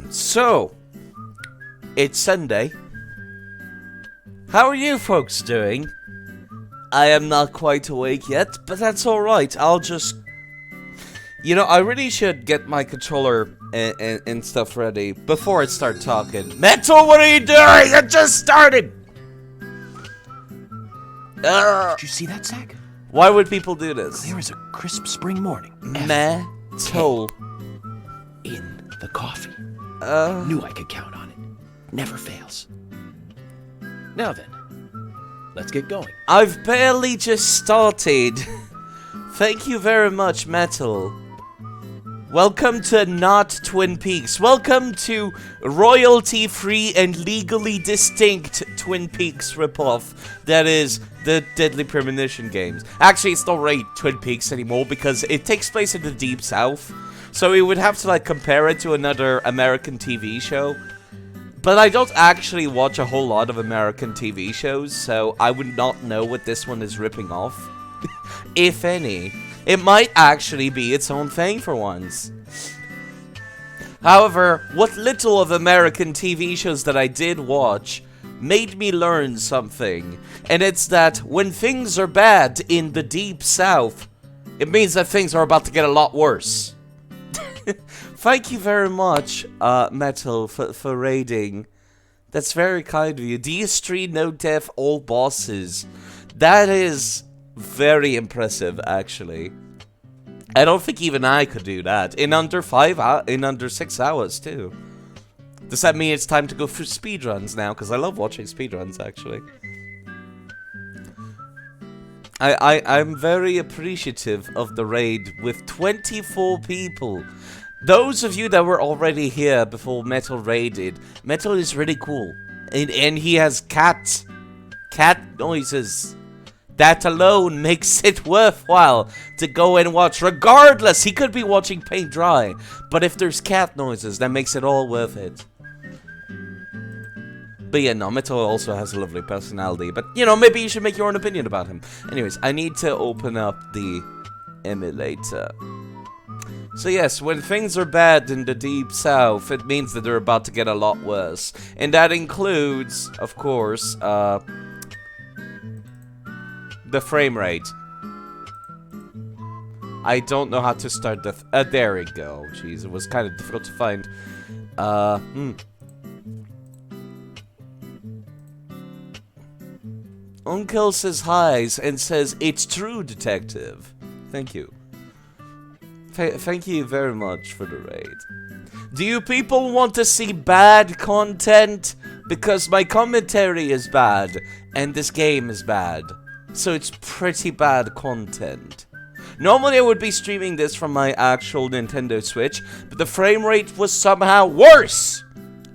So, it's Sunday. How are you folks doing? I am not quite awake yet, but that's alright. I'll just... You know, I really should get my controller and stuff ready before I start talking. Metal, what are you doing? It just started! Did you see that, Zach? Why would people do this? There is a crisp spring morning. Metal. In the coffee. Knew I could count on it. Never fails. Now then, let's get going. I've barely just started. Thank you very much, Metal. Welcome to not Twin Peaks. Welcome to royalty-free and legally distinct Twin Peaks ripoff. That is the Deadly Premonition games. Actually, it's not really Twin Peaks anymore because it takes place in the Deep South. So we would have to like compare it to another American TV show. But I don't actually watch a whole lot of American TV shows, so I would not know what this one is ripping off. If any. It might actually be its own thing for once. However, what little of American TV shows that I did watch made me learn something. And it's that when things are bad in the Deep South, it means that things are about to get a lot worse. Thank you very much, Metal, for raiding. That's very kind of you. DS3, no death, all bosses. That is very impressive, actually. I don't think even I could do that in under 6 hours too. Does that mean it's time to go for speedruns now? Because I love watching speedruns, actually. I'm very appreciative of the raid with 24 people. Those of you that were already here before Metal raided, Metal is really cool. And he has cat noises. That alone makes it worthwhile to go and watch. Regardless, he could be watching paint dry. But if there's cat noises, that makes it all worth it. But yeah, no, Metal also has a lovely personality. But, you know, maybe you should make your own opinion about him. Anyways, I need to open up the emulator. So yes, when things are bad in the Deep South, it means that they're about to get a lot worse. And that includes, of course, the frame rate. I don't know how to start the... there we go. Jeez, it was kind of difficult to find. Uncle says highs and says, "It's true, detective." Thank you. Thank you very much for the raid. Do you people want to see bad content? Because my commentary is bad, and this game is bad. So it's pretty bad content. Normally I would be streaming this from my actual Nintendo Switch, but the frame rate was somehow worse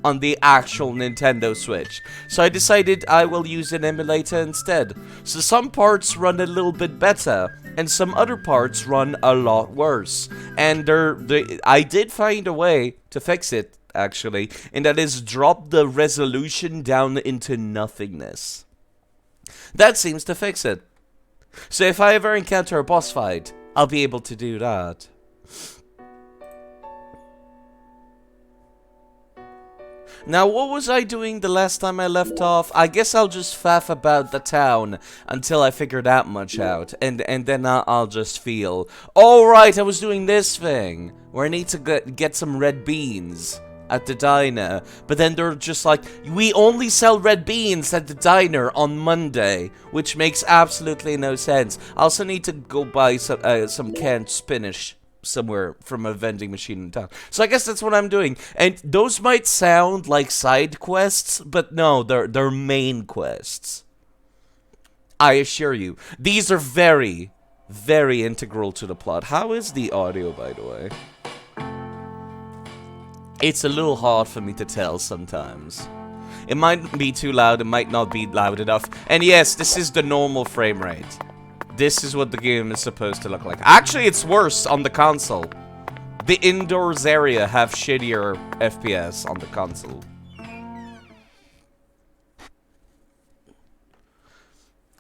on the actual Nintendo Switch. So I decided I will use an emulator instead. So some parts run a little bit better, and some other parts run a lot worse. And I did find a way to fix it, actually, and that is drop the resolution down into nothingness. That seems to fix it. So if I ever encounter a boss fight, I'll be able to do that. Now, what was I doing the last time I left off? I guess I'll just faff about the town until I figure that much out. And then I'll just feel, alright, I was doing this thing, where I need to get some red beans at the diner. But then they're just like, we only sell red beans at the diner on Monday, which makes absolutely no sense. I also need to go buy some canned spinach somewhere from a vending machine in town. So I guess that's what I'm doing. And those might sound like side quests, but no, they're main quests. I assure you. These are very, very integral to the plot. How is the audio, by the way? It's a little hard for me to tell sometimes. It might be too loud, it might not be loud enough. And yes, this is the normal frame rate. This is what the game is supposed to look like. Actually, it's worse on the console. The indoors area have shittier FPS on the console.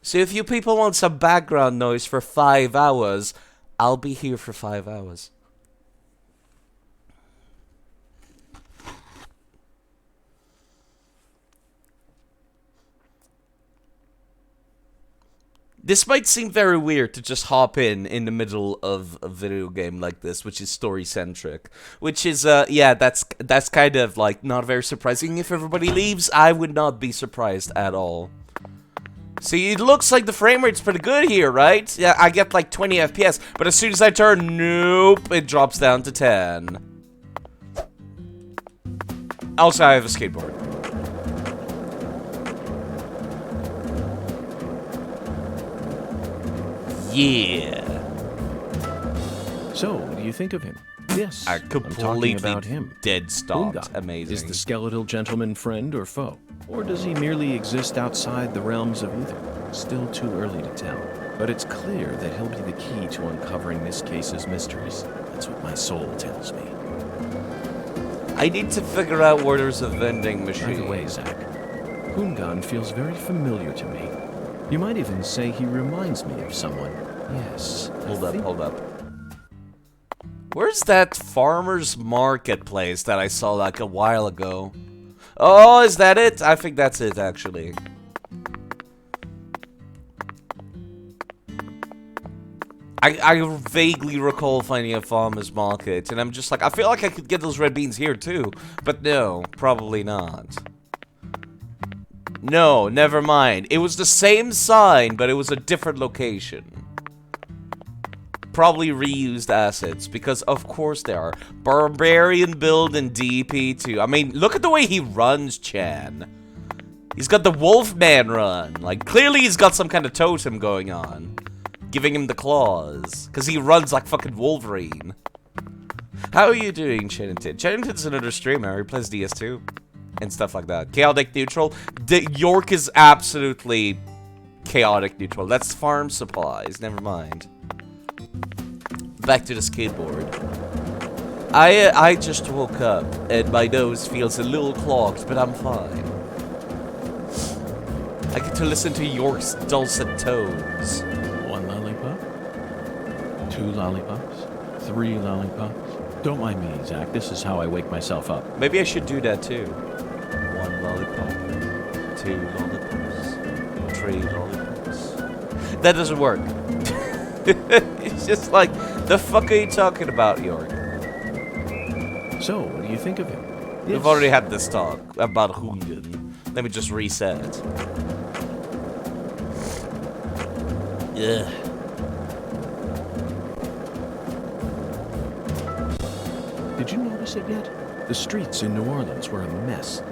So if you people want some background noise for 5 hours, I'll be here for 5 hours. This might seem very weird to just hop in the middle of a video game like this, which is story-centric. Which is, yeah, that's kind of, like, not very surprising. If everybody leaves, I would not be surprised at all. See, it looks like the frame rate's pretty good here, right? Yeah, I get, like, 20 FPS, but as soon as I turn, nope, it drops down to 10. Also, I have a skateboard. Yeah. So, what do you think of him? Yes, I I'm completely talking about him. dead stopped. Unga. Amazing. Is the skeletal gentleman friend or foe? Or does he merely exist outside the realms of ether? Still too early to tell. But it's clear that he'll be the key to uncovering this case's mysteries. That's what my soul tells me. I need to figure out where there's a vending machine. By the way, Zach, Hungan feels very familiar to me. You might even say he reminds me of someone. Yes. Hold up. Where's that farmer's market place that I saw like a while ago? Oh, is that it? I think that's it, actually. I vaguely recall finding a farmer's market, and I'm just like, I feel like I could get those red beans here too, but no, probably not. No, never mind. It was the same sign, but it was a different location. Probably reused assets, because of course they are. Barbarian build in DP2. I mean, look at the way he runs, Chan. He's got the Wolfman run. Like, clearly he's got some kind of totem going on. Giving him the claws. Because he runs like fucking Wolverine. How are you doing, Chennington? Chennington's another streamer. He plays DS2. And stuff like that. Chaotic neutral. York is absolutely chaotic neutral. That's farm supplies. Never mind. Back to the skateboard. I just woke up and my nose feels a little clogged, but I'm fine. I get to listen to York's dulcet tones. 1 lollipop? 2 lollipops? 3 lollipops? Don't mind me, Zach. This is how I wake myself up. Maybe I should do that too. 1 lollipop. 2 lollipops. 3 lollipops. That doesn't work. It's just like, the fuck are you talking about, York? So, what do you think of him? We've already had this talk about Hungan. Let me just reset. Yeah. Did you notice it yet? The streets in New Orleans were a mess.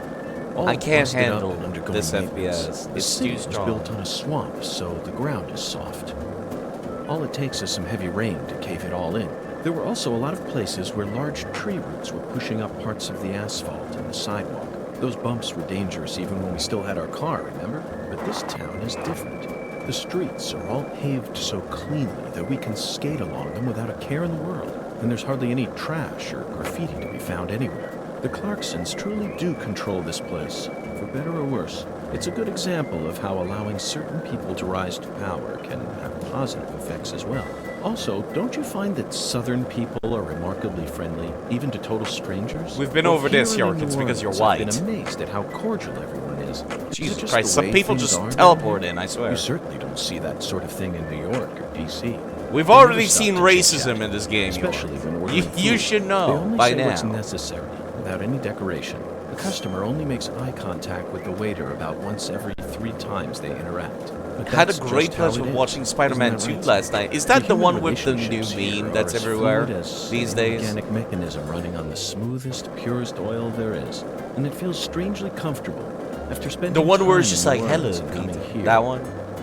All I can't busted up handle and undergoing this maintenance. FPS. The It's city too is strong. built on a swamp, so the ground is soft. All it takes is some heavy rain to cave it all in. There were also a lot of places where large tree roots were pushing up parts of the asphalt and the sidewalk. Those bumps were dangerous even when we still had our car, remember? But this town is different. The streets are all paved so cleanly that we can skate along them without a care in the world. And there's hardly any trash or graffiti to be found anywhere. The Clarksons truly do control this place, for better or worse. It's a good example of how allowing certain people to rise to power can have positive effects as well. Also, don't you find that Southern people are remarkably friendly, even to total strangers? We've been Well, over this, here in York. It's New because you're Orleans, white. I've been amazed at how cordial everyone is. Is it Jesus just Christ, the some way people things just are teleport down in, I here? swear. You certainly don't see that sort of thing in New York or D.C. We've They already never stop seen to chit-chat, racism in this game, York. especially when ordering You food. should They know only by say what's now. necessary, without any decoration. The customer only makes eye contact with the waiter about once every 3 times they interact. But Had a that's great just how pleasure it is. watching Spider-Man Isn't 2 that right? last night. Is that the human one with the new relationships here meme are that's as everywhere fluid as these an days? organic mechanism running on the smoothest, purest oil there is, and it feels strangely comfortable. After spending The one where time it's just in like, New hello, Orleans and coming Peter. here, That one?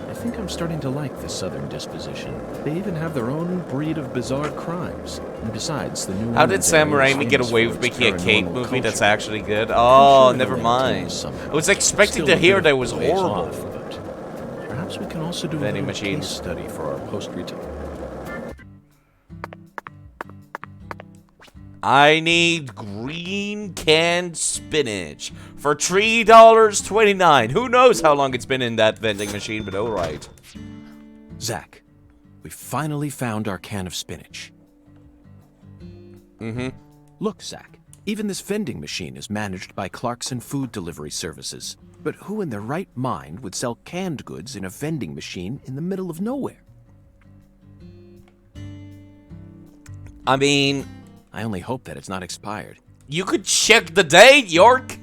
I think I'm starting to like the southern disposition. They even have their own breed of bizarre crimes. And besides, the New How did Orleans Sam area is Raimi get famous away for with its making a Kate paranormal movie that's culture. actually good? I'm Oh, sure never they'll mind. entertain us somehow. I was expecting Still to a hear bit that it of was a ways horrible. off, but perhaps we can also do a Vending little machines. case study for our post-return. I need green canned spinach for $3.29. Who knows how long it's been in that vending machine, but alright. Zach, we finally found our can of spinach. Mm-hmm. Look, Zach, Even this vending machine is managed by Clarkson Food Delivery Services. But who in their right mind would sell canned goods in a vending machine in the middle of nowhere? I mean, I only hope that it's not expired. you could check the date, York!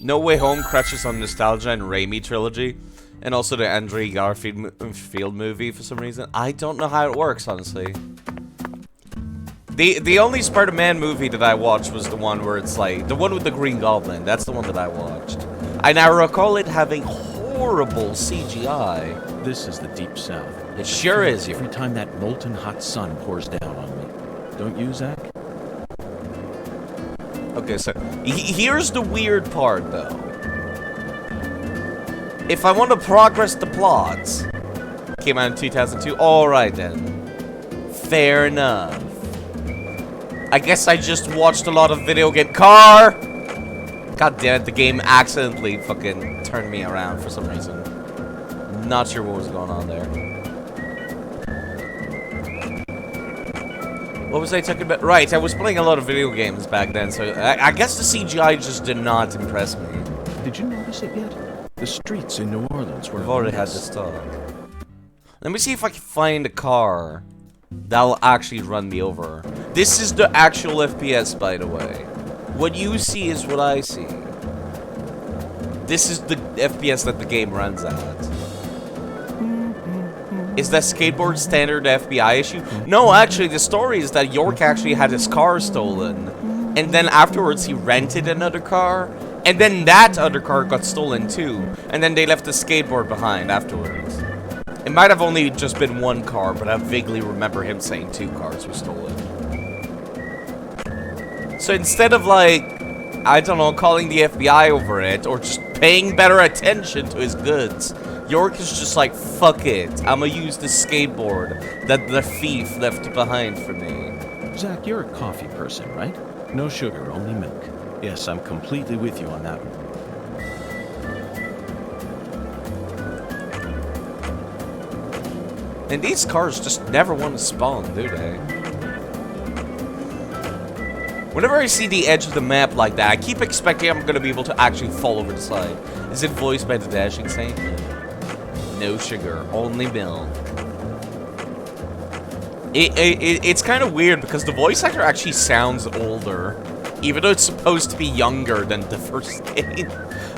No Way Home crashes on nostalgia and Raimi trilogy. And also the Andrew Garfield movie for some reason. I don't know how it works, honestly. The only Spider-Man movie that I watched was the one where it's like... the one with the Green Goblin. That's the one that I watched. And I recall it having horrible CGI. This is the Deep South. It sure is. Every time that molten hot sun pours down on me. Don't you, Zach? Okay, so here's the weird part, though. If I want to progress the plots, came out in 2002. All right then, fair enough. I guess I just watched a lot of video game car. God damn it, the game accidentally fucking turned me around for some reason. Not sure what was going on there. What was I talking about? Right, I was playing a lot of video games back then, so I guess the CGI just did not impress me. Did you notice it yet? The streets in New Orleans were... We've already had this talk. Let me see if I can find a car that'll actually run me over. This is the actual FPS, by the way. What you see is what I see. This is the FPS that the game runs at. Is that skateboard standard FBI issue? No, actually, the story is that York actually had his car stolen. And then afterwards, he rented another car. And then that other car got stolen too. And then they left the skateboard behind afterwards. It might have only just been one car, but I vaguely remember him saying 2 cars were stolen. So instead of like, I don't know, calling the FBI over it, or just paying better attention to his goods, York is just like, fuck it, I'ma use the skateboard that the thief left behind for me. Zach, you're a coffee person, right? No sugar, only milk. Yes, I'm completely with you on that one. And these cars just never want to spawn, do they? Whenever I see the edge of the map like that, I keep expecting I'm going to be able to actually fall over the side. Is it voiced by the Dashing Saint? No sugar, only milk. It's kind of weird because the voice actor actually sounds older. Even though it's supposed to be younger than the first game.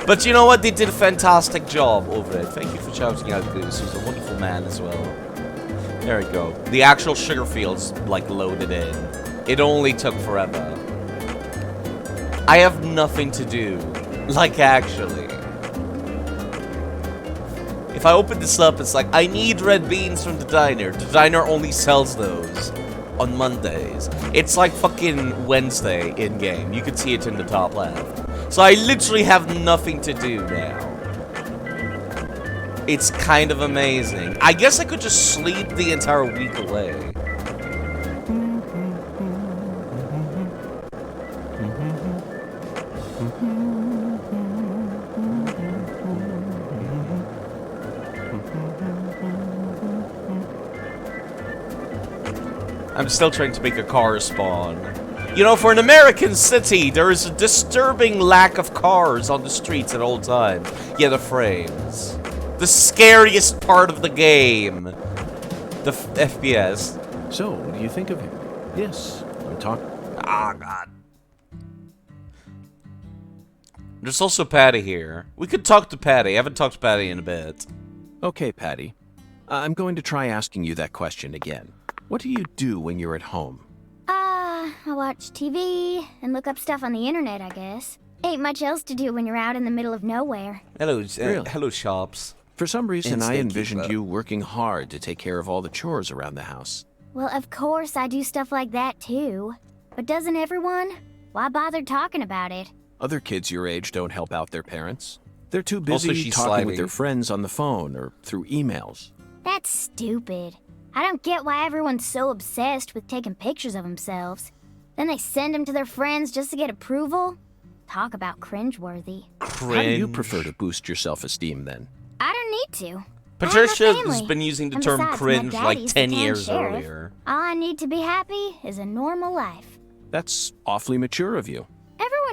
But you know what? They did a fantastic job over it. Thank you for shouting out Goose. He's a wonderful man as well. There we go. The actual sugar fields, like, loaded in. It only took forever. I have nothing to do. Like, actually. If I open this up, it's like, I need red beans from the diner. The diner only sells those on Mondays. It's like fucking Wednesday in-game. You can see it in the top left. So I literally have nothing to do now. It's kind of amazing. I guess I could just sleep the entire week away. I'm still trying to make a car spawn. You know, for an American city, there is a disturbing lack of cars on the streets at all times. Yeah, the frames. The scariest part of the game. The FPS. So, what do you think of him? Yes, I'm talking... Oh, God. There's also Patty here. We could talk to Patty. I haven't talked to Patty in a bit. Okay, Patty. I'm going to try asking you that question again. What do you do when you're at home? I watch TV and look up stuff on the internet, I guess. Ain't much else to do when you're out in the middle of nowhere. Hello, Really? hello, shops. For some reason, I Instant envisioned keep up. you working hard to take care of all the chores around the house. Well, of course I do stuff like that too. But doesn't everyone? Why bother talking about it? Other kids your age don't help out their parents. They're too Also, busy she's talking with sliding. their friends on the phone or through emails. That's stupid. I don't get why everyone's so obsessed with taking pictures of themselves. Then they send them to their friends just to get approval? Talk about cringeworthy. How do you prefer to boost your self-esteem, then? I don't need to. Patricia I have a has family. been using the And term besides, my cringe like daddy's 10 the town years sheriff. earlier. All I need to be happy is a normal life. That's awfully mature of you.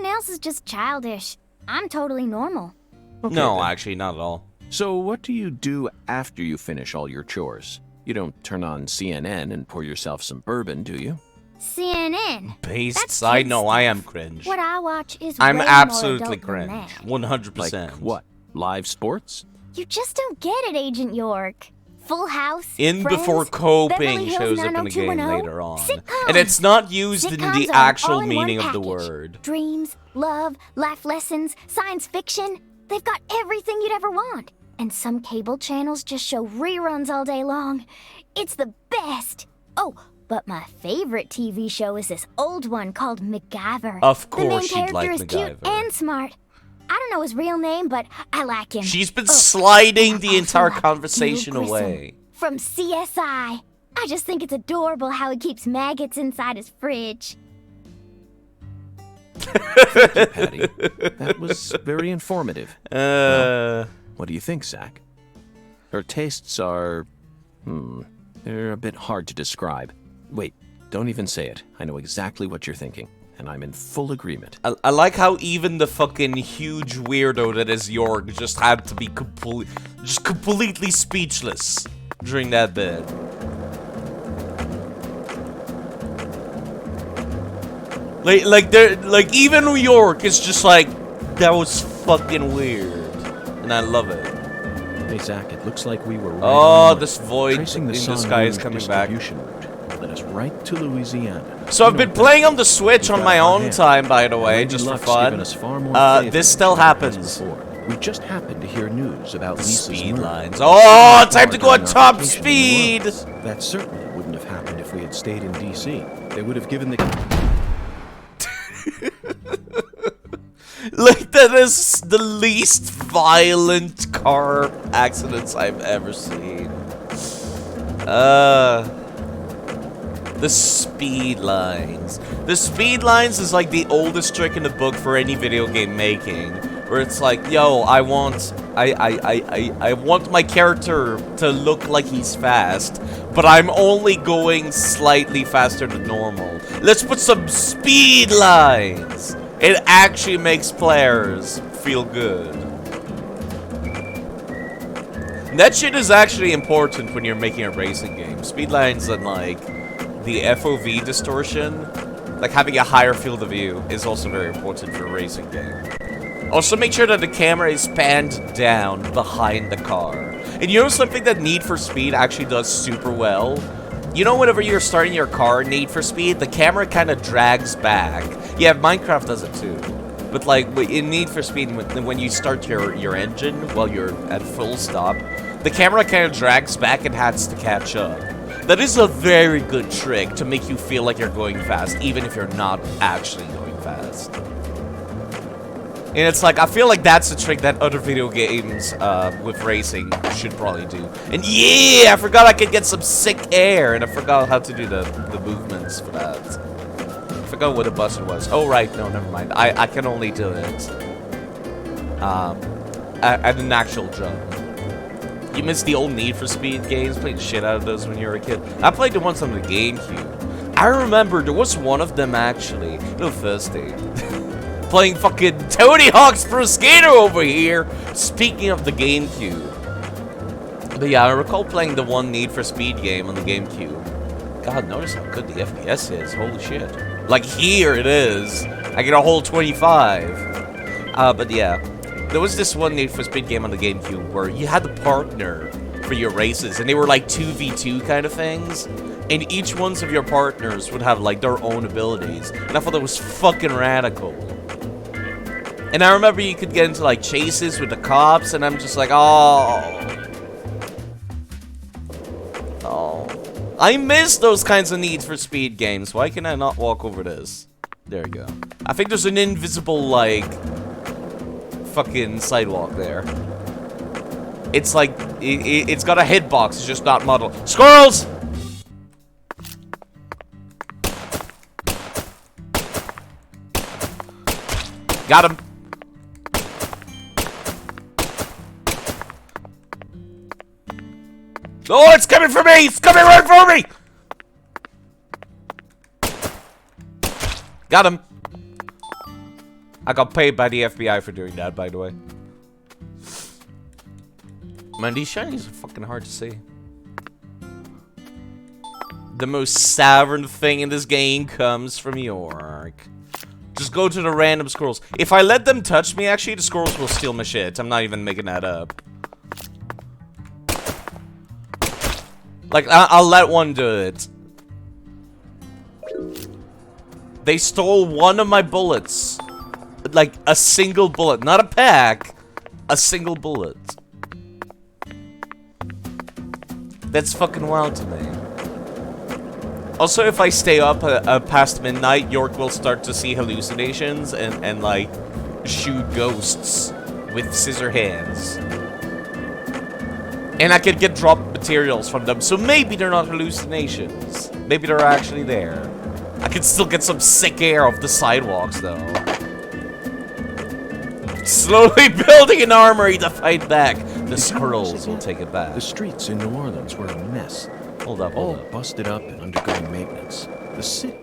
Everyone else is just childish. I'm totally normal. Okay, No, then. actually, not at all. So what do you do after you finish all your chores? You don't turn on CNN and pour yourself some bourbon, do you? CNN. Based That's side, kid no, stuff. I am cringe. What I watch is I'm way absolutely more adult than cringe. that. 100%. Like what? Live sports? You just don't get it, Agent York. Full House, In Friends, Before Beverly Coping Hills shows up in the game 90210, later on. sitcoms. And it's not used in Sitcoms the are an actual all-in-one meaning of the package. word. Dreams, love, life lessons, science fiction. They've got everything you'd ever want. And some cable channels just show reruns all day long. It's the best. Oh, but my favorite TV show is this old one called MacGyver. Of The main course she'd character like is cute MacGyver. and smart. I don't know his real name, but I like him. She's been Oh, sliding and I the also entire like conversation Gil Grissom away. From CSI. I just think it's adorable how he keeps maggots inside his fridge. Patty, that was very informative. What do you think, Zach? Her tastes are... they're a bit hard to describe. Wait, don't even say it. I know exactly what you're thinking, and I'm in full agreement. I like how even the fucking huge weirdo that is York just had to be completely speechless during that bit. Like even New York is just like, that was fucking weird, and I love it. Hey, Zach, it looks like we were right Oh, on the this money. void Tracing the in the Sun sky is Rouge coming back. distribution route led us right to Louisiana. So I've been playing on the Switch We've on got my a hot own hand. time, by the way, Lady just for Luck's fun. given us far more favors This still than has happens. before. We just happened to hear news about Lisa's Speed murder. lines. Oh, time to go During at our top vacation in speed! the woods. That certainly wouldn't have happened if we had stayed in D.C. They would have given the... Like, that is the least violent car accidents I've ever seen. The speed lines. The speed lines is like the oldest trick in the book for any video game making. Where it's like, yo, I want my character to look like he's fast, but I'm only going slightly faster than normal. Let's put some speed lines. It actually makes players feel good. That shit is actually important when you're making a racing game. Speed lines and like the FOV distortion, like having a higher field of view, is also very important for a racing game. Also, make sure that the camera is panned down behind the car. And you know something that Need for Speed actually does super well? You know, whenever you're starting your car, Need for Speed, the camera kind of drags back. Yeah, Minecraft does it too. But like, in Need for Speed, when you start your engine while you're at full stop, the camera kind of drags back and has to catch up. That is a very good trick to make you feel like you're going fast, even if you're not actually going fast. And it's like, I feel like that's a trick that other video games with racing should probably do. And yeah, I forgot I could get some sick air, and I forgot how to do the movements for that. I forgot what the button was. Oh, right, no, never mind. I can only do it at an actual jump. You missed the old Need for Speed games? Played the shit out of those when you were a kid. I played the ones on the GameCube. I remember there was one of them actually. A little thirsty. Playing fucking Tony Hawk's Pro Skater over here. Speaking of the GameCube. But yeah, I recall playing the one Need for Speed game on the GameCube. God, notice how good the FPS is. Holy shit. Like here it is. I get a whole 25. But yeah. There was this one Need for Speed game on the GameCube where you had the partner for your races, and they were like 2v2 kind of things. And each ones of your partners would have like their own abilities. And I thought that was fucking radical. And I remember you could get into like chases with the cops, and I'm just like, oh. I miss those kinds of Need for Speed games. Why can I not walk over this? There you go. I think there's an invisible, like, fucking sidewalk there. It's like, it's got a hitbox, it's just not modeled. Squirrels! Got him. Oh, it's coming for me! It's coming right for me! Got him. I got paid by the FBI for doing that, by the way. Man, these shinies are fucking hard to see. The most sovereign thing in this game comes from York. Just go to the random squirrels. If I let them touch me, actually, the squirrels will steal my shit. I'm not even making that up. Like, I'll let one do it. They stole one of my bullets. Like, a single bullet. Not a pack. A single bullet. That's fucking wild to me. Also, if I stay up past midnight, York will start to see hallucinations and like, shoot ghosts with scissor hands. And I could get dropped materials from them, so maybe they're not hallucinations. Maybe they're actually there. I could still get some sick air off the sidewalks, though. Slowly building an armory to fight back. The squirrels will take it back. The streets in New Orleans were a mess. Hold up, All hold up. busted up and undergoing maintenance. The city...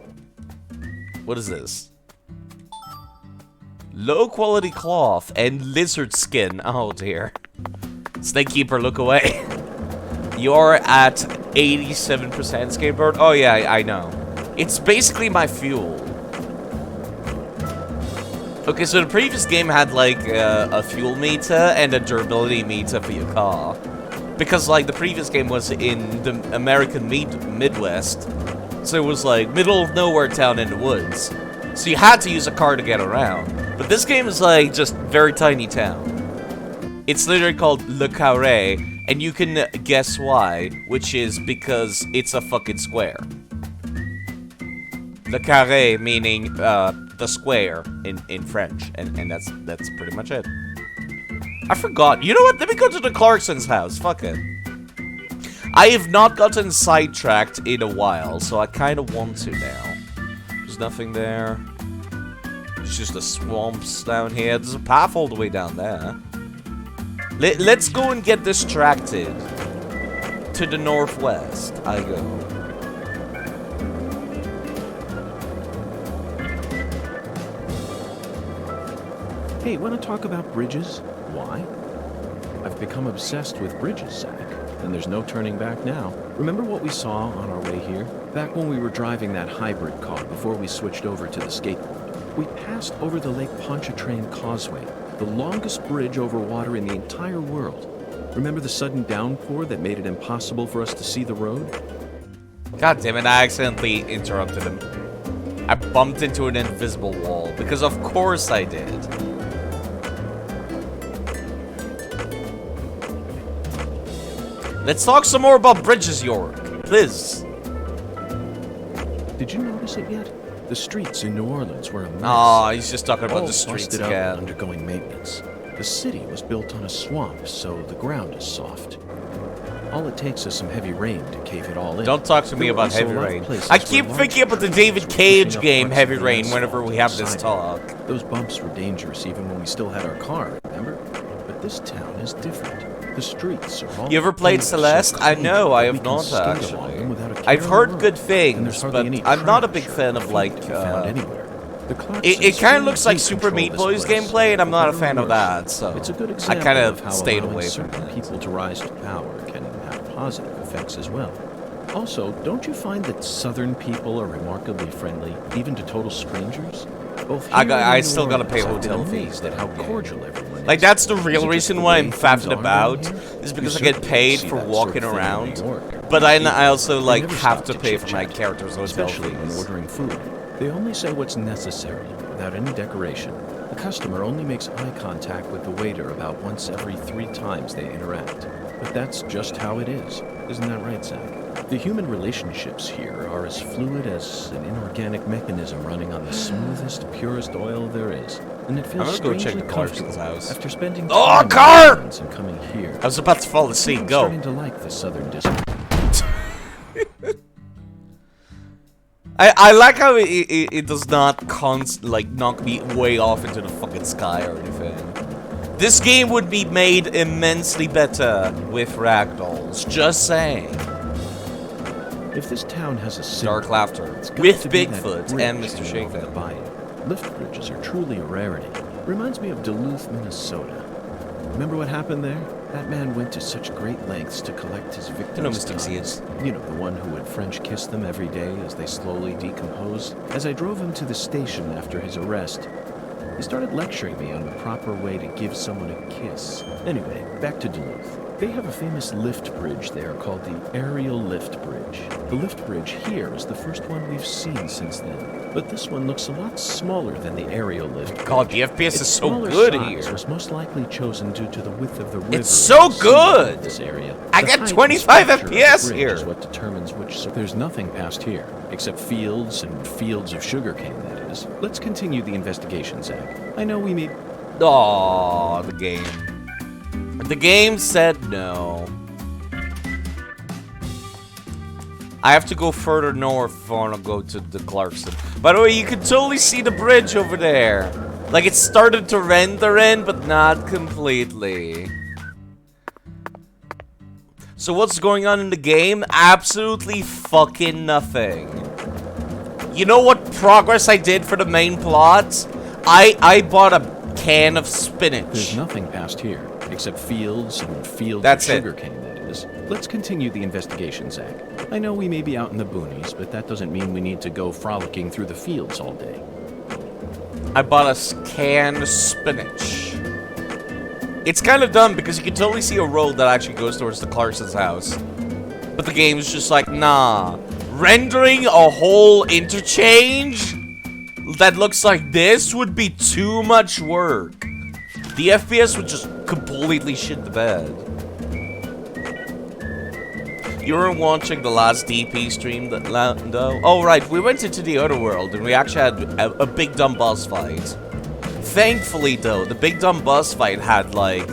What is this? Low quality cloth and lizard skin. Oh dear. Snake Keeper, look away. You're at 87% skateboard. Oh yeah, I know. It's basically my fuel. Okay, so the previous game had like a fuel meter and a durability meter for your car. Because like the previous game was in the American Midwest. So it was like middle of nowhere town in the woods. So you had to use a car to get around. But this game is like just very tiny town. It's literally called Le Carré, and you can guess why, which is because it's a fucking square. Le Carré meaning the square in French, and that's pretty much it. I forgot. You know what? Let me go to the Clarkson's house. Fuck it. I have not gotten sidetracked in a while, so I kind of want to now. There's nothing there. There's just the swamps down here. There's a path all the way down there. Let's go and get distracted. To the northwest, I go. Hey, want to talk about bridges? Why? I've become obsessed with bridges, Zach, and there's no turning back now. Remember what we saw on our way here? Back when we were driving that hybrid car before we switched over to the skateboard. We passed over the Lake Pontchartrain Causeway, the longest bridge over water in the entire world. Remember the sudden downpour that made it impossible for us to see the road? God damn it, I accidentally interrupted him. I bumped into an invisible wall, because of course I did. Let's talk some more about bridges, York. Please. Did you notice it yet? The streets in New Orleans were a mess. Oh, he's just talking about All the streets busted up again. and undergoing maintenance. The city was built on a swamp, so the ground is soft. All it takes is some heavy rain to cave it all in. Don't talk to me There were about also Heavy a lot of Rain. places I where keep large thinking about the trees David were Cage pushing up game, parts Heavy of the Rain, asphalt whenever we on have the this sidewalk. talk. Those bumps were dangerous even when we still had our car, remember? But this town is different. The streets are all... You ever played so Celeste? I clean. know, I We have can not skate along actually. them without a care I've in the heard world. good And things, there's hardly but any I'm not a trash big or fan of feet like, to be found anywhere. The it Clarksons kind of really looks like do Super control Meat this Boy's place, gameplay, and I'm not a for fan better of or worse. that, so It's a good I example kind of how of stayed allowing away from certain it. people to rise to power can have positive effects as well. Also, don't you find that Southern people are remarkably friendly, even to total strangers? Both I here and I in still New gotta pay Orleans, I've been hotel fees, amazed at though, how yeah. cordial everyone is. Like, that's the Is real it just reason the why way I'm things faffing are about, down here? is You because I certainly get don't paid see for that walking sort of thing in around, New York. but I also, They like, never have stop to pay for my chit-chat, character's hotel especially when fees. ordering food. They only say what's necessary, without any decoration. The customer only makes eye contact with the waiter about once every 3 times they interact. But that's just how it is. Isn't that right, Zach? The human relationships here are as fluid as an inorganic mechanism running on the smoothest, purest oil there is. And it feels I'm gonna go check strangely the Clarkson's comfortable house. after spending Oh, time in car! New Orleans and coming here. I was about to fall I'm asleep, go. starting to like the southern district. I like how it does not knock me way off into the fucking sky or anything. This game would be made immensely better with ragdolls, just saying. If this town has a symbol, Dark laughter. it's got With to be that Bigfoot bridge and Mr. hanging over the Shakedown. bayou. Lift bridges are truly a rarity. Reminds me of Duluth, Minnesota. Remember what happened there? That man went to such great lengths to collect his victims' ties. You know, the one who would French kiss them every day as they slowly decomposed. As I drove him to the station after his arrest, he started lecturing me on the proper way to give someone a kiss. Anyway, back to Duluth. They have a famous lift bridge there called the Aerial Lift Bridge. The lift bridge here is the first one we've seen since then. But this one looks a lot smaller than the aerial lift bridge. God, the FPS Its is so smaller good size here. was most likely chosen due to the width of the river. It's so good! In this area. I The get height and 25 structure of the FPS bridge here. Is what determines which. So there's nothing past here except fields and fields of sugarcane. That is. Let's continue the investigation, Zach. I know we may. Aww, the game. The game said no. I have to go further north if I want to go to the Clarkson. By the way, you can totally see the bridge over there. Like, it started to render in, but not completely. So what's going on in the game? Absolutely fucking nothing. You know what progress I did for the main plot? I bought a can of spinach. There's nothing past here except fields and fields That's of it. sugarcane. That is. Let's continue the investigation, Zach. I know we may be out in the boonies, but that doesn't mean we need to go frolicking through the fields all day. I bought a can of spinach. It's kind of dumb because you can totally see a road that actually goes towards the Clarkson's house. But the game is just like, nah. Rendering a whole interchange that looks like this would be too much work. The FPS would just completely shit the bed. You were watching the last DP stream that though? Oh right, we went into the other world and we actually had a big dumb boss fight. Thankfully though, the big dumb boss fight had like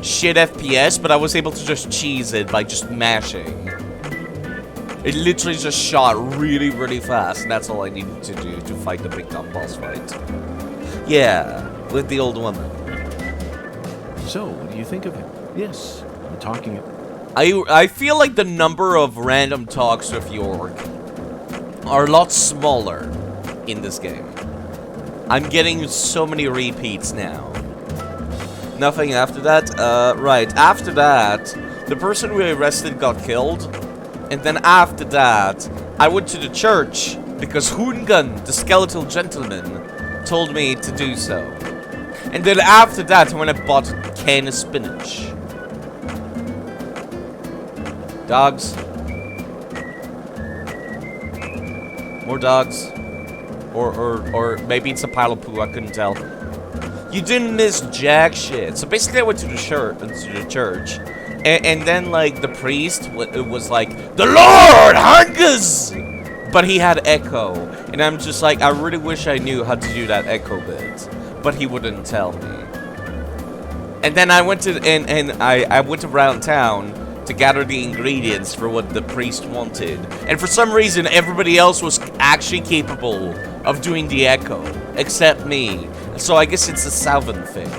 shit FPS, but I was able to just cheese it by just mashing. It literally just shot really, really fast, and that's all I needed to do to fight the big dumb boss fight. Yeah, with the old woman. So, what do you think of him? Yes, I'm talking. I feel like the number of random talks with York are a lot smaller in this game. I'm getting so many repeats now. Nothing after that? Right, after that, the person we arrested got killed. And then after that, I went to the church because Hoongun, the skeletal gentleman, told me to do so. And then after that, when I bought a can of spinach. Dogs. More dogs. Or maybe it's a pile of poo, I couldn't tell. You didn't miss jack shit. So basically I went to the church. And then, like, the priest was like, "The Lord hungers!" But he had echo. And I'm just like, I really wish I knew how to do that echo bit. But he wouldn't tell me. And then I went to, I went around town to gather the ingredients for what the priest wanted. And for some reason, everybody else was actually capable of doing the echo. Except me. So I guess it's a Salvin thing.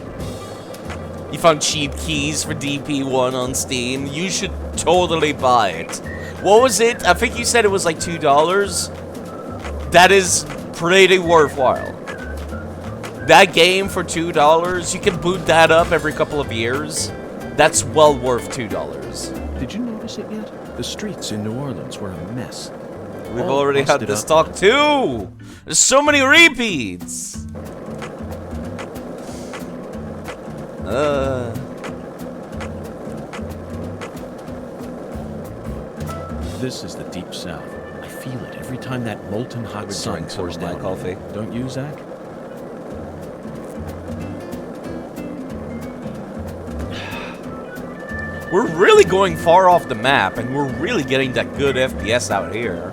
You found cheap keys for DP1 on Steam. You should totally buy it. What was it? I think you said it was like $2. That is pretty worthwhile. That game for $2, you can boot that up every couple of years. That's well worth $2. Did you notice it yet? The streets in New Orleans were a mess. We've All already had busted this up. talk too. There's so many repeats. This is the Deep South. I feel it every time that molten hot sun drinks pours over my down. coffee. Don't you, Zach? We're really going far off the map, and we're really getting that good FPS out here.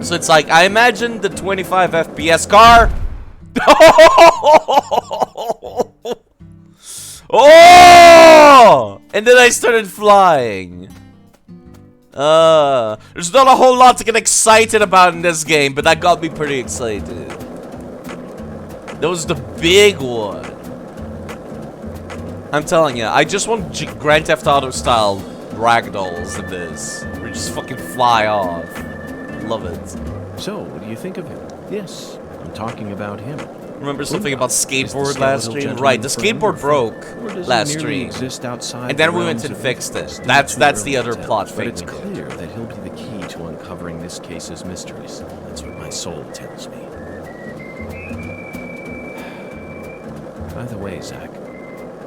So it's like, I imagine the 25 FPS car. Oh! And then I started flying. There's not a whole lot to get excited about in this game, but that got me pretty excited. That was the big one. I'm telling you, I just want Grand Theft Auto style ragdolls in this. Where you just fucking fly off. Love it. So, what do you think of him? Yes, I'm talking about him. Remember something about Is skateboard the last skeletal stream? Right, the gentleman skateboard friend or broke Or does last he merely stream. exist outside And then the we went realms and of fixed it. Still That's too the early other to tell, plot But thing it's we did. clear that he'll be the key to uncovering this case's mysteries. That's what my soul tells me. By the way, Zach,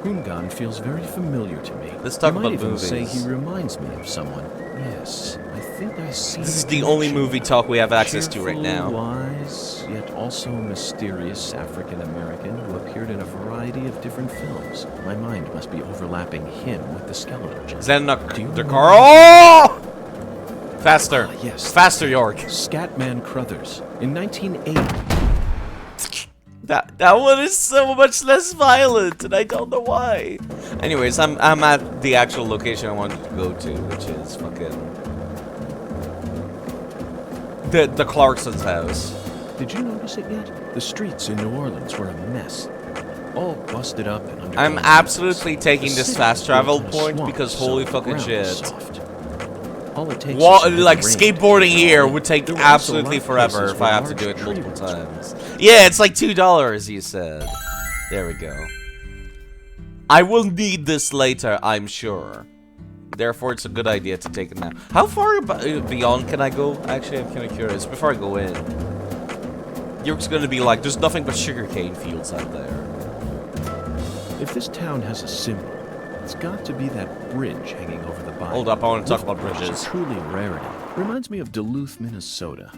Hungan feels very familiar to me. Let's talk You about might even movies. say he reminds me of someone. Yes, I think I see. This is the only movie talk we have access to right now. Wise, yet also mysterious African American who appeared in a variety of different films. My mind must be overlapping him with the skeletal gentleman. Is that not Do you the know- car? Oh! Faster. Ah, yes. Faster, York. Scatman Crothers in 1980. That one is so much less violent, and I don't know why. Anyways, I'm at the actual location I wanted to go to, which is fucking the Clarkson's house. Did you notice it yet? The streets in New Orleans were a mess. All busted up and under. I'm absolutely taking this fast travel point point because holy fucking shit. All it takes What, is like rain. skateboarding here would take There were also absolutely a lot of forever places if where I have to large do it tree multiple roots times. Yeah, it's like $2, you said. There we go. I will need this later, I'm sure. Therefore, it's a good idea to take it now. How far beyond can I go? Actually, I'm kind of curious. Before I go in, York's gonna be like, there's nothing but sugarcane fields out there. If this town has a symbol, it's got to be that bridge hanging over the bayou. Hold up, I want to talk about Lift bridge is bridges. truly a rarity. Reminds me of Duluth, Minnesota.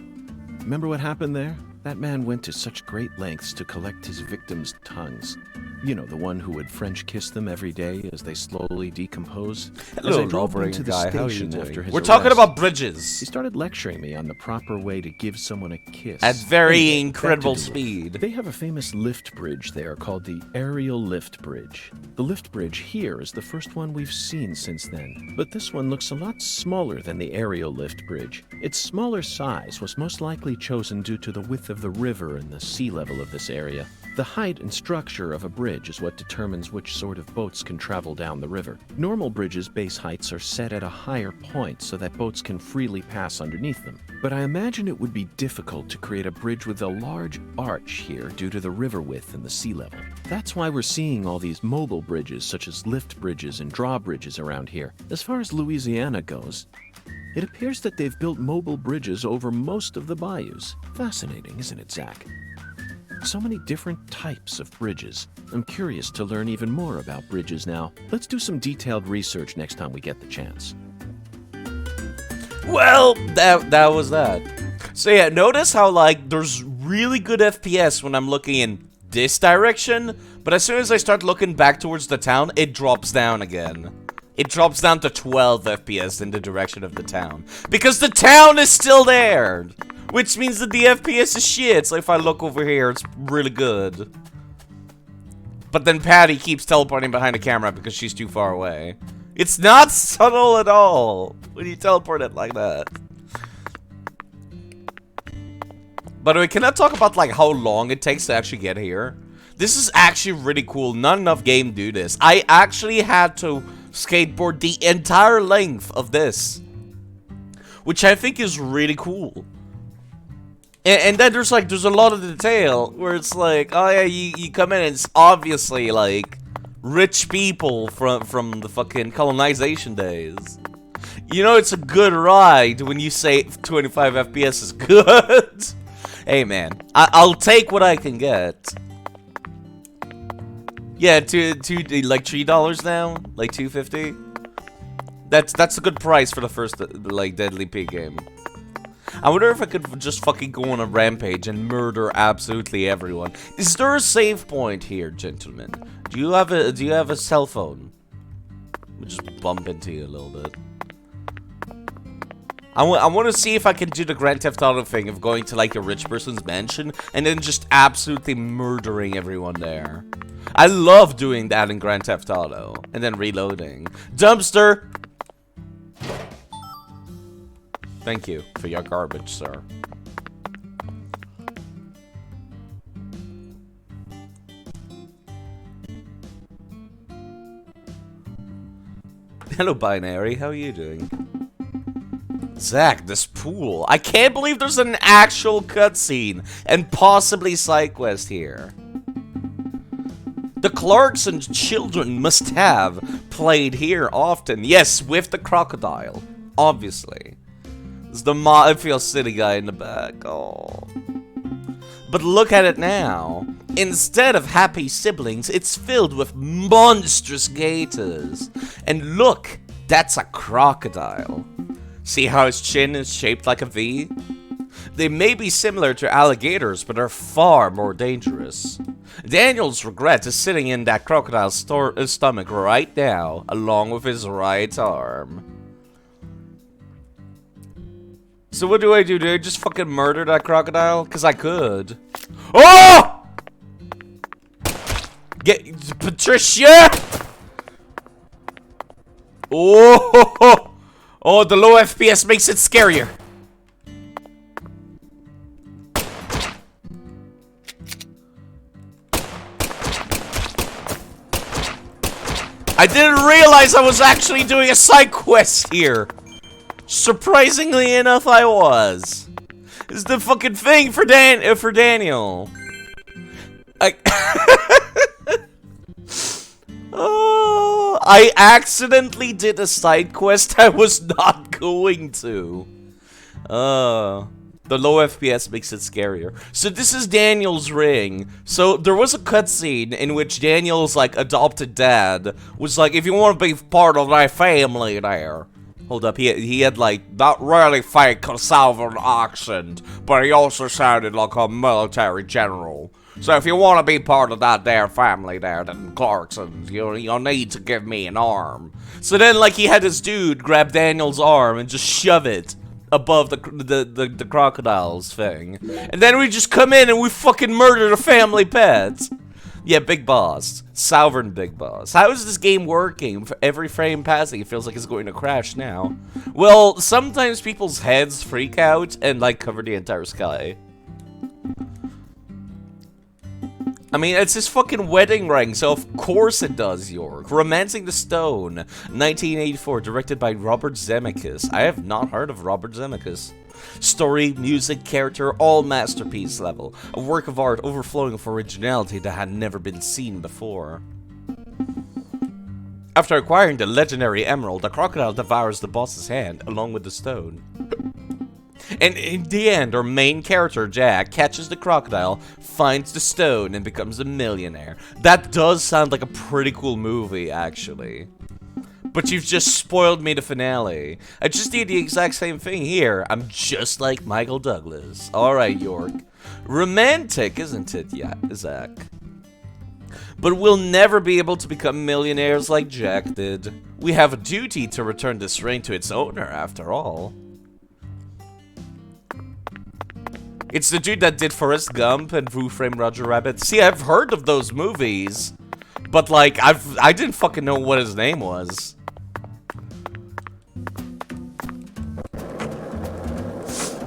Remember what happened there? That man went to such great lengths to collect his victims' tongues. You know, the one who would French kiss them every day as they slowly decompose. Hello, As I drove Wolverine into the guy. How are you station doing? after his We're talking arrest, about bridges he started lecturing me on the proper way to give someone a kiss. at very Anyway, back to incredible Duluth. speed. They have a famous lift bridge there called the Aerial Lift Bridge. The lift bridge here is the first one we've seen since then, but this one looks a lot smaller than the Aerial Lift Bridge. Its smaller size was most likely chosen due to the width of the river and the sea level of this area. The height and structure of a bridge is what determines which sort of boats can travel down the river. Normal bridges' base heights are set at a higher point so that boats can freely pass underneath them. But I imagine it would be difficult to create a bridge with a large arch here due to the river width and the sea level. That's why we're seeing all these mobile bridges such as lift bridges and drawbridges around here. As far as Louisiana goes, it appears that they've built mobile bridges over most of the bayous. Fascinating, isn't it, Zach? So many different types of bridges. I'm curious to learn even more about bridges now. Let's do some detailed research next time we get the chance. Well, that was that. So yeah, notice how like there's really good FPS when I'm looking in this direction, but as soon as I start looking back towards the town, it drops down again. It drops down to 12 FPS in the direction of the town. Because the town is still there! Which means that the FPS is shit, so if I look over here, it's really good. But then Patty keeps teleporting behind the camera because she's too far away. It's not subtle at all when you teleport it like that. By the way, can I talk about like how long it takes to actually get here? This is actually really cool. Not enough games do this. I actually had to skateboard the entire length of this, which I think is really cool. And then there's a lot of detail where it's like, oh yeah, you come in and it's obviously like rich people from the fucking colonization days. You know it's a good ride when you say 25 FPS is good. Hey man, I'll take what I can get. Yeah, like $3 now, like $2.50. That's a good price for the first like Deadly P game. I wonder if I could just fucking go on a rampage and murder absolutely everyone. Is there a save point here, gentlemen? Do you have a cell phone? We'll just bump into you a little bit. I want to see if I can do the Grand Theft Auto thing of going to like a rich person's mansion and then just absolutely murdering everyone there. I love doing that in Grand Theft Auto and then reloading. Dumpster! Thank you for your garbage, sir. Hello, Binary. How are you doing? Zach, this pool. I can't believe there's an actual cutscene and possibly side quest here. The Clarkson children must have played here often. Yes, with the crocodile. Obviously. It's the I feel silly guy in the back. Oh. But look at it now. Instead of happy siblings, it's filled with monstrous gators. And look, that's a crocodile. See how his chin is shaped like a V? They may be similar to alligators, but are far more dangerous. Daniel's regret is sitting in that crocodile's stomach right now, along with his right arm. So what do? Do I just fucking murder that crocodile? Because I could. Oh! Get Patricia! Oh! Oh, the low FPS makes it scarier. I didn't realize I was actually doing a side quest here. Surprisingly enough, I was. This is the fucking thing for Daniel. Oh, I accidentally did a side quest I was not going to. The low FPS makes it scarier. So this is Daniel's ring. So there was a cutscene in which Daniel's like adopted dad was like, if you want to be part of my family there. Hold up, he had like not really fake Southern accent, but he also sounded like a military general. So if you want to be part of that there family there, then Clarksons, you'll need to give me an arm. So then like he had this dude grab Daniel's arm and just shove it above the crocodile's thing. And then we just come in and we fucking murder the family pet. Yeah, Big Boss. Sovereign Big Boss. How is this game working? For every frame passing, it feels like it's going to crash now. Well, sometimes people's heads freak out and, like, cover the entire sky. I mean, it's his fucking wedding ring, so of course it does, York. Romancing the Stone, 1984, directed by Robert Zemeckis. I have not heard of Robert Zemeckis. Story, music, character, all masterpiece level. A work of art overflowing with originality that had never been seen before. After acquiring the legendary emerald, the crocodile devours the boss's hand, along with the stone. And in the end, our main character, Jack, catches the crocodile, finds the stone, and becomes a millionaire. That does sound like a pretty cool movie, actually. But you've just spoiled me the finale. I just did the exact same thing here. I'm just like Michael Douglas. Alright, York. Romantic, isn't it, yeah, Zach? But we'll never be able to become millionaires like Jack did. We have a duty to return this ring to its owner, after all. It's the dude that did Forrest Gump and Who Framed Roger Rabbit. See, I've heard of those movies, but like, I didn't fucking know what his name was.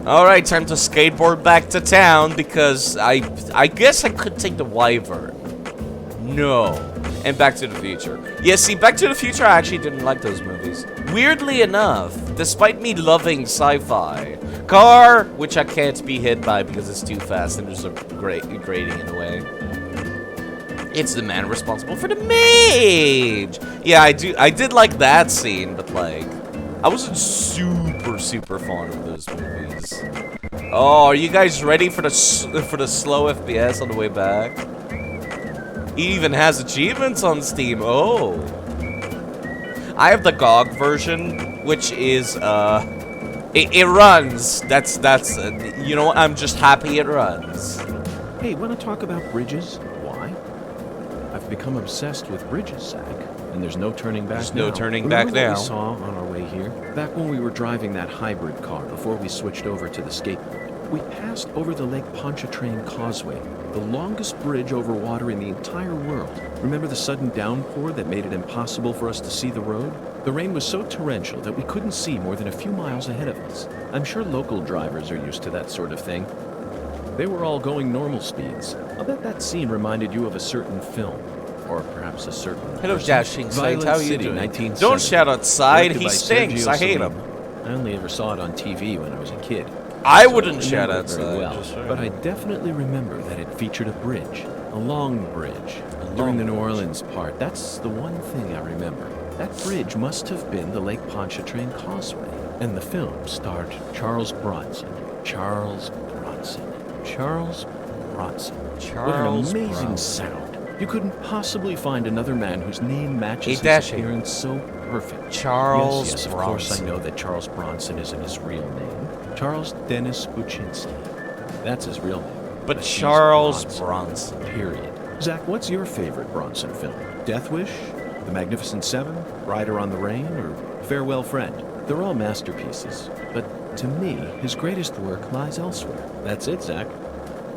Alright, time to skateboard back to town because I guess I could take the Wyvern. No. And Back to the Future. Yeah, see, Back to the Future, I actually didn't like those movies. Weirdly enough, despite me loving sci-fi, car, which I can't be hit by because it's too fast and there's a grating in the way. It's the man responsible for the mage! Yeah, I did like that scene, but like, I wasn't super fond of those movies. Oh, are you guys ready for the slow FPS on the way back? He even has achievements on Steam. Oh. I have the GOG version, which is, it runs. That's, you know what? I'm just happy it runs. Hey, want to talk about bridges? Why? I've become obsessed with bridges, Zach. And there's no turning back now. There's no turning Remember back now. What we saw on our way here? Back when we were driving that hybrid car before we switched over to the skateboard. We passed over the Lake Pontchartrain Causeway, the longest bridge over water in the entire world. Remember the sudden downpour that made it impossible for us to see the road? The rain was so torrential that we couldn't see more than a few miles ahead of us. I'm sure local drivers are used to that sort of thing. They were all going normal speeds. I'll bet that scene reminded you of a certain film. Or perhaps a certain Hello, person. Dashing Saint. How are you City, doing? 1970. Don't shout outside. Directed He by stinks. Sergio I hate Solimo. him. I only ever saw it on TV when I was a kid. I So wouldn't don't shout remember it very outside. well, just saying. but I definitely remember that it featured a bridge, a long bridge. During the New Orleans part, that's the one thing I remember. That bridge must have been the Lake Pontchartrain Causeway. And the film starred Charles Bronson. Charles Bronson. Charles Bronson. Charles What an amazing Bronson. sound. You couldn't possibly find another man whose name matches Hey, his Dashie. appearance so perfect. Charles Yes, of course I Bronson. know that Charles Bronson isn't his real name. Charles Dennis Buczynski. That's his real name. But he's Charles Bronson. Period. Zach, what's your favorite Bronson film? Death Wish? The Magnificent Seven? Rider on the Rain? Or Farewell Friend? They're all masterpieces. But to me, his greatest work lies elsewhere. That's it, Zach.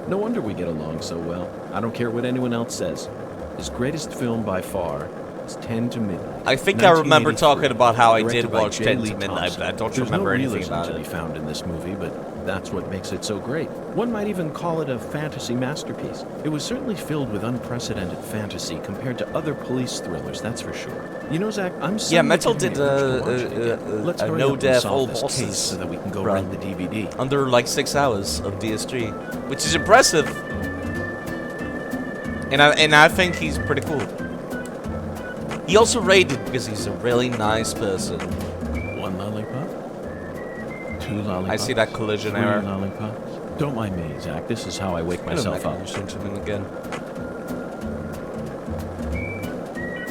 No wonder we get along so well. I don't care what anyone else says. His greatest film by far is 10 to Midnight. I think I remember 1983, talking about how I did directed by watch J. 10 Lee to Midnight, Thompson. but I don't There's remember no anything realism about to be it. found in this movie, but that's what makes it so great. One might even call it a fantasy masterpiece. It was certainly filled with unprecedented fantasy compared to other police thrillers, that's for sure. You know, Zach, I'm Yeah, suddenly Metal getting did the urge to watch it again. Let's a hurry no up and death solve all this bosses case so that we can go run. rent the DVD. Under like 6 hours of DS3, which is impressive. And I think he's pretty cool. He also rated because he's a really nice person. One lollipop? Two lollipops? I see that collision 3 error. lollipops? Don't mind me, Zach. This is how I wake myself up. Again.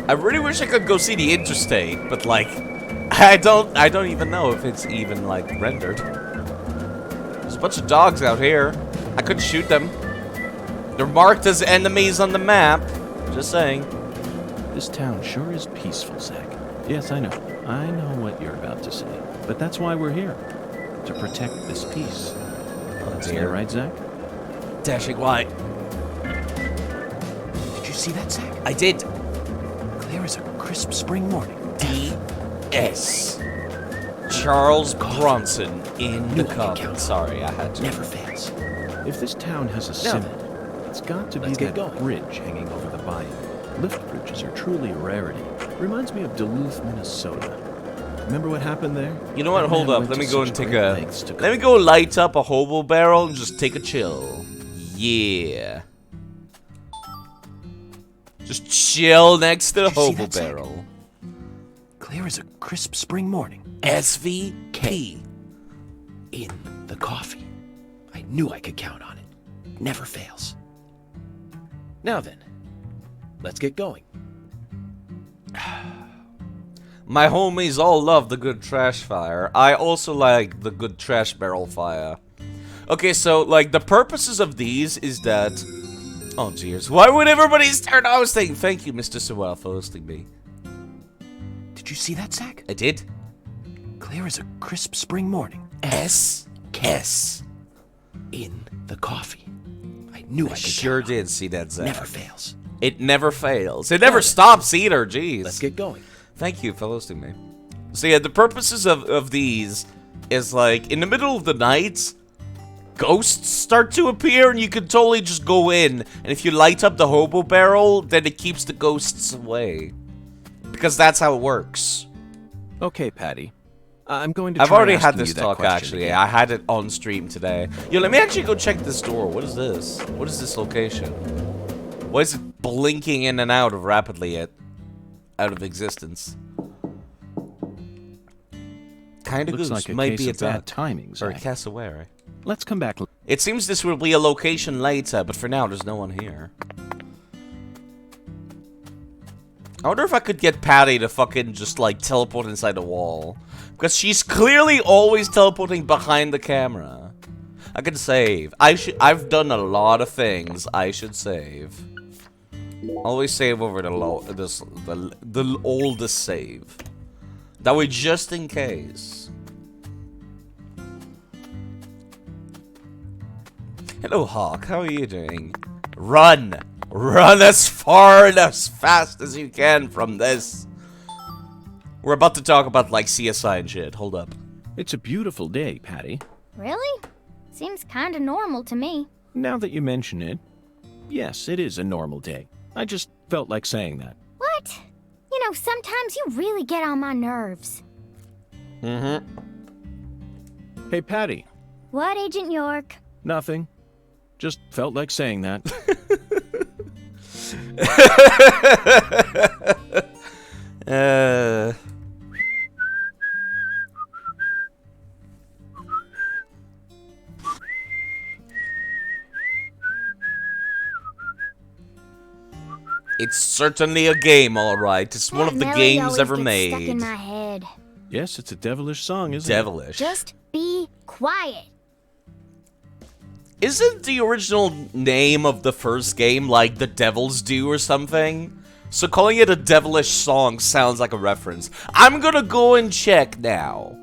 I really wish I could go see the interstate, but like, I don't even know if it's even like rendered. There's a bunch of dogs out here. I could shoot them. They're marked as enemies on the map. Just saying. This town sure is peaceful, Zach. Yes, I know. I know what you're about to say. But that's why we're here. To protect this peace. Oh, Isn't that right, Zach? Dashing white. Did you see that, Zach? I did. Clear as a crisp spring morning. D.S. Charles Bronson in the Knew I could cup. count. Sorry, I had to. Never fails. If this town has a Now symbol, it's got to be let's get that going. bridge hanging over the bayou. Lift bridges are truly a rarity. Reminds me of Duluth, Minnesota. Remember what happened there? You know what? That Hold man up. went Let me to go such and take great a. lengths to Let me go light up a hobo barrel and just take a chill. Yeah. Just chill next to the Did you see hobo that, Zach? barrel. Clear as a crisp spring morning. SVP. In the coffee. I knew I could count on it. Never fails. Now then, let's get going. My homies all love the good trash fire. I also like the good trash barrel fire. Okay, so, like, the purposes of these is that... Oh, jeez. Why would everybody start hosting? Thank you, Mr. Sewell, for hosting me. Did you see that, Zach? I did. Clear as a crisp spring morning. S. In the coffee. I knew I could Sure count on did see that, it. Zach. Never fails. It never fails. It never stops either, jeez. Let's get going. Thank you for hosting me. So yeah, the purposes of these is like, in the middle of the night, ghosts start to appear and you can totally just go in. And if you light up the hobo barrel, then it keeps the ghosts away. Because that's how it works. Okay, Patty. I'm going to I've try already had asking this you that talk, question actually. again. I had it on stream today. Yo, let me actually go check this door. What is this? What is this location? Why is it blinking in and out of rapidly out of existence? Kind of Looks goose. like a Might case be a of bad duck. timing, Or a Zach. cassowary. Let's come back. It seems this will be a location later, but for now, there's no one here. I wonder if I could get Patty to fucking just, like, teleport inside the wall. Because she's clearly always teleporting behind the camera. I could save. I've done a lot of things I should save. Always save over the oldest save. That way, just in case. Hello, Hawk. How are you doing? Run! Run as far and as fast as you can from this. We're about to talk about, like, CSI and shit. Hold up. It's a beautiful day, Patty. Really? Seems kinda normal to me. Now that you mention it, yes, it is a normal day. I just felt like saying that. What? You know, sometimes you really get on my nerves. Mm-hmm. Hey, Patty. What, Agent York? Nothing. Just felt like saying that. It's certainly a game, alright. It's one of the melody games always ever gets made. Stuck in my head. Yes, it's a devilish song, isn't it? Devilish. Just be quiet. Isn't the original name of the first game like The Devil's Due or something? So calling it a devilish song sounds like a reference. I'm gonna go and check now.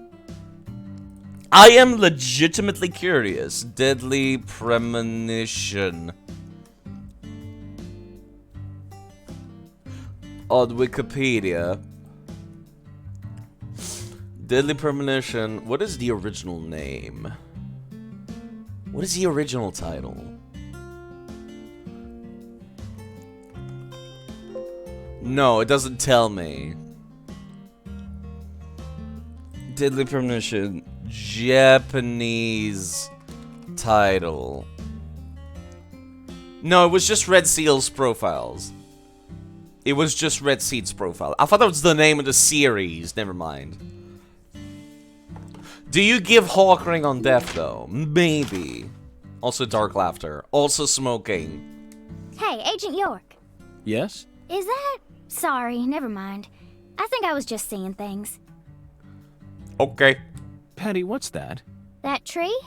I am legitimately curious. Deadly Premonition. On Wikipedia. Deadly Premonition. What is the original name? What is the original title? No, it doesn't tell me. Deadly Premonition. Japanese title. No, it was just Red Seal's profiles. It was just Red Seed's profile. I thought that was the name of the series. Never mind. Do you give Hawkring on death, though? Maybe. Also dark laughter. Also smoking. Hey, Agent York. Yes? Is that... Sorry, never mind. I think I was just seeing things. Okay. Patty, what's that? That tree?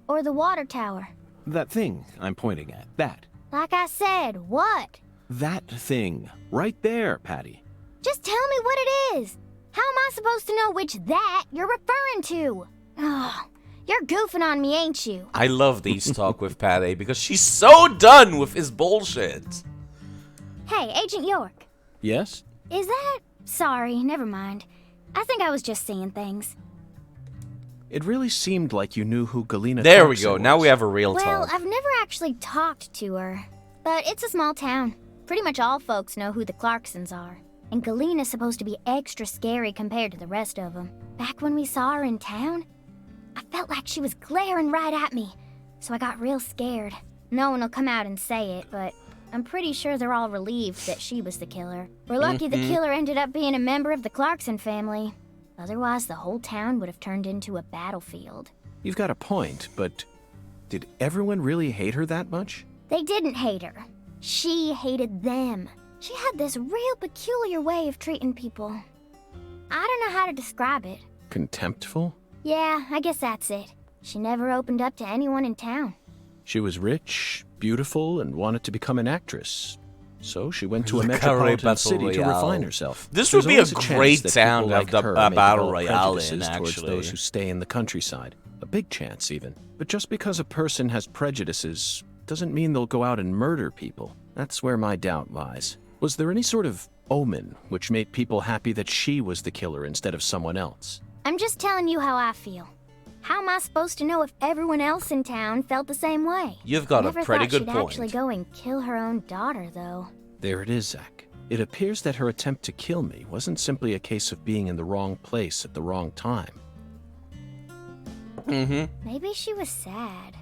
Or the water tower? That thing I'm pointing at. That. Like I said, what? That thing. Right there, Patty. Just tell me what it is. How am I supposed to know which that you're referring to? Oh, you're goofing on me, ain't you? I love these talk with Patty because she's so done with his bullshit. Hey, Agent York. Yes? Is that... Sorry, never mind. I think I was just seeing things. It really seemed like you knew who Galena There we Clarkson go. Now was. we have a real Well, talk. I've never actually talked to her. But it's a small town. Pretty much all folks know who the Clarksons are. And Galena's supposed to be extra scary compared to the rest of them. Back when we saw her in town, I felt like she was glaring right at me. So I got real scared. No one will come out and say it, but I'm pretty sure they're all relieved that she was the killer. We're lucky the killer ended up being a member of the Clarkson family. Otherwise, the whole town would have turned into a battlefield. You've got a point, but did everyone really hate her that much? They didn't hate her. She hated them. She had this real peculiar way of treating people. I don't know how to describe it. Contemptful? Yeah, I guess that's it. She never opened up to anyone in town. She was rich, beautiful, and wanted to become an actress. So she went to a Le Carré metropolitan Battle city to Royale. refine herself. This There's would be always a chance great that town people to have like the her a may Battle develop Royale in, prejudices towards actually. those who stay in the countryside. A big chance, even. But just because a person has prejudices doesn't mean they'll go out and murder people. That's where my doubt lies. Was there any sort of omen which made people happy that she was the killer instead of someone else? I'm just telling you how I feel. How am I supposed to know if everyone else in town felt the same way? You've got a Never pretty thought good she'd point. actually go and kill her own daughter, though. There it is, Zach. It appears that her attempt to kill me wasn't simply a case of being in the wrong place at the wrong time. Maybe she was sad.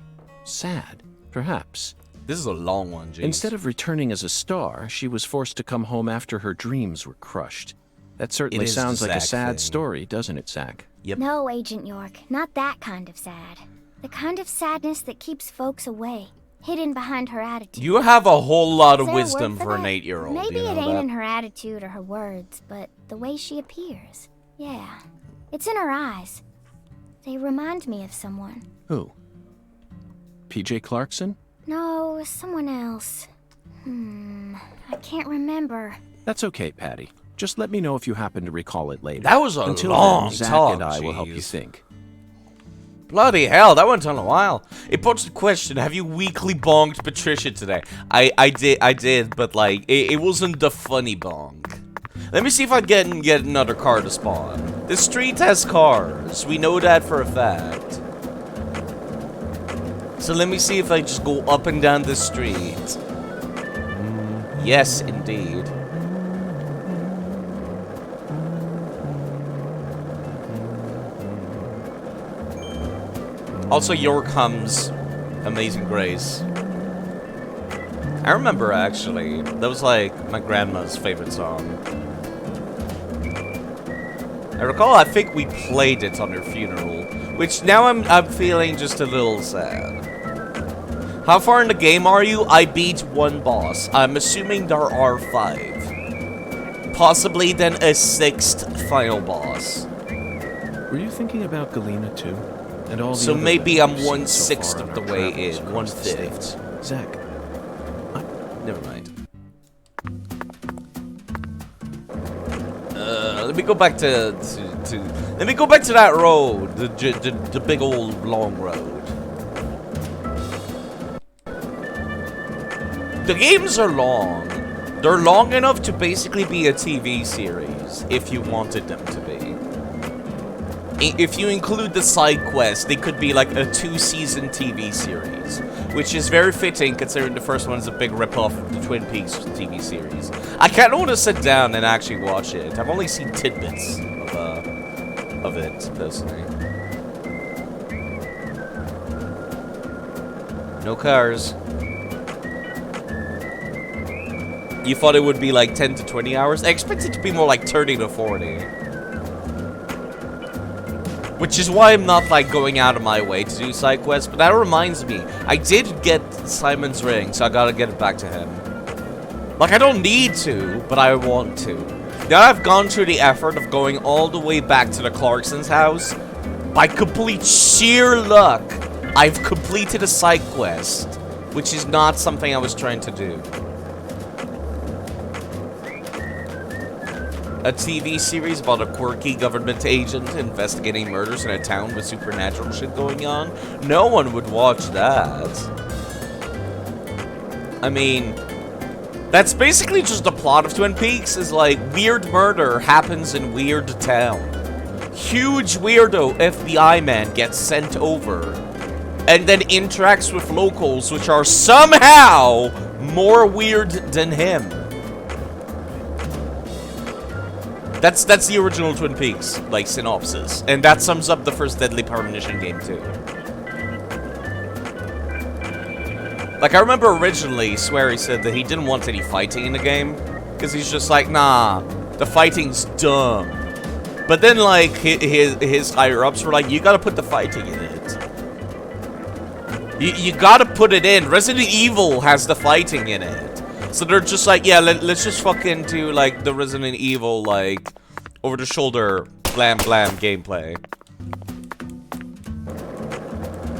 Sad, perhaps. This is a long one, jeez. Instead of returning as a star, she was forced to come home after her dreams were crushed. That certainly It is sounds the like a Zach sad thing. story, doesn't it, Zach? Yep. No, Agent York, not that kind of sad. The kind of sadness that keeps folks away, hidden behind her attitude. You have a whole lot Is of there a wisdom word for an that? 8-year-old. Maybe you know it ain't that? in her attitude or her words, but the way she appears. Yeah, it's in her eyes. They remind me of someone. Who? PJ Clarkson? No, someone else. I can't remember. That's okay, Patty. Just let me know if you happen to recall it later. That was a Until long then, Zach talk, and I will help you jeez. think. Bloody hell, that went on a while. It puts the question, have you weekly bonged Patricia today? I did, but like, it wasn't the funny bong. Let me see if I can get another car to spawn. The street has cars. We know that for a fact. So let me see if I just go up and down the street. Yes, indeed. Also, Your Comes Amazing Grace. I remember, actually. That was, like, my grandma's favorite song. I recall, I think we played it on her funeral. Which, now I'm feeling just a little sad. How far in the game are you? I beat one boss. I'm assuming there are 5. Possibly then a 6th final boss. Were you thinking about Galena too? And all the So other maybe women I'm we've seen 1/6 so far of on the our way travels in, across the 1/5. states? Zach, Never mind. Let me go back to let me go back to that road, the big old long road. The games are long. They're long enough to basically be a TV series, if you wanted them to be. If you include the side quests, they could be like a 2-season TV series, which is very fitting considering the first one is a big rip-off of the Twin Peaks TV series. I kind of want to sit down and actually watch it. I've only seen tidbits of it, personally. No cars. You thought it would be like 10 to 20 hours? I expect it to be more like 30 to 40. Which is why I'm not, like, going out of my way to do side quests. But that reminds me, I did get Simon's ring, so I gotta get it back to him. Like, I don't need to, but I want to. Now I've gone through the effort of going all the way back to the Clarkson's house, by complete sheer luck, I've completed a side quest, which is not something I was trying to do. A TV series about a quirky government agent investigating murders in a town with supernatural shit going on? No one would watch that. I mean, that's basically just the plot of Twin Peaks, is like, weird murder happens in weird town. Huge weirdo FBI man gets sent over, and then interacts with locals which are somehow more weird than him. That's the original Twin Peaks, like, synopsis. And that sums up the first Deadly Premonition game, too. Like, I remember originally, Swery said that he didn't want any fighting in the game, because he's just like, nah, the fighting's dumb. But then, like, his higher-ups were like, you gotta put the fighting in it. You gotta put it in. Resident Evil has the fighting in it. So they're just like, yeah, let's just fucking do, like, the Resident Evil, like, over-the-shoulder, blam-blam gameplay.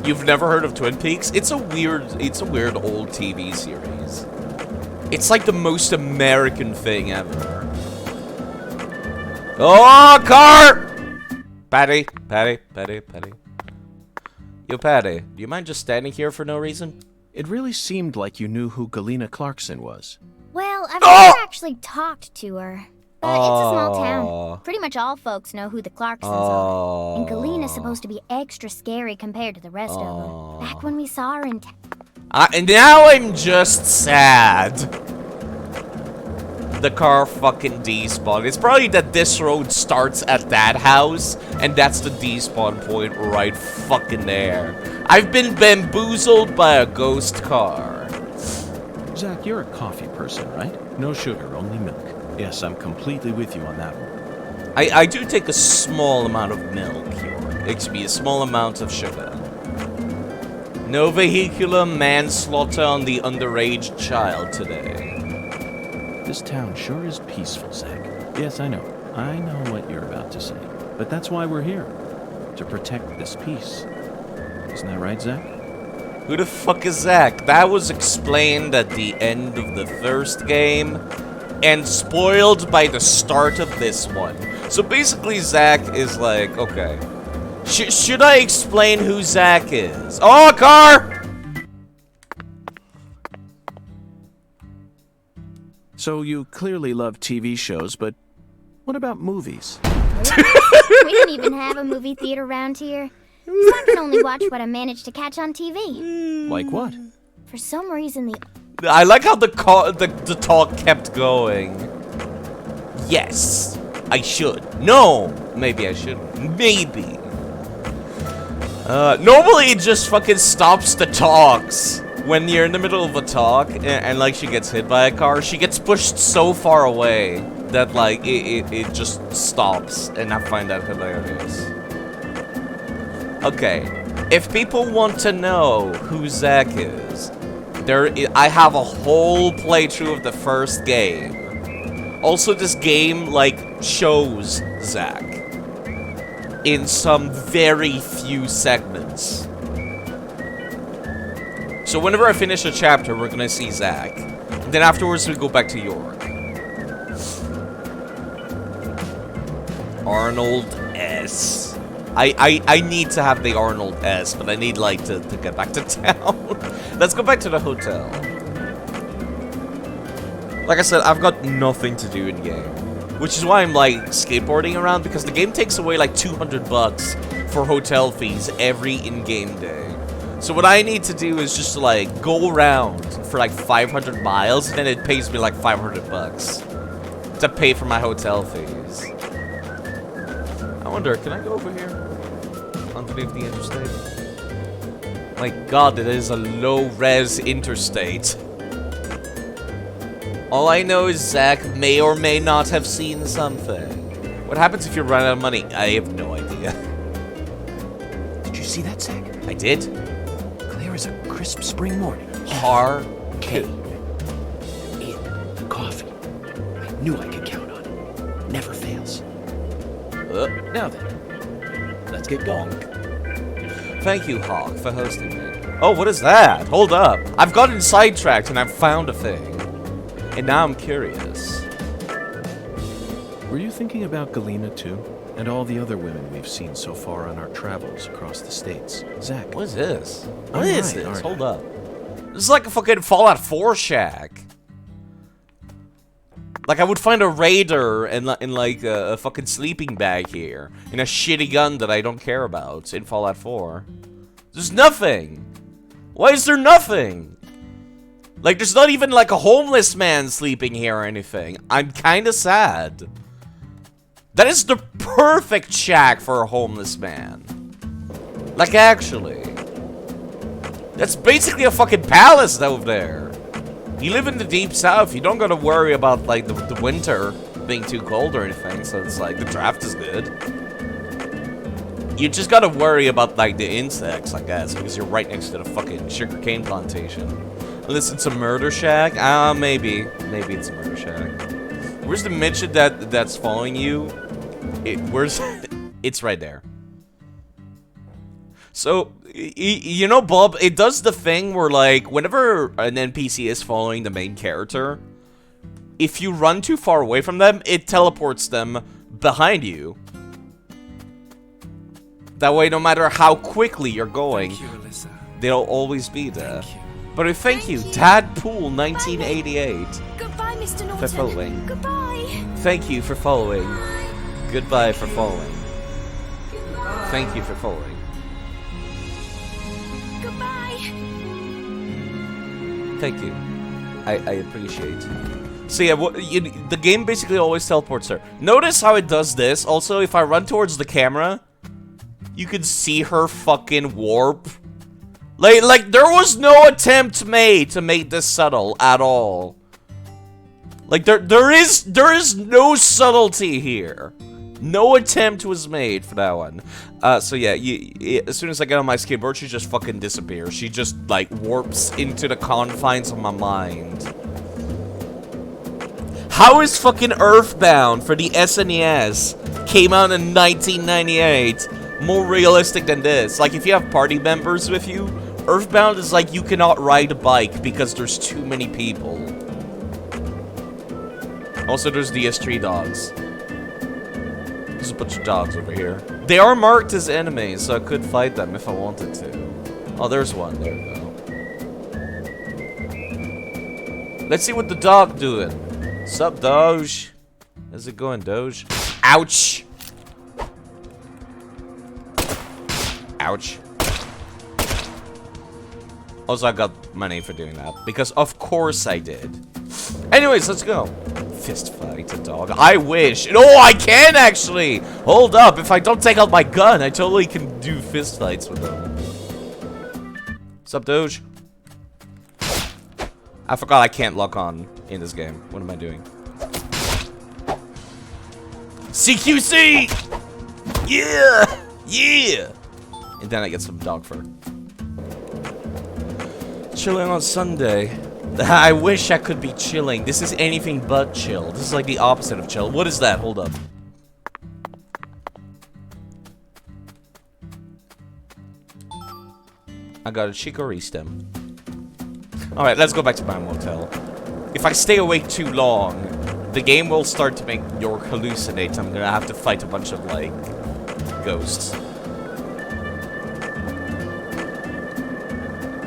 You've never heard of Twin Peaks? It's a weird old TV series. It's like the most American thing ever. Oh, car! Patty. Yo, Patty, do you mind just standing here for no reason? it really seemed like you knew who Galena Clarkson was. Well, I've never actually talked to her. But it's a small town. Pretty much all folks know who the Clarksons are. And Galena's supposed to be extra scary compared to the rest of them. Back when we saw her in and now I'm just sad. The car fucking despawned. It's probably that this road starts at that house, and that's the despawn point right fucking there. I've been bamboozled by a ghost car. Zach, you're a coffee person, right? No sugar, only milk. Yes, I'm completely with you on that one. I do take a small amount of milk, excuse me, a small amount of sugar. No vehicular manslaughter on the underage child today. This town sure is peaceful, Zach. Yes, I know. I know what you're about to say. But that's why we're here. To protect this peace. Isn't that right, Zach? Who the fuck is Zach? That was explained at the end of the first game, and spoiled by the start of this one. So basically, Zach is like, okay. Should I explain who Zach is? Oh, a car! So you clearly love TV shows, but what about movies? We don't even have a movie theater around here. So I can only watch what I manage to catch on TV. Like what? For some reason, I like how the talk kept going. Yes, I should. No, maybe I shouldn't. Maybe. Normally it just fucking stops the talks. When you're in the middle of a talk and like she gets hit by a car, she gets pushed so far away that like it just stops, and I find that hilarious. Okay, if people want to know who Zach is, I have a whole playthrough of the first game. Also, this game like shows Zach in some very few segments. So whenever I finish a chapter, we're gonna see Zach. And then afterwards, we go back to York. Arnold S. I need to have the Arnold S, but I need, like, to get back to town. Let's go back to the hotel. Like I said, I've got nothing to do in game. Which is why I'm, like, skateboarding around, because the game takes away, like, 200 bucks for hotel fees every in-game day. So what I need to do is just, like, go around for, like, 500 miles, and then it pays me, like, 500 bucks to pay for my hotel fees. I wonder, can I go over here? Underneath the interstate? My god, it is a low-res interstate. All I know is Zach may or may not have seen something. What happens if you run out of money? I have no idea. Did you see that, Zach? I did. Clear as a crisp spring morning. Arcade. In the coffee. I knew I could count on it. Never fails. Now then, let's get going. Thank you, Hawk, for hosting me. Oh, what is that? Hold up. I've gotten sidetracked and I've found a thing. And now I'm curious. Were you thinking about Galena too? And all the other women we've seen so far on our travels across the states? Zach. What is this? What I'm is right, this? aren't Hold I? up. This is like a fucking Fallout 4 shack. Like I would find a raider in like a fucking sleeping bag here. And a shitty gun that I don't care about in Fallout 4. There's nothing. Why is there nothing? Like, there's not even, like, a homeless man sleeping here or anything. I'm kinda sad. That is the perfect shack for a homeless man. Like, actually. That's basically a fucking palace over there. You live in the deep south, you don't gotta worry about, like, the winter being too cold or anything, so it's like, the draft is good. You just gotta worry about, like, the insects, I guess, because you're right next to the fucking sugarcane plantation. Unless it's a murder shack? Maybe. Maybe it's a murder shack. Where's the midget that's following you? Where's... It's right there. So, you know, Bob, it does the thing where, like, whenever an NPC is following the main character, if you run too far away from them, it teleports them behind you. That way, no matter how quickly you're going, they'll always be there. But thank you, Dadpool 1988. Goodbye, Mr. Norton. For following. Goodbye. Thank you for following. Goodbye for following. Thank you for following. Goodbye. Thank you. I appreciate. So yeah, the game basically always teleports her. Notice how it does this. Also, if I run towards the camera, you can see her fucking warp. Like, there was no attempt made to make this subtle at all. Like, there is no subtlety here. No attempt was made for that one. So yeah, as soon as I get on my skateboard, she just fucking disappears. She just, like, warps into the confines of my mind. How is fucking Earthbound for the SNES came out in 1998 more realistic than this? Like, if you have party members with you, Earthbound is like you cannot ride a bike because there's too many people. Also, there's DS3 dogs. There's a bunch of dogs over here. They are marked as enemies, so I could fight them if I wanted to. Oh, there's one. There we go. Let's see what the dog doing. Sup, Doge? How's it going, Doge? Ouch! Ouch. Also, I got money for doing that. Because of course I did. Anyways, let's go. fist fight a dog. I wish. No, I can actually. Hold up. If I don't take out my gun, I totally can do fist fights with them. What's up, Doge? I forgot I can't lock on in this game. What am I doing? CQC! Yeah! Yeah! And then I get some dog fur. Chilling on Sunday. I wish I could be chilling. This is anything but chill. This is like the opposite of chill. What is that? Hold up. I got a chicory stem. Alright, let's go back to my motel. If I stay awake too long, the game will start to make your hallucinate. I'm gonna have to fight a bunch of, like, ghosts.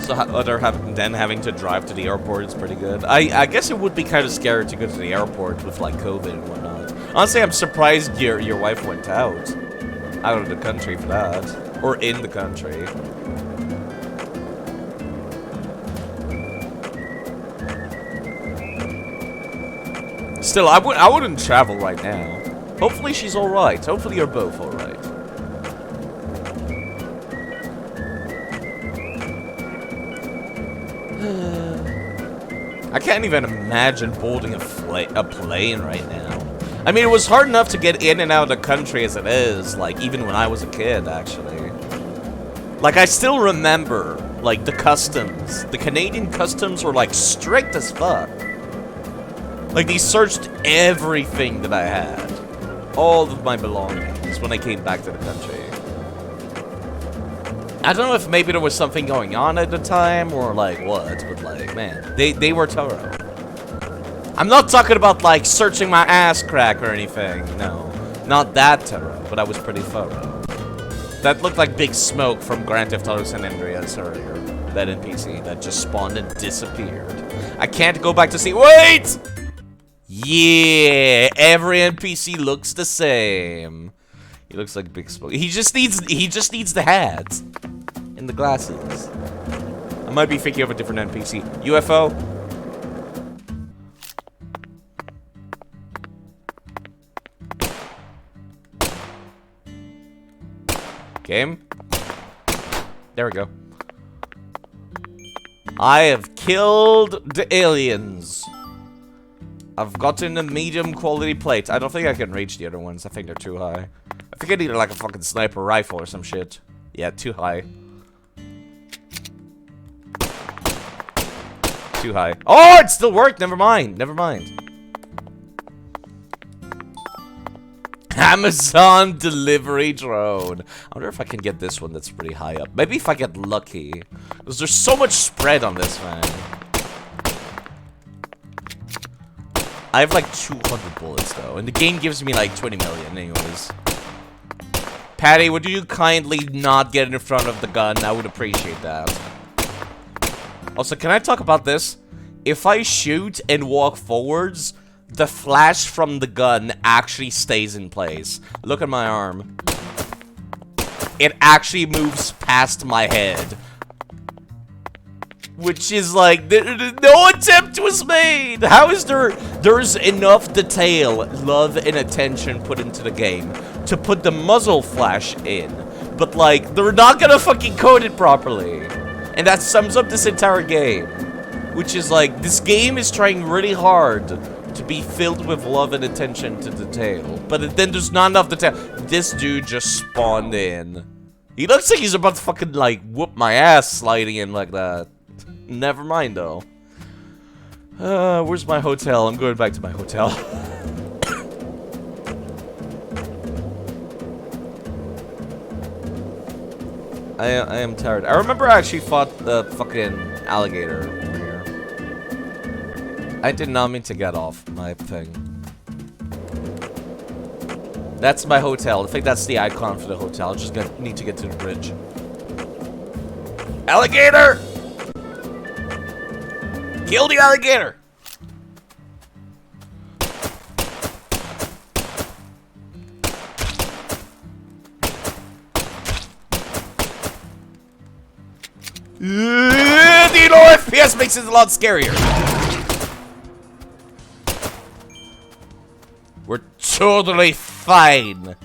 So then having to drive to the airport is pretty good. I guess it would be kind of scary to go to the airport with, like, COVID and whatnot. Honestly, I'm surprised your wife went out of the country for that. Or in the country. Still, I wouldn't travel right now. Hopefully she's alright. Hopefully you're both alright. I can't even imagine boarding a plane right now. I mean, it was hard enough to get in and out of the country as it is, like, even when I was a kid, actually. Like, I still remember, like, the customs. The Canadian customs were, like, strict as fuck. Like, they searched everything that I had. All of my belongings when I came back to the country. I don't know if maybe there was something going on at the time or, like, what. But, like, man, they were thorough. I'm not talking about, like, searching my ass crack or anything. No. Not that thorough, but I was pretty thorough. That looked like Big Smoke from Grand Theft Auto San Andreas earlier. That NPC that just spawned and disappeared. I can't go back to see- Wait! Yeah, every NPC looks the same. He looks like Big Smoke. He just needs the hat and the glasses. I might be thinking of a different NPC. UFO. Game. There we go. I have killed the aliens. I've gotten a medium quality plate. I don't think I can reach the other ones. I think they're too high. I think I need like a fucking sniper rifle or some shit. Yeah, too high. Too high. Oh, it still worked. Never mind. Never mind. Amazon delivery drone. I wonder if I can get this one that's pretty high up. Maybe if I get lucky. Because there's so much spread on this, man. I have like 200 bullets though, and the game gives me like 20 million anyways. Patty, would you kindly not get in front of the gun? I would appreciate that. Also, can I talk about this? If I shoot and walk forwards, the flash from the gun actually stays in place. Look at my arm. It actually moves past my head. Which is like, no attempt was made! How is there's enough detail, love, and attention put into the game to put the muzzle flash in. But like, they're not gonna fucking code it properly. And that sums up this entire game. Which is like, this game is trying really hard to be filled with love and attention to detail. But then there's not enough detail. This dude just spawned in. He looks like he's about to fucking like, whoop my ass sliding in like that. Never mind, though. Where's my hotel? I'm going back to my hotel. I am tired. I remember I actually fought the fucking alligator over here. I did not mean to get off my thing. That's my hotel. I think that's the icon for the hotel. Just need to get to the bridge. Alligator! Kill the alligator! The low FPS makes it a lot scarier. We're totally fine.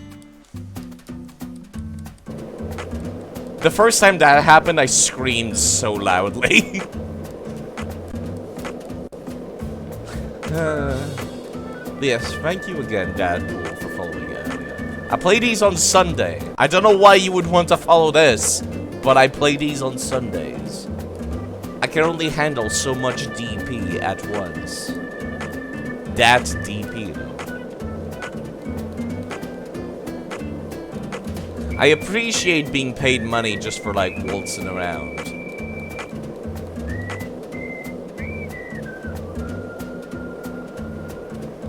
The first time that happened, I screamed so loudly. Yes, thank you again, Dadpool, for following it. I play these on Sunday. I don't know why you would want to follow this, but I play these on Sundays. I can only handle so much DP at once. That's DP, though. I appreciate being paid money just for, like, waltzing around.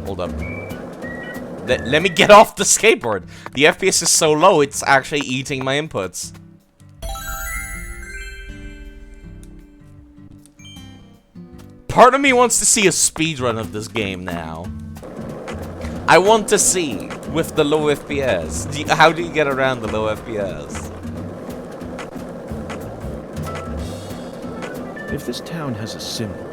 Hold up. Let me get off the skateboard. The FPS is so low, it's actually eating my inputs. Part of me wants to see a speedrun of this game now. I want to see with the low FPS. How do you get around the low FPS? If this town has a symbol,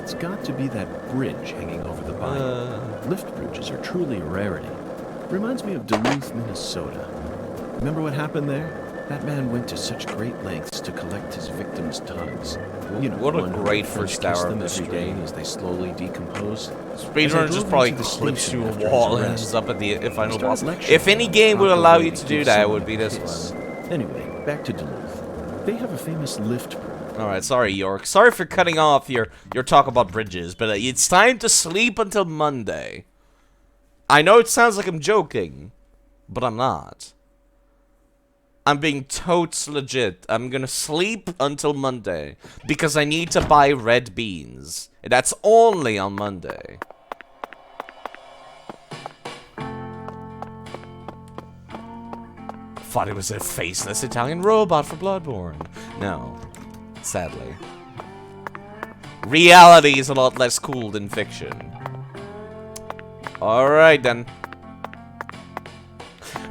it's got to be that bridge hanging over the bayou. Lift bridges are truly a rarity. Reminds me of Duluth, Minnesota. Remember what happened there? That man went to such great lengths to collect his victims' tongues. You know, what a great first hour of this every day as they slowly decompose. Speedrun just probably clips through a wall and ends up at the final boss. If any game would allow you to do that, it would be this one. Anyway, back to Duluth. They have a famous lift bridge. Alright, sorry, York. Sorry for cutting off your talk about bridges, but it's time to sleep until Monday. I know it sounds like I'm joking, but I'm not. I'm being totes legit. I'm gonna sleep until Monday, because I need to buy red beans. And that's only on Monday. Thought it was a faceless Italian robot for Bloodborne. No. Sadly. Reality is a lot less cool than fiction. Alright then.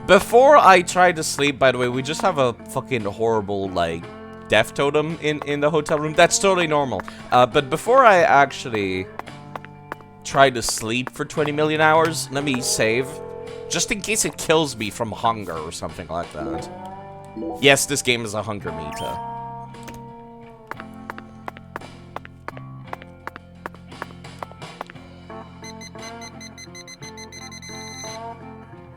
Before I try to sleep, by the way, we just have a fucking horrible, like, death totem in the hotel room. That's totally normal. But before I actually try to sleep for 20 million hours, let me save. Just in case it kills me from hunger or something like that. Yes, this game is a hunger meter.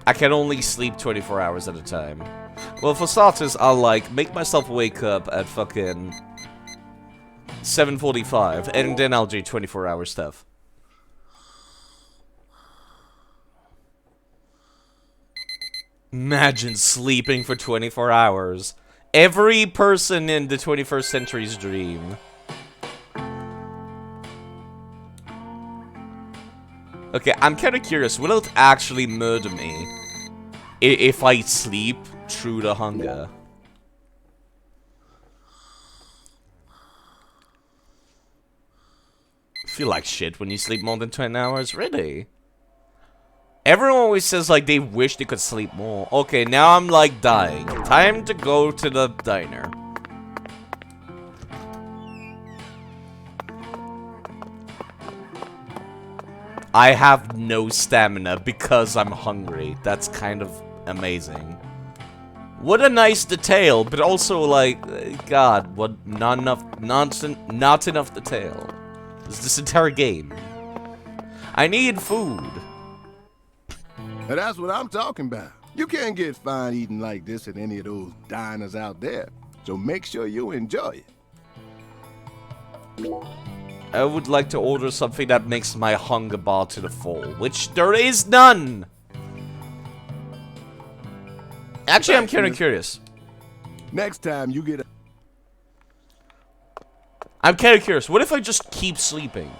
I can only sleep 24 hours at a time. Well, for starters, I'll, like, make myself wake up at fucking 7:45, and then I'll do 24-hour stuff. Imagine sleeping for 24 hours. Every person in the 21st century's dream. Okay, I'm kind of curious. Will it actually murder me if I sleep through the hunger? Feel like shit when you sleep more than 10 hours? Really? Everyone always says, like, they wish they could sleep more. Okay, now I'm, like, dying. Time to go to the diner. I have no stamina because I'm hungry. That's kind of amazing. What a nice detail, but also, like, God, what, not enough detail. Is this entire game? I need food. Now that's what I'm talking about. You can't get fine eating like this at any of those diners out there. So make sure you enjoy it. I would like to order something that makes my hunger bar to the full, which there is none. Actually, I'm kind of curious. Next time you get a... I'm kind of curious. What if I just keep sleeping?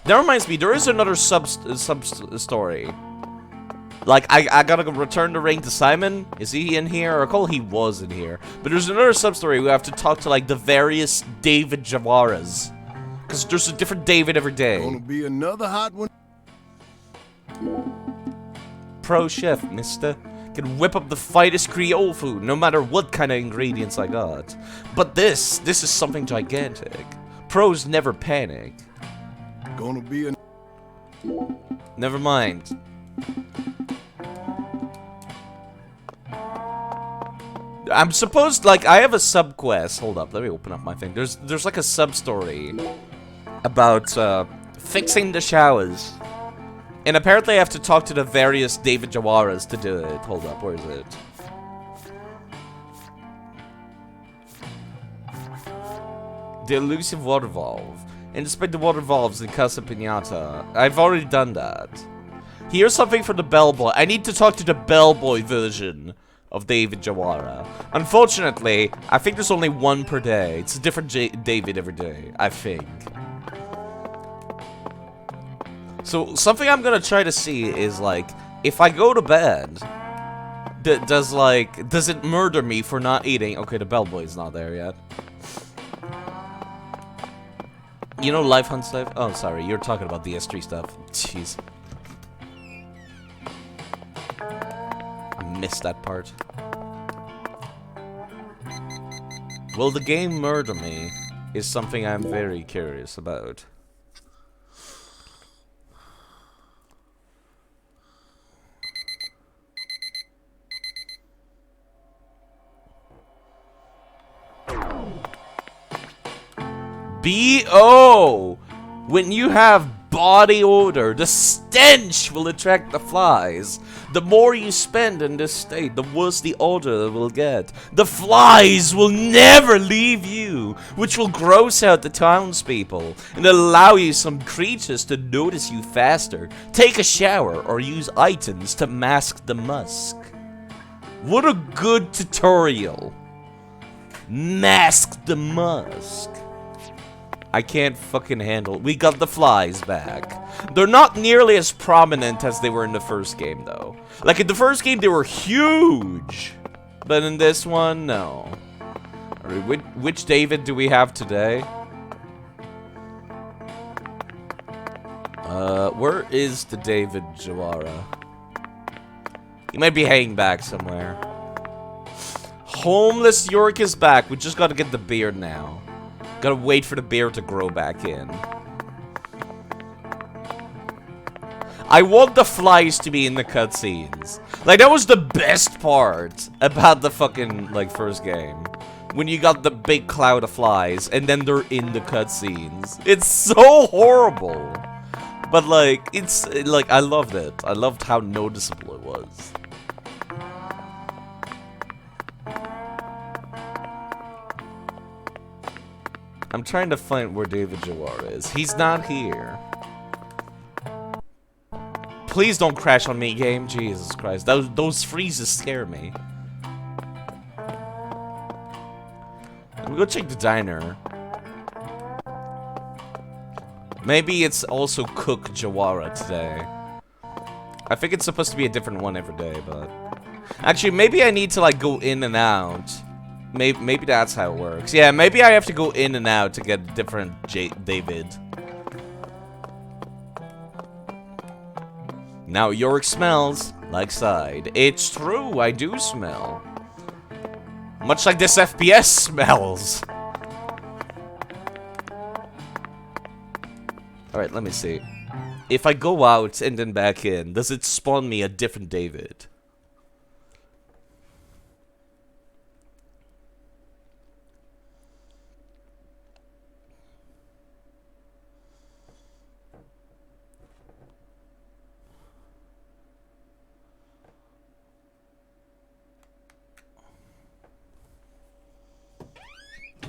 That reminds me, there is another sub-story. Like, I gotta go return the ring to Simon. Is he in here? I recall he was in here. But there's another sub-story. We have to talk to, like, the various David Jawaras. Because there's a different David every day. Gonna be another hot one. Pro chef, mister. Can whip up the finest Creole food, no matter what kind of ingredients I got. But this is something gigantic. Pros never panic. Gonna be a... Never mind. I'm supposed, like, I have a sub-quest. Hold up, let me open up my thing. There's like a sub-story about, fixing the showers. And apparently I have to talk to the various David Jawaras to do it. Hold up, where is it? The elusive water valve. Inspect the water valves in Casa Pinata. I've already done that. Here's something for the bellboy. I need to talk to the bellboy version of David Jawara. Unfortunately, I think there's only one per day. It's a different David every day, I think. So, something I'm gonna try to see is, like, if I go to bed, does it murder me for not eating? Okay, the bellboy's not there yet. You know Life Hunt stuff? Oh, sorry, you're talking about the S3 stuff. Jeez. I missed that part. Will the game murder me? Is something I'm very curious about. B.O. When you have body odor, the stench will attract the flies. The more you spend in this state, the worse the odor will get. The flies will never leave you, which will gross out the townspeople and allow you some creatures to notice you faster. Take a shower or use items to mask the musk. What a good tutorial. Mask the musk. I can't fucking handle. We got the flies back. They're not nearly as prominent as they were in the first game, though. Like, in the first game, they were huge. But in this one, no. Alright, which David do we have today? Where is the David Jawara? He might be hanging back somewhere. Homeless York is back. We just gotta get the beard now. Gotta wait for the beard to grow back in. I want the flies to be in the cutscenes. Like, that was the best part about the fucking, like, first game. When you got the big cloud of flies, and then they're in the cutscenes. It's so horrible. But, like, it's, like, I loved it. I loved how noticeable it was. I'm trying to find where David Jawara is. He's not here. Please don't crash on me, game. Jesus Christ. Those freezes scare me. Let me go check the diner. Maybe it's also Cook Jawara today. I think it's supposed to be a different one every day, but... Actually, maybe I need to, like, go in and out. Maybe that's how it works. Yeah, maybe I have to go in and out to get a different David. Now York smells like side. It's true, I do smell. Much like this FPS smells. Alright, let me see. If I go out and then back in, does it spawn me a different David?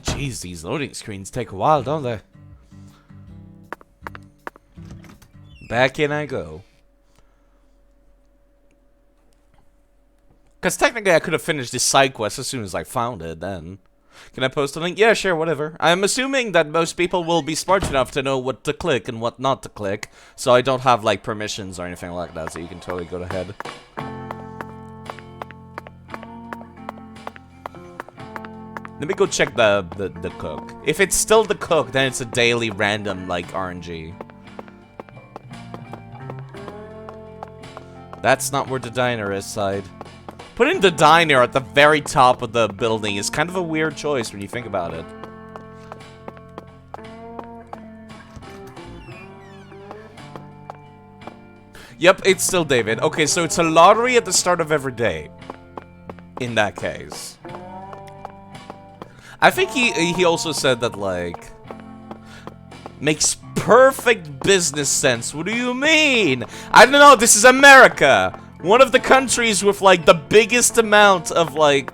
Jeez, these loading screens take a while, don't they? Back in I go. Because technically I could have finished this side quest as soon as I found it then. Can I post a link? Yeah, sure, whatever. I'm assuming that most people will be smart enough to know what to click and what not to click. So I don't have, like, permissions or anything like that, so you can totally go ahead. Let me go check the cook. If it's still the cook, then it's a daily random, like, RNG. That's not where the diner is, side. Putting the diner at the very top of the building is kind of a weird choice when you think about it. Yep, it's still David. Okay, so it's a lottery at the start of every day. In that case. I think he also said that, like, makes perfect business sense. What do you mean? I don't know, this is America! One of the countries with, like, the biggest amount of, like,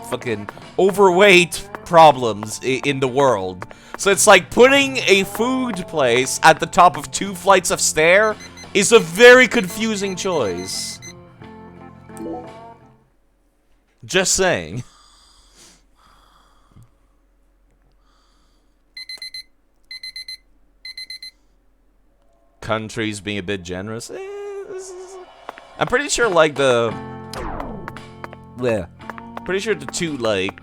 fucking overweight problems in the world. So it's like putting a food place at the top of 2 flights of stairs is a very confusing choice. Just saying. Countries being a bit generous. I'm pretty sure, like, pretty sure the 2, like,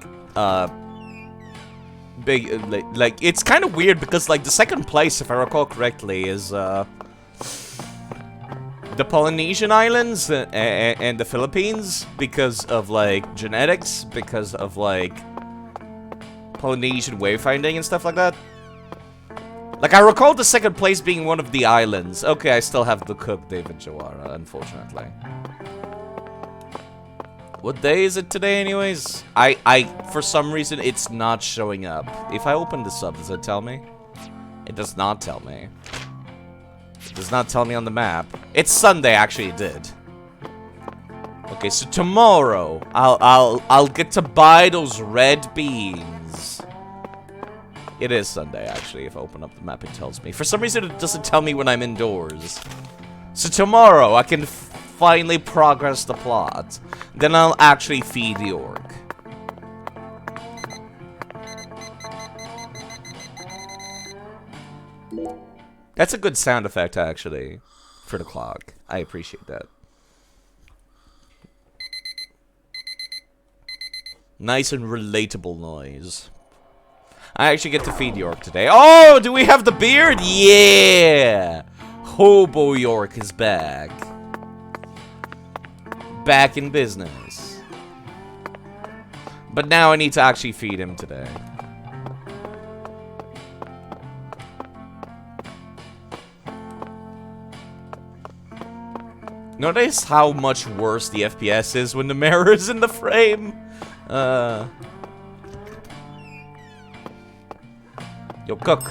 big, like, it's kind of weird because, like, the second place, if I recall correctly, is, the Polynesian Islands and the Philippines because of, like, genetics, because of, like, Polynesian wayfinding and stuff like that. Like, I recall the second place being one of the islands. Okay, I still have to cook David Jawara, unfortunately. What day is it today, anyways? For some reason, it's not showing up. If I open this up, does it tell me? It does not tell me. It does not tell me on the map. It's Sunday, actually, it did. Okay, so tomorrow, I'll get to buy those red beans. It is Sunday, actually. If I open up the map, it tells me. For some reason, it doesn't tell me when I'm indoors. So tomorrow, I can finally progress the plot. Then I'll actually feed the orc. That's a good sound effect, actually, for the clock. I appreciate that. Nice and relatable noise. I actually get to feed York today. Oh, do we have the beard? Yeah! Hobo York is back. Back in business. But now I need to actually feed him today. Notice how much worse the FPS is when the mirror is in the frame? Yo, cook.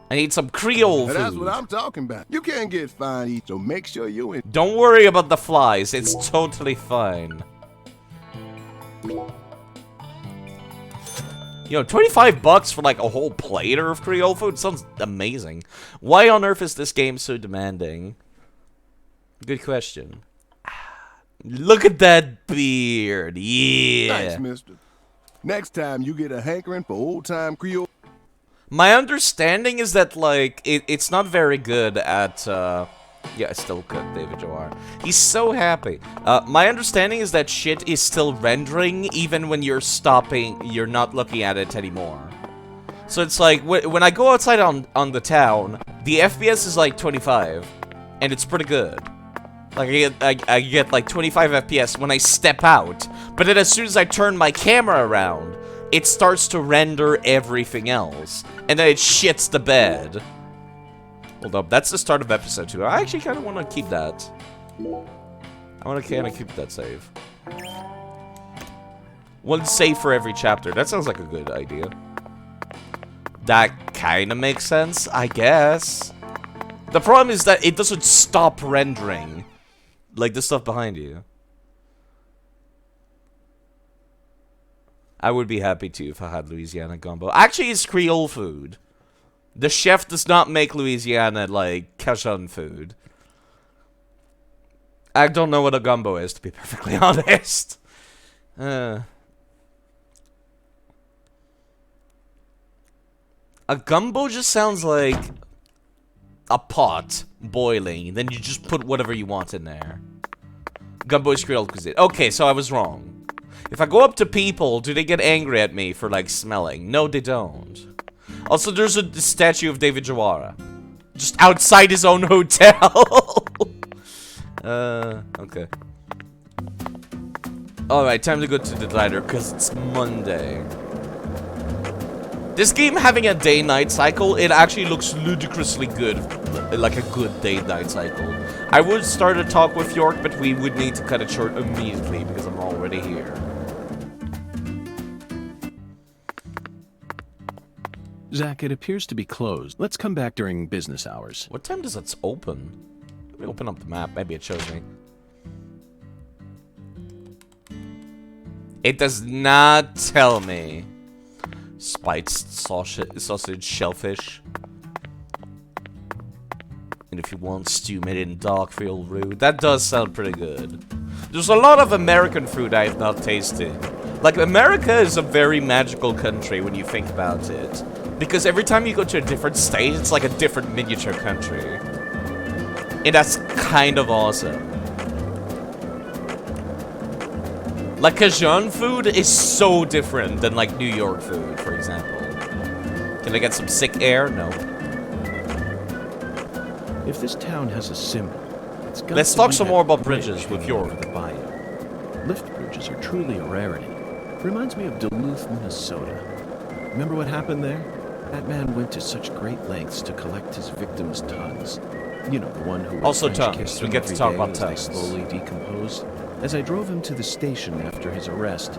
I need some Creole food. That's what I'm talking about. You can't get fine eat, so make sure you in. Don't worry about the flies. It's totally fine. You know, 25 bucks for like a whole platter of Creole food sounds amazing. Why on earth is this game so demanding? Good question. Look at that beard. Yeah. Thanks, mister. Next time you get a hankering for old-time Creole. My understanding is that, like, it's not very good at, yeah, it's still good, David Jawar. He's so happy. My understanding is that shit is still rendering even when you're stopping, you're not looking at it anymore. So it's like, when I go outside on the town, the FPS is like 25, and it's pretty good. Like, I get like 25 FPS when I step out, but then as soon as I turn my camera around, it starts to render everything else, and then it shits the bed. Hold up, that's the start of episode 2. I actually kind of want to keep that. I want to kind of keep that save. One save for every chapter. That sounds like a good idea. That kind of makes sense, I guess. The problem is that it doesn't stop rendering. Like the stuff behind you. I would be happy too if I had Louisiana gumbo. Actually, it's Creole food. The chef does not make Louisiana, like, Cajun food. I don't know what a gumbo is, to be perfectly honest. A gumbo just sounds like a pot boiling, then you just put whatever you want in there. Gumbo is Creole cuisine. Okay, so I was wrong. If I go up to people, do they get angry at me for, like, smelling? No, they don't. Also, there's a statue of David Jawara. Just outside his own hotel. Okay. Alright, time to go to the diner, because it's Monday. This game having a day-night cycle, it actually looks ludicrously good. Like a good day-night cycle. I would start a talk with York, but we would need to cut it short immediately, because I'm already here. Zach, it appears to be closed. Let's come back during business hours. What time does it open? Let me open up the map. Maybe it shows me. It does not tell me. Spiced sausage, shellfish. And if you want stew made in dark real rude. That does sound pretty good. There's a lot of American food I have not tasted. Like, America is a very magical country when you think about it. Because every time you go to a different state, it's like a different miniature country. And that's kind of awesome. Like, Cajun food is so different than, like, New York food, for example. Can I get some sick air? No. If this town has a symbol, it's got Let's to talk be some that more about bridge bridges with hanging over York. the bayou. Lift bridges are truly a rarity. Reminds me of Duluth, Minnesota. Remember what happened there? That man went to such great lengths to collect his victims' tongues. You know, the one who Also French tongues. kissed We him get to every talk day about as tongues. they slowly decomposed. As I drove him to the station after his arrest,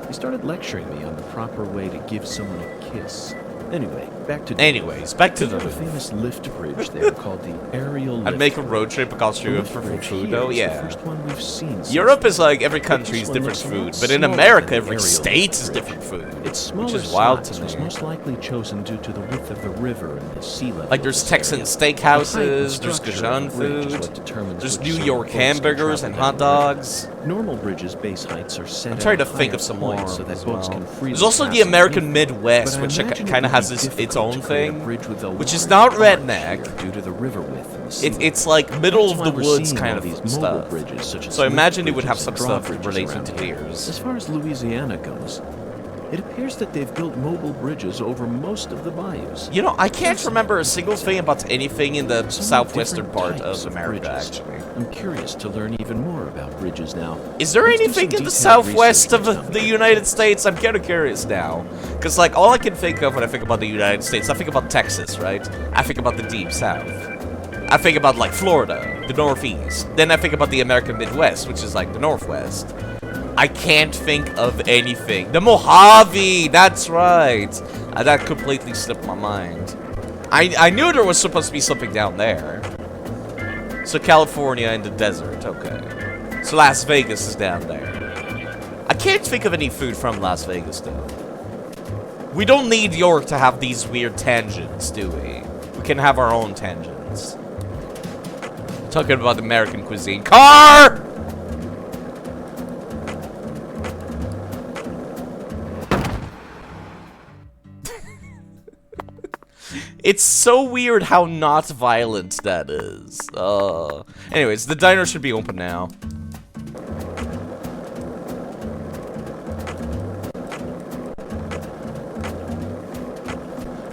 he started lecturing me on the proper way to give someone a kiss. Anyway, back to Anyways, back to the the... famous lift bridge there called the aerial lift. I'd make a road trip across The Europe lift for bridge food, here though, is yeah. The first one we've seen since Europe then. is like every But country's this one different looks a food, lot but in smaller America, than every aerial state lift is bridge. different food, Its smaller which is wild size to was me. most likely chosen due to the width of the river and the sea level. Like, of there's this Texan area. steakhouses, The height and there's structure Cajun of the bridge is food, what determines there's which New side York boats can hamburgers travel and down hot the river. dogs. Normal bridges' base heights are set I'm at trying a to think higher of some point more so that as boats well. can freely There's also the pass American underneath. Midwest, But I which imagine it kind of would has be its difficult own to create a thing, bridge with a which is large not arch redneck. here due to the river width and the sea It's like middle of That's the why we're woods seeing kind all of these mobile stuff. bridges, such as So I lift imagine it would have bridges some and stuff drawbridges relating around to here. deers. As far as Louisiana goes, it appears that they've built mobile bridges over most of the bayous. You know, I can't remember a single thing about anything in the Some southwestern different part types of America, bridges. actually. I'm curious to learn even more about bridges now. Is there Let's do anything some in the detailed southwest research of next time the we United States? I'm kind of curious now. Because, like, all I can think of when I think about the United States, I think about Texas, right? I think about the deep south. I think about, like, Florida, the northeast. Then I think about the American Midwest, which is, like, the northwest. I can't think of anything. The Mojave! That's right! That completely slipped my mind. I knew there was supposed to be something down there. So California and the desert, okay. So Las Vegas is down there. I can't think of any food from Las Vegas, though. We don't need York to have these weird tangents, do we? We can have our own tangents. Talking about American cuisine. Car! It's so weird how not violent that is. Anyways, the diner should be open now.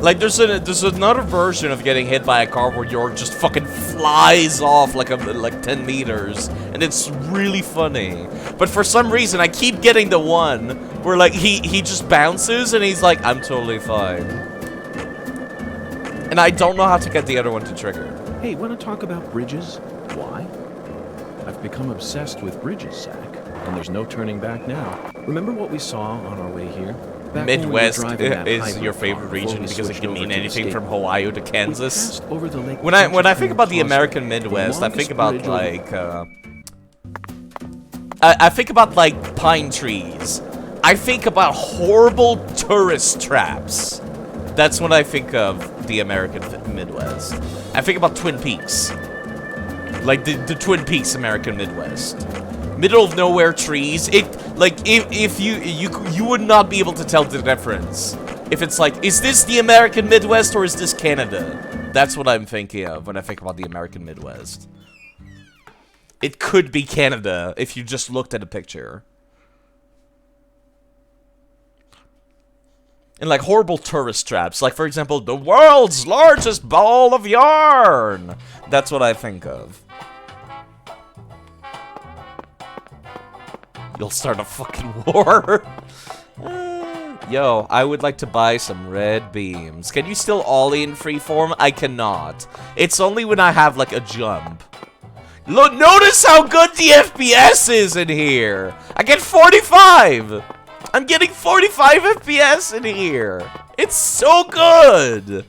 Like, there's another version of getting hit by a car where York just fucking flies off like 10 meters, and it's really funny. But for some reason, I keep getting the one where, like, he just bounces and he's like, I'm totally fine. And I don't know how to get the other one to trigger. Hey, want to talk about bridges? Why? I've become obsessed with bridges, Zach, and there's no turning back now. Remember what we saw on our way here? Back when we were Midwest driving that is hybrid your car favorite before region we because it switched can over mean to the anything state from park. Ohio to We Kansas. passed over the lake When I Georgia think and about the crossed American the Midwest, I think longest about bridge over- I think about like pine trees. I think about horrible tourist traps. That's when I think of the American Midwest. I think about Twin Peaks. Like the Twin Peaks American Midwest. Middle of nowhere trees. It like if you would not be able to tell the difference. If it's like, is this the American Midwest or is this Canada? That's what I'm thinking of when I think about the American Midwest. It could be Canada if you just looked at a picture. And like horrible tourist traps, like for example, the world's largest ball of yarn. That's what I think of. You'll start a fucking war. Yo, I would like to buy some red beams. Can you still ollie in freeform? I cannot. It's only when I have like a jump. Look, notice how good the FPS is in here. I get 45. I'm getting 45 FPS in here. It's so good!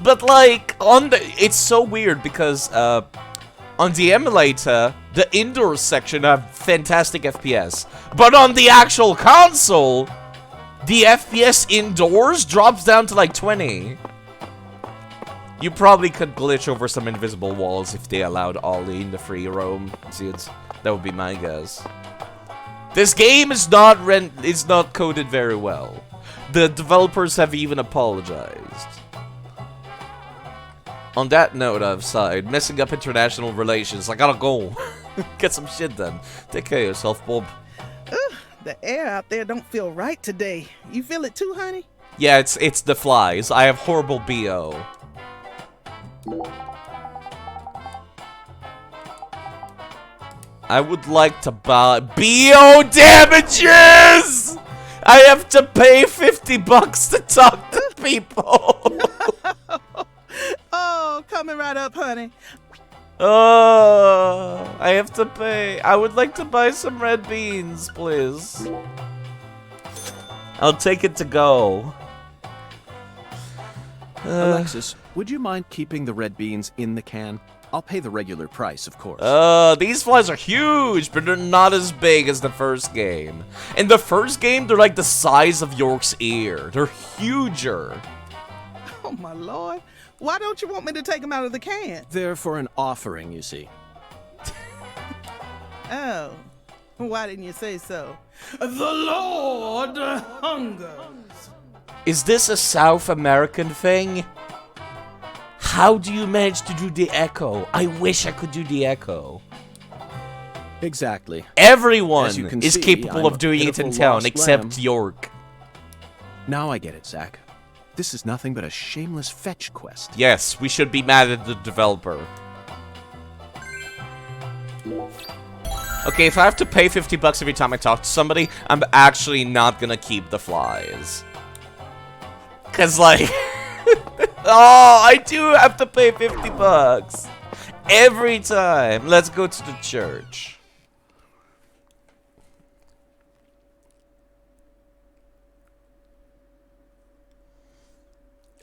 But like, it's so weird because, on the emulator, the indoor section have fantastic FPS. But on the actual console, the FPS indoors drops down to like 20. You probably could glitch over some invisible walls if they allowed Ollie in the free roam. That would be my guess. This game is not coded very well. The developers have even apologized. On that note, I've sighed. Messing up international relations. I gotta go. Get some shit done. Take care of yourself, Bob. The air out there don't feel right today. You feel it too, honey? Yeah, it's the flies. I have horrible BO. I would like to buy BO damages! I have to pay $50 to talk to people. Oh, coming right up, honey. Oh, I have to pay. I would like to buy some red beans, please. I'll take it to go. Alexis, would you mind keeping the red beans in the can? I'll pay the regular price, of course. These flies are huge, but they're not as big as the first game. In the first game, they're like the size of York's ear. They're huger. Oh, my Lord. Why don't you want me to take them out of the can? They're for an offering, you see. Oh. Why didn't you say so? The Lord hungers. Is this a South American thing? How do you manage to do the echo? I wish I could do the echo. Exactly. Everyone As you can is see, capable I'm of doing a it in pitiful town lost except lamb. York. Now I get it, Zach. This is nothing but a shameless fetch quest. Yes, we should be mad at the developer. Okay, if I have to pay $50 every time I talk to somebody, I'm actually not gonna keep the flies. Cause like... oh, I do have to pay $50 every time. Let's go to the church.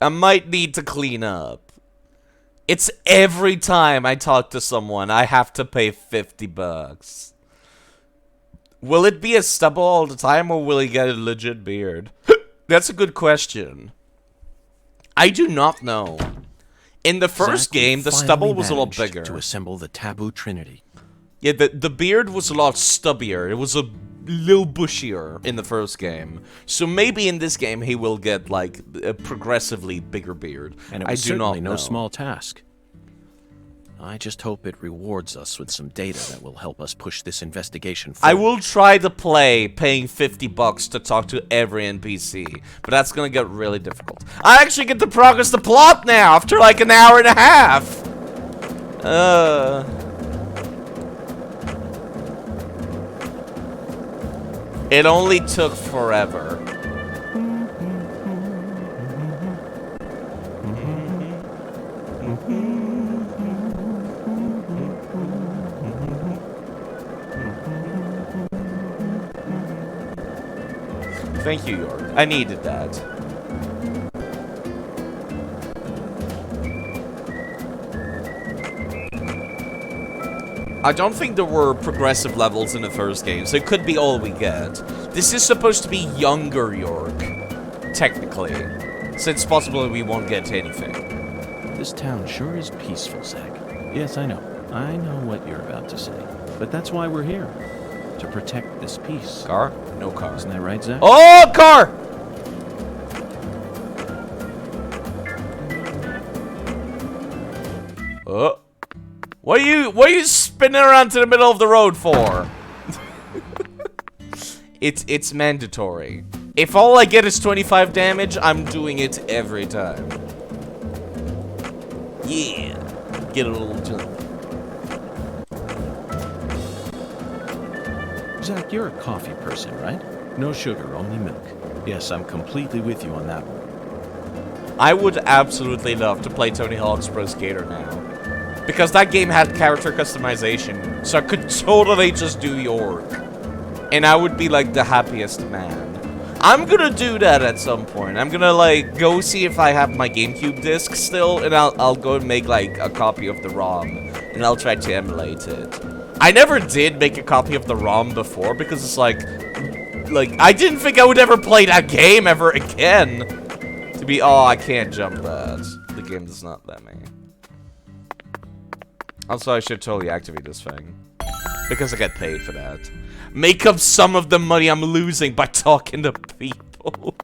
I might need to clean up. It's every time I talk to someone, I have to pay $50. Will it be a stubble all the time, or will he get a legit beard? That's a good question. I do not know. In the first Zach game, the stubble was a lot managed bigger. to assemble the taboo trinity. Yeah, the beard was a lot stubbier. It was a little bushier in the first game. So maybe in this game he will get like a progressively bigger beard. And it I was do certainly not know. no small task. I just hope it rewards us with some data that will help us push this investigation forward. I will try to play paying $50 to talk to every NPC, but that's gonna get really difficult. I actually get to progress the plot now after like an hour and a half. It only took forever. Thank you, York. I needed that. I don't think there were progressive levels in the first game, so it could be all we get. This is supposed to be younger York, technically. So it's possible we won't get anything. This town sure is peaceful, Zach. Yes, I know. I know what you're about to say. But that's why we're here. To protect this peace. Car? No car. Isn't that right, Zach? Oh, car! Oh. What are you spinning around to the middle of the road for? It's mandatory. If all I get is 25 damage, I'm doing it every time. Yeah. Get a little jump. Zach, you're a coffee person, right? No sugar, only milk. Yes, I'm completely with you on that one. I would absolutely love to play Tony Hawk's Pro Skater now. Because that game had character customization, so I could totally just do York. And I would be like the happiest man. I'm gonna do that at some point. I'm gonna, like, go see if I have my GameCube disc still, and I'll go and make, like, a copy of the ROM, and I'll try to emulate it. I never did make a copy of the ROM before, because it's like, I didn't think I would ever play that game ever again. To be, oh, I can't jump that. The game does not let me. Also, I should totally activate this thing. Because I get paid for that. Make up some of the money I'm losing by talking to people.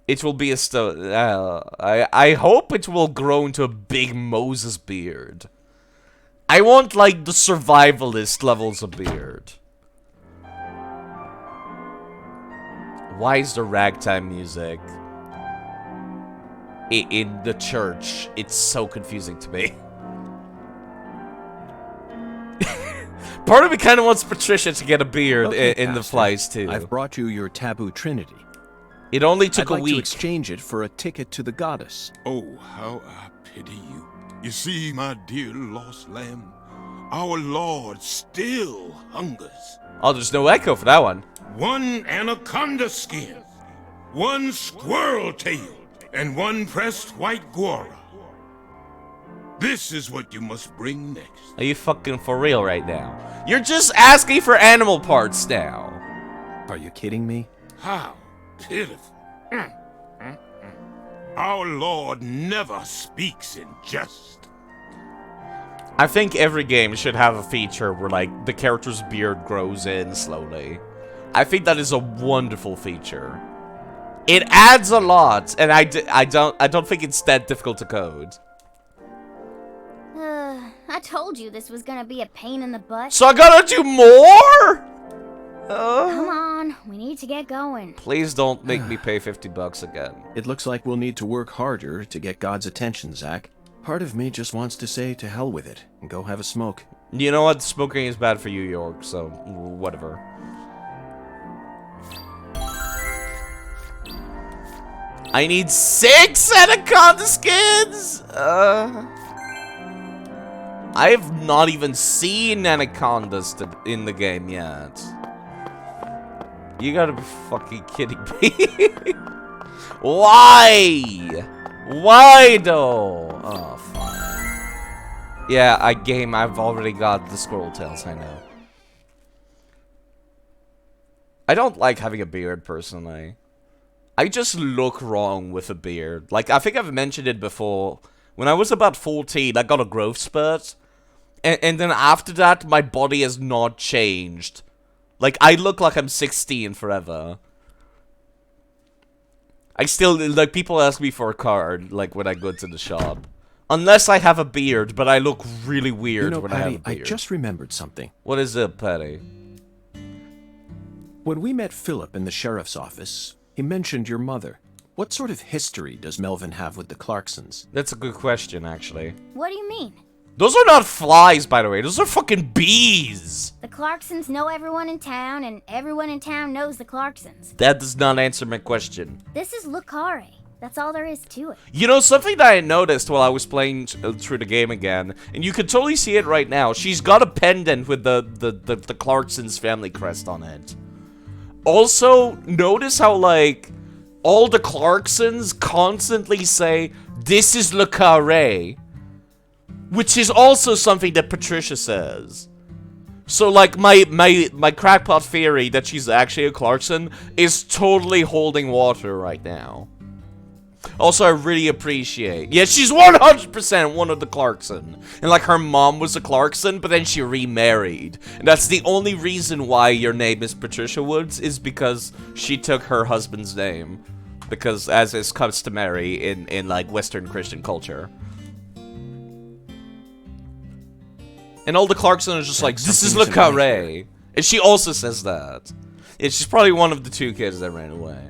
It will be a I hope it will grow into a big Moses beard. I want, like, the survivalist levels of beard. Why is the ragtime music in the church? It's so confusing to me. Part of me kind of wants Patricia to get a beard in the flies, too. I've brought you your taboo trinity. It only took I'd like a week. to exchange it for a ticket to the goddess. Oh, how I pity you. You see, my dear lost lamb, our Lord still hungers. Oh, there's no echo for that one. One anaconda skin, one squirrel tail, and one pressed white guara. This is what you must bring next. Are you fucking for real right now? You're just asking for animal parts now. Are you kidding me? How pitiful. Our Lord never speaks in jest. I think every game should have a feature where, like, the character's beard grows in slowly. I think that is a wonderful feature. It adds a lot, and I don't think it's that difficult to code. I told you this was gonna be a pain in the butt. So I gotta do more? Come on, we need to get going. Please don't make me pay $50 again. It looks like we'll need to work harder to get God's attention, Zach. Part of me just wants to say to hell with it and go have a smoke. You know what? Smoking is bad for you, York, so whatever. I need 6 anaconda skins! I have not even seen anacondas in the game yet. You gotta be fucking kidding me. Why? Why though? Oh, fine. Yeah, I've already got the squirrel tails, I know. I don't like having a beard, personally. I just look wrong with a beard. Like, I think I've mentioned it before. When I was about 14, I got a growth spurt. And then after that, my body has not changed. Like, I look like I'm 16 forever. I still, like, people ask me for a card, like, when I go to the shop. Unless I have a beard, but I look really weird when I have a beard. I just remembered something. What is it, Patty? When we met Philip in the sheriff's office, he mentioned your mother. What sort of history does Melvin have with the Clarksons? That's a good question, actually. What do you mean? Those are not flies, by the way. Those are fucking bees. The Clarksons know everyone in town, and everyone in town knows the Clarksons. That does not answer my question. This is Lucare. That's all there is to it. You know, something that I noticed while I was playing through the game again, and you can totally see it right now, she's got a pendant with the Clarksons family crest on it. Also, notice how, like, all the Clarksons constantly say, "This is Le Carré," which is also something that Patricia says. So, like, my crackpot theory that she's actually a Clarkson is totally holding water right now. Also, I really appreciate... Yeah, she's 100% one of the Clarkson. And, like, her mom was a Clarkson, but then she remarried. And that's the only reason why your name is Patricia Woods, is because she took her husband's name. Because, as is customary in like, Western Christian culture. And all the Clarksons are just like, "This is Le Carré." And she also says that. Yeah, she's probably one of the 2 kids that ran away.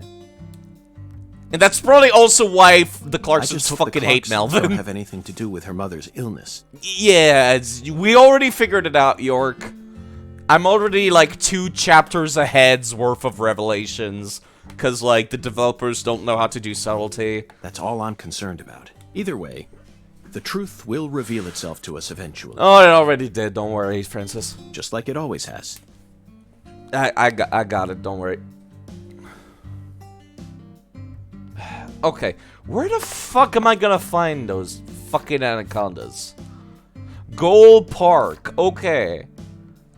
And that's probably also why the Clarksons fucking hate Melvin. Don't have anything to do with her mother's illness. Yeah, we already figured it out, York. I'm already like 2 chapters ahead's worth of revelations. Because, like, the developers don't know how to do subtlety. That's all I'm concerned about. Either way, The truth will reveal itself to us eventually. Oh, it already did. Don't worry, Francis. Just like it always has. I got it. Don't worry. Okay, where the fuck am I gonna find those fucking anacondas? Gold Park. Okay.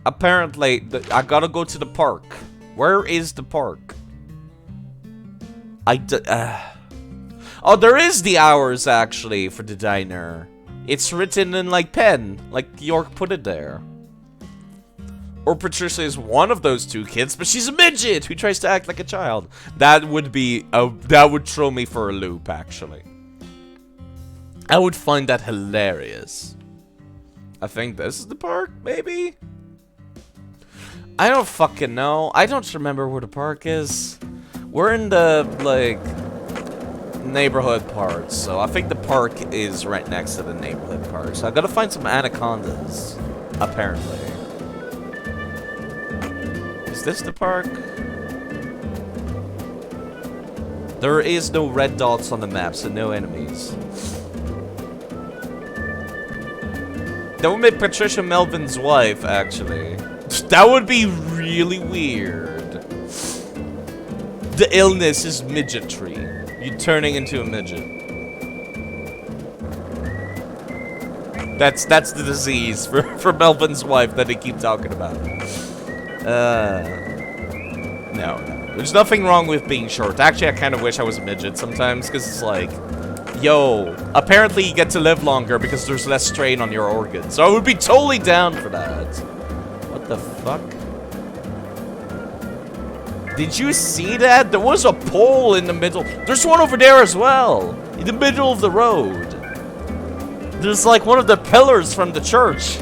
Apparently, I gotta go to the park. Where is the park? Oh, there is the hours, actually, for the diner. It's written in, like, pen. Like, York put it there. Or Patricia is one of those two kids, but she's a midget who tries to act like a child. That would be... that would throw me for a loop, actually. I would find that hilarious. I think this is the park, maybe? I don't fucking know. I don't remember where the park is. We're in the, like, neighborhood part, so I think the park is right next to the neighborhood part. So I gotta find some anacondas, apparently. Is this the park? There is no red dots on the map, so no enemies. That would make Patricia Melvin's wife, actually. That would be really weird. The illness is midgetry. You're turning into a midget. That's the disease for Melvin's wife that they keep talking about. No. There's nothing wrong with being short. Actually, I kind of wish I was a midget sometimes, because it's like, yo, apparently you get to live longer because there's less strain on your organs. So I would be totally down for that. What the fuck? Did you see that? There was a pole in the middle. There's one over there as well. In the middle of the road. There's like one of the pillars from the church.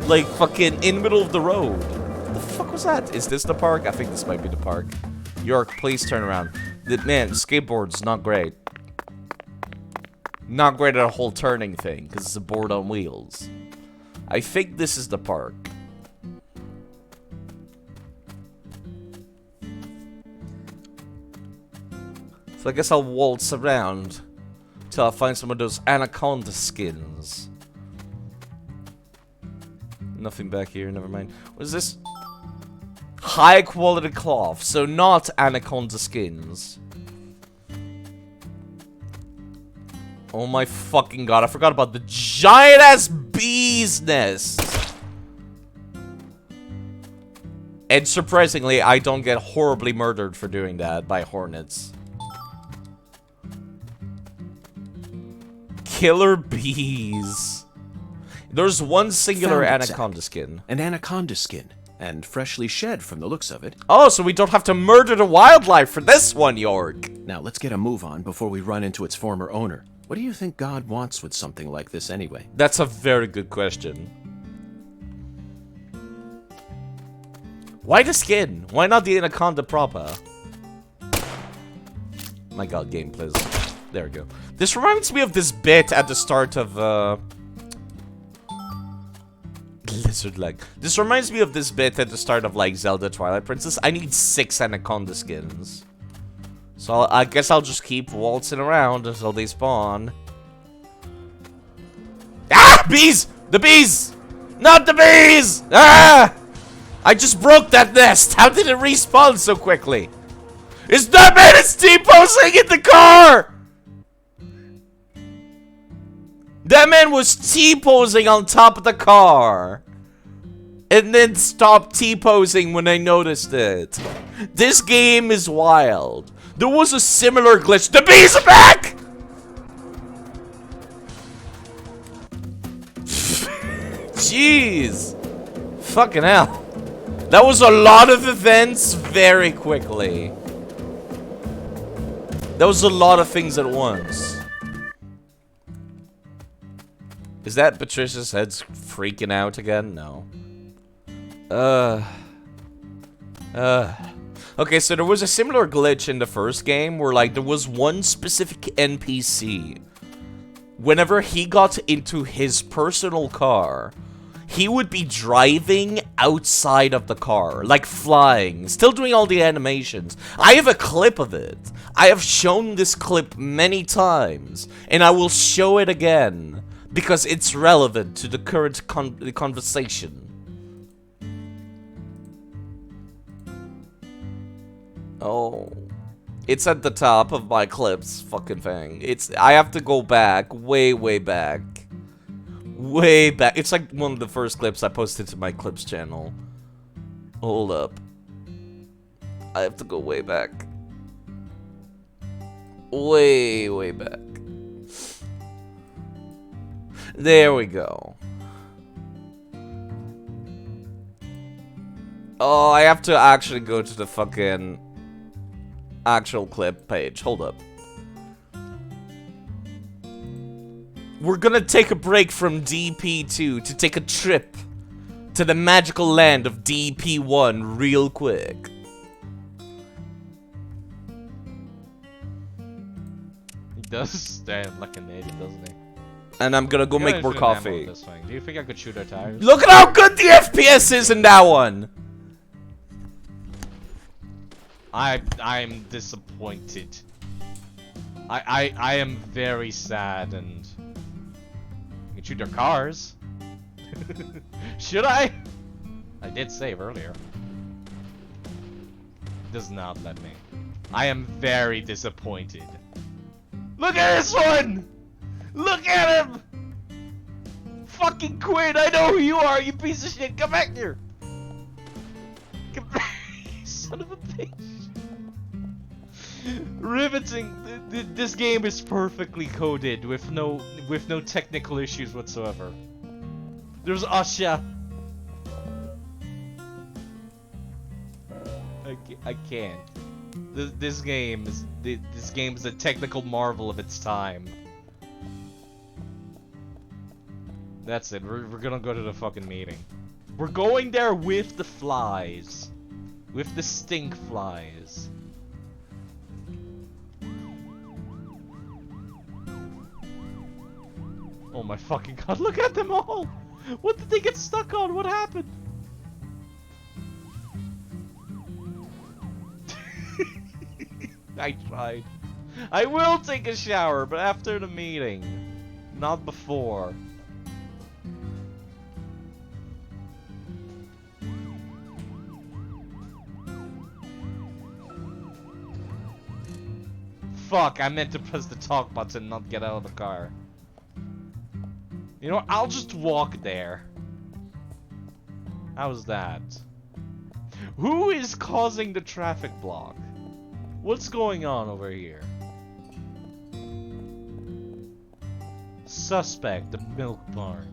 Like fucking in the middle of the road. What the fuck was that? Is this the park? I think this might be the park. York, please turn around. Man, skateboard's not great. Not great at a whole turning thing, because it's a board on wheels. I think this is the park. So I guess I'll waltz around till I find some of those anaconda skins. Nothing back here, never mind. What is this? High quality cloth, so not anaconda skins. Oh my fucking god, I forgot about the giant ass bee's nest. And surprisingly, I don't get horribly murdered for doing that by hornets. Killer bees. There's one singular anaconda skin. An anaconda skin. And freshly shed from the looks of it. Oh, so we don't have to murder the wildlife for this one, York. Now, let's get a move on before we run into its former owner. What do you think God wants with something like this anyway? That's a very good question. Why the skin? Why not the anaconda proper? My god, game, please. There we go. This reminds me of this bit at the start of, Lizard leg. This reminds me of this bit at the start of, like, Zelda Twilight Princess. I need 6 anaconda skins. So I guess I'll just keep waltzing around until they spawn. Ah! Bees! The bees! Not the bees! Ah! I just broke that nest! How did it respawn so quickly? It's not man! It's T-posing in the car! That man was T-posing on top of the car. And then stopped T-posing when I noticed it. This game is wild. There was a similar glitch. The bees are back! Jeez. Fucking hell. That was a lot of events very quickly. That was a lot of things at once. Is that Patricia's head's freaking out again? No. Okay, so there was a similar glitch in the first game where, like, there was one specific NPC. Whenever he got into his personal car, he would be driving outside of the car, like flying, still doing all the animations. I have a clip of it. I have shown this clip many times, and I will show it again, because it's relevant to the current conversation. Oh. It's at the top of my clips fucking thing. I have to go back, way back. Way back. It's like one of the first clips I posted to my clips channel. Hold up. I have to go way back. Way back. There we go. Oh, I have to actually go to the fucking actual clip page. Hold up. We're gonna take a break from DP2 to take a trip to the magical land of DP1 real quick. He does stand like an idiot, doesn't he? And I'm gonna go make more coffee. This thing. Do you think I could shoot our tires? Look at how good the FPS is in that one! I'm disappointed. I am very sad, and you can shoot their cars. Should I? I did save earlier. Does not let me. I am very disappointed. Look at this one! Look at him! Fucking Quinn, I know who you are, you piece of shit. Come back here. Come back, you son of a bitch. Riveting. This game is perfectly coded with no technical issues whatsoever. There's Asha. I can't. This game is a technical marvel of its time. That's it. We're gonna go to the fucking meeting. We're going there with the flies, with the stink flies. Oh my fucking god, look at them all! What did they get stuck on? What happened? I tried. I will take a shower, but after the meeting. Not before. Fuck, I meant to press the talk button, not get out of the car. You know what? I'll just walk there. How's that? Who is causing the traffic block? What's going on over here? Suspect, the milk barn.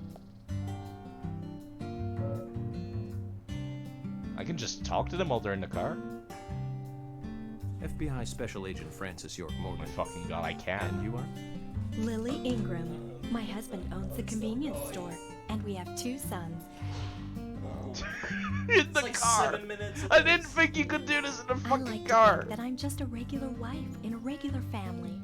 I can just talk to them while they're in the car? FBI Special Agent Francis York Oh Morgan. my fucking god, I can. And you are? Lily Ingram. My husband owns a convenience store, and we have 2 sons. In the car! I didn't think you could do this in a I fucking like car! to think that I'm just a regular wife in a regular family.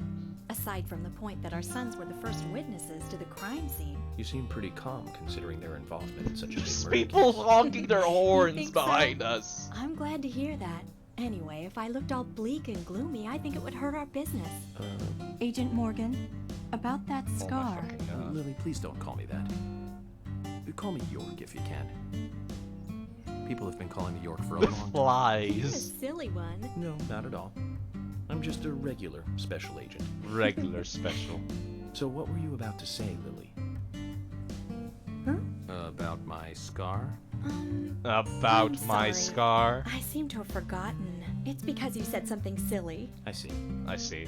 Aside from the point that our sons were the first witnesses to the crime scene. You seem pretty calm considering their involvement in such a There's big murder people case. honking their horns think so? behind us. I'm glad to hear that. Anyway, if I looked all bleak and gloomy, I think it would hurt our business. Agent Morgan, about that Oh my scar. fucking god. Lily, please don't call me that. Call me York if you can. People have been calling me York for a long time. You're a Flies. silly one. No, not at all. I'm just a regular special agent. Regular special. So what were you about to say, Lily? About my scar? About I'm my sorry. scar. I seem to have forgotten. It's because you said something silly. I see. I see.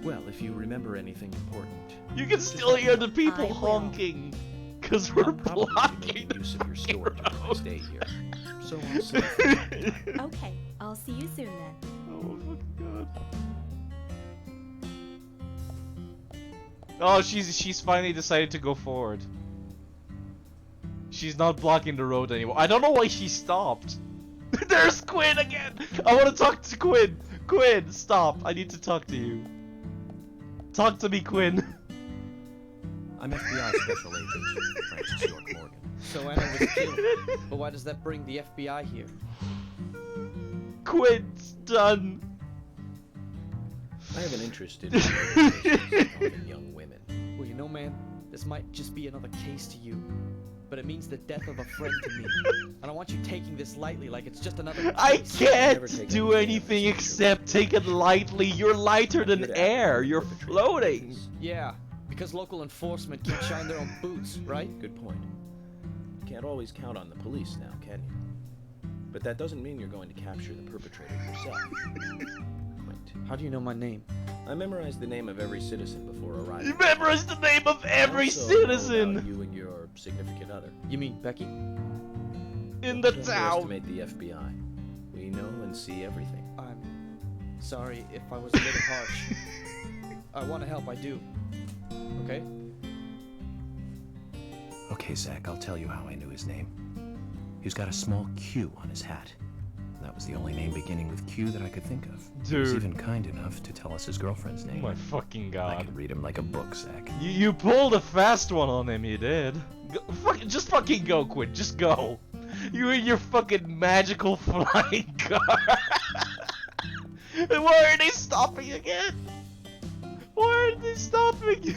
Well, if you remember anything important, You can still hear the people I will. honking. Cause we're I'll probably be blocking making the use of your store during my road. stay here. So I'll see. Okay, I'll see you soon then. Oh my fucking god. Oh, she's finally decided to go forward. She's not blocking the road anymore. I don't know why she stopped. There's Quinn again! I want to talk to Quinn! Quinn, stop! I need to talk to you. Talk to me, Quinn. I'm FBI Special Agent Francis York Morgan. So Anna was killed. But why does that bring the FBI here? Quit's done. I have an interest in involving young women. Well, you know, man, this might just be another case to you. But it means the death of a friend to me. I don't want you taking this lightly like it's just another case. I can't do anything except take it lightly. You're lighter than air. You're floating. Yeah, because local enforcement can't shine their own boots, right? Good point. You can't always count on the police now, can you? But that doesn't mean you're going to capture the perpetrator yourself. Quint. How do you know my name? I memorized the name of every citizen before arriving. You memorized the name of every Also know citizen! about you and your significant other. You mean Becky? In the Don't town. underestimate the FBI. We know and see everything. I'm sorry if I was a little harsh. I want to help, I do. Okay? Okay, Zach, I'll tell you how I knew his name. He's got a small Q on his hat. That was the only name beginning with Q that I could think of. He was Dude. even kind enough to tell us his girlfriend's name. Oh my fucking I god. could read him like a book, Zach. You pulled a fast one on him, you did. Just fucking go, Quinn. Just go. You in your fucking magical flying car. And why are they stopping again? Why are they stopping?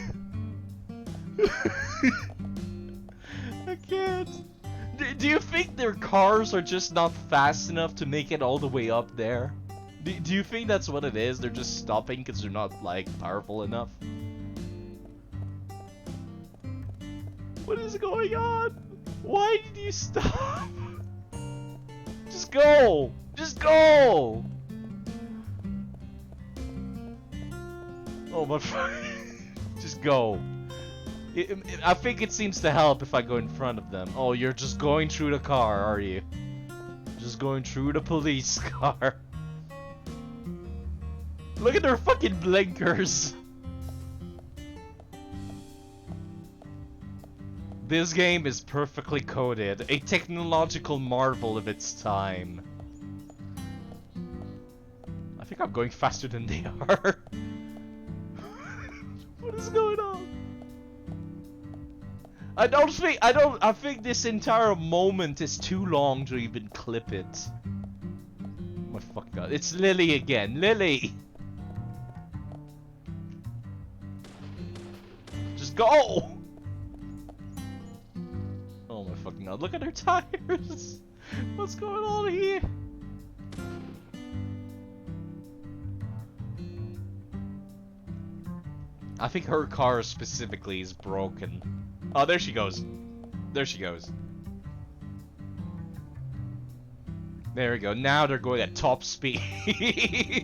I can't. Do you think their cars are just not fast enough to make it all the way up there? Do you think that's what it is? They're just stopping because they're not, like, powerful enough? What is going on? Why did you stop? Just go! Just go! Oh my just go. I think it seems to help if I go in front of them. Oh, you're just going through the car, are you? Just going through the police car. Look at their fucking blinkers. This game is perfectly coded, a technological marvel of its time. I think I'm going faster than they are. What is going on? I think this entire moment is too long to even clip it. Oh my fuck god, it's Lily again, Lily! Just go! Oh my fucking god, look at her tires! What's going on here? I think her car specifically is broken. Oh, there she goes. There she goes. There we go. Now they're going at top speed.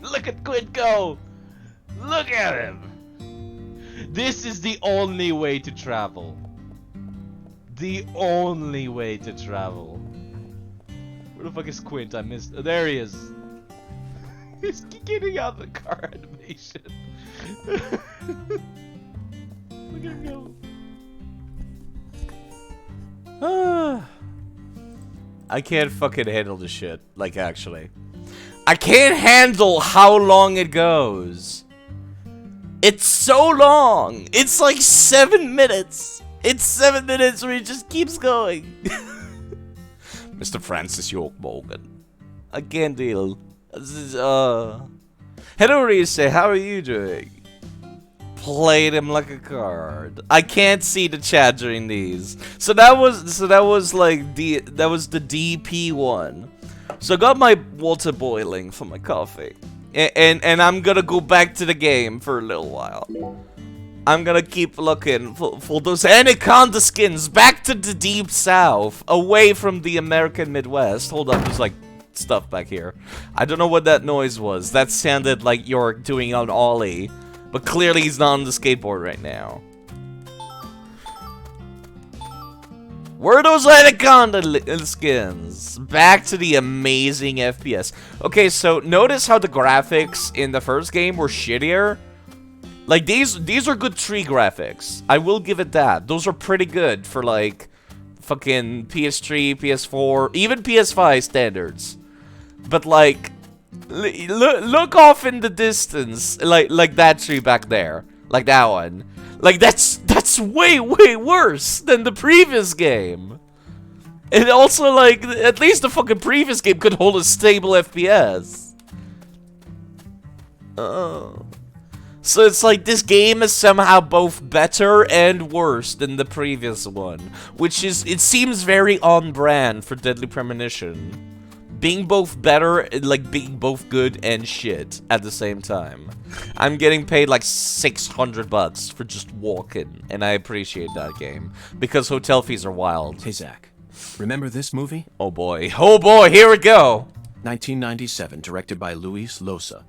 Look at Quinn go! Look at him! This is the only way to travel. The only way to travel. Where the fuck is Quint? I missed. Oh, there he is. He's getting out of the car animation. Look at him go. I can't fucking handle this shit. Like, actually. I can't handle how long it goes. It's so long. It's like 7 minutes. It's 7 minutes where it just keeps going. Mr. Francis York Morgan. I can't deal. Hello, Reese. How are you doing? Played him like a card. I can't see the chat during these. So that was like the DP one. So I got my water boiling for my coffee. And I'm gonna go back to the game for a little while. I'm gonna keep looking for those anaconda skins back to the deep south, away from the American Midwest. Hold up, there's like stuff back here. I don't know what that noise was. That sounded like you're doing an ollie. But clearly he's not on the skateboard right now. Where are those anaconda skins? Back to the amazing FPS. Okay, so notice how the graphics in the first game were shittier. Like, these are good tree graphics. I will give it that. Those are pretty good for, like, fucking PS3, PS4, even PS5 standards. But, like, look off in the distance, like that tree back there. Like that one. Like, that's way, way worse than the previous game. And also, like, at least the fucking previous game could hold a stable FPS. Oh. So it's like this game is somehow both better and worse than the previous one. Which is, it seems very on brand for Deadly Premonition. Being both better, like being both good and shit at the same time. I'm getting paid like $600 for just walking, and I appreciate that game. Because hotel fees are wild. Hey, Zach. Remember this movie? Oh boy, here we go! 1997, directed by Luis Loza.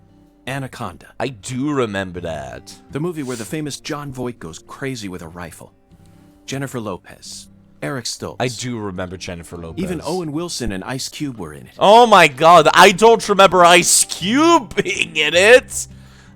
Anaconda. I do remember that. The movie where the famous John Voight goes crazy with a rifle. Jennifer Lopez. Eric Stoltz. I do remember Jennifer Lopez. Even Owen Wilson and Ice Cube were in it. Oh my god, I don't remember Ice Cube being in it!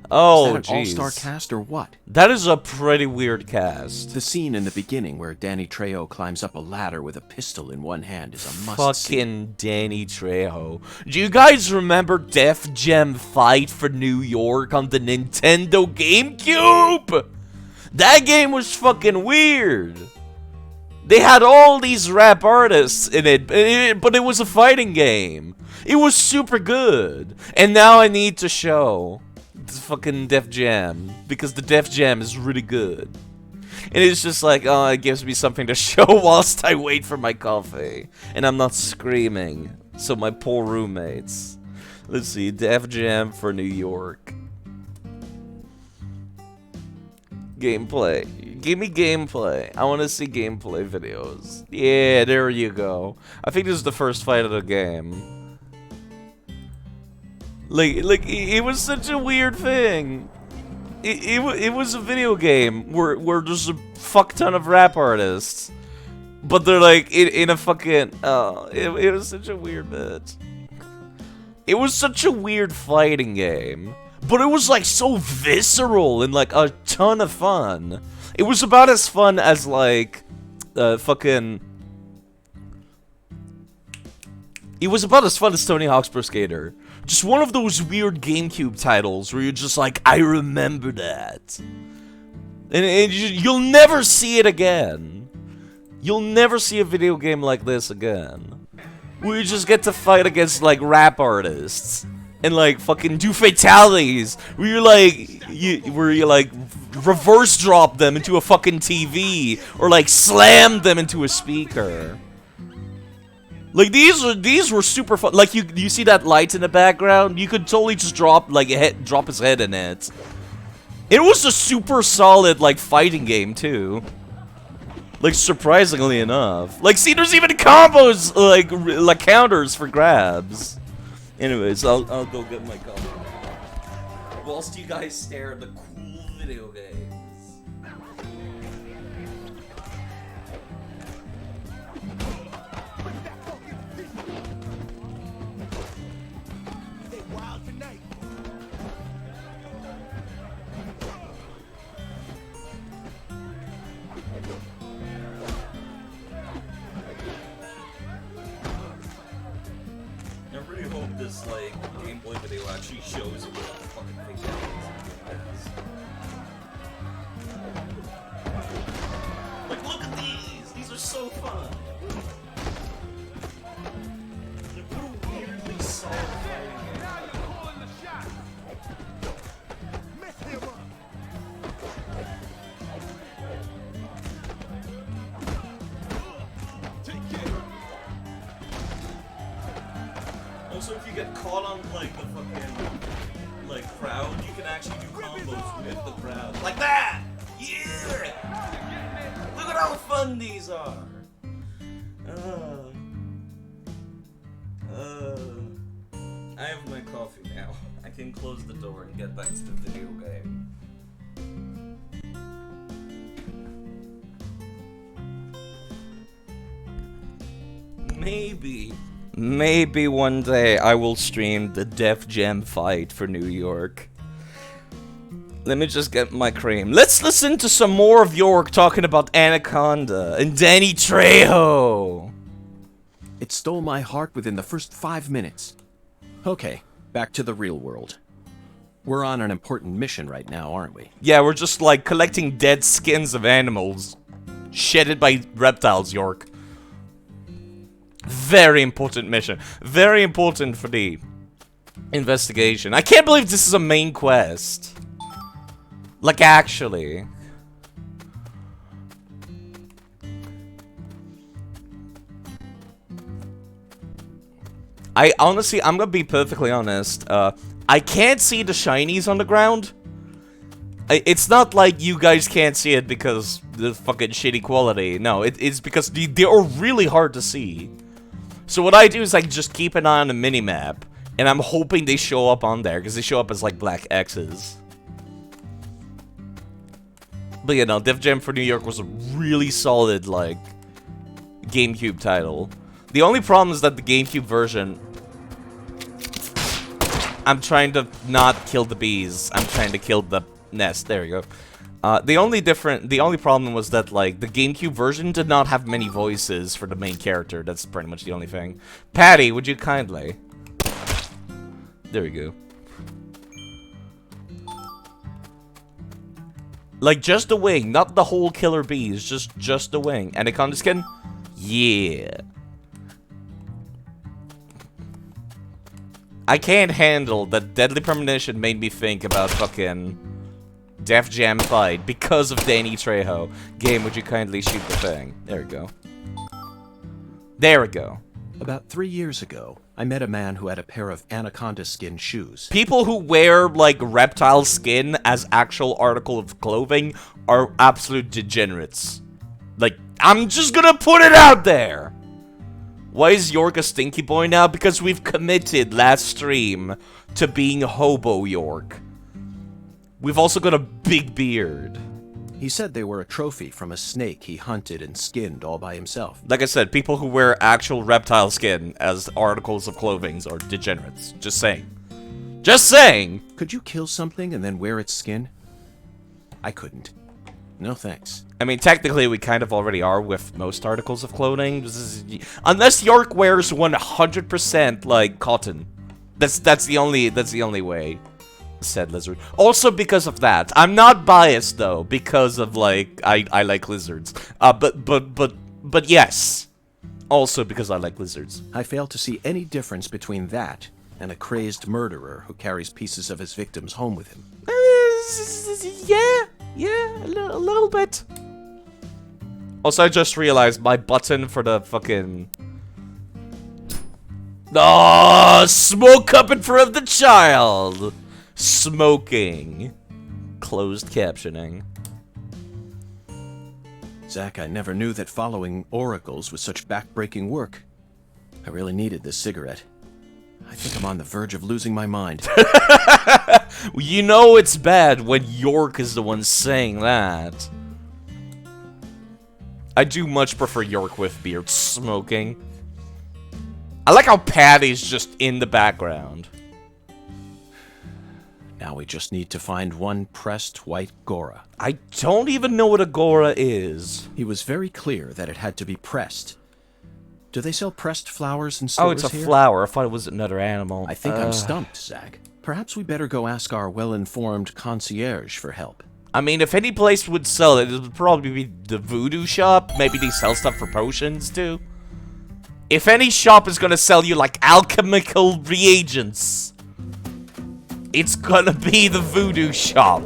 Oh, is that an all-star cast or what? That is a pretty weird cast. The scene in the beginning where Danny Trejo climbs up a ladder with a pistol in one hand is a must-see. Fucking Danny Trejo. Do you guys remember Def Jam Fight for New York on the Nintendo GameCube? That game was fucking weird. They had all these rap artists in it, but it was a fighting game. It was super good. And now I need to show the fucking Def Jam, because the Def Jam is really good. And it's just like, oh, it gives me something to show whilst I wait for my coffee. And I'm not screaming. So my poor roommates. Let's see, Def Jam for New York. Gameplay. Give me gameplay. I want to see gameplay videos. Yeah, there you go. I think this is the first fight of the game. Like, it was such a weird thing. It was a video game where there's a fuck ton of rap artists, but they're like in a fucking it was such a weird bit. It was such a weird fighting game, but it was like so visceral and like a ton of fun. It was about as fun as like fucking. It was about as fun as Tony Hawk's Pro Skater. Just one of those weird GameCube titles where you're just like, I remember that. And you'll never see it again. You'll never see a video game like this again. Where you just get to fight against, like, rap artists. And, like, fucking do fatalities. Where you're like, reverse drop them into a fucking TV. Or, like, slam them into a speaker. Like, these were super fun. Like, you see that light in the background? You could totally just drop his head in it. It was a super solid, like, fighting game, too. Like, surprisingly enough. Like, see, there's even combos, like counters for grabs. Anyways, I'll go get my coffee. Whilst you guys stare at the cool video games. This like gameplay video actually shows you what the fucking thing is. Like, look at these! These are so fun! Like, what a weirdly solid fighting game. Also, if you get caught on, like, the fucking, like, crowd, you can actually do combos with the crowd. Like that! Yeah! Look at how fun these are! I have my coffee now. I can close the door and get back to the video game. Maybe one day I will stream the Def Jam Fight for New York. Let me just get my cream. Let's listen to some more of York talking about Anaconda and Danny Trejo. It stole my heart within the first 5 minutes. Okay, back to the real world. We're on an important mission right now, aren't we? Yeah, we're just, like, collecting dead skins of animals. Shedded by reptiles, York. Very important mission. Very important for the investigation. I can't believe this is a main quest. Like, actually. Honestly, I'm gonna be perfectly honest. I can't see the shinies on the ground. It's not like you guys can't see it because the fucking shitty quality. No, it's because they are really hard to see. So what I do is I just keep an eye on the minimap, and I'm hoping they show up on there, because they show up as, like, black X's. But, you know, Def Jam for New York was a really solid, like, GameCube title. The only problem is that the GameCube version... I'm trying to not kill the bees. I'm trying to kill the nest. There you go. The only problem was that, like, the GameCube version did not have many voices for the main character. That's pretty much the only thing. Patty, would you kindly? There we go. Like, just the wing, not the whole killer bees, just the wing. Anaconda skin? Yeah. I can't handle that Deadly Premonition made me think about fucking Def Jam Fight because of Danny Trejo. Game, would you kindly shoot the thing? There we go. There we go. About 3 years ago, I met a man who had a pair of anaconda skin shoes. People who wear, like, reptile skin as actual article of clothing are absolute degenerates. Like, I'm just gonna put it out there! Why is York a stinky boy now? Because we've committed last stream to being hobo York. We've also got a big beard. He said they were a trophy from a snake he hunted and skinned all by himself. Like I said, people who wear actual reptile skin as articles of clothing are degenerates. Just saying. Just saying! Could you kill something and then wear its skin? I couldn't. No thanks. I mean, technically, we kind of already are with most articles of clothing. Unless York wears 100% like cotton. That's the only way. Said lizard. Also because of that. I'm not biased though, because of like I like lizards. But yes. Also because I like lizards. I fail to see any difference between that and a crazed murderer who carries pieces of his victims home with him. Yeah, a little bit. Also, I just realized my button for the fucking... Oh, smoke up in front of the child! Smoking. Closed captioning. Zach, I never knew that following oracles was such back-breaking work. I really needed this cigarette. I think I'm on the verge of losing my mind. You know it's bad when York is the one saying that. I do much prefer York with beard smoking. I like how Patty's just in the background. Now we just need to find one pressed white Gora. I don't even know what a Gora is. He was very clear that it had to be pressed. Do they sell pressed flowers in stores Oh, it's a here? flower. I thought it was another animal. I think I'm stumped, Zach. Perhaps we better go ask our well-informed concierge for help. I mean, if any place would sell it, it would probably be the voodoo shop. Maybe they sell stuff for potions, too. If any shop is gonna sell you, like, alchemical reagents, it's gonna be the voodoo shop.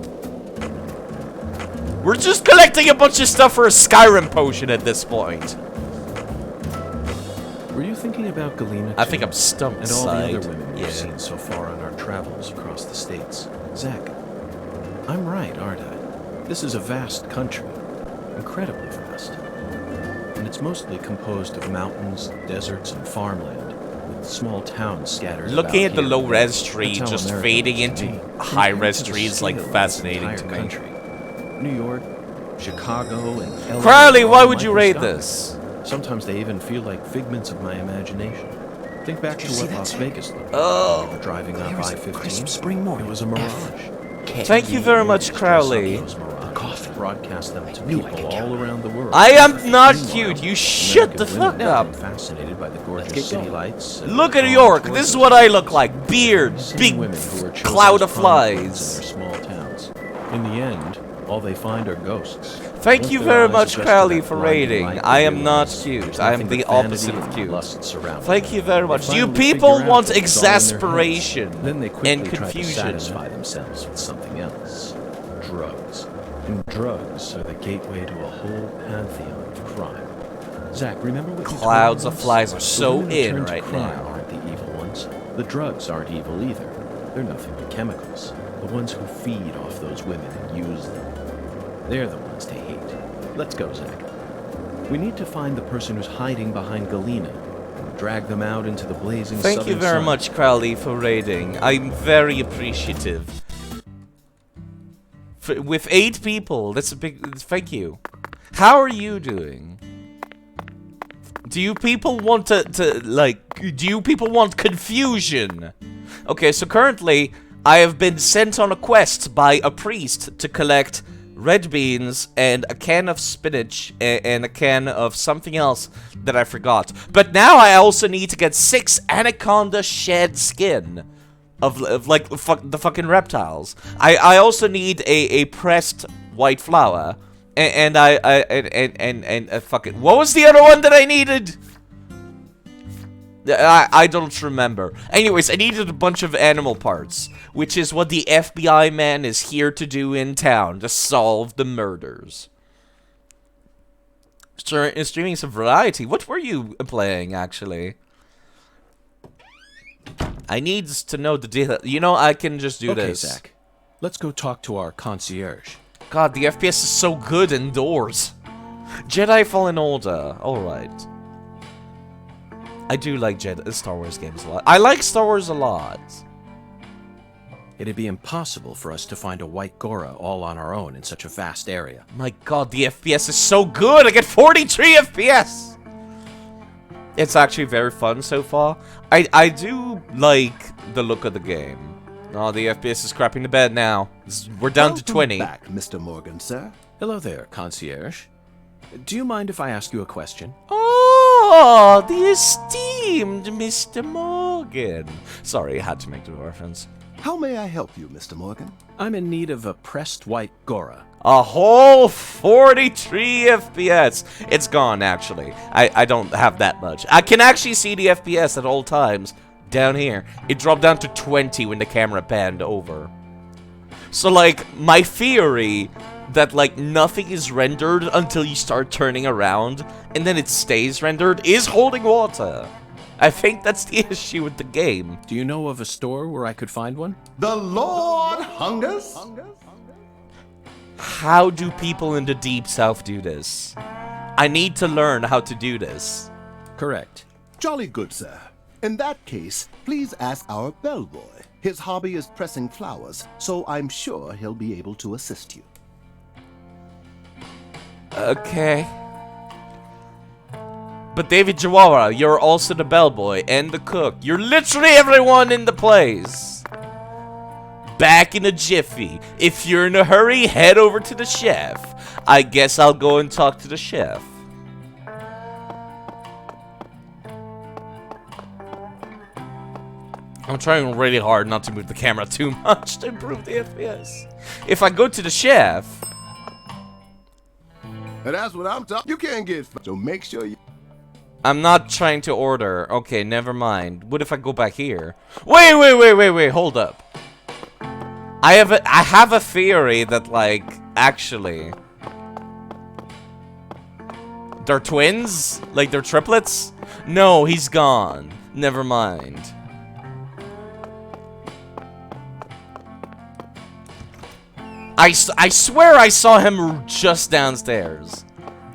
We're just collecting a bunch of stuff for a Skyrim potion at this point. Were you thinking about Galena, I think I'm stumped. and all the other women we've seen so far on our travels across the states? Zach, I'm right, aren't I? This is a vast country. Incredibly vast. And it's mostly composed of mountains, deserts, and farmland, with small towns scattered Looking about at the here. low-res tree That's how just America fading is to into me. high-res Compared to the trees, scale like, of this fascinating entire to me. country. New York, Chicago, and LA. Crowley, are why all would you rate microscopic. this? Sometimes they even feel like figments of my imagination. Think back to what Las Vegas looked like. Oh. We were driving up Crisp I-15. spring morning. It was a mirage. Thank you very much, Crowley. Those mirages. Coffee. broadcast them to people all around the world. I am not Meanwhile, cute. You shut the American women fuck up. have been fascinated by the gorgeous city lights. and Look the at calm York. joys This is of what I cities. look like. Beard, Same big women who are chosen cloud as of prominent queens flies. in their small towns. In the end, all they find are ghosts. Thank Once you their very eyes much, adjust to Crowley, that for blinding rating. light, I they am not realize cute. there's I am nothing the but vanity opposite of and cute. lust surrounding Thank them. you very They much. You finally people figure out want that it's all in their heads. exasperation Then they quickly and try to confusion. satisfy themselves with something else. Drugs. And drugs are the gateway to a whole pantheon of crime. Zach, remember what you told Clouds of us? flies are The so women who in turn to right crime now. aren't the evil ones. The drugs aren't evil either. They're nothing but chemicals. The ones who feed off those women and use them. They're the ones to hate. Let's go, Zach. We need to find the person who's hiding behind Galena and drag them out into the blazing Thank you southern very sun. much, Crowley, for rating. I'm very appreciative. With 8 people, that's a big... Thank you. How are you doing? Do you people want do you people want confusion? Okay, so currently, I have been sent on a quest by a priest to collect red beans and a can of spinach and a can of something else that I forgot. But now I also need to get 6 anaconda shed skin of like the fucking reptiles. I also need a pressed white flour. And fuck it. What was the other one that I needed? I don't remember. Anyways, I needed a bunch of animal parts, which is what the FBI man is here to do in town, to solve the murders. Streaming some variety. What were you playing, actually? I need to know the deal. You know, I can just do this. Okay, Zach. Let's go talk to our concierge. God, the FPS is so good indoors. Jedi Fallen Order. Alright. I do like Star Wars games a lot. I like Star Wars a lot. It'd be impossible for us to find a white Gora all on our own in such a vast area. My god, the FPS is so good! I get 43 FPS! It's actually very fun so far. I do like the look of the game. Oh, the FPS is crapping to bed now. We're down to 20. Back, Mr. Morgan, sir. Hello there, concierge. Do you mind if I ask you a question? Oh, the esteemed Mr. Morgan. Sorry, I had to make the reference. How may I help you, Mr. Morgan? I'm in need of a pressed white Gora. A whole 43 FPS. It's gone, actually. I don't have that much. I can actually see the FPS at all times. Down here. It dropped down to 20 when the camera panned over. So, like, my theory that, like, nothing is rendered until you start turning around, and then it stays rendered, is holding water. I think that's the issue with the game. Do you know of a store where I could find one? The Lord hungers? How do people in the Deep South do this? I need to learn how to do this. Correct. Jolly good, sir. In that case, please ask our bellboy. His hobby is pressing flowers, so I'm sure he'll be able to assist you. Okay. But David Jawara, you're also the bellboy and the cook. You're literally everyone in the place. Back in a jiffy. If you're in a hurry, head over to the chef. I guess I'll go and talk to the chef. I'm trying really hard not to move the camera too much to improve the FPS. If I go to the chef... And that's what I'm talking. You can't get... So make sure you... I'm not trying to order. Okay, never mind. What if I go back here? Wait, hold up. I have a theory that, like, actually... They're twins? Like, they're triplets? No, he's gone. Never mind. I swear I saw him just downstairs.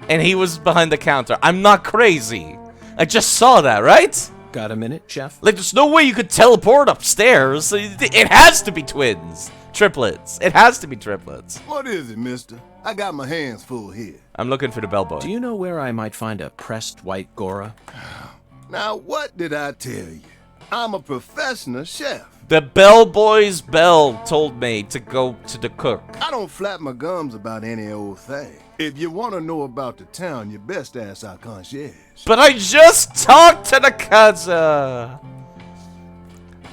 And he was behind the counter. I'm not crazy. I just saw that, right? Got a minute, chef? Like, there's no way you could teleport upstairs. It has to be twins. Triplets. It has to be triplets. What is it, mister? I got my hands full here. I'm looking for the bellboy. Do you know where I might find a pressed white Gora? Now, what did I tell you? I'm a professional chef. The bellboy's bell told me to go to the cook. I don't flap my gums about any old thing. If you want to know about the town, you best ask our concierge. But I just talked to the Kaza.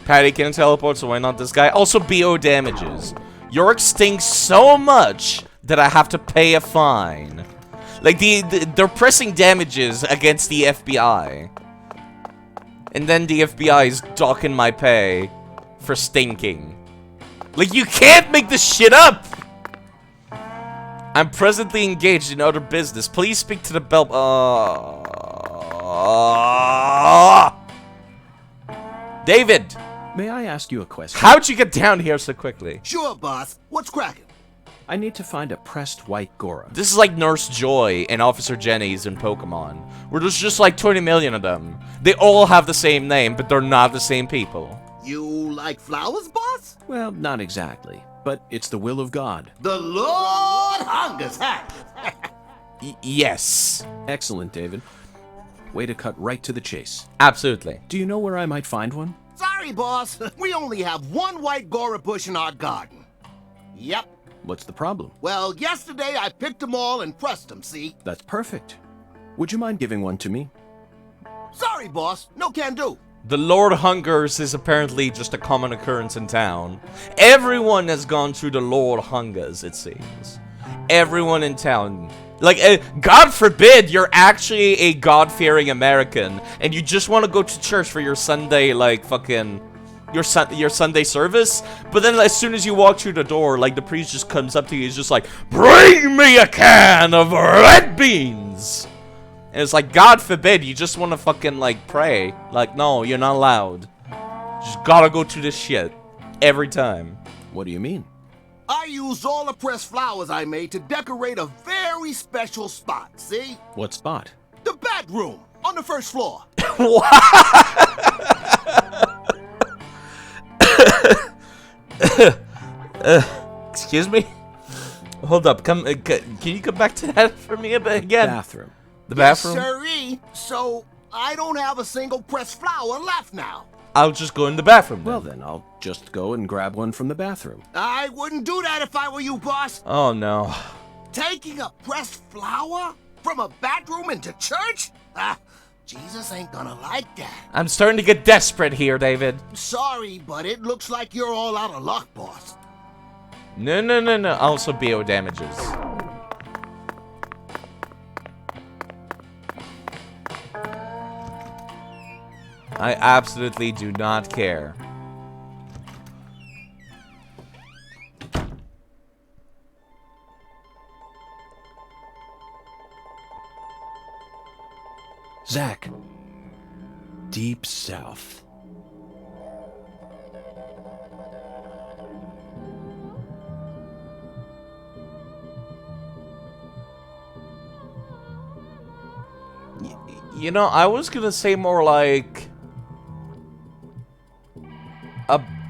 Patty can teleport, so why not this guy? Also, BO damages. York stinks so much that I have to pay a fine. Like, they're pressing damages against the FBI. And then the FBI is docking my pay for stinking. Like, you can't make this shit up! I'm presently engaged in other business. Please speak to the bell... David! May I ask you a question? How'd you get down here so quickly? Sure, boss. What's cracking? I need to find a pressed white Gora. This is like Nurse Joy and Officer Jenny's in Pokemon, where there's just like 20 million of them. They all have the same name, but they're not the same people. You like flowers, boss? Well, not exactly, but it's the will of God. The Lord hungers, huh? Yes. Excellent, David. Way to cut right to the chase. Absolutely. Do you know where I might find one? Sorry, boss. We only have one white Gora bush in our garden. Yep. What's the problem? Well, yesterday I picked them all and pressed them, see? That's perfect. Would you mind giving one to me? Sorry, boss. No can do. The Lord Hungers is apparently just a common occurrence in town. Everyone has gone through the Lord Hungers, it seems. Everyone in town. Like, God forbid you're actually a God-fearing American and you just want to go to church for your Sunday, like, fucking... Your Sunday service, but then as soon as you walk through the door, like, the priest just comes up to you, he's just like, bring me a can of red beans! And it's like, God forbid, you just want to fucking, like, pray. Like, no, you're not allowed. You just gotta go through this shit. Every time. What do you mean? I used all the pressed flowers I made to decorate a very special spot, see? What spot? The bedroom, on the first floor. Excuse me? Hold up, can you come back to that for me a bit again? Bathroom. The bathroom? Yes, sirree. So, I don't have a single pressed flower left now. I'll just go in the bathroom then. Well then, I'll just go and grab one from the bathroom. I wouldn't do that if I were you, boss. Oh no. Taking a pressed flower from a bathroom into church? Ah, Jesus ain't gonna like that. I'm starting to get desperate here, David. Sorry, but it looks like you're all out of luck, boss. No. Also BO damages. I absolutely do not care. Zach. Deep South. You know, I was gonna say more like...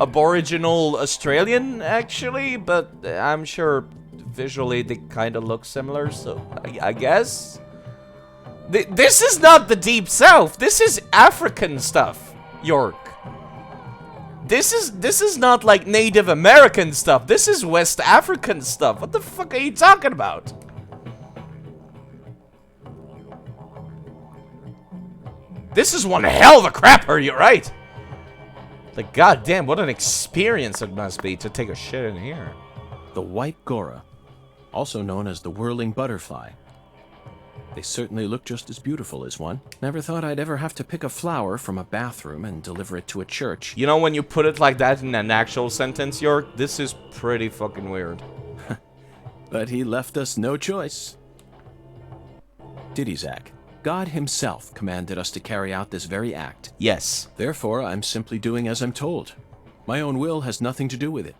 Aboriginal Australian, actually, but I'm sure visually they kind of look similar, so I guess? This is not the Deep South. This is African stuff, York. This is not like Native American stuff. This is West African stuff. What the fuck are you talking about? This is one hell of a crapper, you're right. Like, goddamn, what an experience it must be to take a shit in here. The white Gora, also known as the whirling butterfly. They certainly look just as beautiful as one. Never thought I'd ever have to pick a flower from a bathroom and deliver it to a church. You know, when you put it like that in an actual sentence, York, this is pretty fucking weird. But he left us no choice. Did he, Zach? God himself commanded us to carry out this very act. Yes. Therefore, I'm simply doing as I'm told. My own will has nothing to do with it.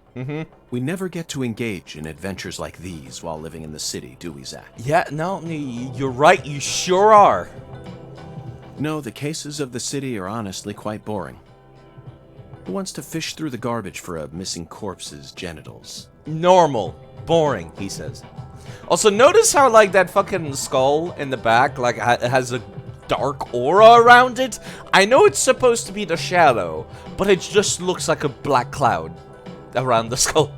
We never get to engage in adventures like these while living in the city, do we, Zach? Yeah, no, you're right, you sure are. No, the cases of the city are honestly quite boring. Who wants to fish through the garbage for a missing corpse's genitals? Normal. Boring, he says. Also, notice how, like, that fucking skull in the back, like, has a dark aura around it. I know it's supposed to be the shadow, but it just looks like a black cloud around the skull.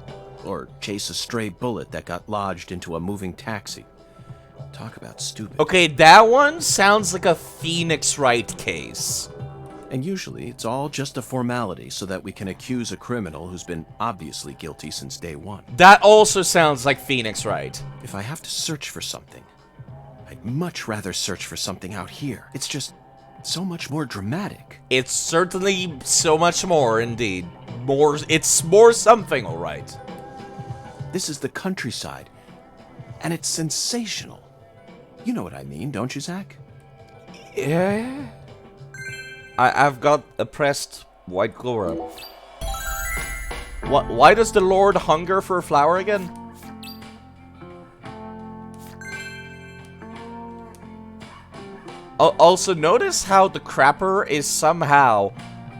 Or chase a stray bullet that got lodged into a moving taxi. Talk about stupid. Okay, that one sounds like a Phoenix Wright case. And usually it's all just a formality so that we can accuse a criminal who's been obviously guilty since day one. That also sounds like Phoenix Wright. If I have to search for something, I'd much rather search for something out here. It's just so much more dramatic. It's certainly so much more, indeed. It's more something, alright. This is the countryside, and it's sensational. You know what I mean, don't you, Zach? Yeah. I've got a pressed white Glora. Why does the Lord hunger for a flower again? Also, notice how the crapper is somehow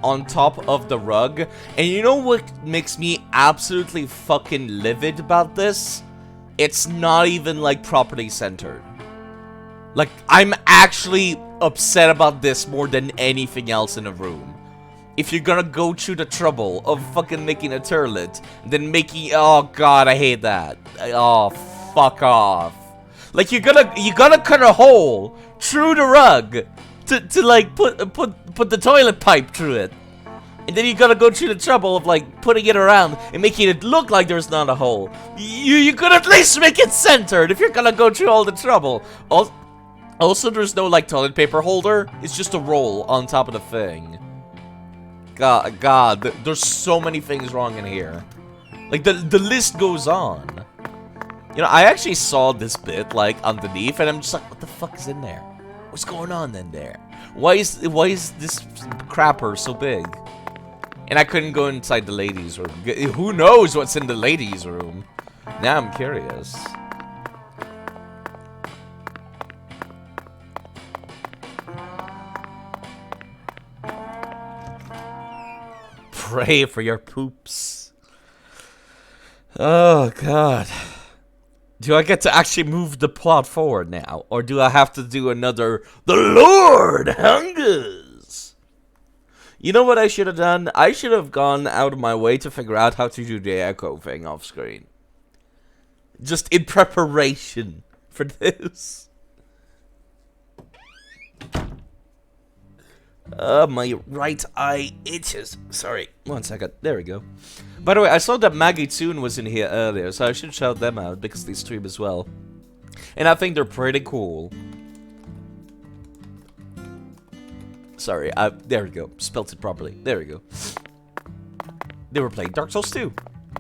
on top of the rug. And you know what makes me absolutely fucking livid about this? It's not even, like, properly centered. Like, I'm actually upset about this more than anything else in the room. If you're gonna go through the trouble of fucking making a turlet, then making... Oh, God, I hate that. Oh, fuck off. Like, you're gonna cut a hole through the rug to like, put the toilet pipe through it. And then you gotta go through the trouble of, like, putting it around and making it look like there's not a hole. You could at least make it centered if you're gonna go through all the trouble. Also, there's no, like, toilet paper holder. It's just a roll on top of the thing. God, there's so many things wrong in here. Like, the list goes on. You know, I actually saw this bit, like, underneath, and I'm just like, what the fuck is in there? What's going on in there? Why is this crapper so big? And I couldn't go inside the ladies' room. Who knows what's in the ladies' room? Now I'm curious. Pray for your poops. Oh, God. Do I get to actually move the plot forward now? Or do I have to do another The Lord Hungers? You know what I should have done? I should have gone out of my way to figure out how to do the echo thing off screen. Just in preparation for this. My right eye itches. Sorry, 1 second. There we go. By the way, I saw that Maggie Toon was in here earlier, so I should shout them out because they stream as well. And I think they're pretty cool. Sorry, there we go. Spelt it properly. There we go. They were playing Dark Souls 2.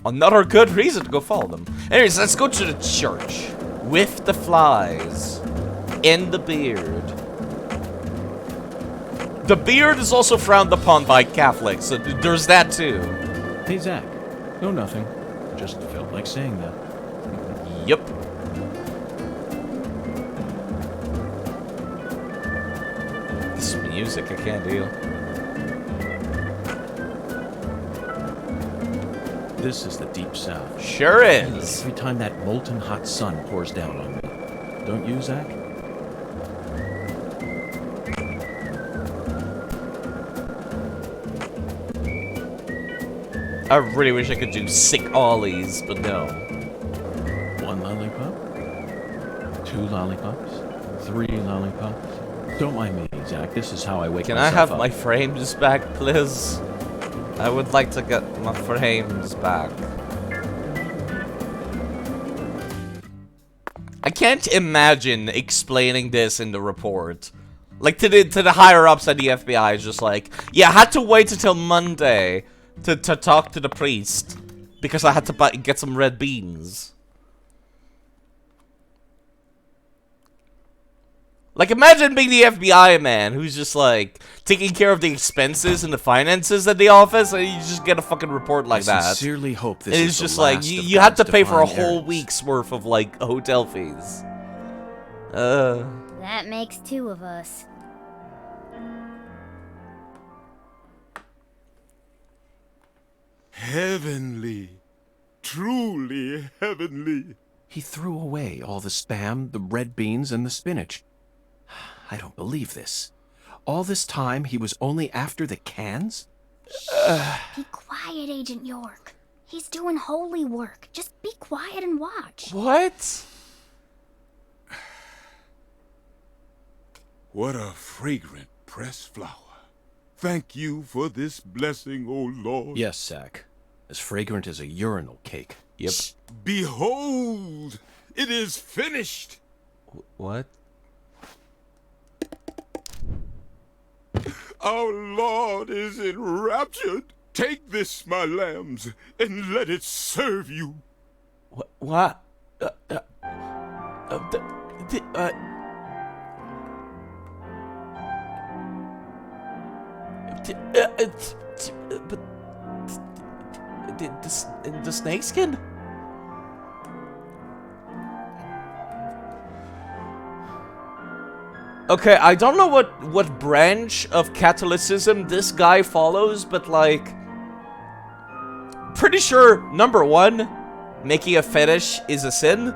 Another good reason to go follow them. Anyways, let's go to the church. With the flies. In the beard. The beard is also frowned upon by Catholics, so there's that too. Hey, Zach. No, nothing. Just felt like saying that. Yep. This music, I can't deal. This is the Deep South. Sure is. Every time that molten hot sun pours down on me. Don't you, Zach? I really wish I could do sick ollies, but no. 1 lollipop? 2 lollipops? 3 lollipops? Don't mind me, Zach. This is how I wake Can myself I have up. my frames back, please? I would like to get my frames back. I can't imagine explaining this in the report. Like, to the higher-ups at the FBI, is just like, yeah, I had to wait until Monday to talk to the priest because I had to get some red beans. Like, imagine being the FBI man who's just, like, taking care of the expenses and the finances at the office, and you just get a fucking report like that. I sincerely hope this and is it's just the like, last of you had to God's pay for a divine whole errands. week's worth of, like, hotel fees. That makes 2 of us. Heavenly. Truly heavenly. He threw away all the spam, the red beans, and the spinach. I don't believe this. All this time, he was only after the cans? Be quiet, Agent York. He's doing holy work. Just be quiet and watch. What? What a fragrant pressed flower. Thank you for this blessing, O Lord. Yes, Zack. As fragrant as a urinal cake. Yep. Behold, it is finished. What? Our Lord is enraptured. Take this, my lambs, and let it serve you. What? But the snakeskin? Okay, I don't know what branch of Catholicism this guy follows, but like, pretty sure number one, making a fetish is a sin,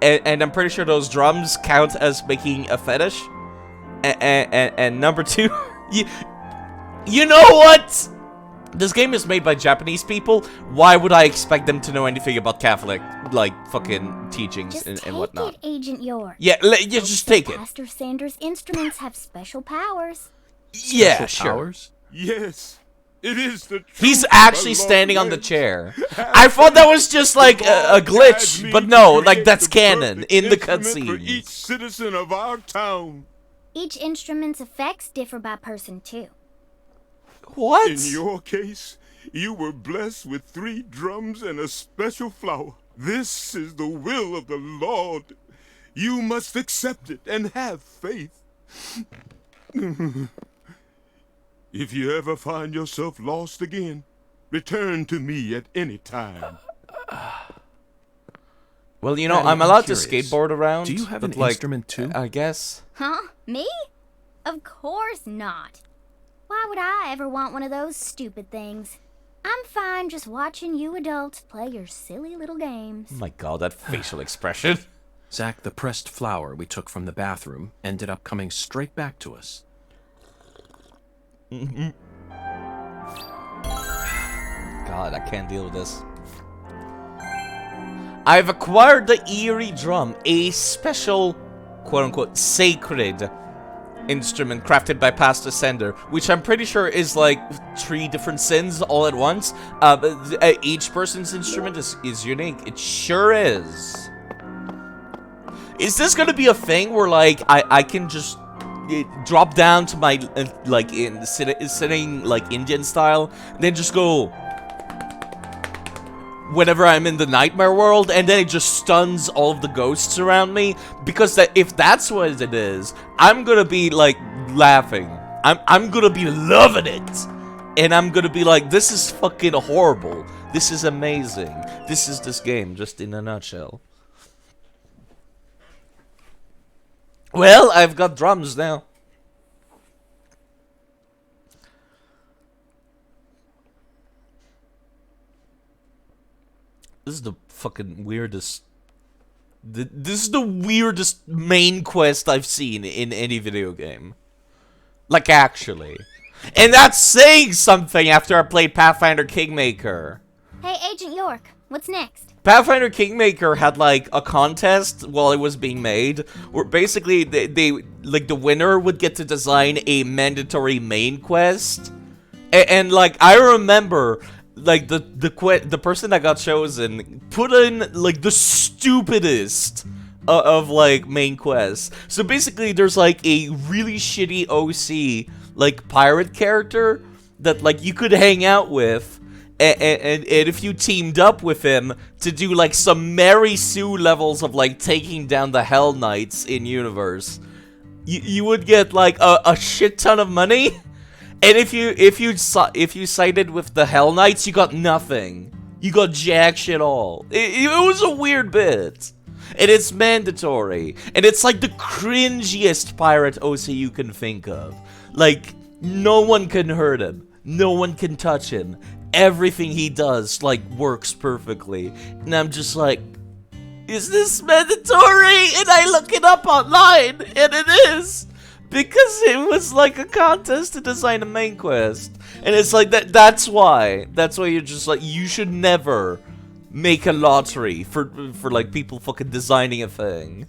and I'm pretty sure those drums count as making a fetish, and number two, you know what? This game is made by Japanese people. Why would I expect them to know anything about Catholic, like, fucking teachings and whatnot? Just take it, Agent York. Yeah, just take it. Pastor Sanders' instruments have special powers. Yeah, Special sure. powers? Yes, it is the truth. He's actually standing on the chair. I thought that was just like a glitch, but no, like that's canon in the For each cutscenes. citizen of our town. Each instrument's effects differ by person, too. What? In your case, you were blessed with 3 drums and a special flower. This is the will of the Lord. You must accept it and have faith. If you ever find yourself lost again, return to me at any time. Well, you know, Daddy, I'm I'm allowed to curious. skateboard around. Do you have but, an like, instrument too? I guess. Huh? Me? Of course not. Why would I ever want one of those stupid things? I'm fine just watching you adults play your silly little games. Oh my god, that facial expression. Zack, the pressed flower we took from the bathroom ended up coming straight back to us. God, I can't deal with this. I've acquired the eerie drum, a special, quote-unquote, sacred instrument crafted by Pastor Sender, which I'm pretty sure is like 3 different sins all at once. Each person's instrument is unique. It sure is. Is this gonna be a thing where like I can just drop down to my like sitting like Indian style, and then just go whenever I'm in the nightmare world, and then it just stuns all of the ghosts around me? Because if that's what it is, I'm gonna be like laughing. I'm gonna be loving it, and I'm gonna be like, this is fucking horrible. This is amazing. This is this game just in a nutshell. Well, I've got drums now. This is the fucking weirdest... This is the weirdest main quest I've seen in any video game. Like, actually. And that's saying something after I played Pathfinder Kingmaker. Hey, Agent York, what's next? Pathfinder Kingmaker had, like, a contest while it was being made, where basically they like, the winner would get to design a mandatory main quest. And like, I remember... like, the person that got chosen put in, like, the stupidest of, like, main quests. So basically, there's, like, a really shitty OC, like, pirate character that, like, you could hang out with, and if you teamed up with him to do, like, some Mary Sue levels of, like, taking down the Hell Knights in universe, you would get, like, a shit ton of money. And if you sided with the Hell Knights, you got nothing. You got jack shit all. It was a weird bit. And it's mandatory. And it's like the cringiest pirate OC you can think of. Like, no one can hurt him. No one can touch him. Everything he does, like, works perfectly. And I'm just like, Is this mandatory? And I look it up online, and it is. Because it was like a contest to design a main quest. And it's like, that's why. That's why you're just like, you should never make a lottery for like people fucking designing a thing.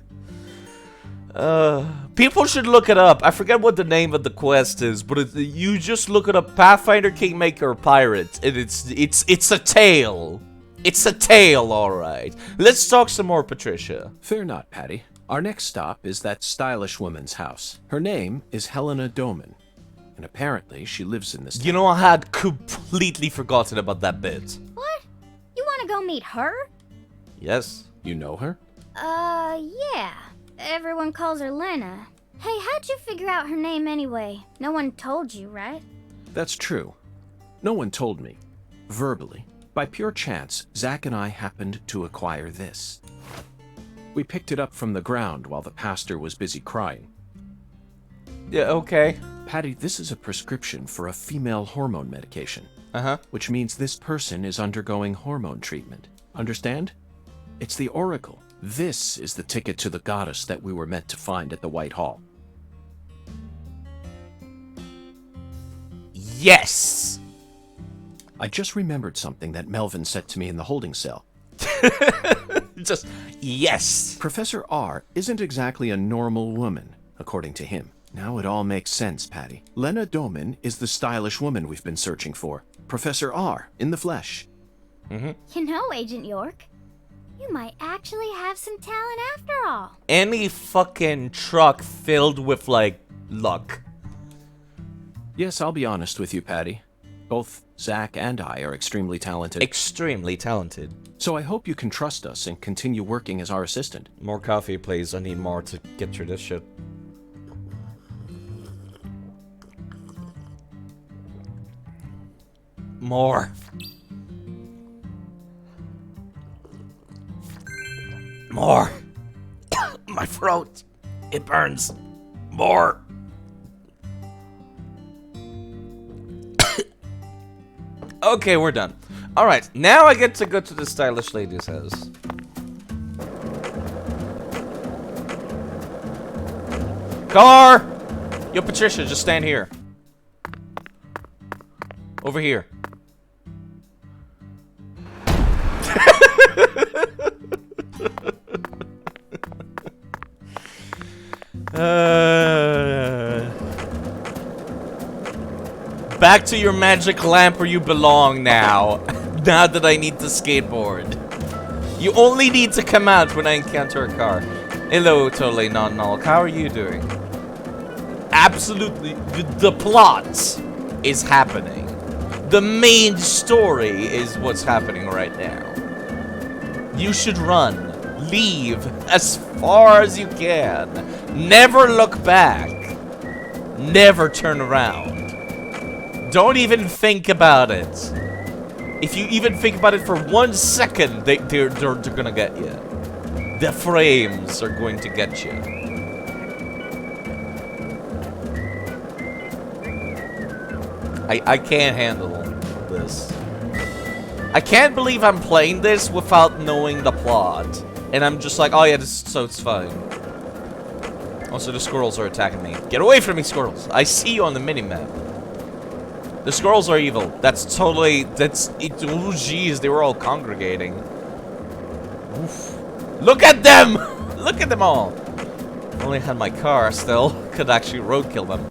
People should look it up. I forget what the name of the quest is, but you just look it up, Pathfinder, Kingmaker, or Pirate, and it's a tale. It's a tale, alright. Let's talk some more, Patricia. Fear not, Patty. Our next stop is that stylish woman's house. Her name is Helena Doman, and apparently she lives in this town. You know, I had completely forgotten about that bit. What? You want to go meet her? Yes. You know her? Yeah. Everyone calls her Lena. Hey, how'd you figure out her name anyway? No one told you, right? That's true. No one told me. Verbally. By pure chance, Zach and I happened to acquire this. We picked it up from the ground while the pastor was busy crying. Yeah, okay. Patty, this is a prescription for a female hormone medication. Uh-huh. Which means this person is undergoing hormone treatment. Understand? It's the Oracle. This is the ticket to the goddess that we were meant to find at the White Hall. Yes! I just remembered something that Melvin said to me in the holding cell. Just, yes! Professor R isn't exactly a normal woman, according to him. Now it all makes sense, Patty. Lena Doman is the stylish woman we've been searching for. Professor R, in the flesh. You know, Agent York, you might actually have some talent after all. Any fucking truck filled with, like, luck. Yes, I'll be honest with you, Patty. Both Zach and I are extremely talented. Extremely talented. So I hope you can trust us and continue working as our assistant. More coffee, please. I need more to get through this shit. More. More. My throat. It burns. More. Okay, we're done. Alright, now I get to go to the stylish lady's house. Car! Yo, Patricia, just stand here. Over here. Back to your magic lamp where you belong now. Now that I need to skateboard. You only need to come out when I encounter a car. Hello, totally non-null. How are you doing? Absolutely, the plot is happening. The main story is what's happening right now. You should run. Leave as far as you can. Never look back. Never turn around. Don't even think about it. If you even think about it for 1 second, they're gonna get you. The frames are going to get you. I can't handle this. I can't believe I'm playing this without knowing the plot. And I'm just like, oh yeah, so it's fine. Also, the squirrels are attacking me. Get away from me, squirrels. I see you on the minimap. The squirrels are evil. That's totally, that's, it, oh jeez, they were all congregating. Oof. Look at them! Look at them all! If I only had my car still, could actually roadkill them.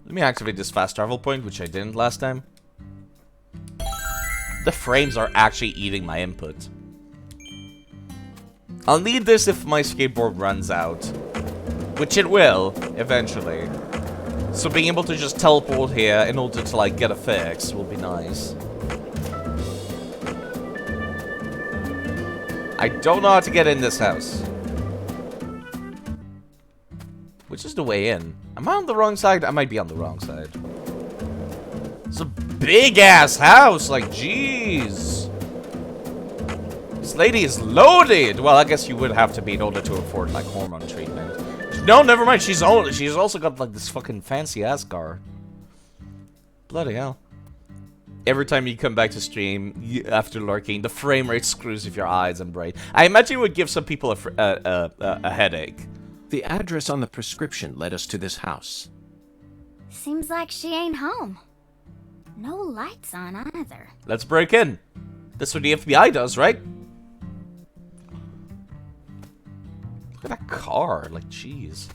Let me activate this fast travel point, which I didn't last time. The frames are actually eating my input. I'll need this if my skateboard runs out. Which it will, eventually. So being able to just teleport here in order to, like, get a fix will be nice. I don't know how to get in this house. Which is the way in? Am I on the wrong side? I might be on the wrong side. It's a big-ass house, like, jeez. This lady is loaded! Well, I guess you would have to be in order to afford, like, hormone treatment. No, never mind. She's also got like this fucking fancy ass car. Bloody hell. every time you come back to stream after lurking, the frame rate screws with your eyes and brain. I imagine it would give some people a headache. The address on the prescription led us to this house. Seems like she ain't home. No lights on either. Let's break in. That's what the FBI does, right? Look at that car. Like, jeez.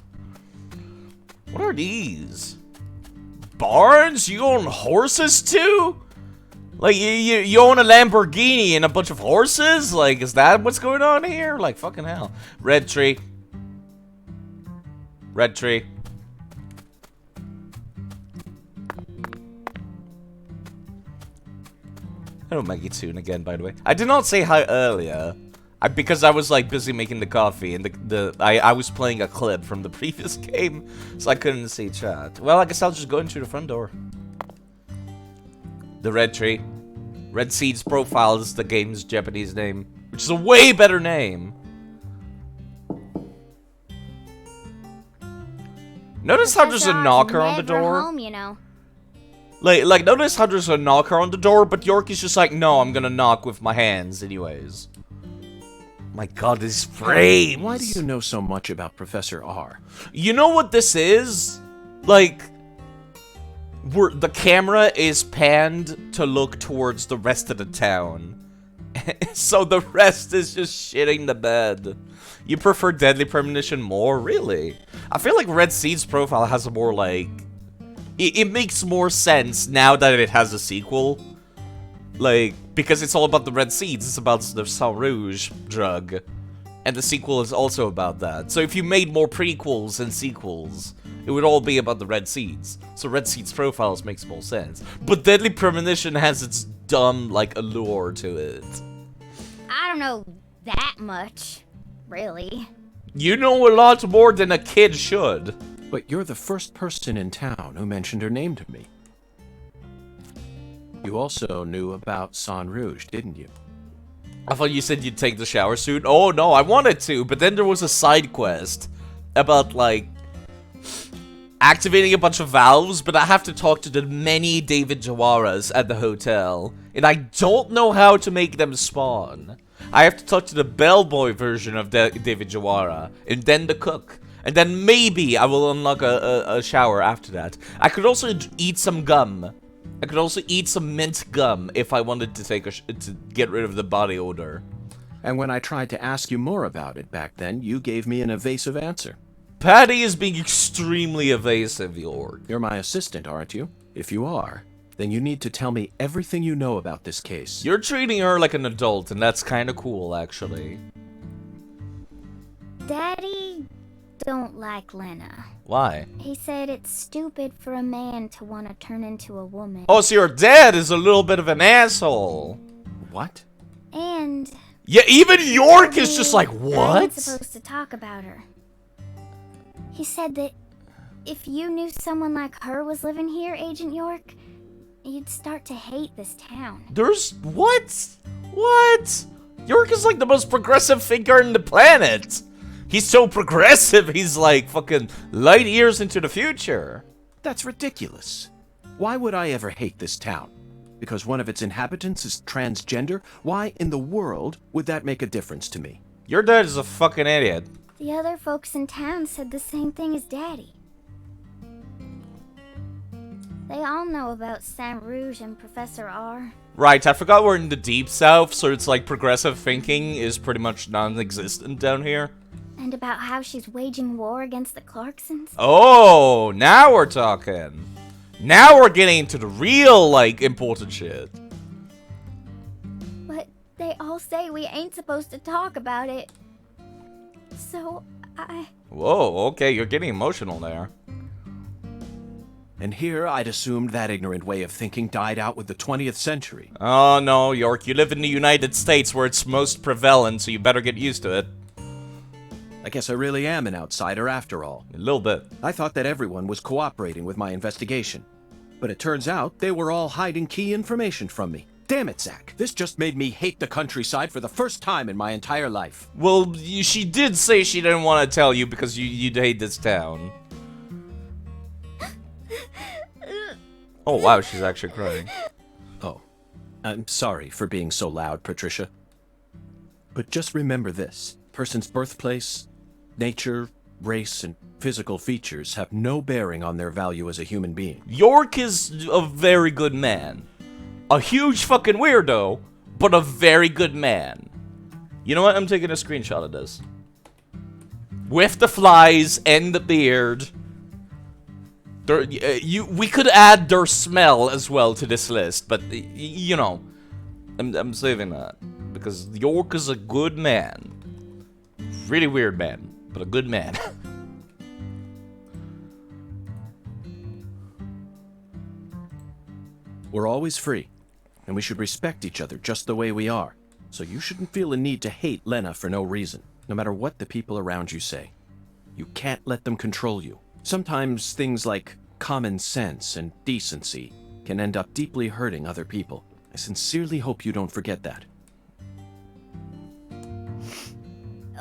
What are these? Barns? You own horses too? Like, you own a Lamborghini and a bunch of horses? Like, is that what's going on here? Like, fucking hell. Red tree. Red tree. Hello, Maggie Toon again, by the way. I did not say hi earlier. Because I was, like, busy making the coffee, and I was playing a clip from the previous game, so I couldn't see chat. Well, I guess I'll just go in through the front door. The Red Tree. Red Seeds Profile is the game's Japanese name, which is a way better name. Notice how there's a knocker on the door? Home, you know. Like, notice how there's a knocker on the door, but York is just like, no, I'm gonna knock with my hands anyways. My god, these frames! Why do you know so much about Professor R? You know what this is? Like, the camera is panned to look towards the rest of the town. So the rest is just shitting the bed. You prefer Deadly Premonition more? Really? I feel like Red Seeds Profile has a more, like... It makes more sense now that it has a sequel. Like, because it's all about the red seeds, it's about the Sang Rouge drug. And the sequel is also about that. So if you made more prequels and sequels, it would all be about the red seeds. So Red Seeds Profiles makes more sense. But Deadly Premonition has its dumb, like, allure to it. I don't know that much, really. You know a lot more than a kid should. But you're the first person in town who mentioned her name to me. You also knew about Sang Rouge, didn't you? I thought you said you'd take the shower soon. Oh no, I wanted to, but then there was a side quest about, like, activating a bunch of valves, but I have to talk to the many David Jawaras at the hotel, and I don't know how to make them spawn. I have to talk to the bellboy version of David Jawara, and then the cook. And then maybe I will unlock a shower after that. I could also eat some gum. I could also eat some mint gum if I wanted to to get rid of the body odor. And when I tried to ask you more about it back then, you gave me an evasive answer. Patty is being extremely evasive, York. You're my assistant, aren't you? If you are, then you need to tell me everything you know about this case. You're treating her like an adult, and that's kind of cool, actually. Daddy don't like Lena. Why? He said it's stupid for a man to want to turn into a woman. Oh, so your dad is a little bit of an asshole. What? And... yeah, even York is just like, what? I ain't supposed to talk about her. He said that if you knew someone like her was living here, Agent York, you'd start to hate this town. There's... what? What? York is like the most progressive figure in the planet. He's so progressive, he's like fucking light years into the future. That's ridiculous. Why would I ever hate this town? Because one of its inhabitants is transgender? Why in the world would that make a difference to me? Your dad is a fucking idiot. The other folks in town said the same thing as Daddy. They all know about Sang Rouge and Professor R. Right, I forgot we're in the deep south, so it's like progressive thinking is pretty much non-existent down here. And about how she's waging war against the Clarksons. Oh, now we're talking. Now we're getting into the real, like, important shit. But they all say we ain't supposed to talk about it. So, Whoa, okay, you're getting emotional there. And here I'd assumed that ignorant way of thinking died out with the 20th century. Oh no, York, you live in the United States where it's most prevalent, so you better get used to it. I guess I really am an outsider after all. A little bit. I thought that everyone was cooperating with my investigation. But it turns out they were all hiding key information from me. Damn it, Zach. This just made me hate the countryside for the first time in my entire life. Well, she did say she didn't want to tell you because you'd hate this town. Oh wow, she's actually crying. Oh, I'm sorry for being so loud, Patricia. But just remember this. Person's birthplace, nature, race, and physical features have no bearing on their value as a human being. York is a very good man. A huge fucking weirdo, but a very good man. You know what? I'm taking a screenshot of this. With the flies and the beard. We could add their smell as well to this list, but you know, I'm saving that because York is a good man. Really weird man, but a good man. We're always free, and we should respect each other just the way we are. So you shouldn't feel a need to hate Lena for no reason, no matter what the people around you say. You can't let them control you. Sometimes things like common sense and decency can end up deeply hurting other people. I sincerely hope you don't forget that.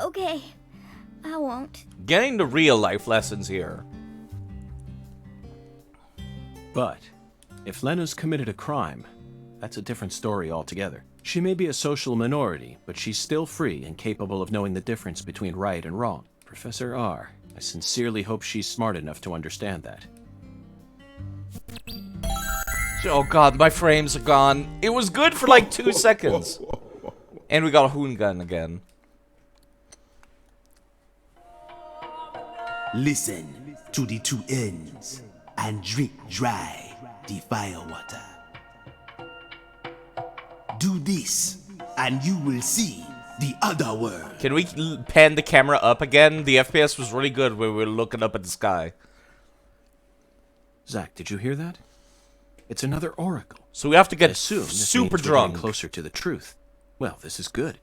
Okay, I won't. Getting the real life lessons here. But if Lena's committed a crime, that's a different story altogether. She may be a social minority, but she's still free and capable of knowing the difference between right and wrong. Professor R, I sincerely hope she's smart enough to understand that. Oh god, my frames are gone. It was good for like 2 seconds. And we got a hoon gun again. Listen to the two ends and drink dry the firewater. Do this and you will see the other world. Can we pan the camera up again? The FPS was really good when we were looking up at the sky. Zach, did you hear that? It's another oracle. So we have to get super super drunk. Closer to the truth. Well, this is good.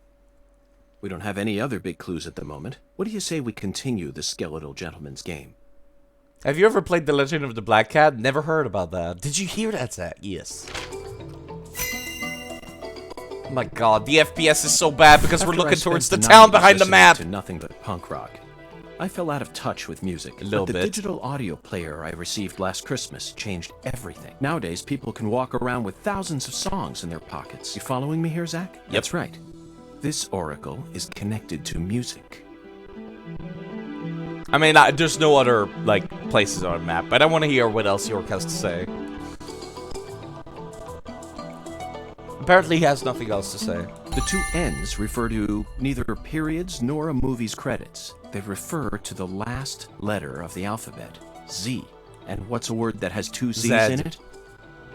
We don't have any other big clues at the moment. What do you say we continue the skeletal gentleman's game? Have you ever played The Legend of the Black Cat? Never heard about that. Did you hear that, Zach? Yes. Oh my god, the FPS is so bad because we're looking towards the town behind the map. To nothing but punk rock. I fell out of touch with music. A little but the bit. digital audio player I received last Christmas changed everything. Nowadays, people can walk around with thousands of songs in their pockets. You following me here, Zach? Yep. That's right. This oracle is connected to music. I mean, there's no other, like, places on the map, but I want to hear what else York has to say. Apparently he has nothing else to say. The two N's refer to neither periods nor a movie's credits. They refer to the last letter of the alphabet, Z. And what's a word that has two Z's Zed. in it?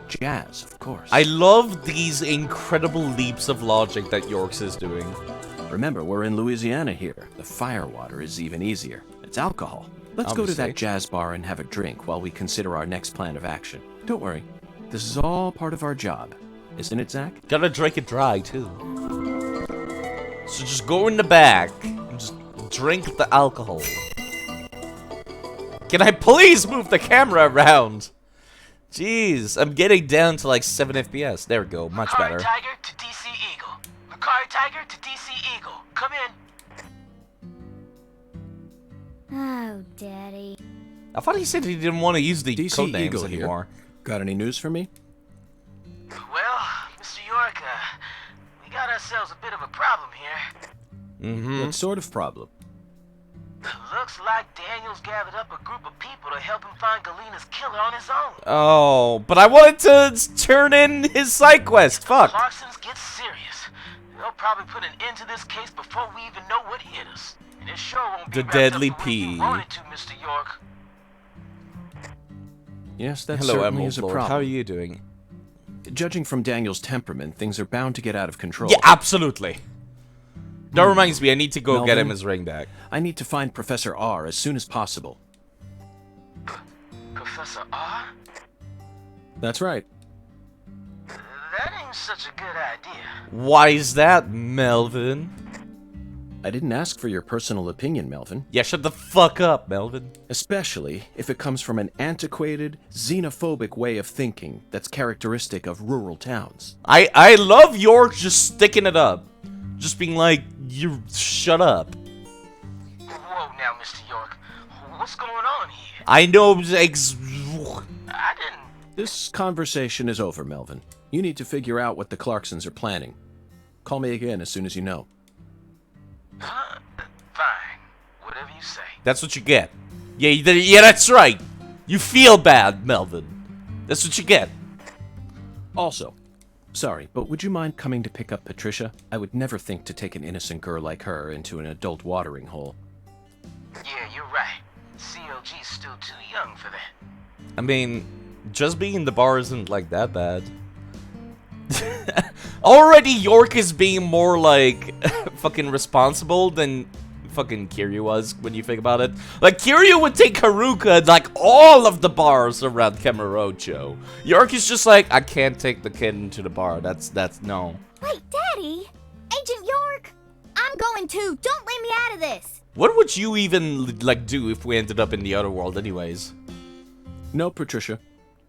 Jazz, of course. I love these incredible leaps of logic that Yorks is doing. Remember, we're in Louisiana here. The firewater is even easier. It's alcohol. Let's go to Obviously. that jazz bar and have a drink while we consider our next plan of action. Don't worry. This is all part of our job. Isn't it, Zach? Gotta drink it dry, too. So just go in the back and just drink the alcohol. Can I please move the camera around? Jeez, I'm getting down to like 7 FPS. There we go, much better. Tiger to DC Eagle. Macari Tiger to DC Eagle. Come in. Oh, Daddy. I thought he said he didn't want to use the DC code names Eagle anymore. here. Got any news for me? Well, Mr. York, we got ourselves a bit of a problem here. Mm-hmm. What sort of problem? Looks like Daniel's gathered up a group of people to help him find Galena's killer on his own. Oh, but I wanted to turn in his side quest. Fuck. Clarkson's gets serious. They'll probably put an end to this case before we even know what hit us. And it sure won't be The wrapped Deadly up the way you P. wanted to, Mr. York. Yes, that Hello, certainly Emerald is a Lord. problem. How are you doing? Judging from Daniel's temperament, things are bound to get out of control. Yeah, absolutely. That reminds me, I need to go get Melvin? him his ring back. I need to find Professor R as soon as possible. Professor R? That's right. That ain't such a good idea. Why is that, Melvin? I didn't ask for your personal opinion, Melvin. Yeah, shut the fuck up, Melvin. Especially if it comes from an antiquated, xenophobic way of thinking that's characteristic of rural towns. I love York just sticking it up. Just being like, you shut up. Whoa now, Mr. York. What's going on here? I know I didn't This conversation is over, Melvin. You need to figure out what the Clarksons are planning. Call me again as soon as you know. Huh? Fine. Whatever you say. That's what you get. Yeah, that's right. You feel bad, Melvin. That's what you get. Also, sorry, but would you mind coming to pick up Patricia? I would never think to take an innocent girl like her into an adult watering hole. Yeah, you're right. CLG's still too young for that. I mean, just being in the bar isn't like that bad. Already York is being more like fucking responsible than fucking Kiryu was when you think about it. Like Kiryu would take Haruka and like all of the bars around Kamurocho. York is just like, I can't take the kid into the bar. That's no. Wait, Daddy! Agent York! I'm going too. Don't leave me out of this. What would you even like do if we ended up in the other world anyways? No, Patricia.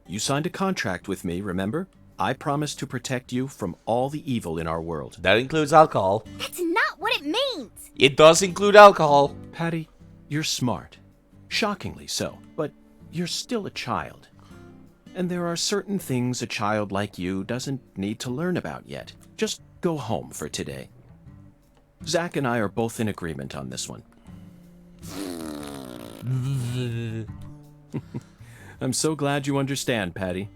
You signed a contract with me, remember? I promised to protect you from all the evil in our world. That includes alcohol. That's not what it means. It does include alcohol. Patty, you're smart. Shockingly so. But you're still a child. And there are certain things a child like you doesn't need to learn about yet. Just go home for today. Zach and I are both in agreement on this one. I'm so glad you understand, Patty.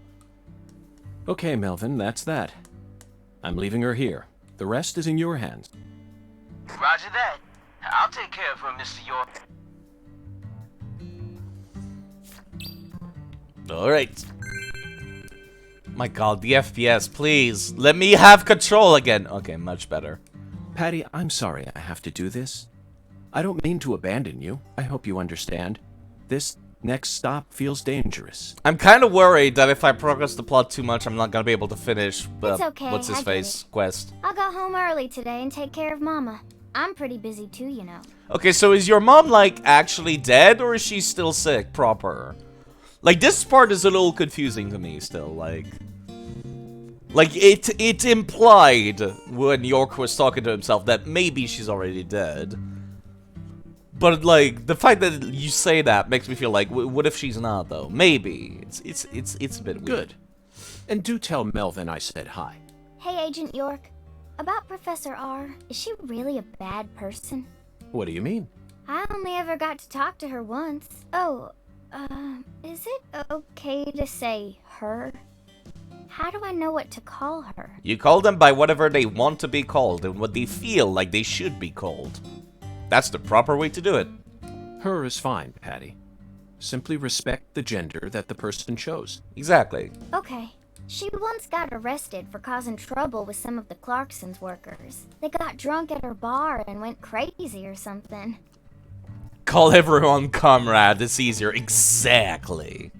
Okay, Melvin, that's that. I'm leaving her here. The rest is in your hands. Roger that. I'll take care of her, Mr. York. Alright. My god, the FPS, please. Let me have control again. Okay, much better. Patty, I'm sorry I have to do this. I don't mean to abandon you. I hope you understand. This next stop feels dangerous. I'm kind of worried that if I progress the plot too much, I'm not gonna be able to finish It's okay, what's his I get face quest. I'll go home early today and take care of Mama. I'm pretty busy too, you know. Okay, so is your mom like actually dead or is she still sick proper? Like this part is a little confusing to me still, like it implied when York was talking to himself that maybe she's already dead. But like the fact that you say that makes me feel like, what if she's not though? Maybe it's a bit weird. Good. And do tell Melvin I said hi. Hey, Agent York. About Professor R, is she really a bad person? What do you mean? I only ever got to talk to her once. Oh, is it okay to say her? How do I know what to call her? You call them by whatever they want to be called and what they feel like they should be called. That's the proper way to do it. Her is fine, Patty. Simply respect the gender that the person chose. Exactly. Okay. She once got arrested for causing trouble with some of the Clarksons workers. They got drunk at her bar and went crazy or something. Call everyone comrade, it's easier. Exactly.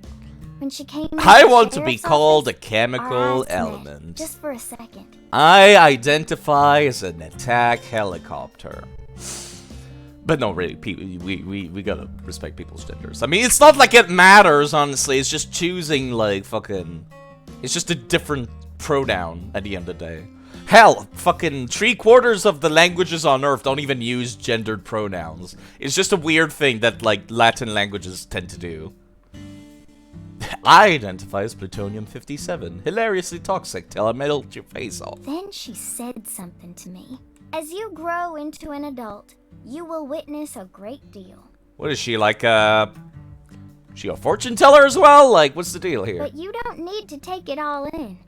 When she came I want to be called a chemical element. Just for a second. I identify as an attack helicopter. But no, really, we gotta respect people's genders. I mean, it's not like it matters, honestly. It's just choosing, like, fucking... It's just a different pronoun at the end of the day. Hell, fucking 3/4 of the languages on Earth don't even use gendered pronouns. It's just a weird thing that, like, Latin languages tend to do. I identify as plutonium-57. Hilariously toxic till I melt your face off. Then she said something to me. As you grow into an adult, you will witness a great deal. What is she, like, she a fortune teller as well? Like, what's the deal here? But you don't need to take it all in.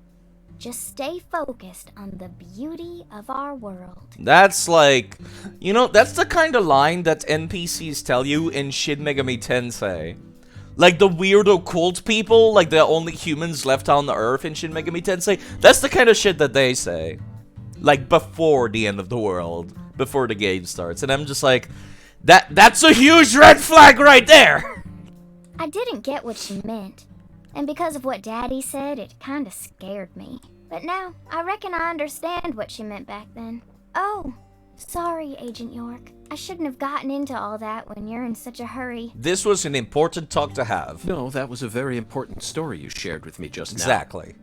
Just stay focused on the beauty of our world. That's like, you know, that's the kind of line that NPCs tell you in Shin Megami Tensei. Like the weirdo cult people, like the only humans left on the Earth in Shin Megami Tensei. That's the kind of shit that they say. Like before the end of the world, before the game starts. And I'm just like, that's a huge red flag right there! I didn't get what she meant. And because of what Daddy said, it kinda scared me. But now, I reckon I understand what she meant back then. Oh, sorry, Agent York. I shouldn't have gotten into all that when you're in such a hurry. This was an important talk to have. No, that was a very important story you shared with me just now. Exactly.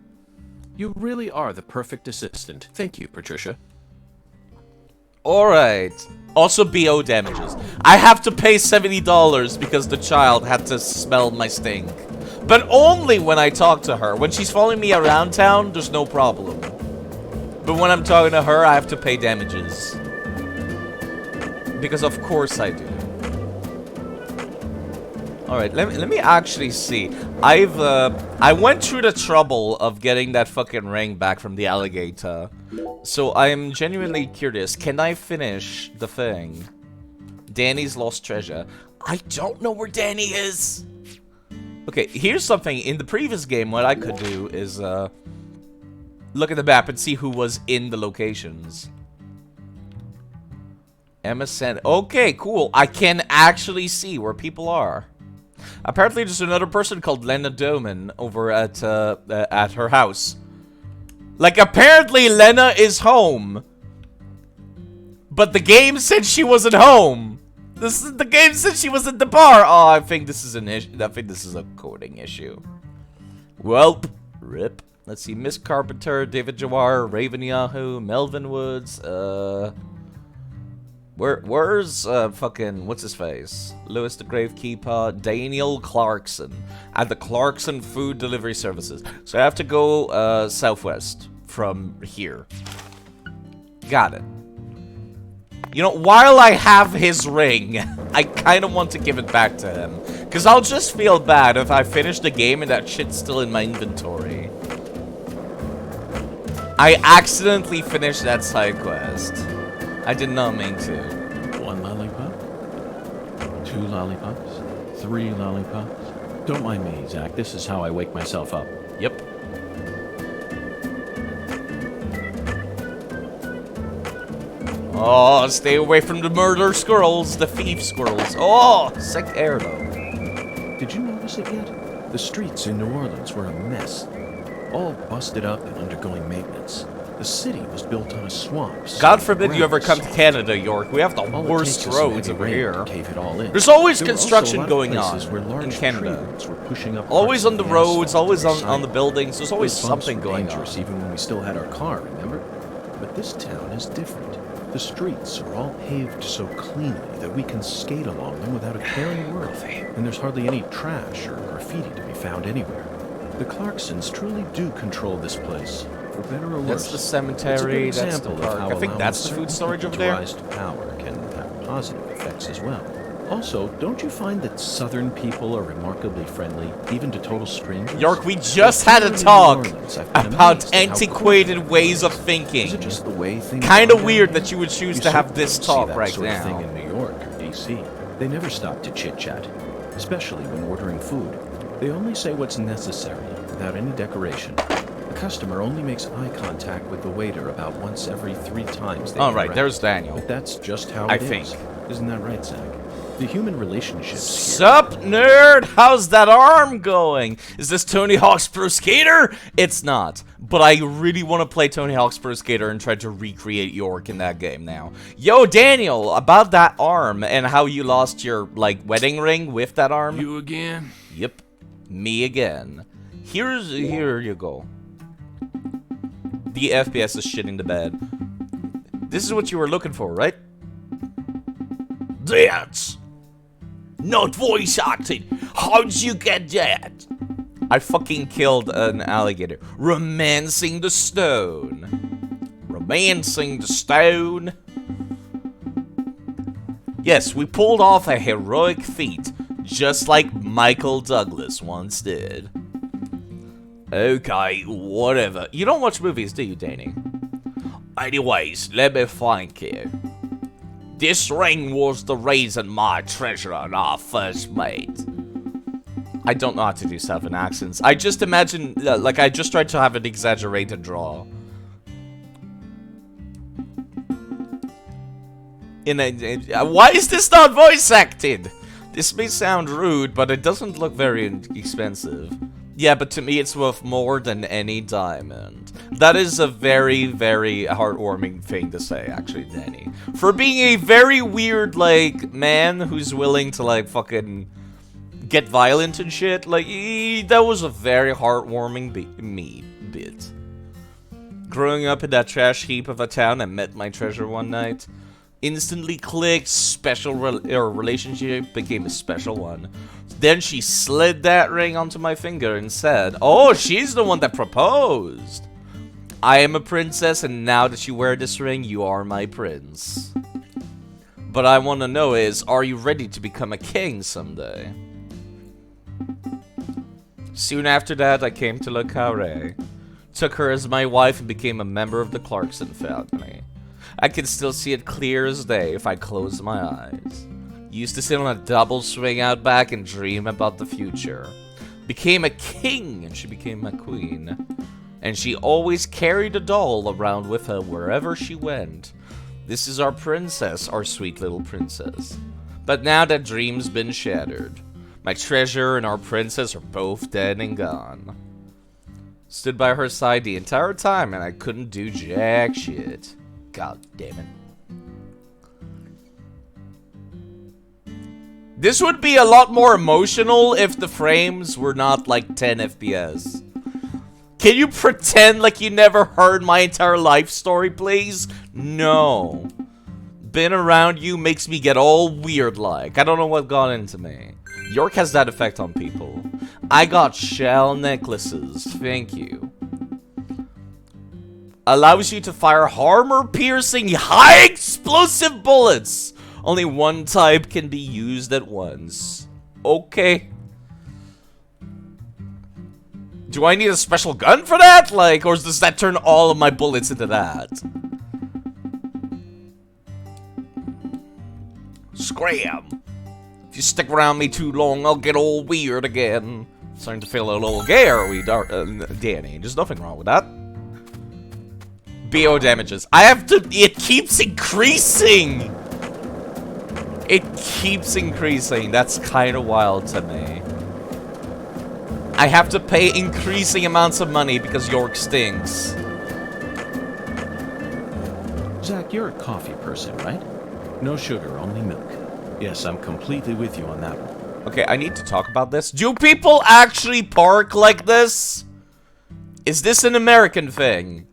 You really are the perfect assistant. Thank you, Patricia. Alright. Also BO damages. I have to pay $70 because the child had to smell my stink. But only when I talk to her. When she's following me around town, there's no problem. But when I'm talking to her, I have to pay damages. Because of course I do. Alright, let me actually see. I went through the trouble of getting that fucking ring back from the alligator. So I'm genuinely curious. Can I finish the thing? Danny's lost treasure. I don't know where Danny is. Okay, here's something. In the previous game, what I could do is look at the map and see who was in the locations. Emma sent. Okay, cool. I can actually see where people are. Apparently, there's another person called Lena Doman over at her house. Like, apparently, Lena is home. But the game said she wasn't home. The game said she was at the bar. Oh, I think this is an issue. I think this is a coding issue. Welp. Rip. Let's see. Miss Carpenter, David Jawar, Raven Yahoo, Melvin Woods. Where's fucking what's his face? Lewis the Gravekeeper, Daniel Clarkson at the Clarkson Food Delivery Services. So I have to go southwest from here. Got it. You know, while I have his ring, I kind of want to give it back to him. Because I'll just feel bad if I finish the game and that shit's still in my inventory. I accidentally finished that side quest. I did not mean to. 1 lollipop? 2 lollipops? 3 lollipops? Don't mind me, Zach. This is how I wake myself up. Yep. Oh, stay away from the murder squirrels, the thief squirrels. Oh, sick air though. Did you notice it yet? The streets in New Orleans were a mess. All busted up and undergoing maintenance. The city was built on a swamp. God forbid you ever come to Canada, York. We have the worst roads over here. There's always construction going on in Canada. Always on the roads, always on the buildings. There's always something going on. Even when we still had our car, remember? But this town is different. The streets are all paved so cleanly that we can skate along them without a care in the world. And there's hardly any trash or graffiti to be found anywhere. The Clarksons truly do control this place. For better or worse. That's the cemetery, that's the park. I think that's the food storage over there. Power can have positive effects as well. Also, don't you find that Southern people are remarkably friendly, even to total strangers? York, we just had a talk about antiquated ways of thinking. Kind of weird that you would choose to have this talk right now. Thing in New York or DC. They never stop to chit-chat, especially when ordering food. They only say what's necessary, without any decoration. The customer only makes eye contact with the waiter about once every 3 times. All right, there's Daniel. But that's just how I it think. is. Isn't that right, Zach? The human relationships. Sup, nerd? How's that arm going? Is this Tony Hawk's Pro Skater? It's not. But I really want to play Tony Hawk's Pro Skater and try to recreate York in that game now. Yo, Daniel, about that arm and how you lost your, like, wedding ring with that arm. You again? Yep. Me again. Here you go. The FPS is shitting the bed. This is what you were looking for, right? That's not voice acting. How'd you get that? I fucking killed an alligator. Romancing the stone. Romancing the stone. Yes, we pulled off a heroic feat, just like Michael Douglas once did. Okay, whatever. You don't watch movies, do you, Danny? Anyways, let me think here. This ring was the reason my treasure and I first met. I don't know how to do Southern accents. I just imagine, like, I just tried to have an exaggerated draw. Why is this not voice acted? This may sound rude, but it doesn't look very expensive. Yeah, but to me it's worth more than any diamond. That is a very, very heartwarming thing to say, actually, Danny. For being a very weird, like, man who's willing to, like, fucking get violent and shit, like, that was a very heartwarming bit. Growing up in that trash heap of a town, I met my treasure one night. Instantly clicked, special relationship became a special one. Then she slid that ring onto my finger and said, oh, she's the one that proposed. I am a princess, and now that you wear this ring, you are my prince. But I want to know is, are you ready to become a king someday? Soon after that, I came to Le Carré, took her as my wife, and became a member of the Clarkson family. I can still see it clear as day if I close my eyes. Used to sit on a double swing out back and dream about the future. Became a king, and she became a queen. And she always carried a doll around with her wherever she went. This is our princess, our sweet little princess. But now that dream's been shattered. My treasure and our princess are both dead and gone. Stood by her side the entire time and I couldn't do jack shit. God damn it. This would be a lot more emotional if the frames were not like 10 FPS. Can you pretend like you never heard my entire life story, please? No. Been around you makes me get all weird like. I don't know what got into me. York has that effect on people. I got shell necklaces. Thank you. Allows you to fire armor-piercing, high-explosive bullets. Only one type can be used at once. Okay. Do I need a special gun for that? Like, or does that turn all of my bullets into that? Scram! If you stick around me too long, I'll get all weird again. Starting to feel a little gay, are we, Danny? There's nothing wrong with that. BO damages. I have to... It keeps increasing! It keeps increasing. That's kind of wild to me. I have to pay increasing amounts of money because York stinks. Zach, you're a coffee person, right? No sugar, only milk. Yes, I'm completely with you on that one. Okay, I need to talk about this. Do people actually park like this? Is this an American thing?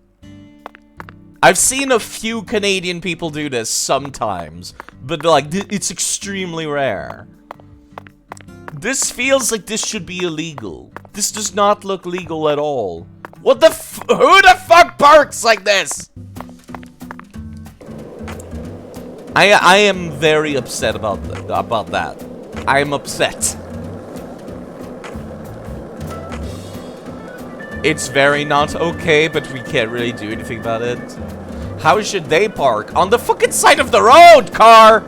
I've seen a few Canadian people do this sometimes, but like, it's extremely rare. This feels like this should be illegal. This does not look legal at all. What the who the fuck parks like this? I am very upset about that. I am upset. It's very not okay, but we can't really do anything about it. How should they park? On the fucking side of the road, car!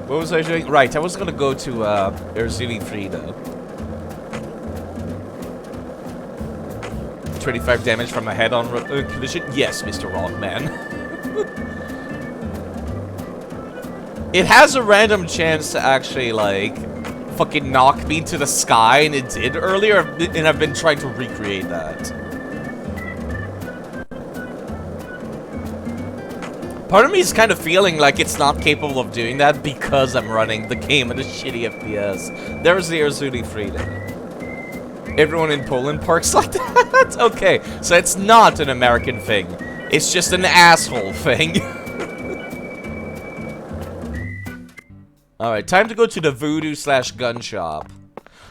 What was I doing? Right, I was gonna go to Erzuli Frida. 25 damage from a head-on collision? Yes, Mr. Rockman. It has a random chance to actually, like, fucking knock me to the sky, and it did earlier, and I've been trying to recreate that. Part of me is kind of feeling like it's not capable of doing that because I'm running the game at a shitty FPS. There's the Erzuli Frida. Everyone in Poland parks like that? Okay, so it's not an American thing. It's just an asshole thing. Alright, time to go to the voodoo/gun shop.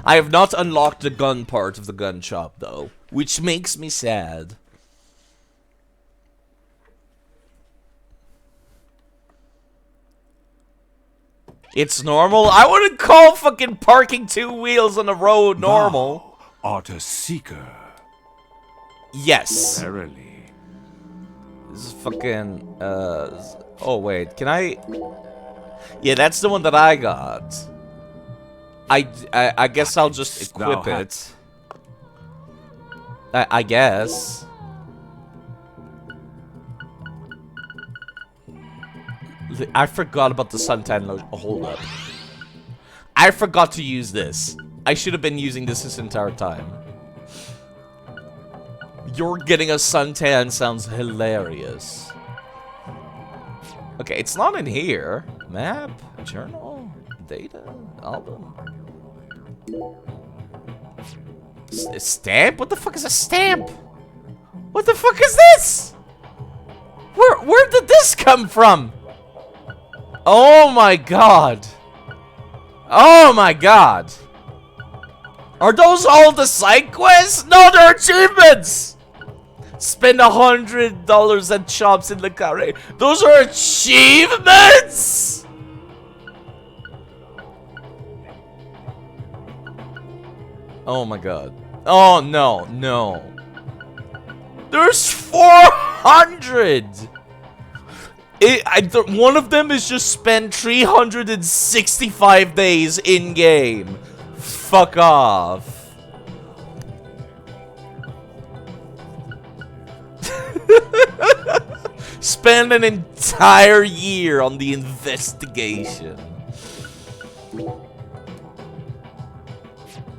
I have not unlocked the gun part of the gun shop, though, which makes me sad. It's normal? I wouldn't call fucking parking 2 wheels on the road normal. Thou art a seeker. Yes. Verily. This is fucking, oh wait, can I... Yeah, that's the one that I got. I guess I'll just equip it. I guess. I forgot about the suntan lotion. Oh, hold up. I forgot to use this. I should have been using this entire time. You're getting a suntan sounds hilarious. Okay, it's not in here. Map, journal, data, album. A stamp? What the fuck is a stamp? What the fuck is this? Where did this come from? Oh my god! Oh my god! Are those all the side quests? No, they're achievements! Spend $100 at shops in the carry. Those are achievements! Oh my god. Oh no, no. There's 400! One of them is just spend 365 days in-game. Fuck off. Spend an entire year on the investigation.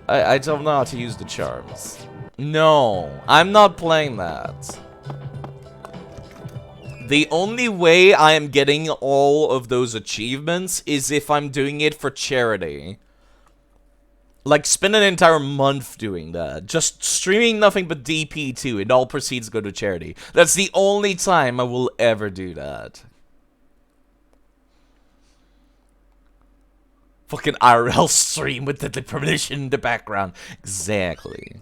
I don't know how to use the charms. No, I'm not playing that. The only way I am getting all of those achievements is if I'm doing it for charity. Like, spend an entire month doing that. Just streaming nothing but DP2 and all proceeds go to charity. That's the only time I will ever do that. Fucking IRL stream with Deadly Premonition in the background. Exactly.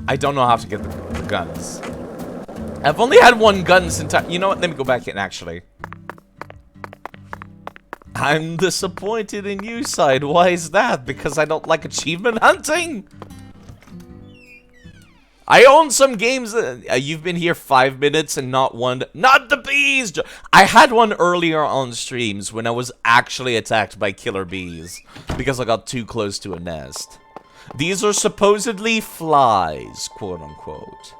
I don't know how to get the guns. I've only had one gun since you know what? Let me go back in, actually. I'm disappointed in you, Side. Why is that? Because I don't like achievement hunting? I own some games that you've been here 5 minutes and not one. Not the bees! I had one earlier on streams when I was actually attacked by killer bees because I got too close to a nest. These are supposedly flies, quote unquote.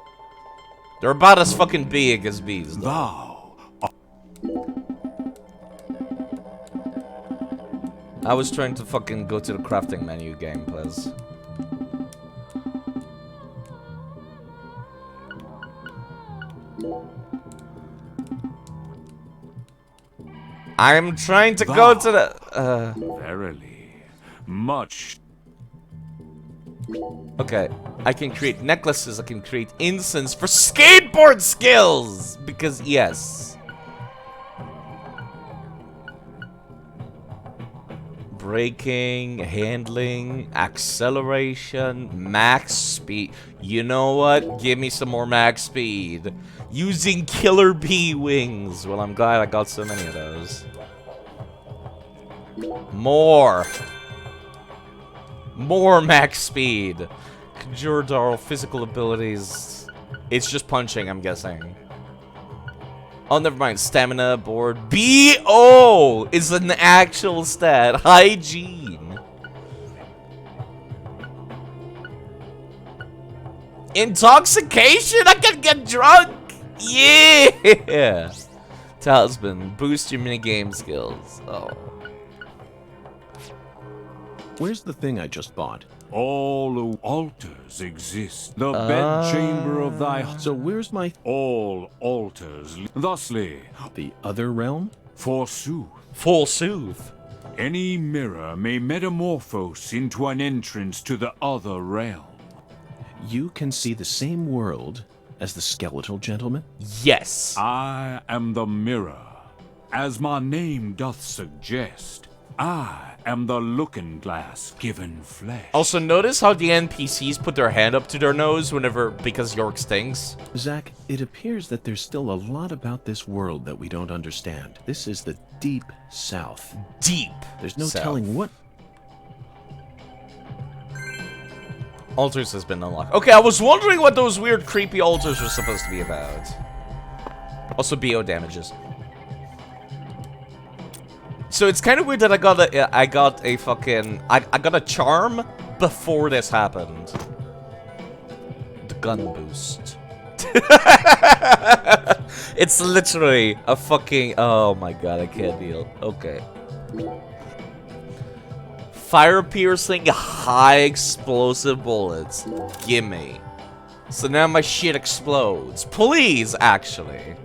They're about as fucking big as bees, though. I was trying to fucking go to the crafting menu game, please. I'm trying to go to the... Verily, much... Okay, I can create necklaces, I can create incense for skateboard skills! Because, yes. Braking, handling, acceleration, max speed. You know what? Give me some more max speed. Using killer bee wings. Well, I'm glad I got so many of those. More max speed. Conjure Darl, physical abilities. It's just punching, I'm guessing. Oh, never mind. Stamina, board. BO is an actual stat. Hygiene. Intoxication? I can get drunk. Yeah. Talisman. Boost your minigame skills. Oh. Where's the thing I just bought? All altars exist. The bedchamber of thy... So where's my... All altars. Thusly... The other realm? Forsooth. Forsooth. Any mirror may metamorphose into an entrance to the other realm. You can see the same world as the skeletal gentleman? Yes. I am the mirror. As my name doth suggest, I am the looking glass given flesh. Also, notice how the NPCs put their hand up to their nose whenever, because York stinks. Zach, it appears that there's still a lot about this world that we don't understand. This is the deep south. Deep There's no south. telling what... Altars has been unlocked. Okay, I was wondering what those weird creepy altars were supposed to be about. Also, BO damages. So it's kind of weird that I got a charm before this happened. The gun boost. It's literally a fucking... Oh my god, I can't deal. Okay. Fire-piercing, high-explosive bullets. Gimme. So now my shit explodes. Please, actually.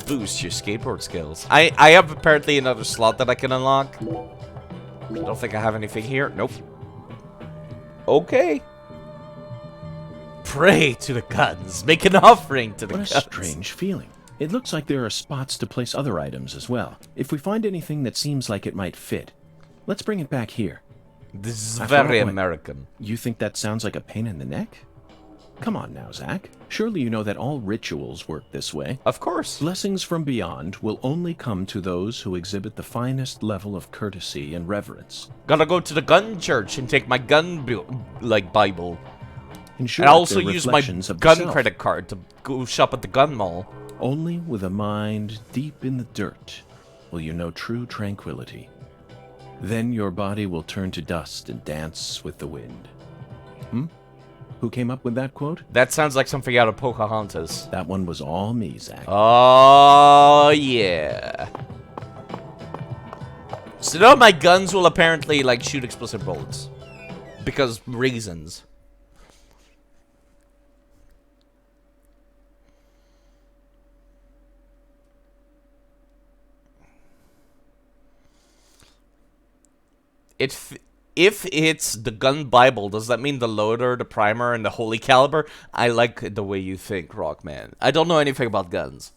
Boost your skateboard skills. I have apparently another slot that I can unlock. Don't think I have anything here. Nope. Okay. Pray to the guns. Make an offering to the guns. What a strange feeling. It looks like there are spots to place other items as well. If we find anything that seems like it might fit, let's bring it back here. This is After very all, American. You think that sounds like a pain in the neck? Come on now, Zach. Surely you know that all rituals work this way. Of course. Blessings from beyond will only come to those who exhibit the finest level of courtesy and reverence. Gotta go to the gun church and take my gun, Bible. Ensure and also they're use my reflections of the gun self. credit card to go shop at the gun mall. Only with a mind deep in the dirt will you know true tranquility. Then your body will turn to dust and dance with the wind. Who came up with that quote? That sounds like something out of Pocahontas. That one was all me, Zach. Oh, yeah. So now my guns will apparently, like, shoot explosive bullets. Because reasons. If it's the gun Bible, does that mean the loader, the primer, and the holy caliber? I like the way you think, Rockman. I don't know anything about guns.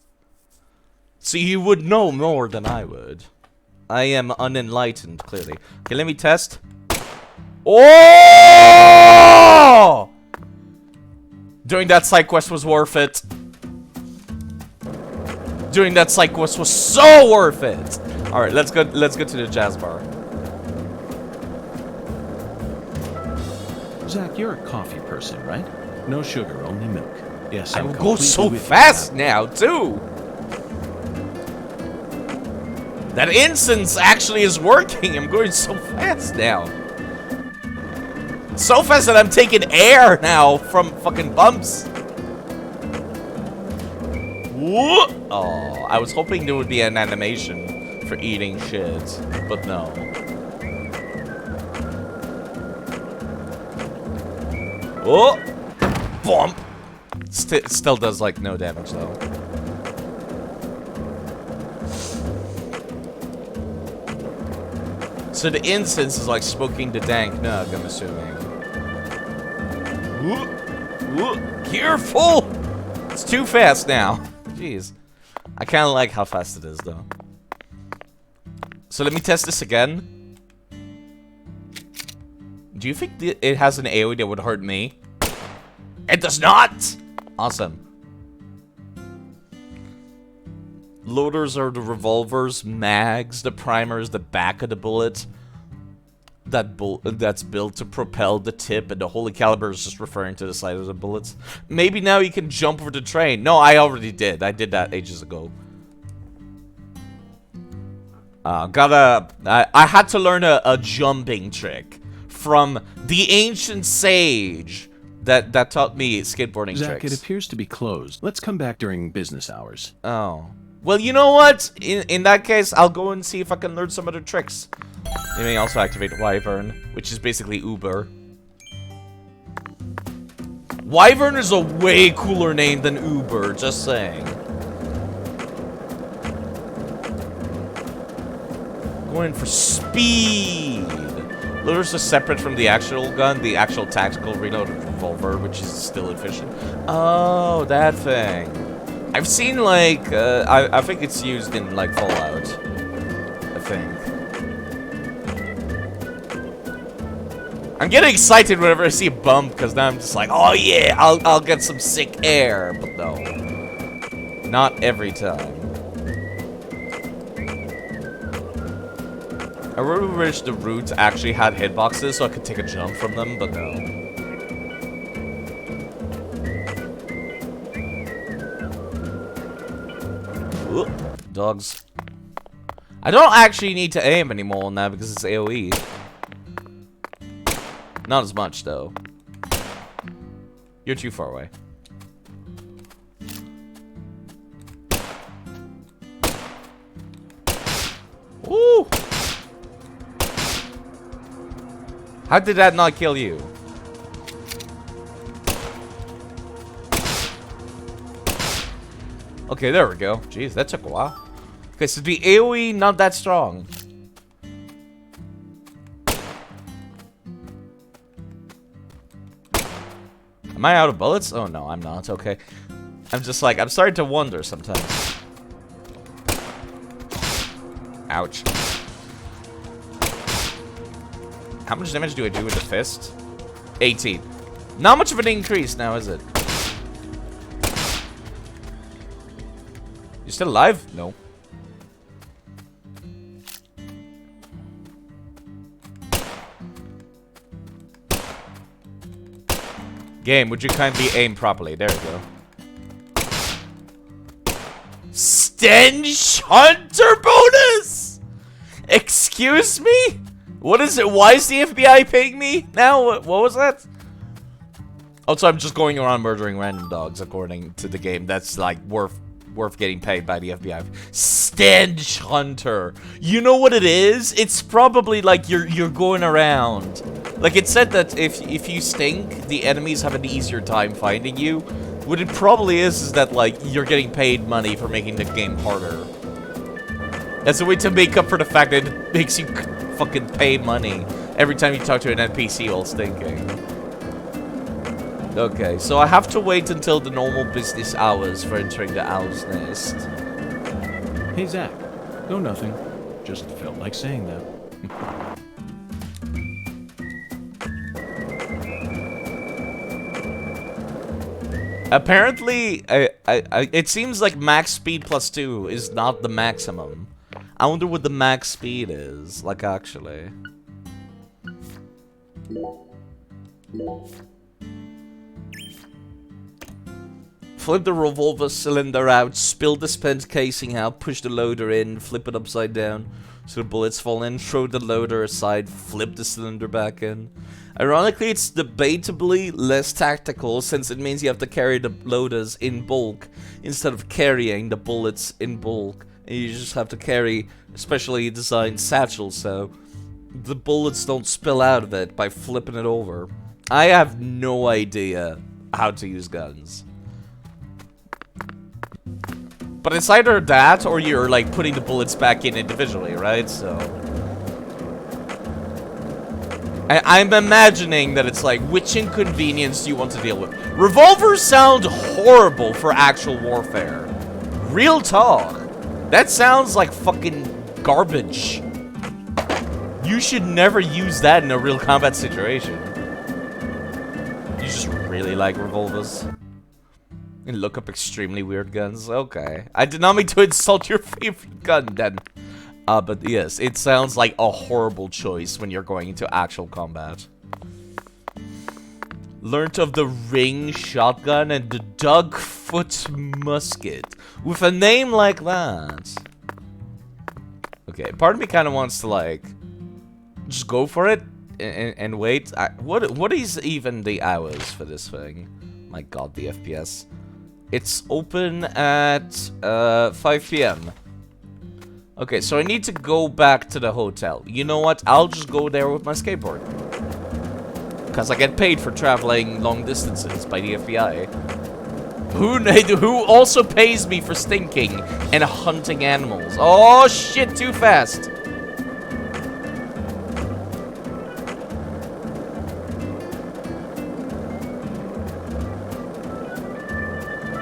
So you would know more than I would. I am unenlightened, clearly. Okay, let me test. Oh! Doing that side quest was worth it. Doing that side quest was so worth it. All right, let's go to the jazz bar. Zach, you're a coffee person, right? No sugar, only milk. Yes, I I'm will go completely so with you fast on that. now, too. That incense actually is working. I'm going so fast now. So fast that I'm taking air now from fucking bumps. Whoa. Oh, I was hoping there would be an animation for eating shit, but no. Oh! Bump! Still does, like, no damage, though. So the incense is like smoking the dank nug, I'm assuming. Careful! It's too fast now. Jeez. I kind of like how fast it is, though. So let me test this again. Do you think it has an AoE that would hurt me? It does not! Awesome. Loaders are the revolvers, mags, the primers, the back of the bullet. That's built to propel the tip, and the holy caliber is just referring to the side of the bullets. Maybe now you can jump over the train. No, I already did. I did that ages ago. I had to learn a jumping trick from the ancient sage that taught me skateboarding Zach, tricks. it appears to be closed. Let's come back during business hours. Oh. Well, you know what? In that case, I'll go and see if I can learn some other tricks. You may also activate Wyvern, which is basically Uber. Wyvern is a way cooler name than Uber, just saying. Going for speed. Loaders are separate from the actual gun, the actual tactical reloaded revolver, which is still efficient. Oh, that thing. I've seen, like, I think it's used in, like, Fallout. I think. I'm getting excited whenever I see a bump, because now I'm just like, oh yeah, I'll get some sick air. But no. Not every time. I really wish the roots actually had hitboxes so I could take a jump from them, but no. Ooh, dogs. I don't actually need to aim anymore on that because it's AoE. Not as much, though. You're too far away. Ooh! How did that not kill you? Okay, there we go. Jeez, that took a while. Okay, so the AoE not that strong. Am I out of bullets? Oh no, I'm not. Okay. I'm just like, I'm starting to wonder sometimes. Ouch. How much damage do I do with the fist? 18. Not much of an increase now, is it? You still alive? No. Game, would you kindly aim properly? There we go. Stench Hunter bonus! Excuse me? What is it? Why is the FBI paying me now? What was that? Also, I'm just going around murdering random dogs according to the game. That's like worth getting paid by the FBI. Stench Hunter. You know what it is? It's probably like you're going around. Like it said that if you stink, the enemies have an easier time finding you. What it probably is that like you're getting paid money for making the game harder. That's a way to make up for the fact that it makes you fucking pay money every time you talk to an NPC while stinking. Okay, so I have to wait until the normal business hours for entering the owl's nest. Hey, Zach. No, nothing. Just felt like saying that. Apparently, it seems like max speed plus 2 is not the maximum. I wonder what the max speed is, like, actually. Flip the revolver cylinder out, spill the spent casing out, push the loader in, flip it upside down so the bullets fall in, throw the loader aside, flip the cylinder back in. Ironically, it's debatably less tactical since it means you have to carry the loaders in bulk instead of carrying the bullets in bulk. And you just have to carry a specially designed satchel so the bullets don't spill out of it by flipping it over. I have no idea how to use guns. But it's either that or you're like putting the bullets back in individually, right? So I'm imagining that it's like, which inconvenience do you want to deal with? Revolvers sound horrible for actual warfare. Real talk. That sounds like fucking garbage. You should never use that in a real combat situation. You just really like revolvers. And look up extremely weird guns. Okay. I did not mean to insult your favorite gun then. But yes, it sounds like a horrible choice when you're going into actual combat. Learned of the ring shotgun and the dogfoot musket. With a name like that. Okay, part of me kind of wants to like just go for it and wait. What is even the hours for this thing? My god, the FPS. It's open at 5 PM. Okay, so I need to go back to the hotel. You know what? I'll just go there with my skateboard. Because I get paid for traveling long distances by the FBI. Who also pays me for stinking and hunting animals. Oh shit, too fast.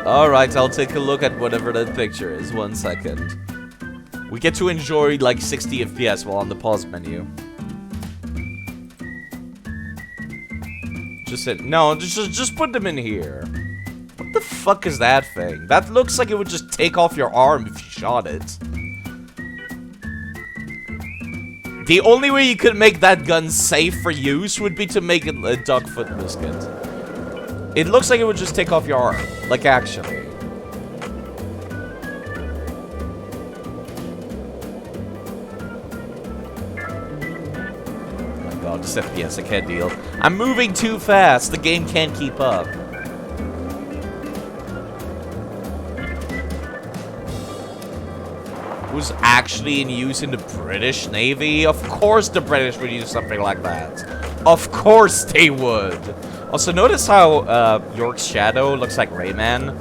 Alright, I'll take a look at whatever that picture is. 1 second. We get to enjoy like 60 FPS while on the pause menu. Just put them in here. What the fuck is that thing? That looks like it would just take off your arm if you shot it. The only way you could make that gun safe for use would be to make it a dogfoot musket. It looks like it would just take off your arm. Like, actually. Oh my god, this FPS I can't deal. I'm moving too fast. The game can't keep up. Was actually in use in the British Navy? Of course the British would use something like that. Of course they would. Also, notice how York's shadow looks like Rayman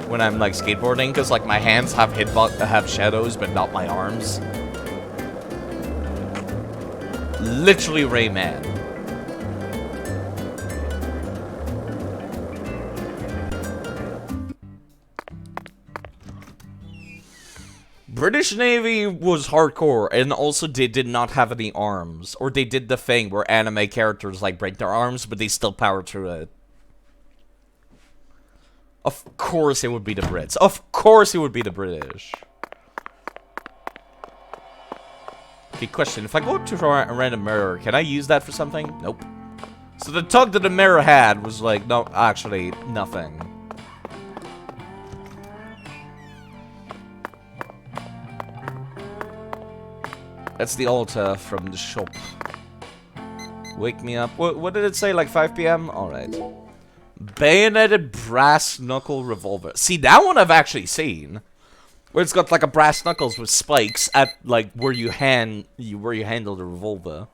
when I'm like skateboarding, because like my hands have shadows, but not my arms. Literally Rayman. British Navy was hardcore, and also they did not have any arms. Or they did the thing where anime characters, like, break their arms, but they still power through it. Of course it would be the Brits. Of course it would be the British. Okay, question. If I go up to a random mirror, can I use that for something? Nope. So the tug that the mirror had was like, no, actually, nothing. That's the altar from the shop. Wake me up. What did it say? Like 5 p.m.? Alright. Bayoneted brass knuckle revolver. See, that one I've actually seen. Where it's got like a brass knuckles with spikes at like where you handle the revolver.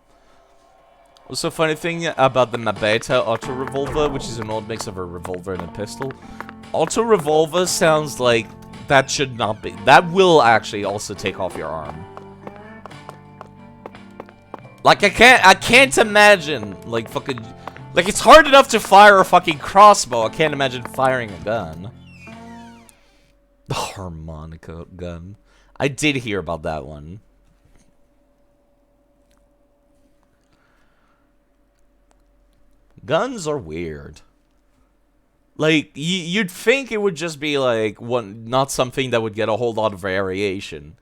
Also, funny thing about the Mabeta auto revolver, which is an old mix of a revolver and a pistol. Auto revolver sounds like that should not be. That will actually also take off your arm. Like I can't imagine like fucking like it's hard enough to fire a fucking crossbow. I can't imagine firing a gun. The harmonica gun. I did hear about that one. Guns are weird. Like, you'd think it would just be like not something that would get a whole lot of variation.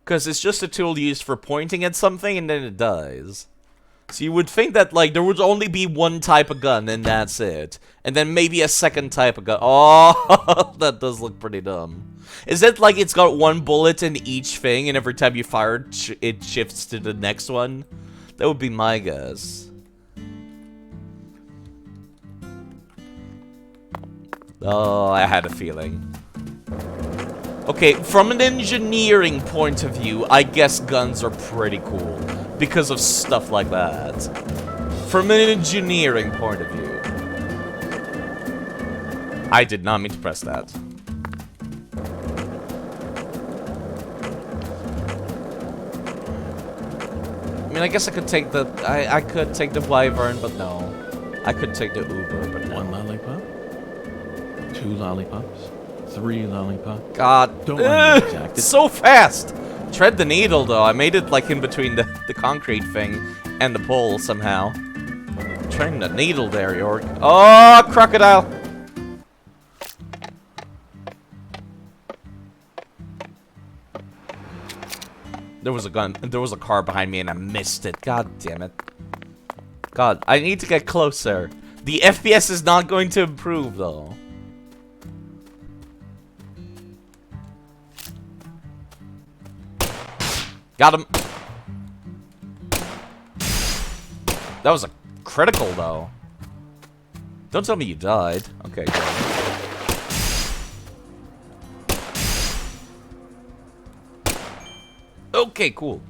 Because it's just a tool used for pointing at something and then it dies. So you would think that, like, there would only be one type of gun and that's it. And then maybe a second type of gun. Oh, that does look pretty dumb. Is it like it's got one bullet in each thing and every time you fire it shifts to the next one? That would be my guess. Oh, I had a feeling. Okay, from an engineering point of view, I guess guns are pretty cool. Because of stuff like that. From an engineering point of view. I did not mean to press that. I mean, I guess I could take the... I could take the Wyvern, but no. I could take the Uber, but no. 1 lollipop? 2 lollipops? 3 lollipops? God. It's so fast! Tread the needle, though. I made it, like, in between the concrete thing and the pole, somehow. Treading the needle there, York. Oh, crocodile! There was a gun. There was a car behind me, and I missed it. God damn it. God, I need to get closer. The FPS is not going to improve, though. Got him. That was a critical, though. Don't tell me you died. Okay, good. Okay, cool.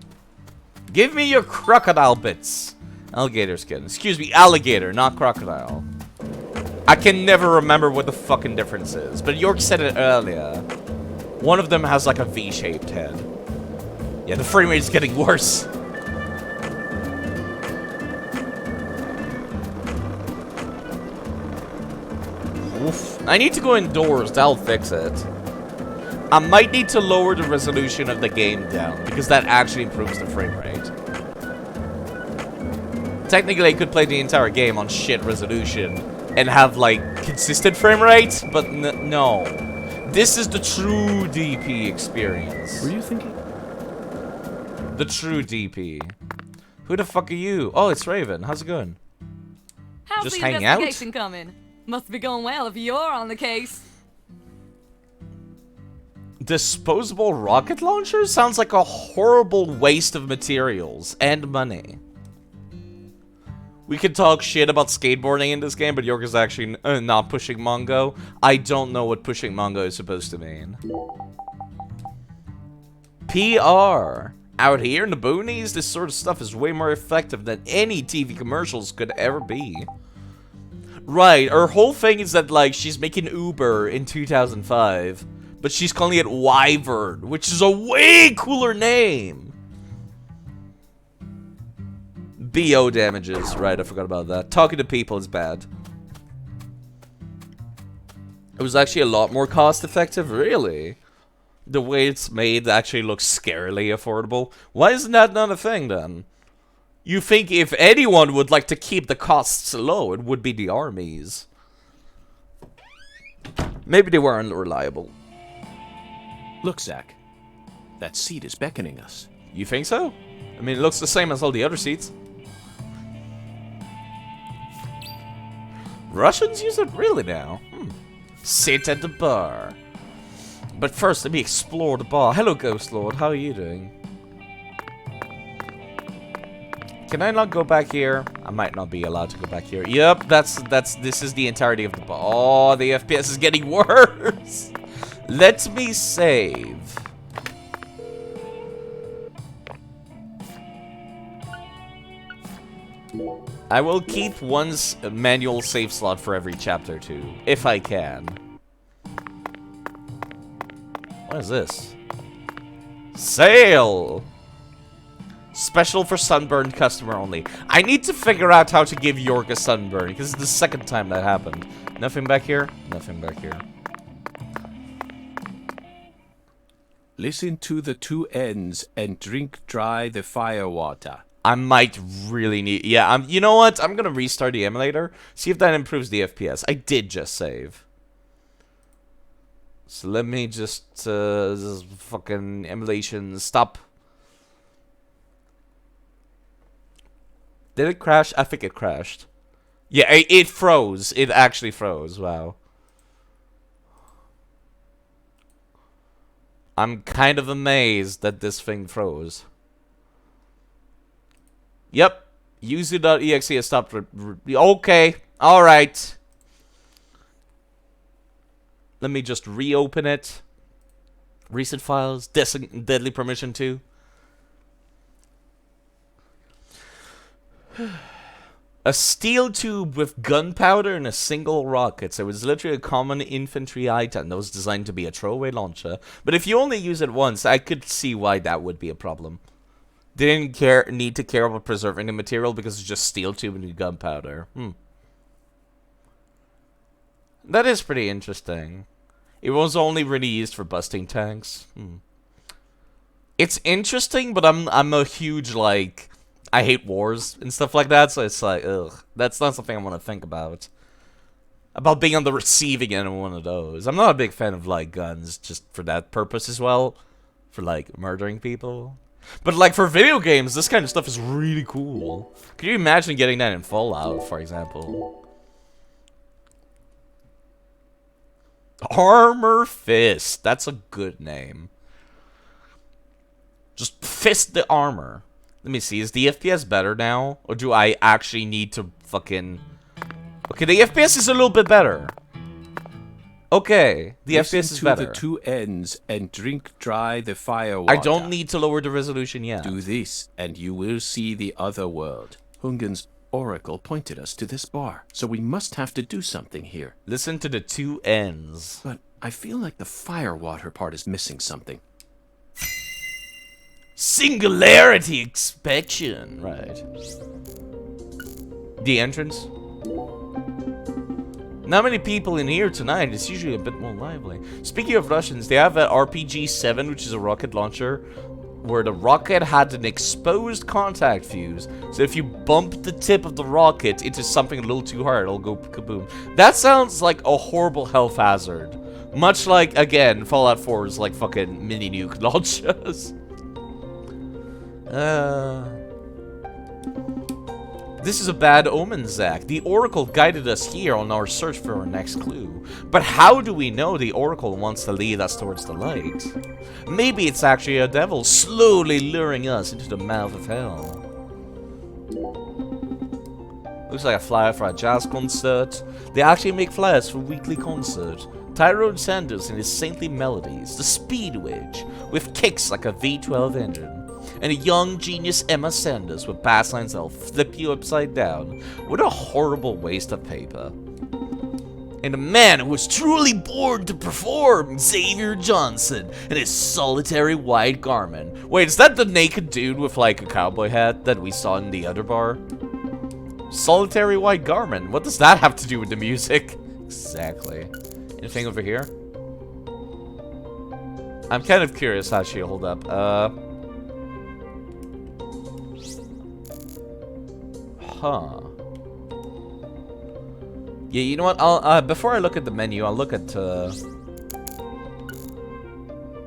Give me your crocodile bits. Alligator skin. Excuse me, alligator, not crocodile. I can never remember what the fucking difference is, but York said it earlier. One of them has like a V-shaped head. Yeah, the frame rate is getting worse. Oof. I need to go indoors, that'll fix it. I might need to lower the resolution of the game down, because that actually improves the frame rate. Technically, I could play the entire game on shit resolution and have, like, consistent frame rates, but no. This is the true DP experience. Were you thinking? The true DP. Who the fuck are you? Oh, it's Raven. How's it going? How's Just the hanging out? investigation coming? Must be going well if you're on the case. Disposable rocket launcher sounds like a horrible waste of materials and money. We could talk shit about skateboarding in this game, but York is actually not pushing Mongo. I don't know what pushing Mongo is supposed to mean. PR. Out here in the boonies, this sort of stuff is way more effective than any TV commercials could ever be. Right, her whole thing is that, like, she's making Uber in 2005, but she's calling it Wyvern, which is a way cooler name. BO damages, right, I forgot about that. Talking to people is bad. It was actually a lot more cost effective, really? The way it's made actually looks scarily affordable. Why isn't that not a thing then? You think if anyone would like to keep the costs low, it would be the armies. Maybe they were unreliable. Look, Zach. That seat is beckoning us. You think so? I mean, it looks the same as all the other seats. Russians use it really now. Sit at the bar. But first, let me explore the bar. Hello, Ghost Lord. How are you doing? Can I not go back here? I might not be allowed to go back here. Yep, this is the entirety of the bar. Oh, the FPS is getting worse. Let me save. I will keep one manual save slot for every chapter too, if I can. What is this? Sale! Special for sunburned customer only. I need to figure out how to give York a sunburn, because it's the second time that happened. Nothing back here? Nothing back here. Listen to the two ends and drink dry the fire water. I might really need... Yeah, you know what? I'm gonna restart the emulator, see if that improves the FPS. I did just save. So let me just fucking emulation stop. Did it crash? I think it crashed. Yeah, it froze. It actually froze. Wow. I'm kind of amazed that this thing froze. Yep. User.exe has stopped. Okay. Alright. Let me just reopen it. Recent files. Deadly Premonition 2. A steel tube with gunpowder and a single rocket. So it's literally a common infantry item that was designed to be a throwaway launcher. But if you only use it once, I could see why that would be a problem. They didn't need to care about preserving the material because it's just steel tube and gunpowder. That is pretty interesting. It was only really used for busting tanks. It's interesting, but I'm a huge, like... I hate wars and stuff like that, so it's like, ugh. That's not something I want to think about. About being on the receiving end of one of those. I'm not a big fan of, like, guns just for that purpose as well. For, like, murdering people. But, like, for video games, this kind of stuff is really cool. Can you imagine getting that in Fallout, for example? Armor Fist. That's a good name. Just fist the armor. Let me see, is the FPS better now? Or do I actually need to fucking... Okay, the FPS is a little bit better. Okay, the FPS is better. Listen to the two ends and drink dry the fire water. I don't need to lower the resolution yet. Do this, and you will see the other world. Hungen's oracle pointed us to this bar, so we must have to do something here. Listen to the two ends. But I feel like the fire water part is missing something. Singularity inspection. Right. The entrance. Not many people in here tonight. It's usually a bit more lively. Speaking of Russians, they have an RPG-7, which is a rocket launcher, where the rocket had an exposed contact fuse. So if you bump the tip of the rocket into something a little too hard, it'll go kaboom. That sounds like a horrible health hazard. Much like, again, Fallout 4's like fucking mini nuke launchers. This is a bad omen, Zach. The Oracle guided us here on our search for our next clue. But how do we know the Oracle wants to lead us towards the light? Maybe it's actually a devil slowly luring us into the mouth of hell. Looks like a flyer for a jazz concert. They actually make flyers for weekly concert. Tyrone Sanders and his saintly melodies. The Speed Witch, with kicks like a V12 engine. And a young genius Emma Sanders with bass lines that'll flip you upside down. What a horrible waste of paper. And a man who was truly born to perform, Xavier Johnson, in his solitary white garment. Wait, is that the naked dude with like a cowboy hat that we saw in the other bar? Solitary white garment. What does that have to do with the music? Exactly. Anything over here? I'm kind of curious how she'll hold up. Huh. Yeah, you know what? I'll before I look at the menu, I'll look at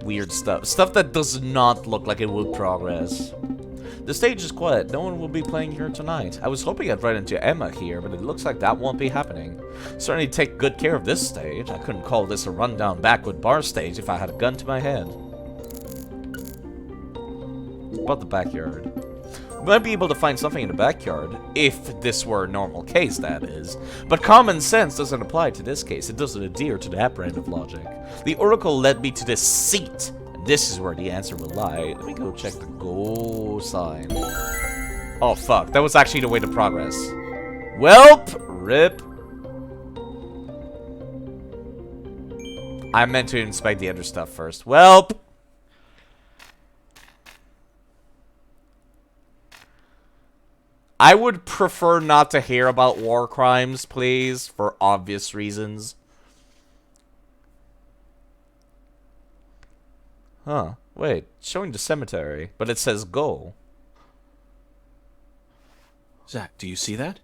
weird stuff. Stuff that does not look like it will progress. The stage is quiet. No one will be playing here tonight. I was hoping I'd run into Emma here, but it looks like that won't be happening. Certainly take good care of this stage. I couldn't call this a rundown backwood bar stage if I had a gun to my head. About the backyard. We might be able to find something in the backyard, if this were a normal case, that is. But common sense doesn't apply to this case. It doesn't adhere to that brand of logic. The oracle led me to this seat. This is where the answer will lie. Let me go check the go sign. Oh, fuck. That was actually the way to progress. Welp! Rip. I meant to inspect the other stuff first. Welp! I would prefer not to hear about war crimes, please, for obvious reasons. Huh. Wait, showing the cemetery, but it says go. Zach, do you see that?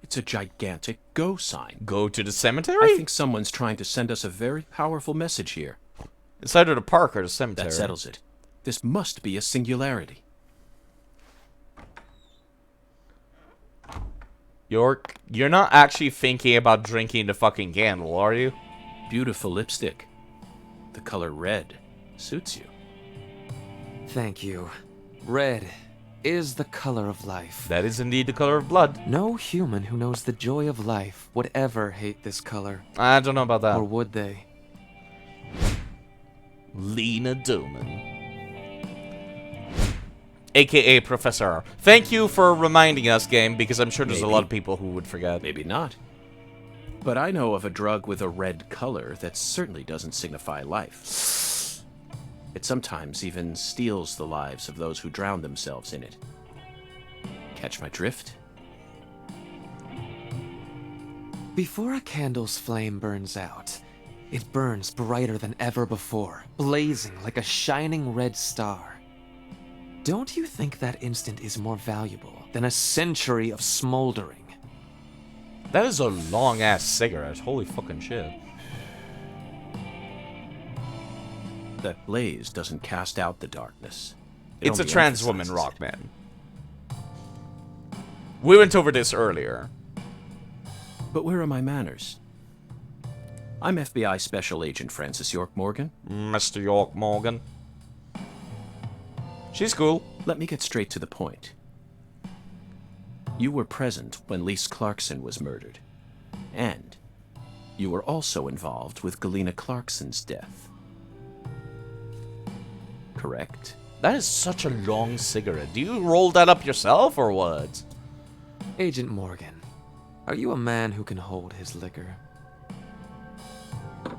It's a gigantic go sign. Go to the cemetery? I think someone's trying to send us a very powerful message here. It's either the park or the cemetery. That settles it. This must be a singularity. York, you're not actually thinking about drinking the fucking candle, are you? Beautiful lipstick. The color red suits you. Thank you. Red is the color of life. That is indeed the color of blood. No human who knows the joy of life would ever hate this color. I don't know about that. Or would they? Lena Doman. AKA Professor R. Thank you for reminding us, game, because I'm sure there's a lot of people who would forget. Maybe not. But I know of a drug with a red color that certainly doesn't signify life. It sometimes even steals the lives of those who drown themselves in it. Catch my drift? Before a candle's flame burns out, it burns brighter than ever before, blazing like a shining red star. Don't you think that instant is more valuable than a century of smoldering? That is a long-ass cigarette. Holy fucking shit. That blaze doesn't cast out the darkness. It's a trans woman rock band. We went over this earlier. But where are my manners? I'm FBI Special Agent Francis York Morgan. Mr. York Morgan. She's cool. Let me get straight to the point. You were present when Lise Clarkson was murdered. And you were also involved with Galena Clarkson's death. Correct? That is such a long cigarette. Do you roll that up yourself, or what? Agent Morgan, are you a man who can hold his liquor?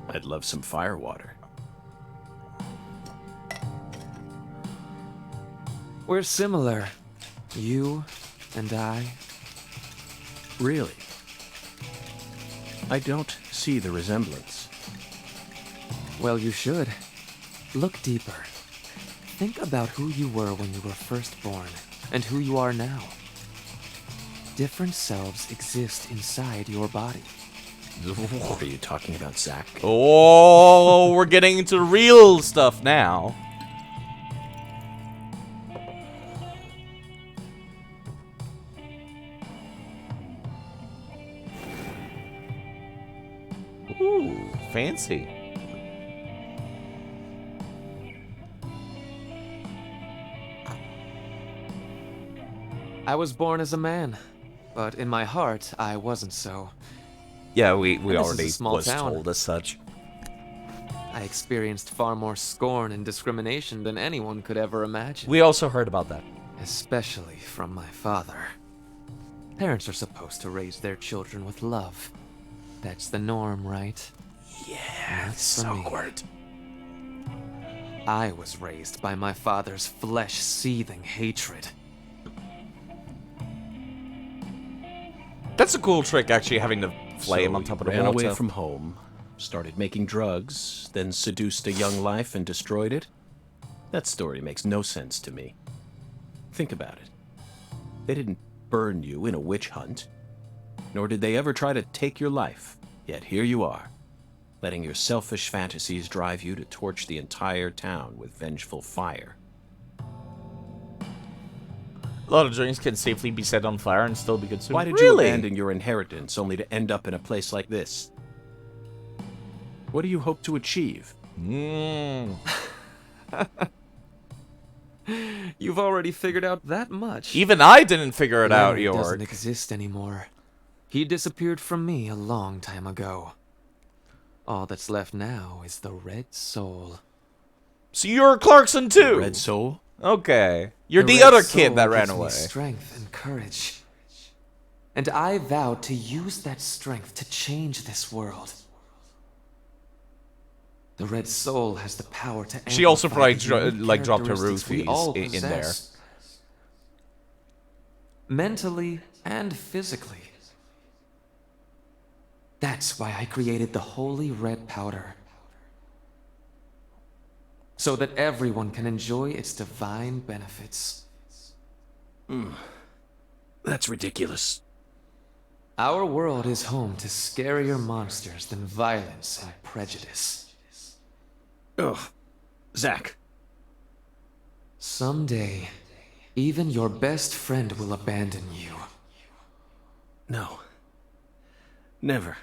I'd love some firewater. We're similar. You and I. Really? I don't see the resemblance. Well, you should. Look deeper. Think about who you were when you were first born, and who you are now. Different selves exist inside your body. Are you talking about Zach? Oh, we're getting into real stuff now. Ooh, fancy. I was born as a man, but in my heart, I wasn't so. Yeah, we already was town. told as such. I experienced far more scorn and discrimination than anyone could ever imagine. We also heard about that. Especially from my father. Parents are supposed to raise their children with love. That's the norm, right? Yeah, that's so awkward. I was raised by my father's flesh-seething hatred. That's a cool trick, actually, having the flame on top of the ran water. away from home started making drugs, then seduced a young life and destroyed it? That story makes no sense to me. Think about it. They didn't burn you in a witch hunt, nor did they ever try to take your life. Yet here you are, letting your selfish fantasies drive you to torch the entire town with vengeful fire. A lot of drinks can safely be set on fire and still be consumed. Why did you abandon your inheritance only to end up in a place like this? What do you hope to achieve? You've already figured out that much. Even I didn't figure it out, Larry York. doesn't exist anymore. He disappeared from me a long time ago. All that's left now is the Red Soul. So you're Clarkson too? Red Soul? Okay. You're the Red other Soul kid that ran gives me away. Strength and courage. And I vowed to use that strength to change this world. The Red Soul has the power to She also amplify probably the unique like dropped her characteristics we roofies all in there. possess. Mentally and physically. That's why I created the Holy Red Powder. So that everyone can enjoy its divine benefits. That's ridiculous. Our world is home to scarier monsters than violence and prejudice. Ugh. Zach. Someday, even your best friend will abandon you. No. Never.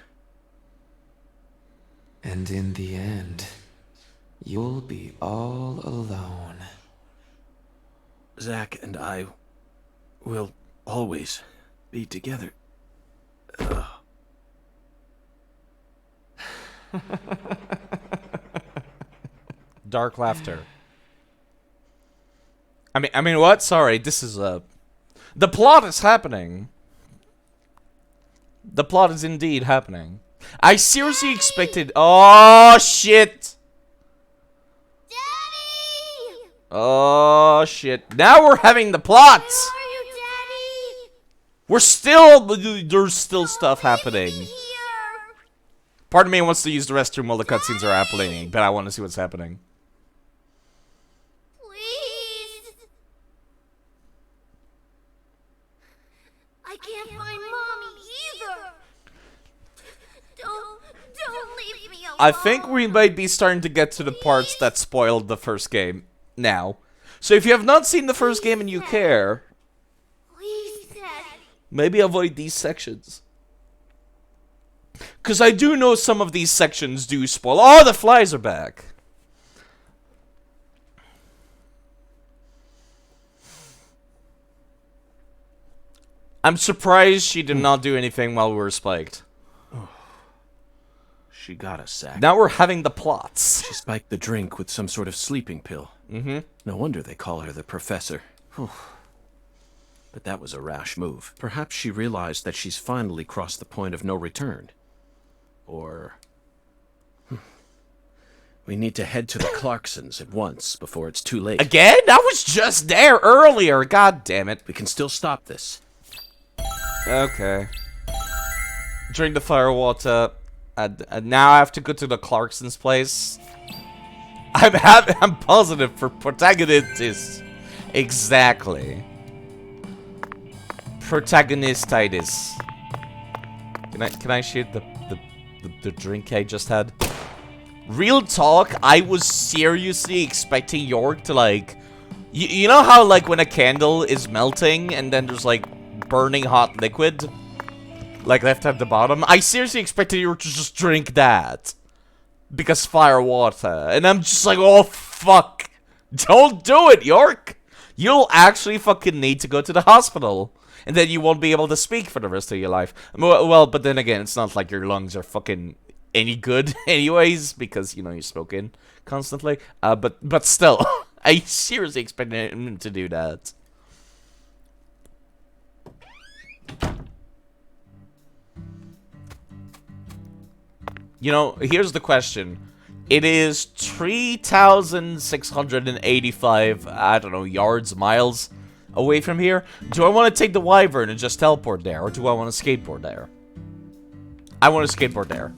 And in the end, you'll be all alone. Zach and I will always be together. Dark laughter. I mean what? Sorry, this is the plot is happening. The plot is indeed happening. I seriously expected. Oh shit! Daddy! Oh shit! Now we're having the plots. Where are you, Daddy? We're still there's still stuff happening. Part of me wants to use the restroom while the cutscenes are happening, but I want to see what's happening. Please. I can't find Mommy either. Don't leave me alone. I think we might be starting to get to the parts that spoiled the first game now. So if you have not seen the first game and you care, Please, Daddy. maybe avoid these sections. Because I do know some of these sections do spoil. Oh, the flies are back. I'm surprised she did not do anything while we were spiked. She got us, Zach. Now we're having the plots. She spiked the drink with some sort of sleeping pill. Mm-hmm. No wonder they call her the Professor. But that was a rash move. Perhaps she realized that she's finally crossed the point of no return. Or... we need to head to the Clarksons at once before it's too late. Again? I was just there earlier. God damn it. We can still stop this. Okay. Drink the fire water. Now I have to go to the Clarkson's place. I'm positive for protagonists. Exactly. Protagonistitis. Can I share the drink I just had? Real talk, I was seriously expecting York to like... You know how like when a candle is melting and then there's like burning hot liquid? Like left at the bottom? I seriously expected York to just drink that. Because fire water. And I'm just like, oh fuck. Don't do it, York! You'll actually fucking need to go to the hospital. And then you won't be able to speak for the rest of your life. Well, but then again, it's not like your lungs are fucking any good anyways, because, you know, you're smoking constantly. But still, I seriously expected him to do that. You know, here's the question. It is 3,685, I don't know, yards, miles away from here. Do I want to take the Wyvern and just teleport there, or do I want to skateboard there? I want to skateboard there.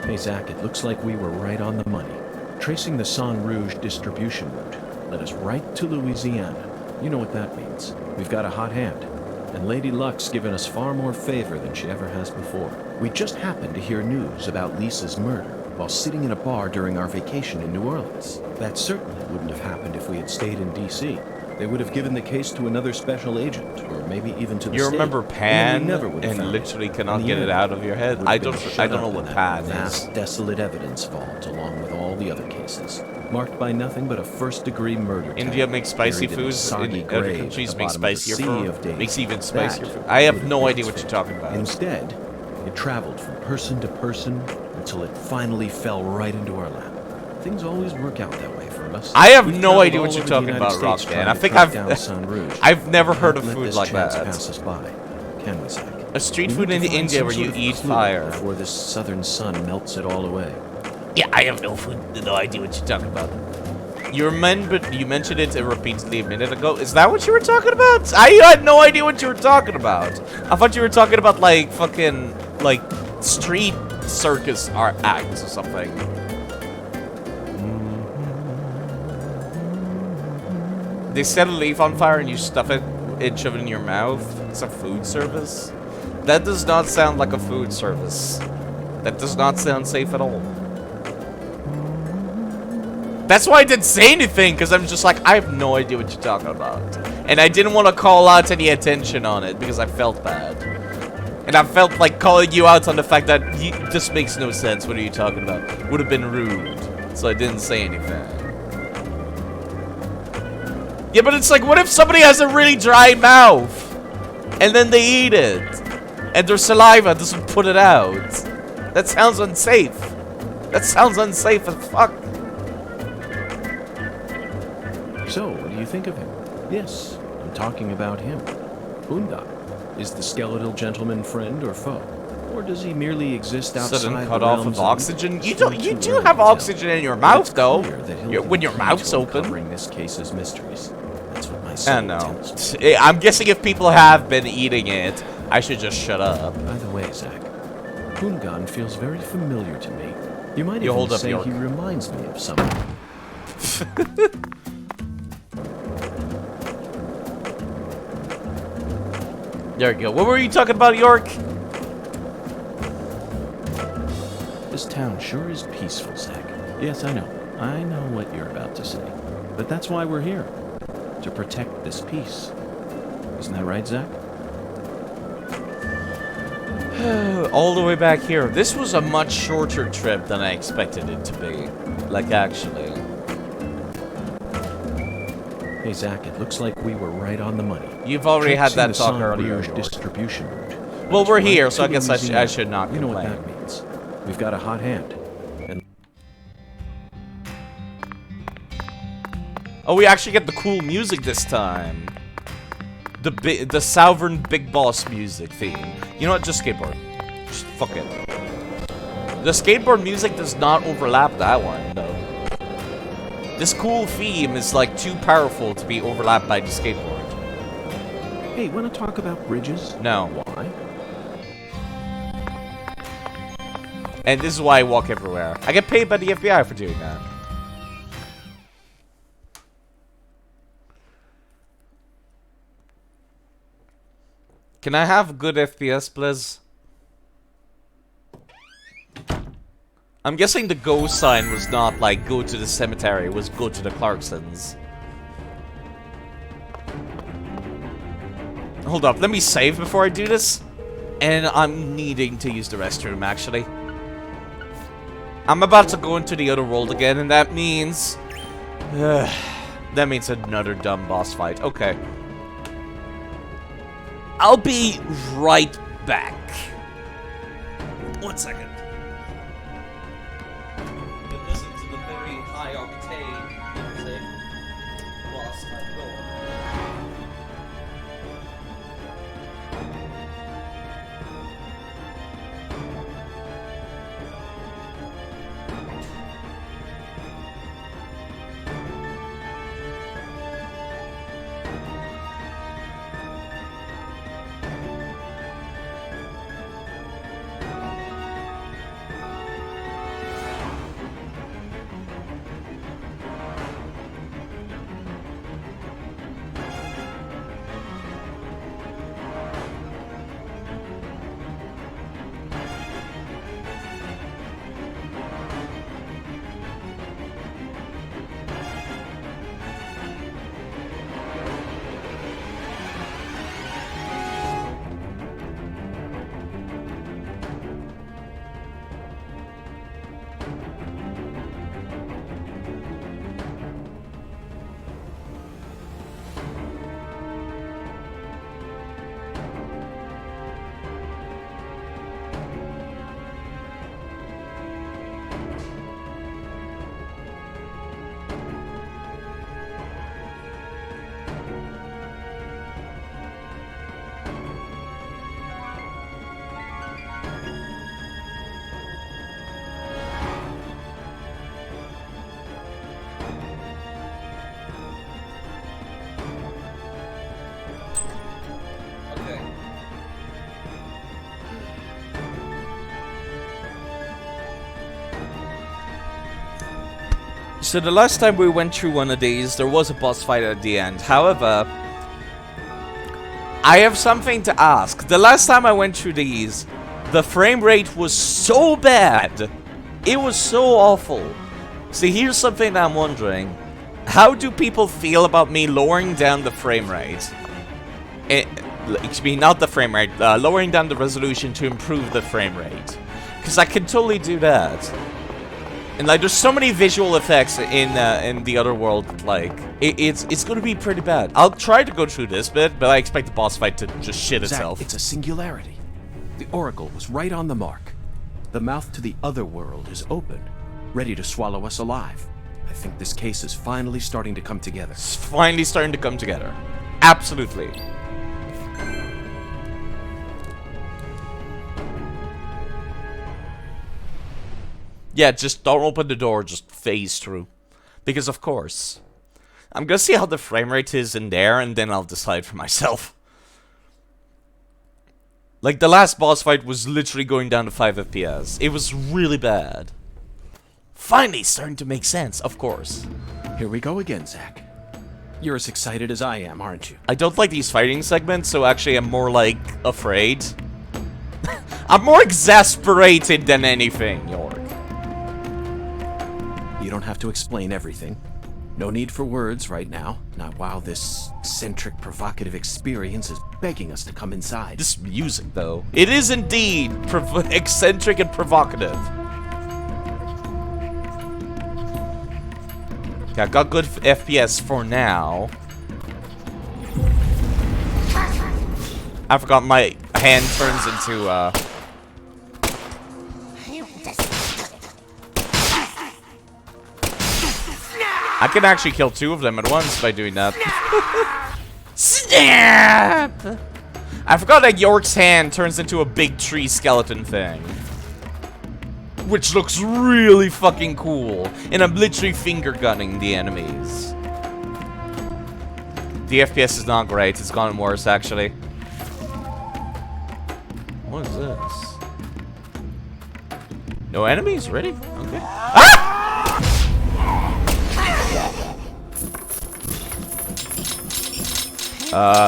Hey, Zach, it looks like we were right on the money. Tracing the Sang Rouge distribution route led us right to Louisiana. You know what that means. We've got a hot hand. And Lady Luck's given us far more favor than she ever has before. We just happened to hear news about Lisa's murder while sitting in a bar during our vacation in New Orleans. That certainly wouldn't have happened if we had stayed in D.C. They would have given the case to another special agent, or maybe even to the You state. remember Pan and literally cannot get it out of your head? I don't know what Pan is. Vast, desolate evidence vault, along with all the other cases, marked by nothing but a first-degree murder. India makes spicy foods. Other countries make spicier food. Makes even spicier food. I have no idea what you're talking about. Instead, it traveled from person to person until it finally fell right into our lap. Things always work out that way for us. I have no idea what you're talking about, Rockman. I think I've never heard of food like that. Pass us by, can we, Zach? A street food in India where you eat fire before this southern sun melts it all away. Yeah, I have no idea what you're talking about. You mentioned it repeatedly a minute ago. Is that what you were talking about? I had no idea what you were talking about. I thought you were talking about like fucking like street circus art acts or something. They set a leaf on fire and you stuff it and shove it in your mouth. It's a food service. That does not sound like a food service. That does not sound safe at all. That's why I didn't say anything, because I'm just like, I have no idea what you're talking about. And I didn't want to call out any attention on it, because I felt bad. And I felt like calling you out on the fact that this makes no sense. What are you talking about? Would have been rude. So I didn't say anything. Yeah, but it's like, what if somebody has a really dry mouth? And then they eat it. And their saliva doesn't put it out. That sounds unsafe. That sounds unsafe as fuck. So, what do you think of him? Yes, I'm talking about him. Boondock. Is the skeletal gentleman friend or foe? Or does he merely exist outside Sudden the cut off of oxygen? You do have oxygen in your mouth, though. When your mouth's open. Covering this case's mysteries. That's what my soul tells me. I'm guessing if people have been eating it, I should just shut up. By the way, Zach, Hungan feels very familiar to me. You might even say he reminds me of someone. There you go. What were you talking about, York? This town sure is peaceful, Zach. Yes, I know. I know what you're about to say. But that's why we're here. To protect this peace. Isn't that right, Zach? All the way back here. This was a much shorter trip than I expected it to be. Like, actually. Hey, Zach, it looks like we were right on the money. You've already had that talk earlier. Distribution route. Well, we're here, so I guess I should not complain. You know what that means. We've got a hot hand. And oh, we actually get the cool music this time. The Sovereign Big Boss music theme. You know what? Just skateboard. Just fuck it. The skateboard music does not overlap that one, though. This cool theme is like too powerful to be overlapped by the skateboard. Hey, wanna talk about bridges? No. Why? And this is why I walk everywhere. I get paid by the FBI for doing that. Can I have good FPS, please? I'm guessing the go sign was not like go to the cemetery, it was go to the Clarksons. Hold up, let me save before I do this. And I'm needing to use the restroom, actually. I'm about to go into the other world again, and that means... that means another dumb boss fight. Okay. I'll be right back. 1 second. You listen to the very high octane music whilst I go. So the last time we went through one of these, there was a boss fight at the end. However, I have something to ask. The last time I went through these, the frame rate was so bad. It was so awful. See, here's something I'm wondering. How do people feel about me lowering down the frame rate? Excuse me, not the frame rate. Lowering down the resolution to improve the frame rate. Because I can totally do that. And like, there's so many visual effects in the other world. Like, it's gonna be pretty bad. I'll try to go through this bit, but I expect the boss fight to just shit itself. Zack, it's a singularity. The Oracle was right on the mark. The mouth to the other world is open, ready to swallow us alive. I think this case is finally starting to come together. It's finally starting to come together. Absolutely. Yeah, just don't open the door, just phase through. Because of course. I'm gonna see how the frame rate is in there, and then I'll decide for myself. Like, the last boss fight was literally going down to 5 FPS. It was really bad. Finally starting to make sense, of course. Here we go again, Zack. You're as excited as I am, aren't you? I don't like these fighting segments, so actually I'm more, like, afraid. I'm more exasperated than anything, York. You don't have to explain everything. No need for words right now. Not while this eccentric, provocative experience is begging us to come inside. This music, though. It is indeed eccentric and provocative. Yeah, got good FPS for now. I forgot my hand turns into, I can actually kill 2 of them at once by doing that. Snap! I forgot that York's hand turns into a big tree skeleton thing. Which looks really fucking cool. And I'm literally finger gunning the enemies. The FPS is not great. It's gotten worse, actually. What is this? No enemies? Really? Okay. Ah!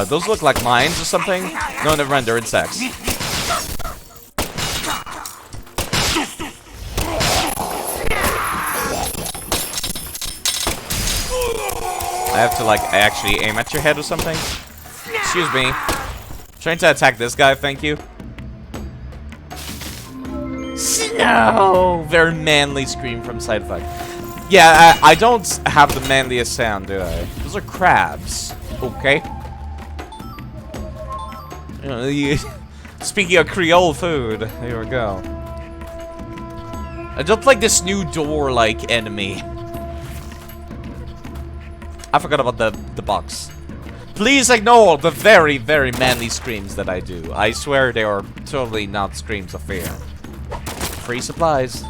Those look like mines or something? No, never mind, they're insects. I have to, like, actually aim at your head or something? Excuse me. Trying to attack this guy, thank you. No! Very manly scream from side effect. Yeah, I don't have the manliest sound, do I? Those are crabs. Okay. Speaking of Creole food, here we go. I don't like this new door-like enemy. I forgot about the box. Please ignore the very, very manly screams that I do. I swear they are totally not screams of fear. Free supplies.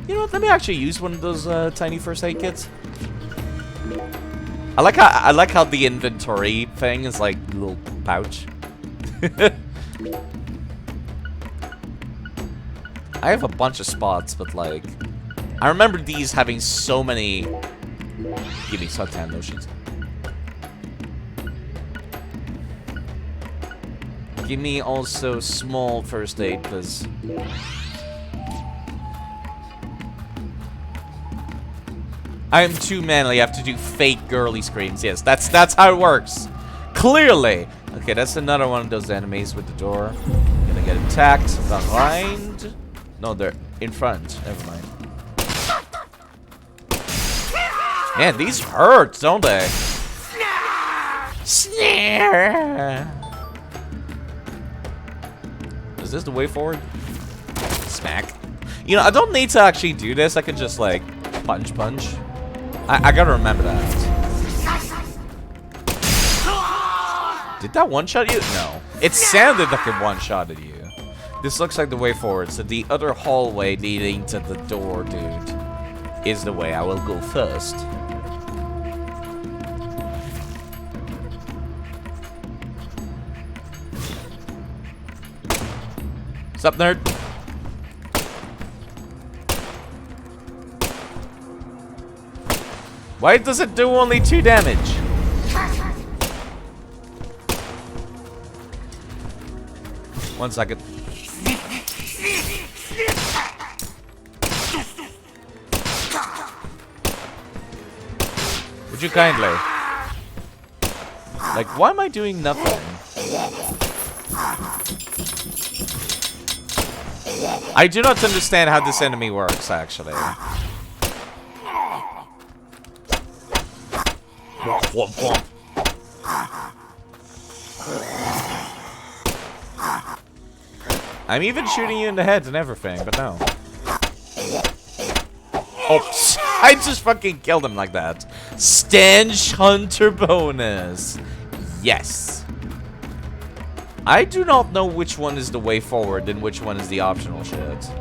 You know what? Let me actually use one of those tiny first aid kits. I like how the inventory thing is like a little pouch. I have a bunch of spots, but like, I remember these having so many. Give me suntan lotions. Give me also small first aid, please. I am too manly. I have to do fake girly screams. Yes, that's how it works. Clearly. Okay, that's another one of those enemies with the door. Gonna get attacked behind. No, they're in front. Never mind. Man, these hurt, don't they? Snare. Is this the way forward? Smack. You know, I don't need to actually do this. I can just like punch. I gotta remember that. Did that one-shot you? No. It sounded like it one-shotted you. This looks like the way forward. So the other hallway leading to the door, dude, is the way I will go first. What's up, nerd? Why does it do only 2 damage? One second. Would you kindly? Like, why am I doing nothing? I do not understand how this enemy works, actually. I'm even shooting you in the head and everything, but no. Oops. I just fucking killed him like that. Stench Hunter bonus. Yes. I do not know which one is the way forward and which one is the optional shit.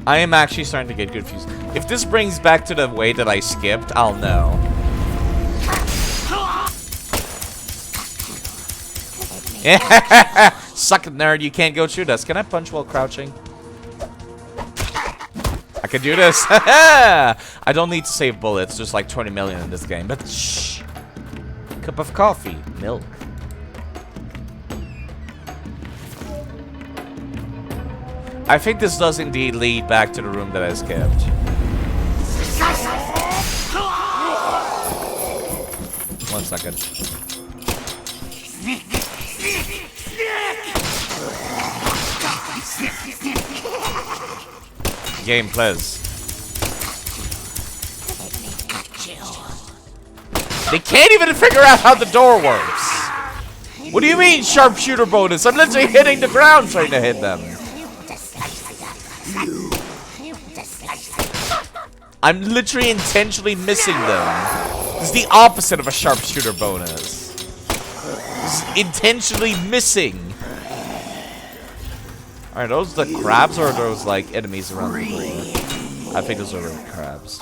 I am actually starting to get confused. If this brings back to the way that I skipped, I'll know. Suck it, nerd. You can't go shoot us. Can I punch while crouching? I can do this. I don't need to save bullets. There's like 20 million in this game. But shh. Cup of coffee. Milk. I think this does indeed lead back to the room that I skipped. One second. Game, please. They can't even figure out how the door works. What do you mean, sharpshooter bonus? I'm literally hitting the ground trying to hit them. I'm literally intentionally missing them. This is the opposite of a sharpshooter bonus. This is intentionally missing. Alright, those the crabs or are those like enemies around the door? I think those are the crabs.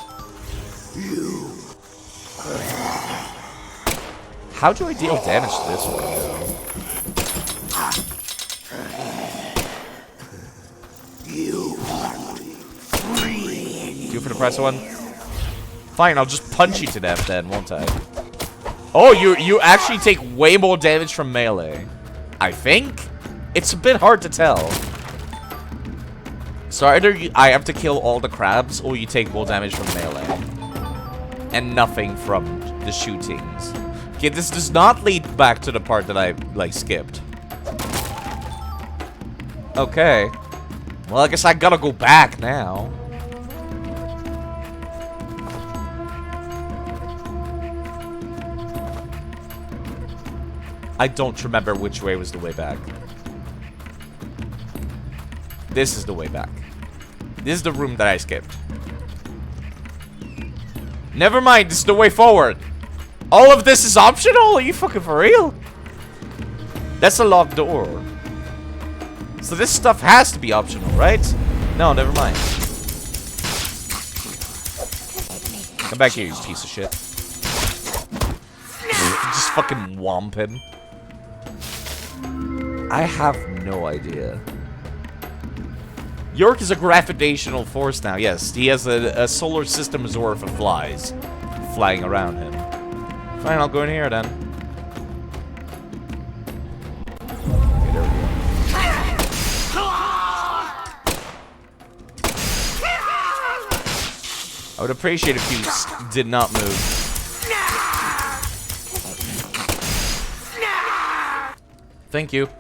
How do I deal damage to this one though? Do for the press one? Fine, I'll just punch you to death then, won't I? Oh, you actually take way more damage from melee. I think? It's a bit hard to tell. So either I have to kill all the crabs, or you take more damage from melee. And nothing from the shootings. Okay, this does not lead back to the part that I, like, skipped. Okay. Well, I guess I gotta go back now. I don't remember which way was the way back. This is the way back. This is the room that I skipped. Never mind, this is the way forward. All of this is optional? Are you fucking for real? That's a locked door. So this stuff has to be optional, right? No, never mind. Come back here, you piece of shit. Just fucking whomp him. I have no idea. York is a gravitational force now. Yes, he has a solar system's worth of flies flying around him. Fine, I'll go in here then. Okay, there we go. I would appreciate if you did not move. Thank you.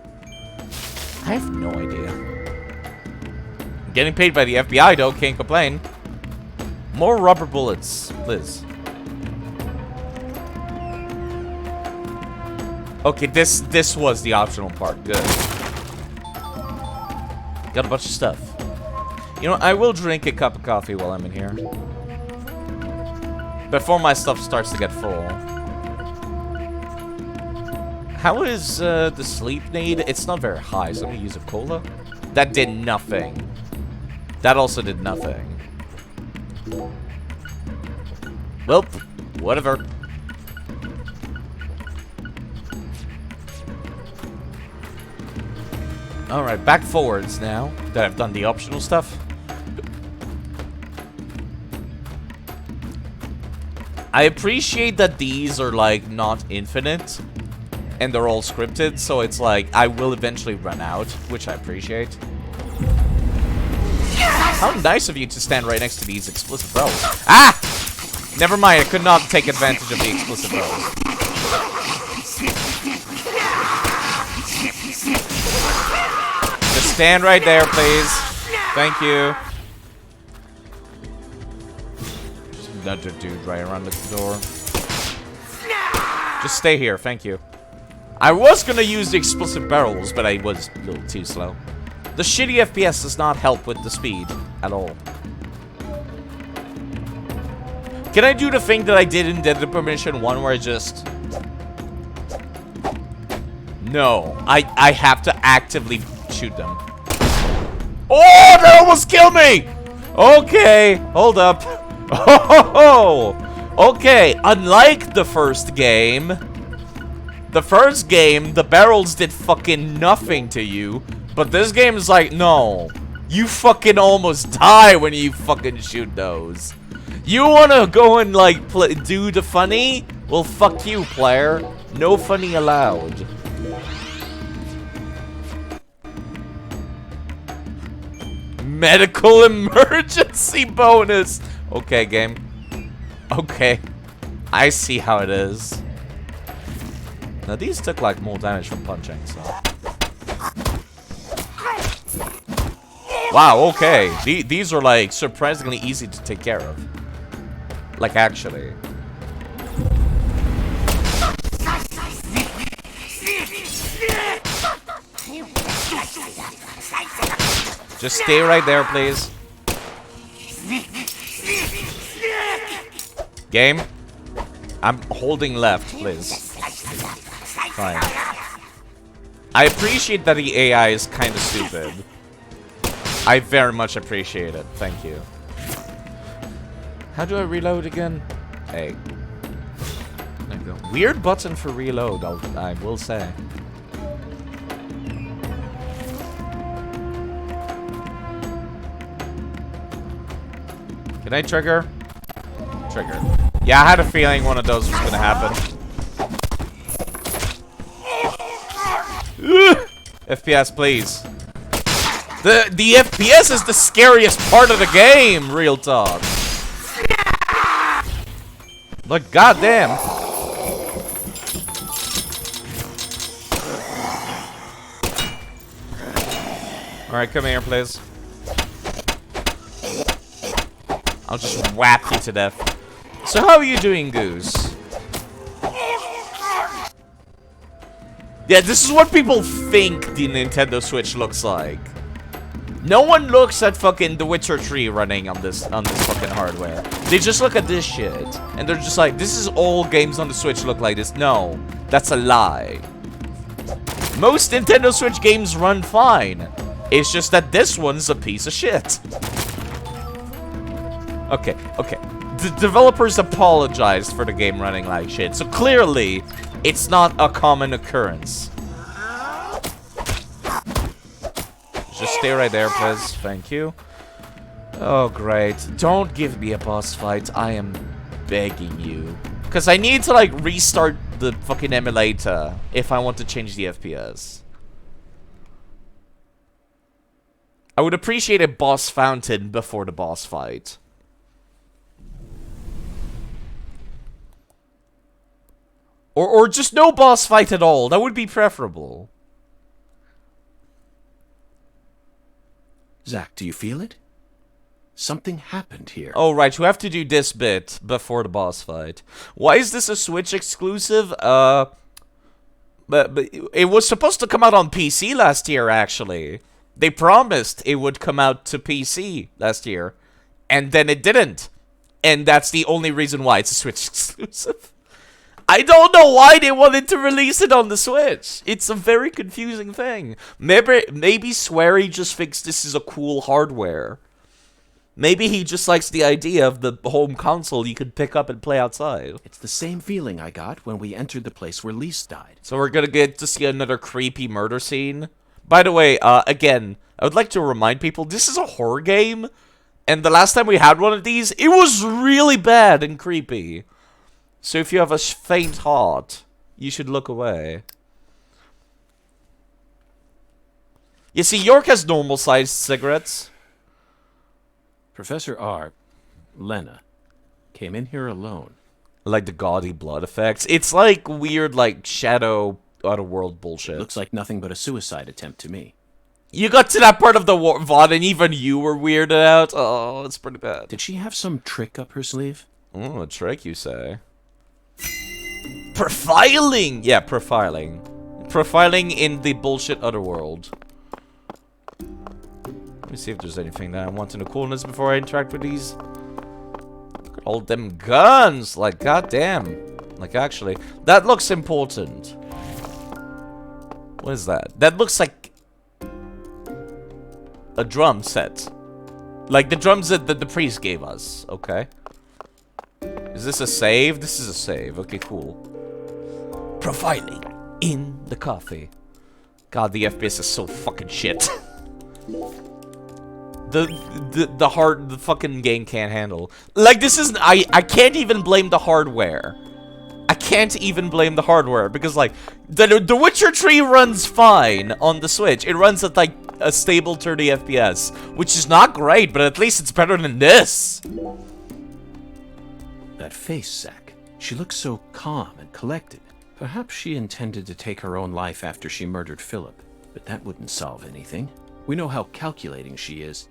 I have no idea. I'm getting paid by the FBI though, can't complain. More rubber bullets, Liz. Okay, this was the optional part. Good. Got a bunch of stuff. You know, I will drink a cup of coffee while I'm in here. Before my stuff starts to get full. How is the sleep need? It's not very high, so I'm gonna use a cola. That did nothing. That also did nothing. Well, whatever. Alright, back forwards now that I've done the optional stuff. I appreciate that these are, like, not infinite. And they're all scripted, so it's like, I will eventually run out, which I appreciate. How nice of you to stand right next to these explicit bros. Ah! Never mind, I could not take advantage of the explicit bros. Just stand right there, please. Thank you. Just another dude right around the door. Just stay here, thank you. I was gonna use the explicit barrels, but I was a little too slow. The shitty FPS does not help with the speed at all. Can I do the thing that I did in Deadly Premonition 1 where I just... No, I have to actively shoot them. Oh, they almost killed me! Okay, hold up. Oh, okay, unlike the first game, the barrels did fucking nothing to you. But this game is like, no. You fucking almost die when you fucking shoot those. You wanna go and, like, do the funny? Well, fuck you, player. No funny allowed. Medical emergency bonus. Okay, game. Okay. I see how it is. Now, these took, like, more damage from punching, so... Wow, okay. These are, like, surprisingly easy to take care of. Like, actually. Just stay right there, please. Game? I'm holding left, please. Fine. I appreciate that the AI is kind of stupid. I very much appreciate it. Thank you. How do I reload again? Hey. There we go. Weird button for reload, I will say. Can I trigger? Trigger. Yeah, I had a feeling one of those was gonna happen. FPS, please. The FPS is the scariest part of the game, real talk. Like, goddamn. Alright, come here, please. I'll just whap you to death. So how are you doing, Goose? Yeah, this is what people think the Nintendo Switch looks like. No one looks at fucking The Witcher 3 running on this fucking hardware. They just look at this shit, and they're just like, this is all games on the Switch look like this. No, that's a lie. Most Nintendo Switch games run fine. It's just that this one's a piece of shit. Okay, okay. The developers apologized for the game running like shit, so clearly, it's not a common occurrence. Just stay right there, please. Thank you. Oh, great. Don't give me a boss fight. I am begging you. Because I need to, like, restart the fucking emulator if I want to change the FPS. I would appreciate a boss fountain before the boss fight. Or just no boss fight at all. That would be preferable. Zach, do you feel it? Something happened here. Oh, right. You have to do this bit before the boss fight. Why is this a Switch exclusive? But it was supposed to come out on PC last year, actually. They promised it would come out to PC last year. And then it didn't. And that's the only reason why it's a Switch exclusive. I don't know why they wanted to release it on the Switch. It's a very confusing thing. Maybe Swery just thinks this is a cool hardware. Maybe he just likes the idea of the home console you could pick up and play outside. It's the same feeling I got when we entered the place where Lise died. So we're gonna get to see another creepy murder scene? By the way, again, I would like to remind people, this is a horror game, and the last time we had one of these, it was really bad and creepy. So if you have a faint heart, you should look away. You see, York has normal-sized cigarettes. Professor R, Lena, came in here alone. Like the gaudy blood effects. It's like weird, like, shadow, out-of-world bullshit. Looks like nothing but a suicide attempt to me. You got to that part of the VOD and even you were weirded out? Oh, it's pretty bad. Did she have some trick up her sleeve? Oh, a trick, you say? Profiling! Yeah, profiling. Profiling in the bullshit otherworld. Let me see if there's anything that I want to know coolness before I interact with these. Look at all them guns! Like, goddamn. Like, actually, that looks important. What is that? That looks like a drum set. Like the drums that the priest gave us. Okay. Is this a save? This is a save. Okay, cool. Profiling in the coffee. God, the FPS is so fucking shit. the fucking game can't handle. Like, this is, I can't even blame the hardware. I can't even blame the hardware because, like, the Witcher 3 runs fine on the Switch. It runs at, like, a stable 30 FPS, which is not great, but at least it's better than this. That face, Zach. She looks so calm and collected. Perhaps she intended to take her own life after she murdered Philip, but that wouldn't solve anything. We know how calculating she is.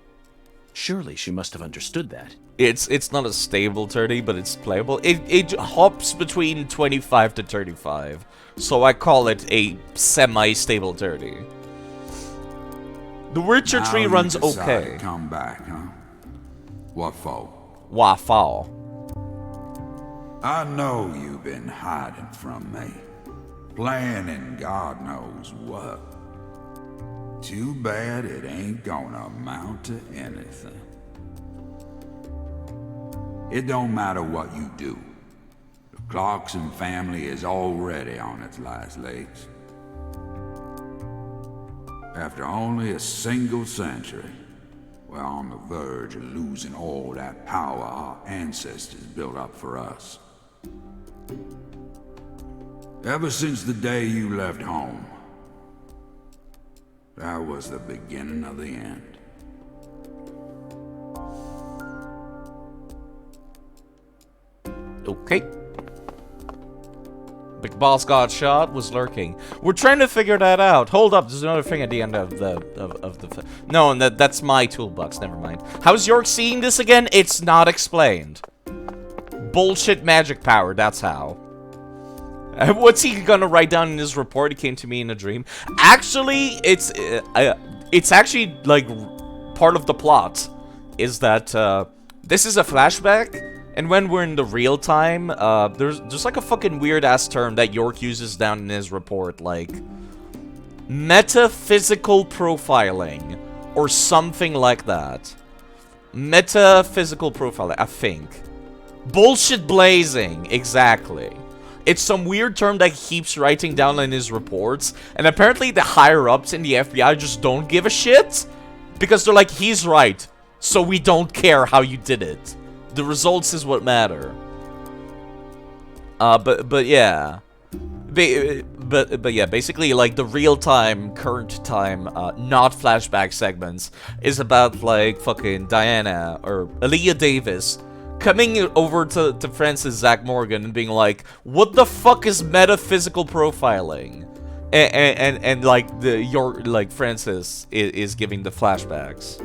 Surely she must have understood that. It's not a stable 30, but it's playable. It hops between 25 to 35, so I call it a semi-stable 30. The Witcher 3 runs okay. Come back, huh? What for? What for? I know you've been hiding from me, planning God knows what. Too bad it ain't gonna amount to anything. It don't matter what you do. The Clarkson family is already on its last legs. After only a single century, we're on the verge of losing all that power our ancestors built up for us. Ever since the day you left home, that was the beginning of the end. Okay. Big Boss got shot, was lurking. We're trying to figure that out. Hold up, there's another thing at the end of the no, that's my toolbox, never mind. How's York seeing this again? It's not explained. Bullshit magic power, that's how. What's he gonna write down in his report? He came to me in a dream. Actually, it's actually, like, part of the plot. Is that, this is a flashback. And when we're in the real time, there's like a fucking weird-ass term that York uses down in his report, like metaphysical profiling, or something like that. Metaphysical profiling, I think. Bullshit blazing, exactly. It's some weird term that he keeps writing down in his reports, and apparently the higher-ups in the FBI just don't give a shit, because they're like, he's right, so we don't care how you did it. The results is what matter. But yeah. But yeah, basically, like, the real-time, current time, not flashback segments is about, like, fucking Diana, or Aaliyah Davis, coming over to Francis Zach Morgan and being like, what the fuck is metaphysical profiling? And like, Francis is giving the flashbacks.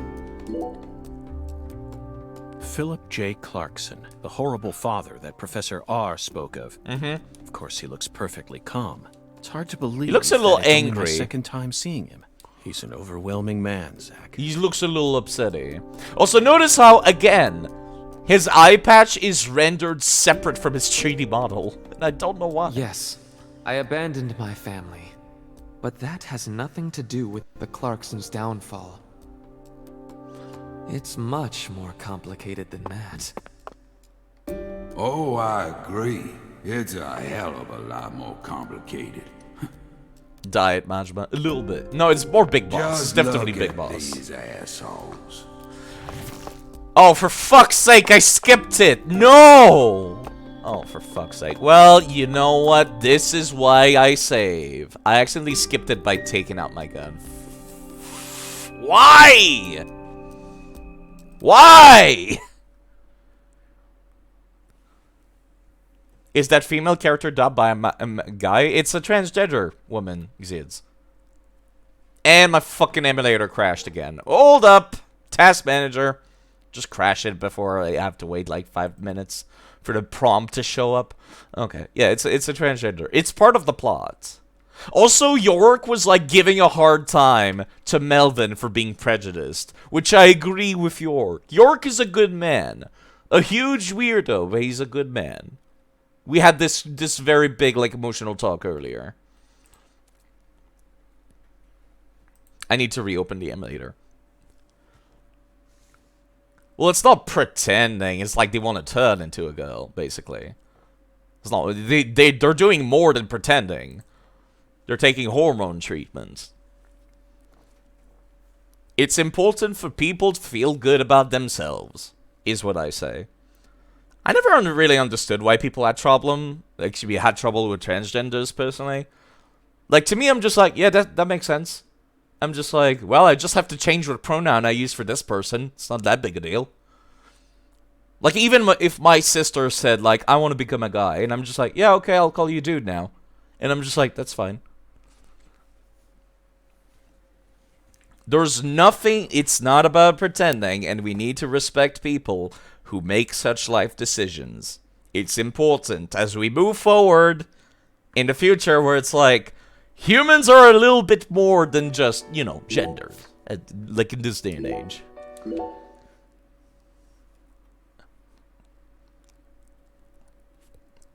Philip J. Clarkson, the horrible father that Professor R spoke of. Mm-hmm. Of course, he looks perfectly calm. It's hard to believe. He looks a little that it's only angry. my second time seeing him. He's an overwhelming man, Zach. He looks a little upsetty. Also, notice how, again, his eye patch is rendered separate from his 3D model. And I don't know why. Yes, I abandoned my family. But that has nothing to do with the Clarksons' downfall. It's much more complicated than that. Oh, I agree. It's a hell of a lot more complicated. diet management. A little bit. No, it's more Big Boss. It's Just definitely look Big at Boss. these assholes. Oh, for fuck's sake, I skipped it! No! Oh, for fuck's sake. Well, you know what? This is why I save. I accidentally skipped it by taking out my gun. Why? Why? Is that female character dubbed by a guy? It's a transgender woman, Zids. And my fucking emulator crashed again. Hold up! Task manager. Just crash it before I have to wait like 5 minutes for the prompt to show up. Okay, yeah, it's a transgender. It's part of the plot. Also, York was like giving a hard time to Melvin for being prejudiced, which I agree with York. York is a good man. A huge weirdo, but he's a good man. We had this very big like emotional talk earlier. I need to reopen the emulator. Well, it's not pretending. It's like they want to turn into a girl, basically. It's not. They're doing more than pretending. They're taking hormone treatments. It's important for people to feel good about themselves, is what I say. I never really understood why people had trouble with transgenders, personally. Like, to me, I'm just like, yeah, that makes sense. I'm just like, well, I just have to change what pronoun I use for this person. It's not that big a deal. Like, even if my sister said, like, I want to become a guy, and I'm just like, yeah, okay, I'll call you dude now. And I'm just like, that's fine. There's nothing, it's not about pretending, and we need to respect people who make such life decisions. It's important as we move forward in the future where it's like, humans are a little bit more than just, you know, gender. Like in this day and age.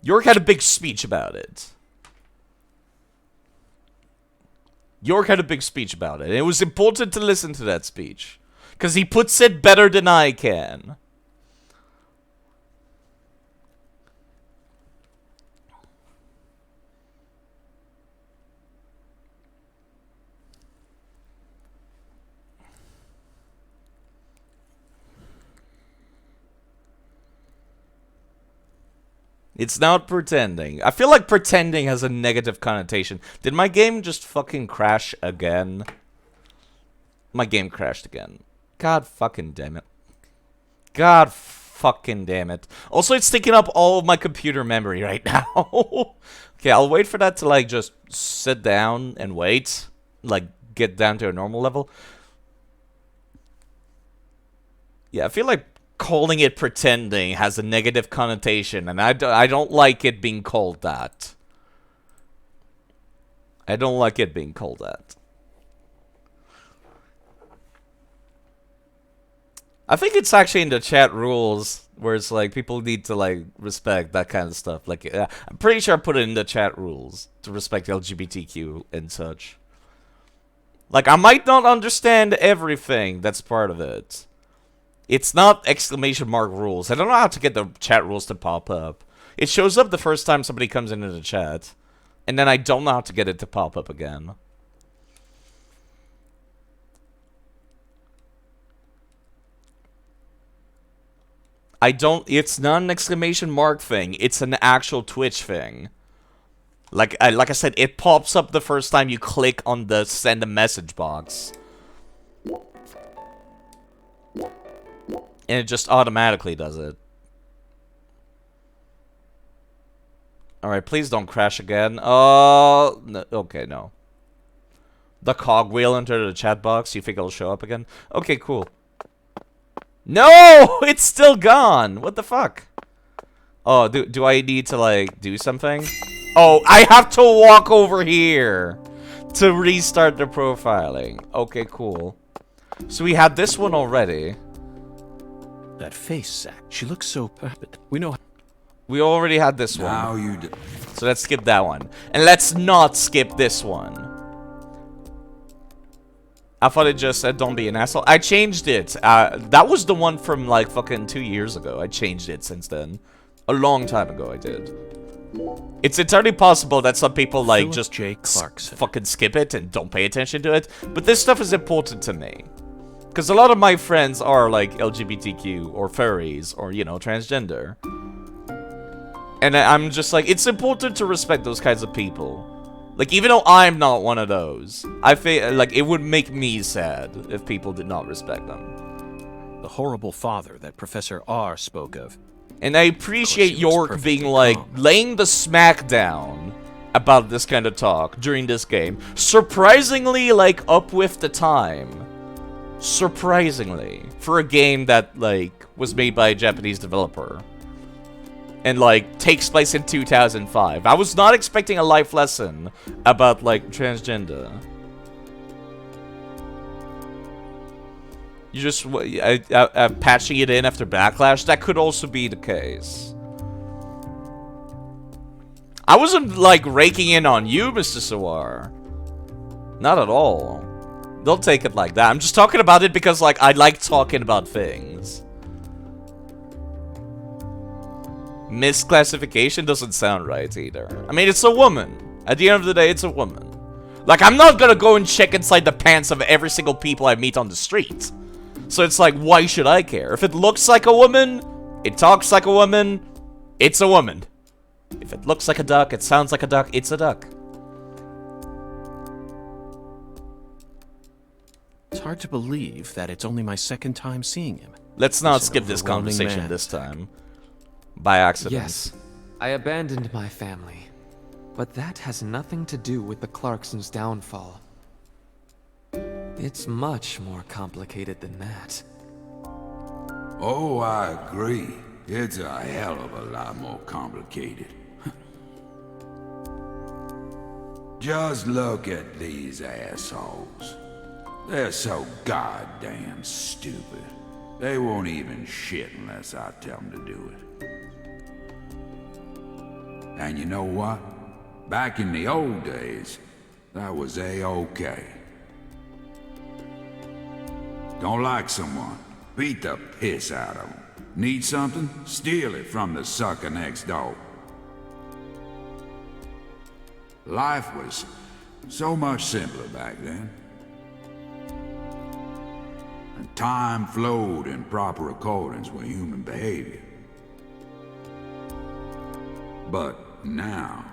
York had a big speech about it. York had a big speech about it. And it was important to listen to that speech. Because he puts it better than I can. It's not pretending. I feel like pretending has a negative connotation. Did my game just fucking crash again? My game crashed again. God fucking damn it. God fucking damn it. Also, it's taking up all of my computer memory right now. Okay, I'll wait for that to, like, just sit down and wait. Like, get down to a normal level. Yeah, I feel like calling it pretending has a negative connotation, and I don't like it being called that. I don't like it being called that. I think it's actually in the chat rules where it's like people need to like respect that kind of stuff. Like I'm pretty sure I put it in the chat rules to respect LGBTQ and such. Like I might not understand everything that's part of it. It's not exclamation mark rules. I don't know how to get the chat rules to pop up. It shows up the first time somebody comes into the chat. And then I don't know how to get it to pop up again. It's not an exclamation mark thing. It's an actual Twitch thing. Like I said, it pops up the first time you click on the send a message box. And it just automatically does it. Alright, please don't crash again. Oh, no, okay, no. The cogwheel into the chat box, you think it'll show up again? Okay, cool. No! It's still gone! What the fuck? Oh, do I need to, like, do something? Oh, I have to walk over here to restart the profiling. Okay, cool. So we had this one already. That face, Zach. She looks so perfect. We know. We already had this one. Now you do. So let's skip that one. And let's not skip this one. I thought it just said don't be an asshole. I changed it. That was the one from like fucking 2 years ago. I changed it since then. A long time ago I did. It's entirely possible that some people like Philip just J. Clarkson. fucking skip it and don't pay attention to it, but this stuff is important to me. Because a lot of my friends are like LGBTQ or furries or, you know, transgender. And I'm just like, it's important to respect those kinds of people. Like, even though I'm not one of those, I feel like it would make me sad if people did not respect them. The horrible father that Professor R spoke of. And I appreciate York being like, laying the smack down about this kind of talk during this game. Surprisingly, like, up with the time. Surprisingly. For a game that, like, was made by a Japanese developer. And, like, takes place in 2005. I was not expecting a life lesson about, like, transgender. You just patching it in after Backlash? That could also be the case. I wasn't, like, raking in on you, Mr. Sawar. Not at all. Don't take it like that. I'm just talking about it because, like, I like talking about things. Misclassification doesn't sound right either. I mean, it's a woman. At the end of the day, it's a woman. Like, I'm not gonna go and check inside the pants of every single people I meet on the street. So it's like, why should I care? If it looks like a woman, it talks like a woman, it's a woman. If it looks like a duck, it sounds like a duck, it's a duck. It's hard to believe that it's only my second time seeing him. Let's not skip this conversation this time. By accident. Yes, I abandoned my family. But that has nothing to do with the Clarksons' downfall. It's much more complicated than that. Oh, I agree. It's a hell of a lot more complicated. Just look at these assholes. They're so goddamn stupid. They won't even shit unless I tell them to do it. And you know what? Back in the old days, that was A-okay. Don't like someone, beat the piss out of them. Need something? Steal it from the sucker next door. Life was so much simpler back then. And time flowed in proper accordance with human behavior. But now...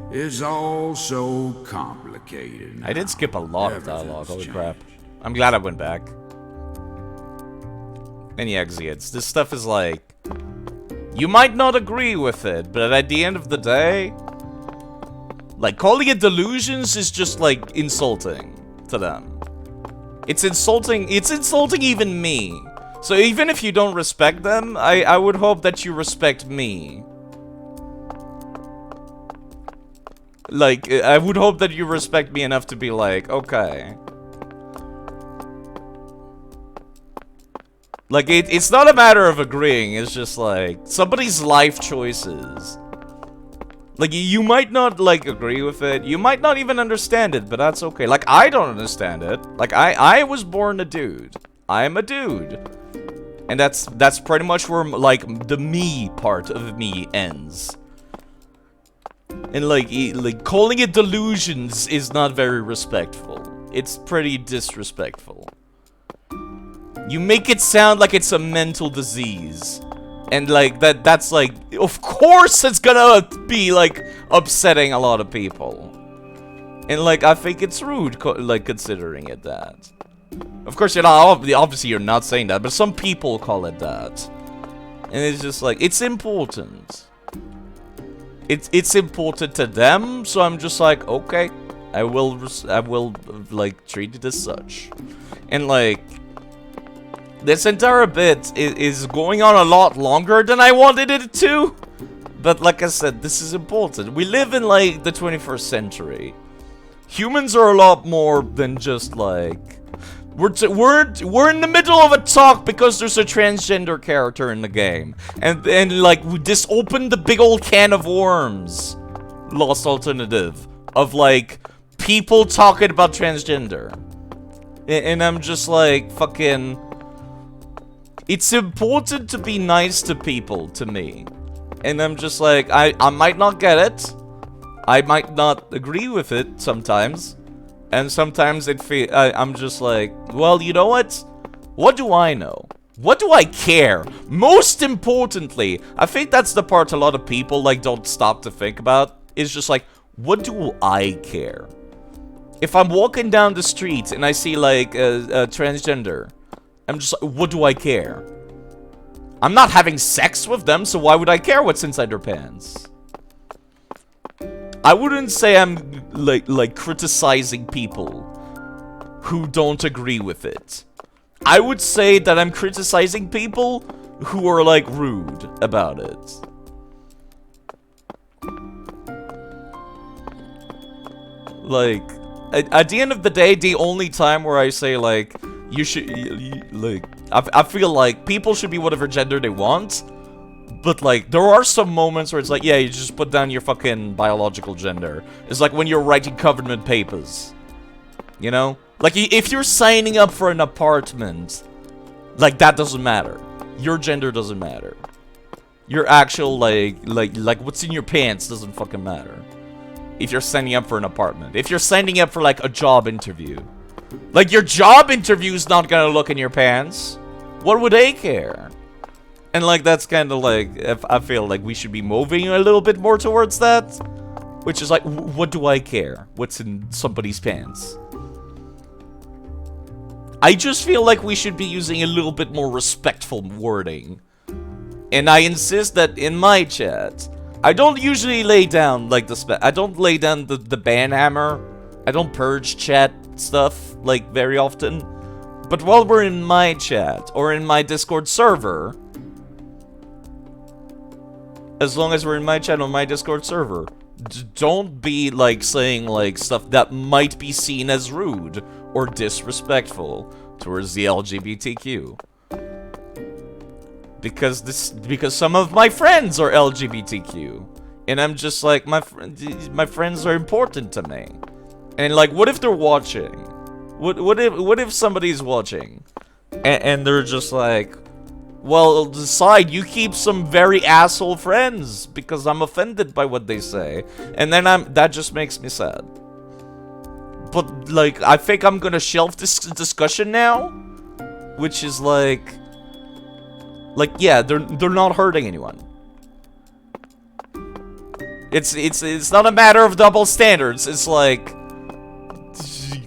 it's all so complicated now. I did skip a lot of dialogue, holy crap. I'm glad I went back. And yeah, Xids, this stuff is like... You might not agree with it, but at the end of the day... Like, calling it delusions is just, like, insulting to them. It's insulting even me. So even if you don't respect them, I would hope that you respect me. Like, I would hope that you respect me enough to be like, okay. Like, it's not a matter of agreeing, it's just like, somebody's life choices. Like, you might not, like, agree with it, you might not even understand it, but that's okay. Like, I don't understand it. Like, I was born a dude. I'm a dude. And that's pretty much where, like, the me part of me ends. And, like, calling it delusions is not very respectful. It's pretty disrespectful. You make it sound like it's a mental disease. And, like, that's, like, of course it's gonna be, like, upsetting a lot of people. And, like, I think it's rude, like, considering it that. Of course, you're not, obviously you're not saying that, but some people call it that. And it's just, like, it's important. It's important to them, so I'm just like, okay, I will, like, treat it as such. And, like, this entire bit is going on a lot longer than I wanted it to. But like I said, this is important. We live in, like, the 21st century. Humans are a lot more than just, like... We're in the middle of a talk because there's a transgender character in the game. And like, this opened the big old can of worms. Lost Alternative. Of, like, people talking about transgender. And I'm just like, fucking... It's important to be nice to people, to me. And I'm just like, I might not get it. I might not agree with it sometimes. And sometimes I'm just like, well, you know what? What do I know? What do I care? Most importantly, I think that's the part a lot of people like don't stop to think about. Is just like, what do I care? If I'm walking down the street and I see like a transgender, I'm just like, what do I care? I'm not having sex with them, so why would I care what's inside their pants? I wouldn't say I'm like criticizing people who don't agree with it. I would say that I'm criticizing people who are like rude about it. Like, at the end of the day, the only time where I say like, you should, like, I feel like people should be whatever gender they want. But, like, there are some moments where it's like, yeah, you just put down your fucking biological gender. It's like when you're writing government papers. You know? Like, if you're signing up for an apartment, like, that doesn't matter. Your gender doesn't matter. Your actual, like, what's in your pants doesn't fucking matter. If you're signing up for an apartment. If you're signing up for, like, a job interview. Like, your job interview's not gonna look in your pants. What would they care? And, like, that's kind of like, if I feel like we should be moving a little bit more towards that. Which is like, what do I care? What's in somebody's pants? I just feel like we should be using a little bit more respectful wording. And I insist that in my chat, I don't usually lay down, like, I don't lay down the ban hammer. I don't purge chat stuff, like, very often. But while we're in my chat, or in my Discord server, as long as we're in my chat on my Discord server, don't be, like, saying, like, stuff that might be seen as rude or disrespectful towards the LGBTQ. Because some of my friends are LGBTQ. And I'm just like, my friends are important to me. And, like, what if they're watching? What if somebody's watching? And they're just like, well, decide, you keep some very asshole friends because I'm offended by what they say. And then that just makes me sad. But, like, I think I'm gonna shelve this discussion now. Which is like, yeah, they're not hurting anyone. It's not a matter of double standards. It's like,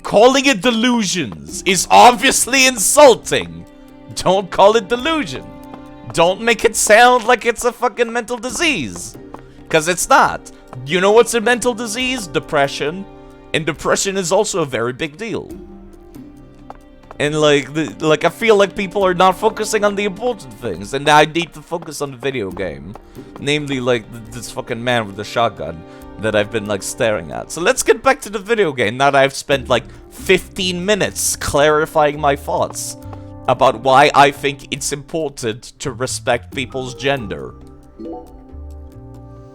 calling it delusions is obviously insulting. Don't call it delusion. Don't make it sound like it's a fucking mental disease. Because it's not. You know what's a mental disease? Depression. And depression is also a very big deal. And like I feel like people are not focusing on the important things. And I need to focus on the video game. Namely, like, this fucking man with the shotgun that I've been, like, staring at. So let's get back to the video game now that I've spent, like, 15 minutes clarifying my thoughts about why I think it's important to respect people's gender.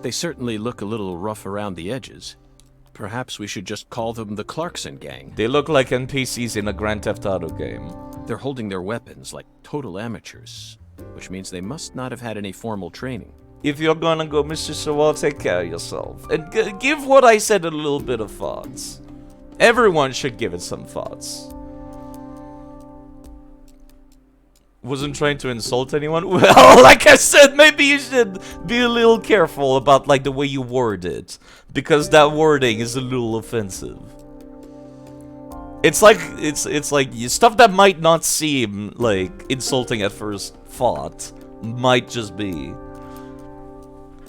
They certainly look a little rough around the edges. Perhaps we should just call them the Clarkson Gang. They look like NPCs in a Grand Theft Auto game. They're holding their weapons like total amateurs, which means they must not have had any formal training. If you're gonna go, Mr. Sewell, take care of yourself. And give what I said a little bit of thoughts. Everyone should give it some thoughts. Wasn't trying to insult anyone? Well, like I said, maybe you should be a little careful about, like, the way you word it. Because that wording is a little offensive. It's like stuff that might not seem, like, insulting at first thought might just be.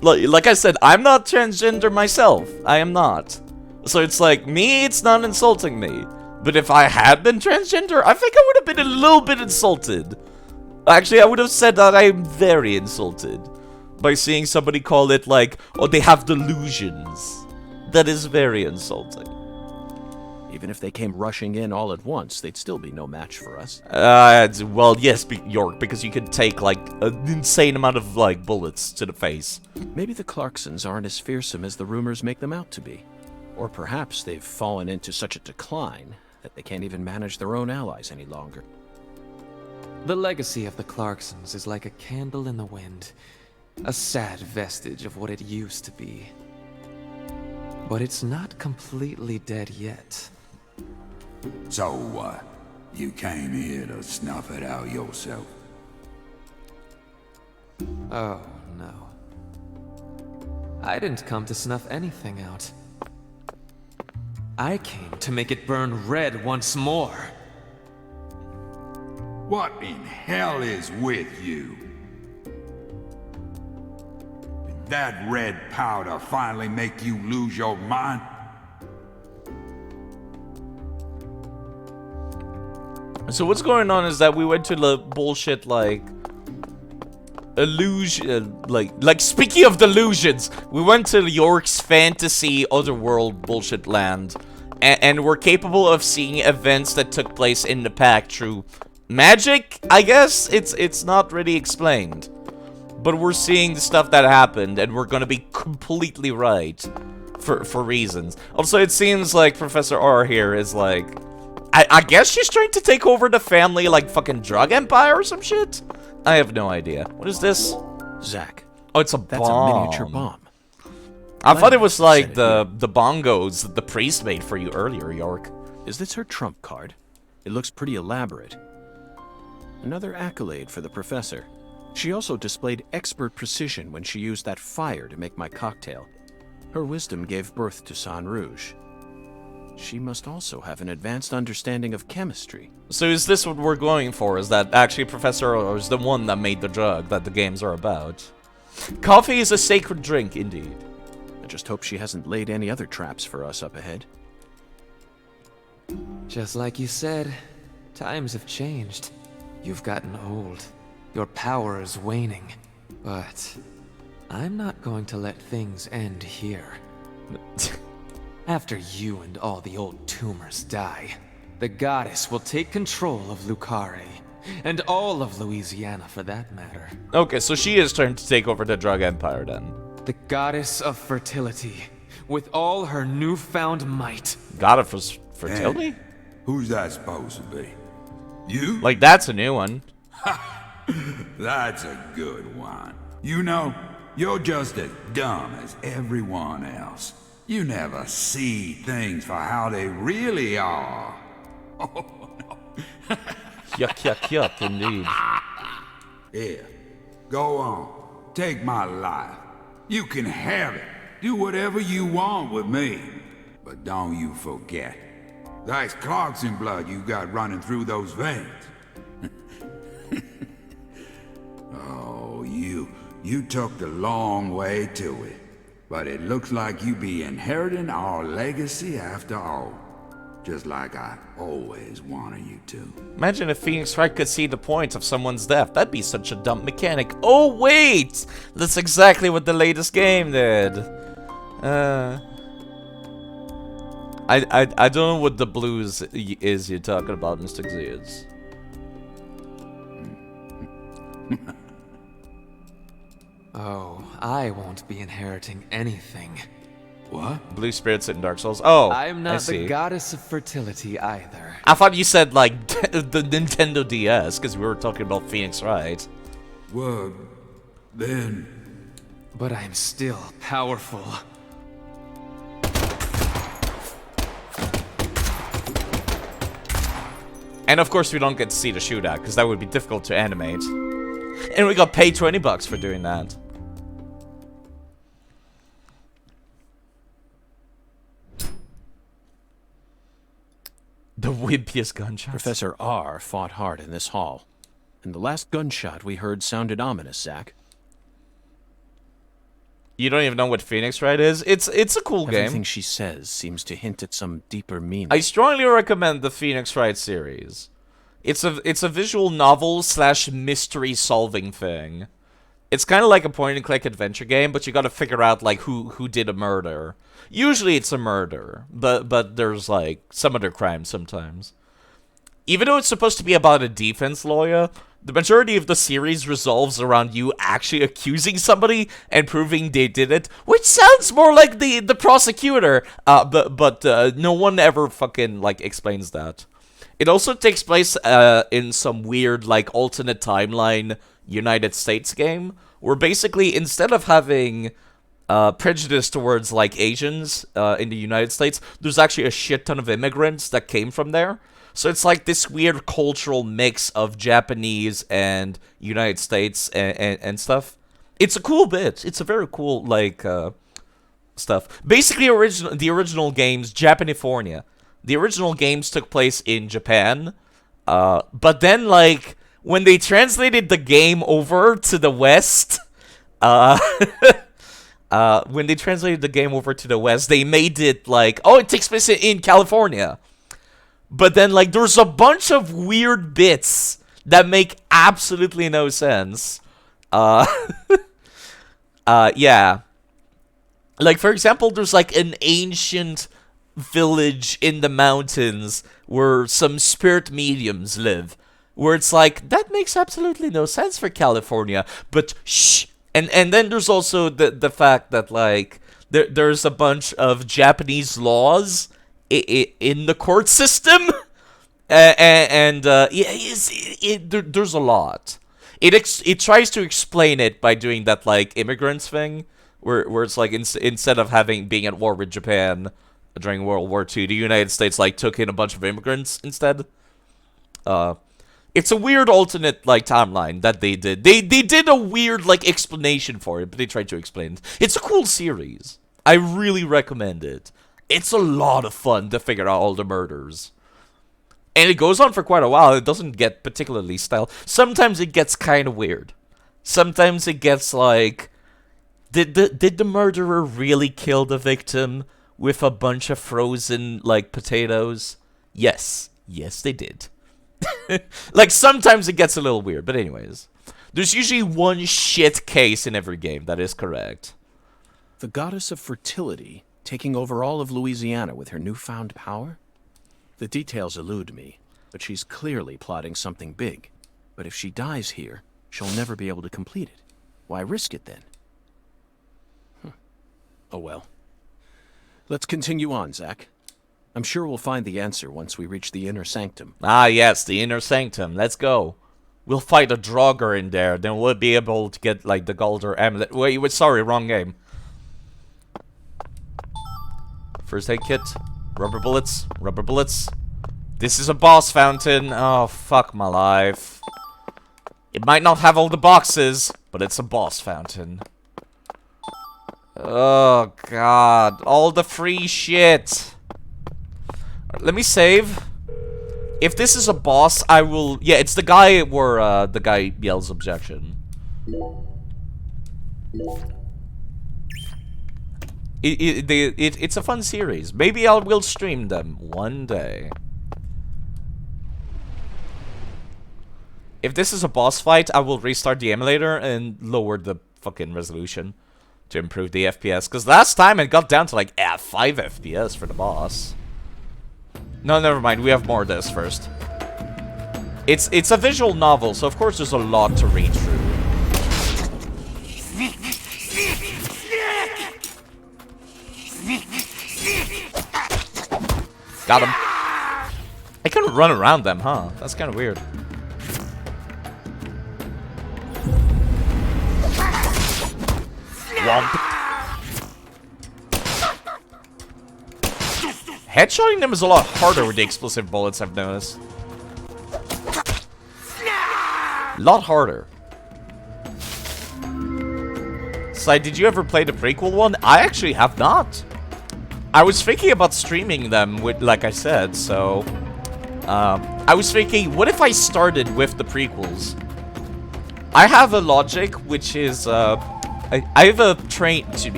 Like I said, I'm not transgender myself. I am not. So it's like, me, it's not insulting me. But if I had been transgender, I think I would have been a little bit insulted. Actually, I would have said that I am very insulted by seeing somebody call it like, oh, they have delusions. That is very insulting. Even if they came rushing in all at once, they'd still be no match for us. Well, yes, York, because you can take, like, an insane amount of, like, bullets to the face. Maybe the Clarksons aren't as fearsome as the rumors make them out to be. Or perhaps they've fallen into such a decline that they can't even manage their own allies any longer. The legacy of the Clarksons is like a candle in the wind. A sad vestige of what it used to be. But it's not completely dead yet. So what? You came here to snuff it out yourself? Oh, no. I didn't come to snuff anything out. I came to make it burn red once more. What in hell is with you? Did that red powder finally make you lose your mind? So what's going on is that we went to the bullshit, like, illusion, like speaking of delusions, we went to York's fantasy otherworld bullshit land, and we're capable of seeing events that took place in the pack through magic, I guess? It's not really explained. But we're seeing the stuff that happened, and we're gonna be completely right for reasons. Also, it seems like Professor R here is like, I guess she's trying to take over the family, like, fucking drug empire or some shit? I have no idea. What is this? Zack. Oh, it's a bomb. That's a miniature bomb. I thought it was like the bongos that the priest made for you earlier, York. Is this her trump card? It looks pretty elaborate. Another accolade for the professor. She also displayed expert precision when she used that fire to make my cocktail. Her wisdom gave birth to San Rouge. She must also have an advanced understanding of chemistry. So is this what we're going for? Is that actually Professor O is the one that made the drug that the games are about? Coffee is a sacred drink, indeed. I just hope she hasn't laid any other traps for us up ahead. Just like you said, times have changed. You've gotten old. Your power is waning. But I'm not going to let things end here. After you and all the old tumors die, the goddess will take control of Lucare, and all of Louisiana for that matter. Okay, so she is trying to take over the drug empire then. The goddess of fertility, with all her newfound might. Goddess of fertility? Hey, who's that supposed to be? You? Like, that's a new one. That's a good one. You know, you're just as dumb as everyone else. You never see things for how they really are. Oh, no. Yuck, yuck, yuck, indeed. Here, go on. Take my life. You can have it. Do whatever you want with me. But don't you forget, that's Clarkson blood you got running through those veins. Oh, you took the long way to it. But it looks like you be inheriting our legacy after all. Just like I always wanted you to. Imagine if Phoenix Wright could see the point of someone's death. That'd be such a dumb mechanic. Oh, wait! That's exactly what the latest game did. I don't know what the blues is you're talking about, Mr. Xeus. Oh, I won't be inheriting anything. What? Blue spirits in Dark Souls. Oh, I'm not I see. the goddess of fertility either. I thought you said, like, the Nintendo DS, because we were talking about Phoenix Wright. Well, then... But I'm still powerful. And of course we don't get to see the shootout, because that would be difficult to animate. And we got paid $20 for doing that. The wimpiest gunshot. Professor R fought hard in this hall. And the last gunshot we heard sounded ominous, Zack. You don't even know what Phoenix Wright is? It's a cool game. Everything she says seems to hint at some deeper meaning. I strongly recommend the Phoenix Wright series. It's a visual novel / mystery solving thing. It's kind of like a point and click adventure game, but you got to figure out like who did a murder. Usually it's a murder, but there's like some other crimes sometimes. Even though it's supposed to be about a defense lawyer, the majority of the series revolves around you actually accusing somebody and proving they did it, which sounds more like the prosecutor, but no one ever fucking like explains that. It also takes place in some weird, like, alternate timeline United States game, where basically, instead of having prejudice towards, like, Asians in the United States, there's actually a shit ton of immigrants that came from there. So it's like this weird cultural mix of Japanese and United States and stuff. It's a cool bit. It's a very cool, like, stuff. Basically, the original games, Japanifornia. The original games took place in Japan. But then, like, when they translated the game over to the West, they made it like, oh, it takes place in California. But then, like, there's a bunch of weird bits that make absolutely no sense. Yeah. Like, for example, there's, like, an ancient village in the mountains where some spirit mediums live. Where it's like, that makes absolutely no sense for California. But, shh. And then there's also the fact that, like, there's a bunch of Japanese laws in the court system, there's a lot. It tries to explain it by doing that, like, immigrants thing, where it's like instead of being at war with Japan during World War II, the United States, like, took in a bunch of immigrants instead. It's a weird alternate, like, timeline that they did. They did a weird, like, explanation for it, but they tried to explain it. It's a cool series. I really recommend it. It's a lot of fun to figure out all the murders. And it goes on for quite a while. It doesn't get particularly style. Sometimes it gets kind of weird. Sometimes it gets like, did the murderer really kill the victim with a bunch of frozen, like, potatoes? Yes. Yes, they did. Like, sometimes it gets a little weird. But anyways, there's usually one shit case in every game. That is correct. The goddess of fertility taking over all of Louisiana with her newfound power? The details elude me, but she's clearly plotting something big. But if she dies here, she'll never be able to complete it. Why risk it then? Oh well. Let's continue on, Zack. I'm sure we'll find the answer once we reach the inner sanctum. Ah, yes, the inner sanctum. Let's go. We'll fight a Draugr in there, then we'll be able to get, like, the Galder amulet. Wait, sorry, wrong game. First aid kit. Rubber bullets. Rubber bullets. This is a boss fountain. Oh, fuck my life. It might not have all the boxes, but it's a boss fountain. Oh, God. All the free shit. Let me save. If this is a boss, I will... Yeah, it's the guy where the guy yells objection. It's a fun series. Maybe we'll stream them one day. If this is a boss fight, I will restart the emulator and lower the fucking resolution to improve the FPS. Because last time it got down to like 5 FPS for the boss. No, never mind. We have more of this first. It's a visual novel, so of course there's a lot to read through. Got him. I couldn't run around them, huh? That's kind of weird. Womp. Headshotting them is a lot harder with the explosive bullets, I've noticed. A lot harder. So, did you ever play the prequel one? I actually have not. I was thinking about streaming them, with, like I said, so... I was thinking, what if I started with the prequels? I have a logic, which is, I have a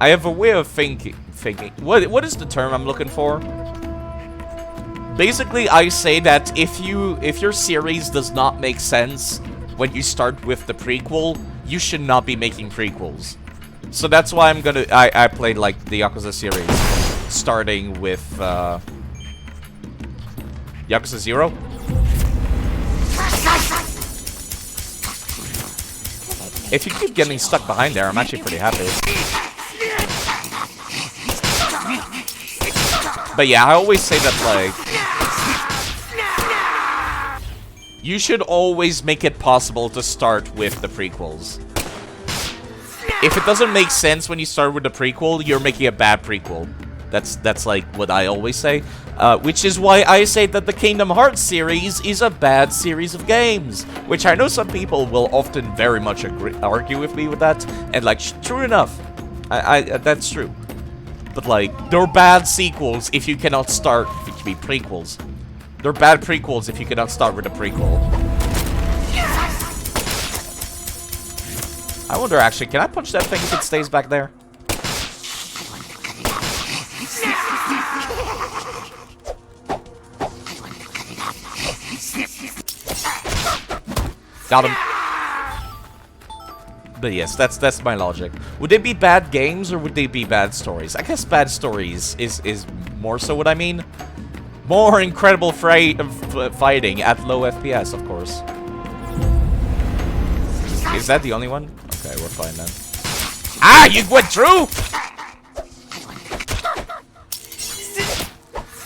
I have a way of thinking. What is the term I'm looking for? Basically, I say that if your series does not make sense when you start with the prequel, you should not be making prequels. So that's why I played like the Yakuza series, starting with Yakuza 0. If you keep getting stuck behind there, I'm actually pretty happy. But yeah, I always say that, like... You should always make it possible to start with the prequels. If it doesn't make sense when you start with the prequel, you're making a bad prequel. That's like what I always say. Which is why I say that the Kingdom Hearts series is a bad series of games. Which I know some people will often very much argue with me with that. And like, true enough. That's true. But like, they're bad sequels if you cannot start... It can be prequels. They're bad prequels if you cannot start with a prequel. I wonder actually, can I punch that thing if it stays back there? Got him. But yes, that's my logic. Would they be bad games or would they be bad stories? I guess bad stories is more so what I mean. More incredible fighting at low FPS, of course. Is that the only one? Okay, we're fine then. Ah, you went through?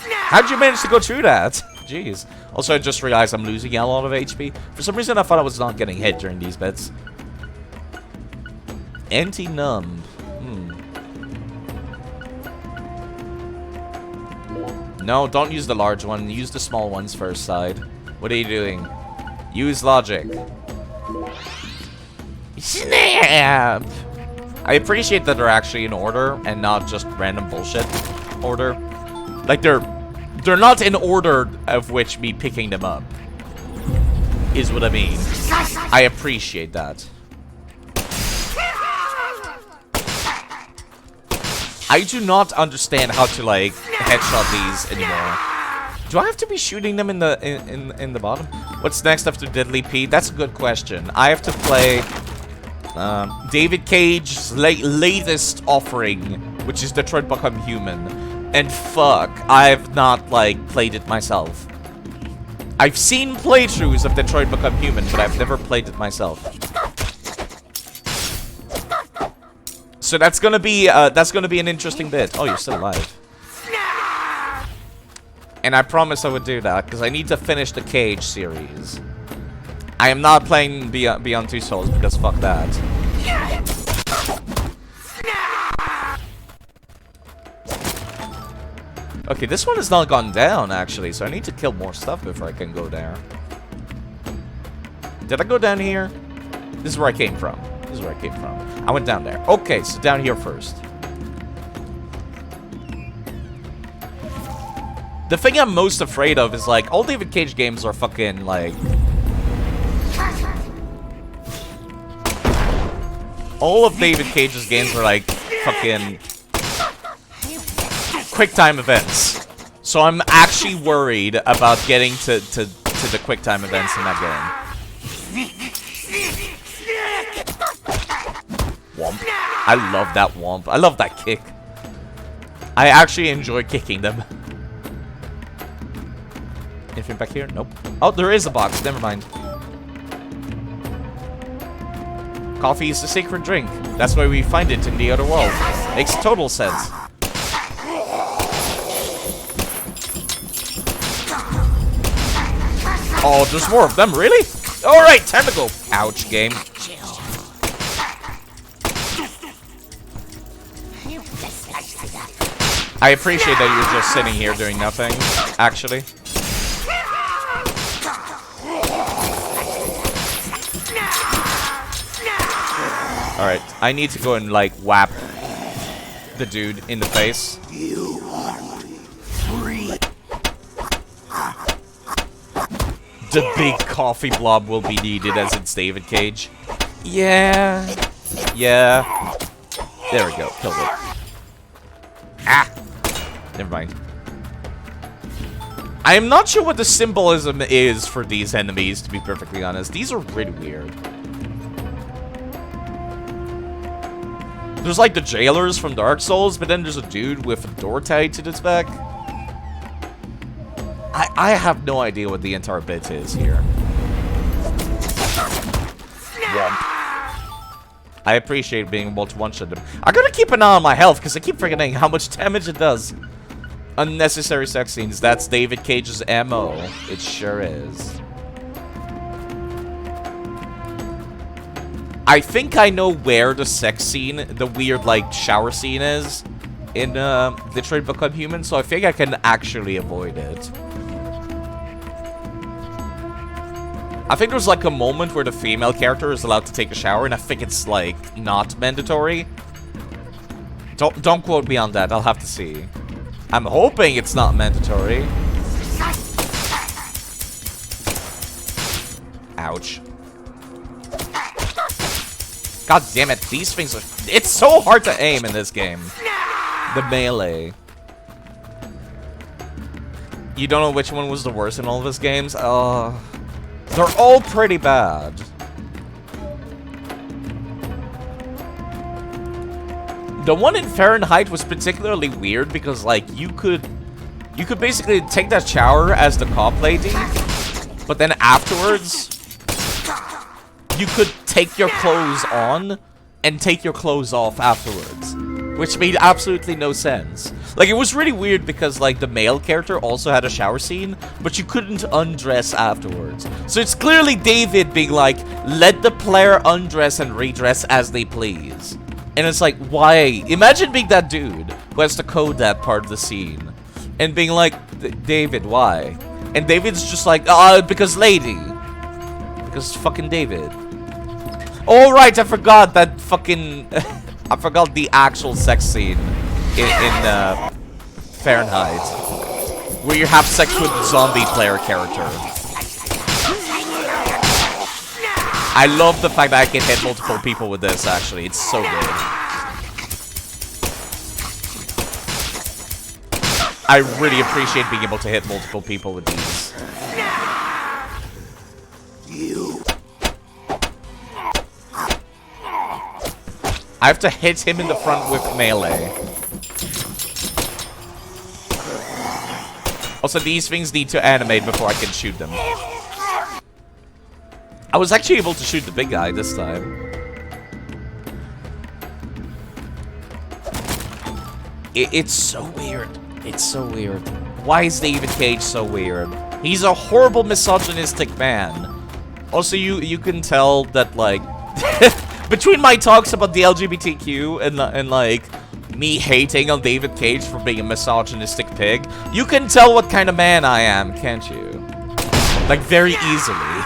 How'd you manage to go through that? Jeez. Also, I just realized I'm losing a lot of HP. For some reason, I thought I was not getting hit during these bits. Anti-numb. No, don't use the large one. Use the small ones first, side. What are you doing? Use logic. Snap! I appreciate that they're actually in order and not just random bullshit order. Like, they're not in order of which me picking them up. Is what I mean. I appreciate that. I do not understand how to like headshot these anymore. Do I have to be shooting them in the bottom? What's next after Deadly P? That's a good question. I have to play David Cage's latest offering, which is Detroit Become Human. And fuck, I've not like played it myself. I've seen playthroughs of Detroit Become Human, but I've never played it myself. So that's gonna be an interesting bit. Oh, you're still alive. And I promised I would do that because I need to finish the Cage series. I am not playing Beyond Two Souls because fuck that. Okay, this one has not gone down actually, so I need to kill more stuff before I can go there. Did I go down here? This is where I came from. This is where I came from. I went down there. Okay, so down here first. The thing I'm most afraid of is like all David Cage games are fucking like all of David Cage's games are like fucking quick time events. So I'm actually worried about getting to the quick time events in that game. Womp. I love that womp. I love that kick. I actually enjoy kicking them. Anything back here? Nope. Oh, there is a box. Never mind. Coffee is the sacred drink. That's why we find it in the other world. Makes total sense. Oh, there's more of them, really? Alright, time to go. Ouch, game. I appreciate that you're just sitting here doing nothing, actually. Alright, I need to go and, like, whap the dude in the face. You are free. The big coffee blob will be needed as it's David Cage. Yeah. Yeah. There we go. Killed it. Ah! Never mind. I am not sure what the symbolism is for these enemies, to be perfectly honest. These are really weird. There's like the jailers from Dark Souls, but then there's a dude with a door tied to his back. I have no idea what the entire bit is here. Womp. I appreciate being able to one-shot them. I gotta keep an eye on my health, because I keep forgetting how much damage it does. Unnecessary sex scenes. That's David Cage's MO. It sure is. I think I know where the sex scene, the weird, like, shower scene is in Detroit Become Human, so I think I can actually avoid it. I think there's, like, a moment where the female character is allowed to take a shower, and I think it's, like, not mandatory. Don't quote me on that, I'll have to see. I'm hoping it's not mandatory. Ouch. God damn it, these things are... It's so hard to aim in this game. The melee. You don't know which one was the worst in all of his games? They're all pretty bad. The one in Fahrenheit was particularly weird because, like, you could basically take that shower as the cop lady, but then afterwards, you could take your clothes on and take your clothes off afterwards, which made absolutely no sense. Like, it was really weird because, like, the male character also had a shower scene, but you couldn't undress afterwards. So it's clearly David being like, let the player undress and redress as they please. And it's like, why? Imagine being that dude who has to code that part of the scene and being like, David, why? And David's just like, because lady. Because fucking David. Oh, right, I forgot that fucking... I forgot the actual sex scene in Fahrenheit. Where you have sex with the zombie player character. I love the fact that I can hit multiple people with this, actually. It's so good. I really appreciate being able to hit multiple people with these. I have to hit him in the front with melee. Also, these things need to animate before I can shoot them. I was actually able to shoot the big guy this time. It's so weird. It's so weird. Why is David Cage so weird? He's a horrible misogynistic man. Also, you can tell that, like... between my talks about the LGBTQ and like, me hating on David Cage for being a misogynistic pig, you can tell what kind of man I am, can't you? Like, very easily.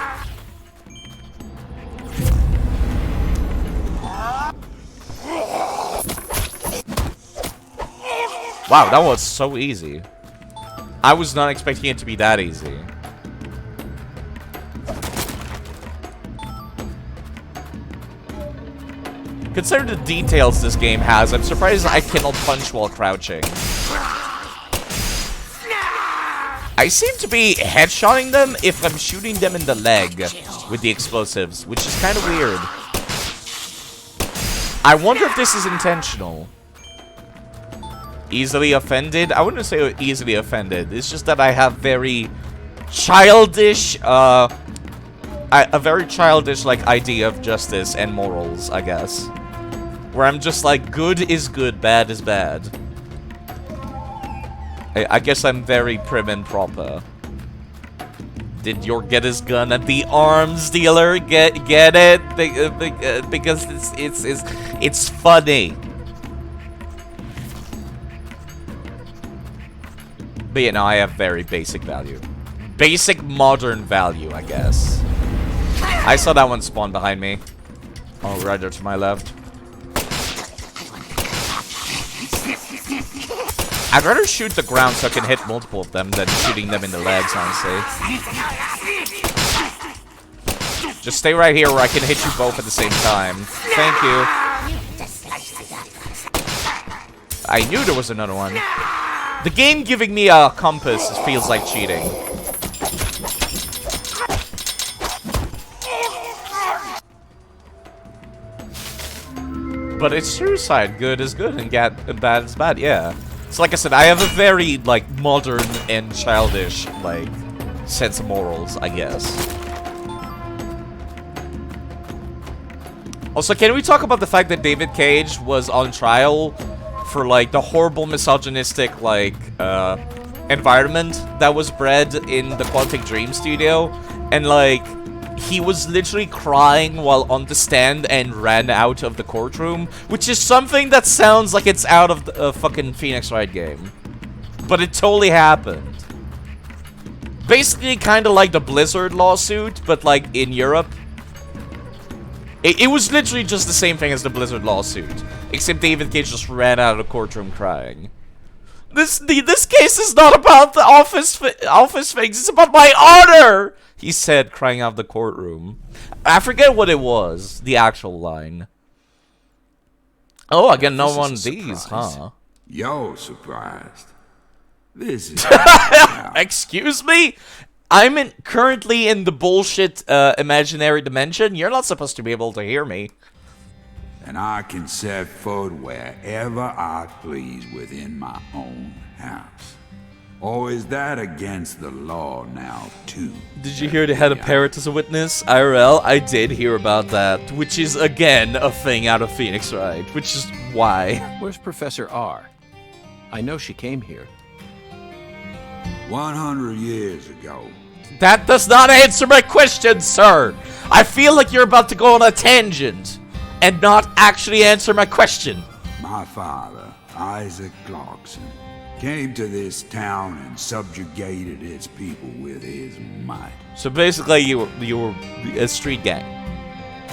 Wow, that was so easy. I was not expecting it to be that easy. Considering the details this game has, I'm surprised I cannot punch while crouching. I seem to be headshotting them if I'm shooting them in the leg with the explosives, which is kind of weird. I wonder if this is intentional. Easily offended? I wouldn't say easily offended. It's just that I have very childish, a very childish, like, idea of justice and morals, I guess. Where I'm just like, good is good, bad is bad. I guess I'm very prim and proper. Did your get his gun at the arms dealer? Get it? Because it's funny. But yeah, no, I have very basic value. Basic modern value, I guess. I saw that one spawn behind me. Oh, right there to my left. I'd rather shoot the ground so I can hit multiple of them than shooting them in the legs, honestly. Just stay right here where I can hit you both at the same time. Thank you. I knew there was another one. The game giving me a compass feels like cheating. But it's suicide. Good is good and bad is bad, yeah. So like I said, I have a very, like, modern and childish, like, sense of morals, I guess. Also, can we talk about the fact that David Cage was on trial for, like, the horrible misogynistic, like, environment that was bred in the Quantic Dream studio? And, like, he was literally crying while on the stand and ran out of the courtroom, which is something that sounds like it's out of the fucking Phoenix Wright game. But it totally happened. Basically kind of like the Blizzard lawsuit, but like in Europe. It was literally just the same thing as the Blizzard lawsuit, except David Cage just ran out of the courtroom crying. This case is not about the office things, it's about my honor! He said, crying out of the courtroom. I forget what it was, the actual line. Oh, I get another one of these, huh? You're surprised. This is... Excuse me? I'm currently in the bullshit imaginary dimension. You're not supposed to be able to hear me. And I can set foot wherever I please within my own house. Or is that against the law now, too? Did you hear they had a parrot as a witness? IRL, I did hear about that. Which is, again, a thing out of Phoenix Wright. Which is why. Where's Professor R? I know she came here. 100 years ago. That does not answer my question, sir! I feel like you're about to go on a tangent and not actually answer my question. My father, Isaac Clarkson, came to this town and subjugated its people with his might. So basically you were a street gang.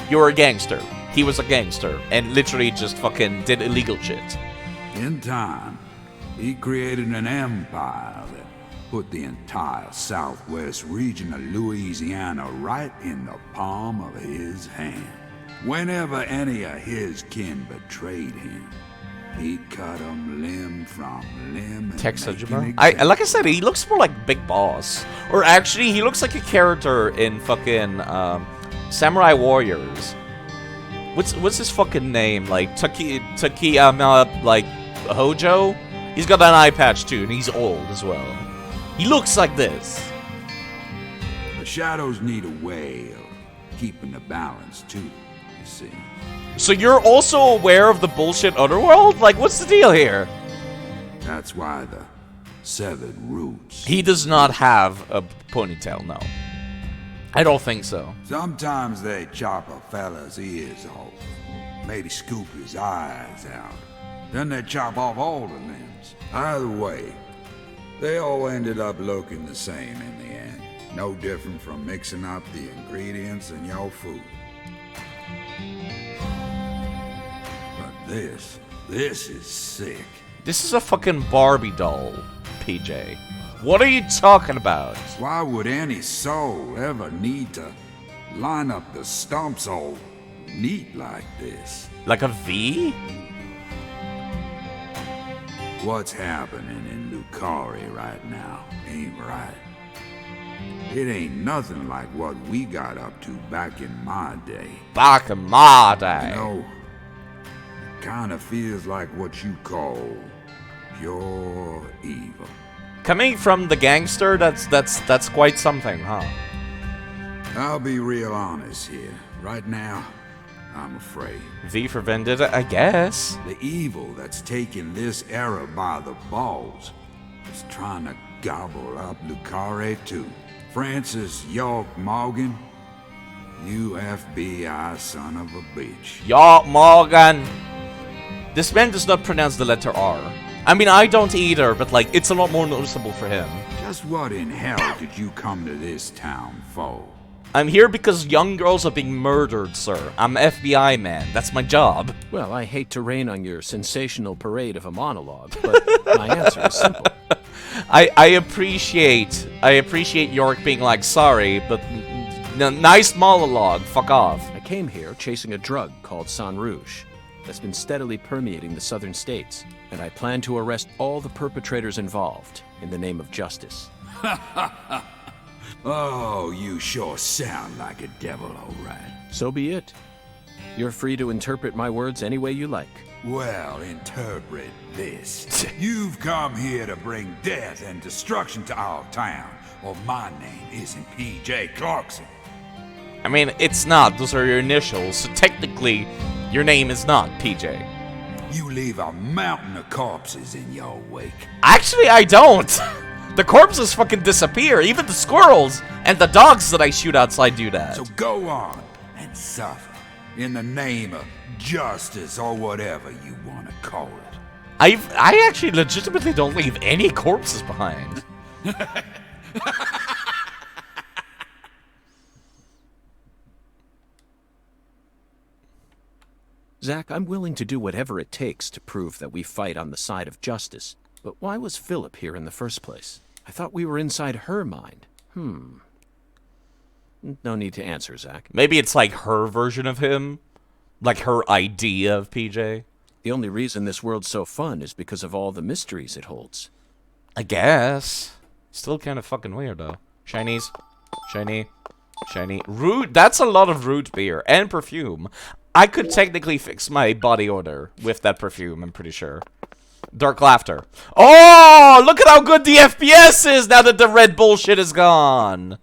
You were a gangster. He was a gangster and literally just fucking did illegal shit. In time, he created an empire that put the entire southwest region of Louisiana right in the palm of his hand. Whenever any of his kin betrayed him, he'd cut them limb from limb. Like I said, he looks more like Big Boss. Or actually, he looks like a character in fucking Samurai Warriors. What's his fucking name? Like Takiyama, like Hojo? He's got an eye patch too, and he's old as well. He looks like this. The shadows need a way of keeping the balance too, you see. So you're also aware of the bullshit underworld? Like, what's the deal here? That's why the severed roots. He does not have a ponytail, no. I don't think so. Sometimes they chop a fella's ears off, maybe scoop his eyes out. Then they chop off all the limbs. Either way, they all ended up looking the same in the end. No different from mixing up the ingredients in your food. But this is sick. This is a fucking Barbie doll, PJ. What are you talking about? Why would any soul ever need to line up the stumps all neat like this? Like a V? What's happening in Lucari right now ain't right. It ain't nothing like what we got up to back in my day. Back in my day? You know, it kinda feels like what you call pure evil. Coming from the gangster, that's quite something, huh? I'll be real honest here. Right now, I'm afraid. V for Vendetta, I guess. The evil that's taking this era by the balls is trying to gobble up Lucare too. Francis York Morgan, you FBI son of a bitch. York Morgan. This man does not pronounce the letter R. I mean, I don't either, but like, it's a lot more noticeable for him. Just what in hell did you come to this town for? I'm here because young girls are being murdered, sir. I'm FBI man. That's my job. Well, I hate to rain on your sensational parade of a monologue, but my answer is simple. I appreciate York being like, sorry, but nice monologue. Fuck off. I came here chasing a drug called San Rouge that's been steadily permeating the southern states, and I plan to arrest all the perpetrators involved in the name of justice. Oh, you sure sound like a devil, all right. So be it. You're free to interpret my words any way you like. Well, interpret this. You've come here to bring death and destruction to our town, or my name isn't P.J. Clarkson. I mean, it's not. Those are your initials, so technically, your name is not PJ. You leave a mountain of corpses in your wake. Actually, I don't. The corpses fucking disappear. Even the squirrels and the dogs that I shoot outside do that. So go on and suffer in the name of justice or whatever you want to call it. I actually legitimately don't leave any corpses behind. Zack, I'm willing to do whatever it takes to prove that we fight on the side of justice. But why was Philip here in the first place? I thought we were inside her mind. No need to answer, Zack. Maybe it's like her version of him. Like her idea of PJ. The only reason this world's so fun is because of all the mysteries it holds. I guess. Still kind of fucking weird, though. Shinies. Shiny. Shiny. Root. That's a lot of root beer. And perfume. I could technically fix my body odor with that perfume, I'm pretty sure. Dark laughter. Oh, look at how good the FPS is now that the red bullshit is gone.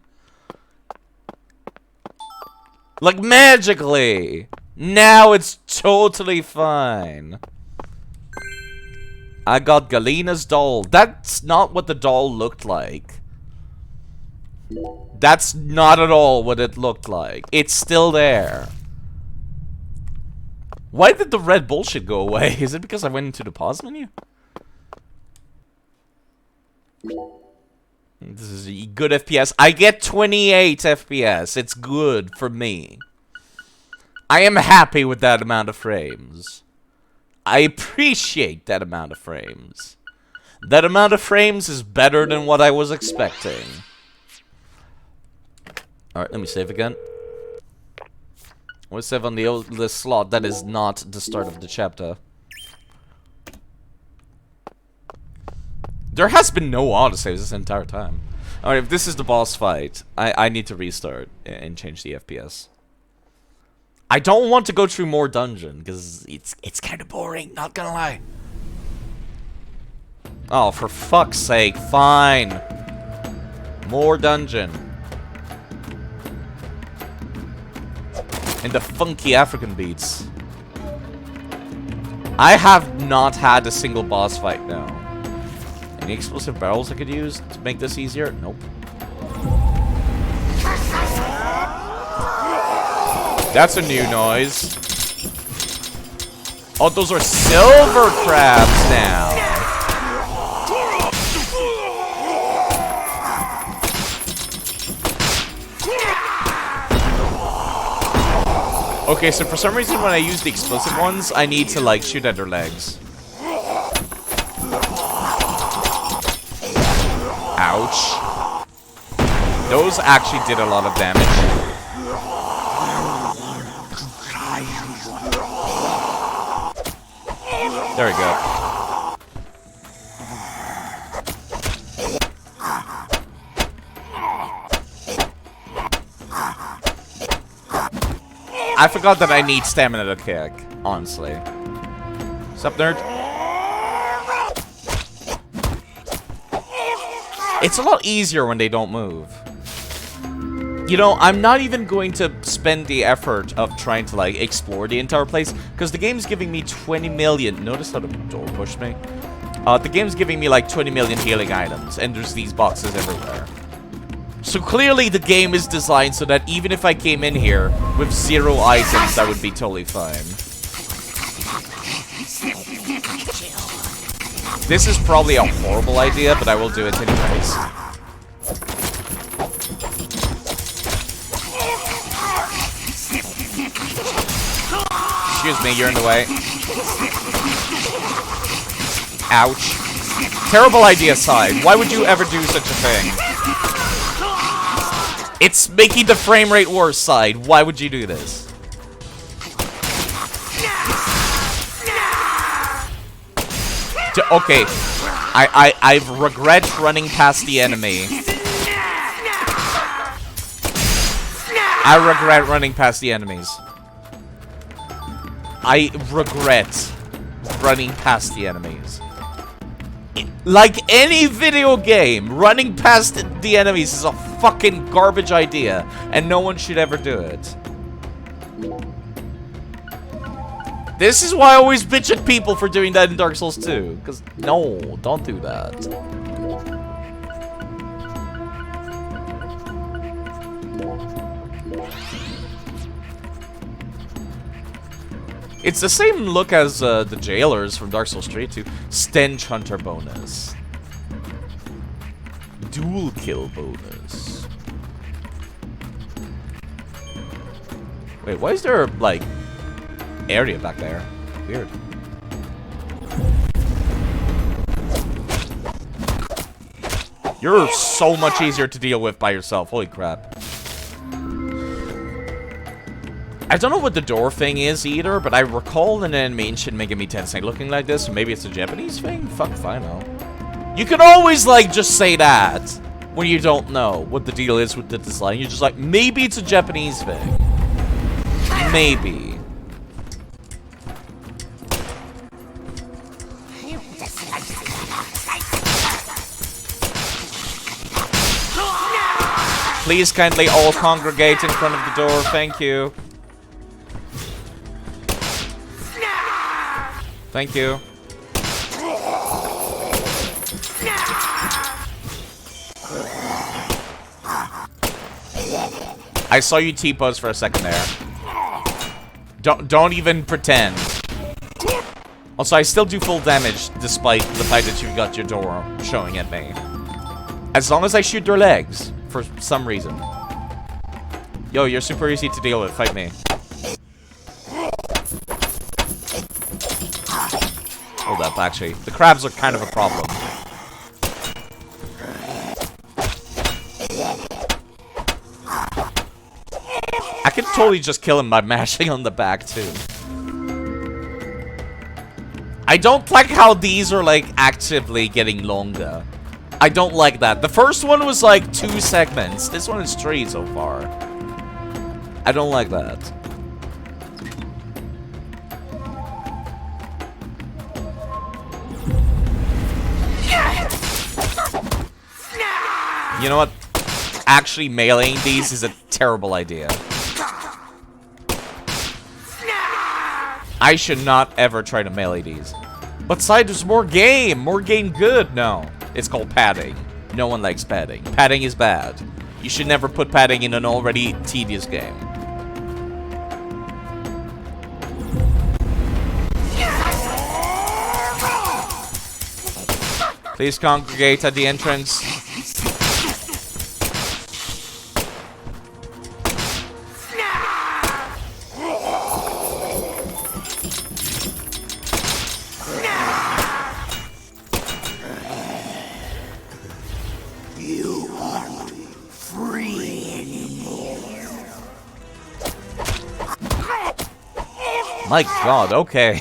Like magically. Now it's totally fine. I got Galina's doll. That's not what the doll looked like. That's not at all what it looked like. It's still there. Why did the red bullshit go away? Is it because I went into the pause menu? This is a good FPS. I get 28 FPS. It's good for me. I am happy with that amount of frames. I appreciate that amount of frames. That amount of frames is better than what I was expecting. Alright, let me save again. We'll save on the slot that is not the start of the chapter. There has been no autosaves this entire time. Alright, if this is the boss fight, I need to restart and change the FPS. I don't want to go through more dungeon, because it's kind of boring, not gonna lie. Oh, for fuck's sake, fine. More dungeon. And the funky African beats. I have not had a single boss fight now. Any explosive barrels I could use to make this easier? Nope. That's a new noise. Oh, those are silver crabs now. Okay, so for some reason when I use the explosive ones, I need to like shoot at their legs. Ouch. Those actually did a lot of damage. There we go. I forgot that I need stamina to kick, honestly. What's up, nerd? It's a lot easier when they don't move. You know, I'm not even going to spend the effort of trying to, like, explore the entire place, because the game's giving me 20 million... Notice how the door pushed me? The game's giving me, like, 20 million healing items, and there's these boxes everywhere. So clearly the game is designed so that even if I came in here with 0 items, that would be totally fine. This is probably a horrible idea, but I will do it anyways. Excuse me, you're in the way. Ouch. Terrible idea aside, why would you ever do such a thing? It's making the frame rate worse, side. Why would you do this? Okay. I regret running past the enemy. I regret running past the enemies. I regret running past the enemies. Like any video game, running past the enemies is a fucking garbage idea, and no one should ever do it. This is why I always bitch at people for doing that in Dark Souls 2, because no, don't do that. It's the same look as the jailers from Dark Souls 3 too. Stench Hunter bonus. Dual kill bonus. Wait, why is there, like, area back there? Weird. You're so much easier to deal with by yourself. Holy crap. I don't know what the door thing is either, but I recall an animation making me tense looking like this. So maybe it's a Japanese thing? Fuck if I know. You can always, like, just say that when you don't know what the deal is with the design. You're just like, maybe it's a Japanese thing. Maybe. Please kindly all congregate in front of the door. Thank you. Thank you. I saw you T-pose for a second there. Don't even pretend. Also, I still do full damage despite the fact that you've got your door showing at me. As long as I shoot their legs, for some reason. Yo, you're super easy to deal with. Fight me. Hold up, actually. The crabs are kind of a problem. I could totally just kill him by mashing on the back, too. I don't like how these are, like, actively getting longer. I don't like that. The first one was, like, 2 segments. This one is 3 so far. I don't like that. You know what? Actually meleeing these is a terrible idea. I should not ever try to melee these. But side, there's more game. More game good. No. It's called padding. No one likes padding. Padding is bad. You should never put padding in an already tedious game. Please congregate at the entrance. My god, okay.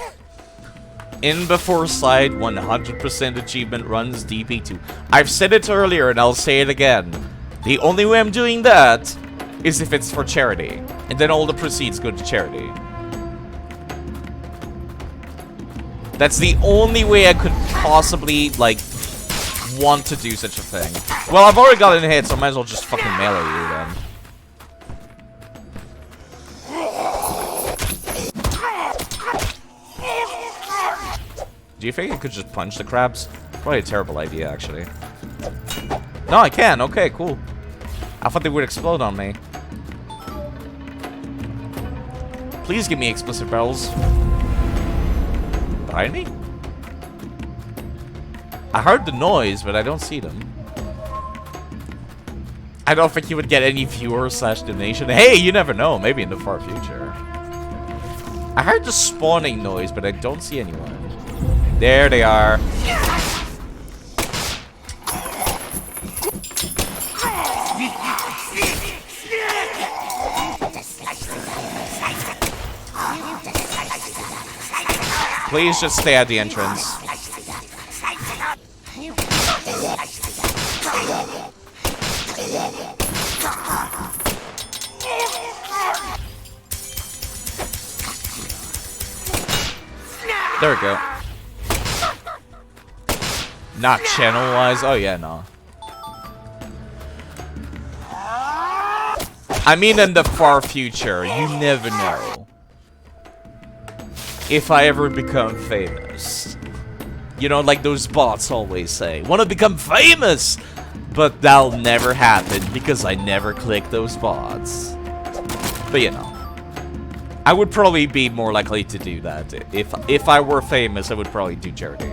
In before side 100% achievement runs DP2. I've said it earlier and I'll say it again. The only way I'm doing that is if it's for charity. And then all the proceeds go to charity. That's the only way I could possibly, like, want to do such a thing. Well, I've already gotten hit, so I might as well just fucking melee you then. Do you think I could just punch the crabs? Probably a terrible idea, actually. No, I can. Okay, cool. I thought they would explode on me. Please give me explosive barrels. Behind me? I heard the noise, but I don't see them. I don't think you would get any viewer/donation. Hey, you never know. Maybe in the far future. I heard the spawning noise, but I don't see anyone. There they are. Please just stay at the entrance. There we go. Not channel-wise? Oh yeah, no. I mean in the far future. You never know. If I ever become famous. You know, like those bots always say. Wanna become famous! But that'll never happen because I never click those bots. But you know. I would probably be more likely to do that. If I were famous, I would probably do charity.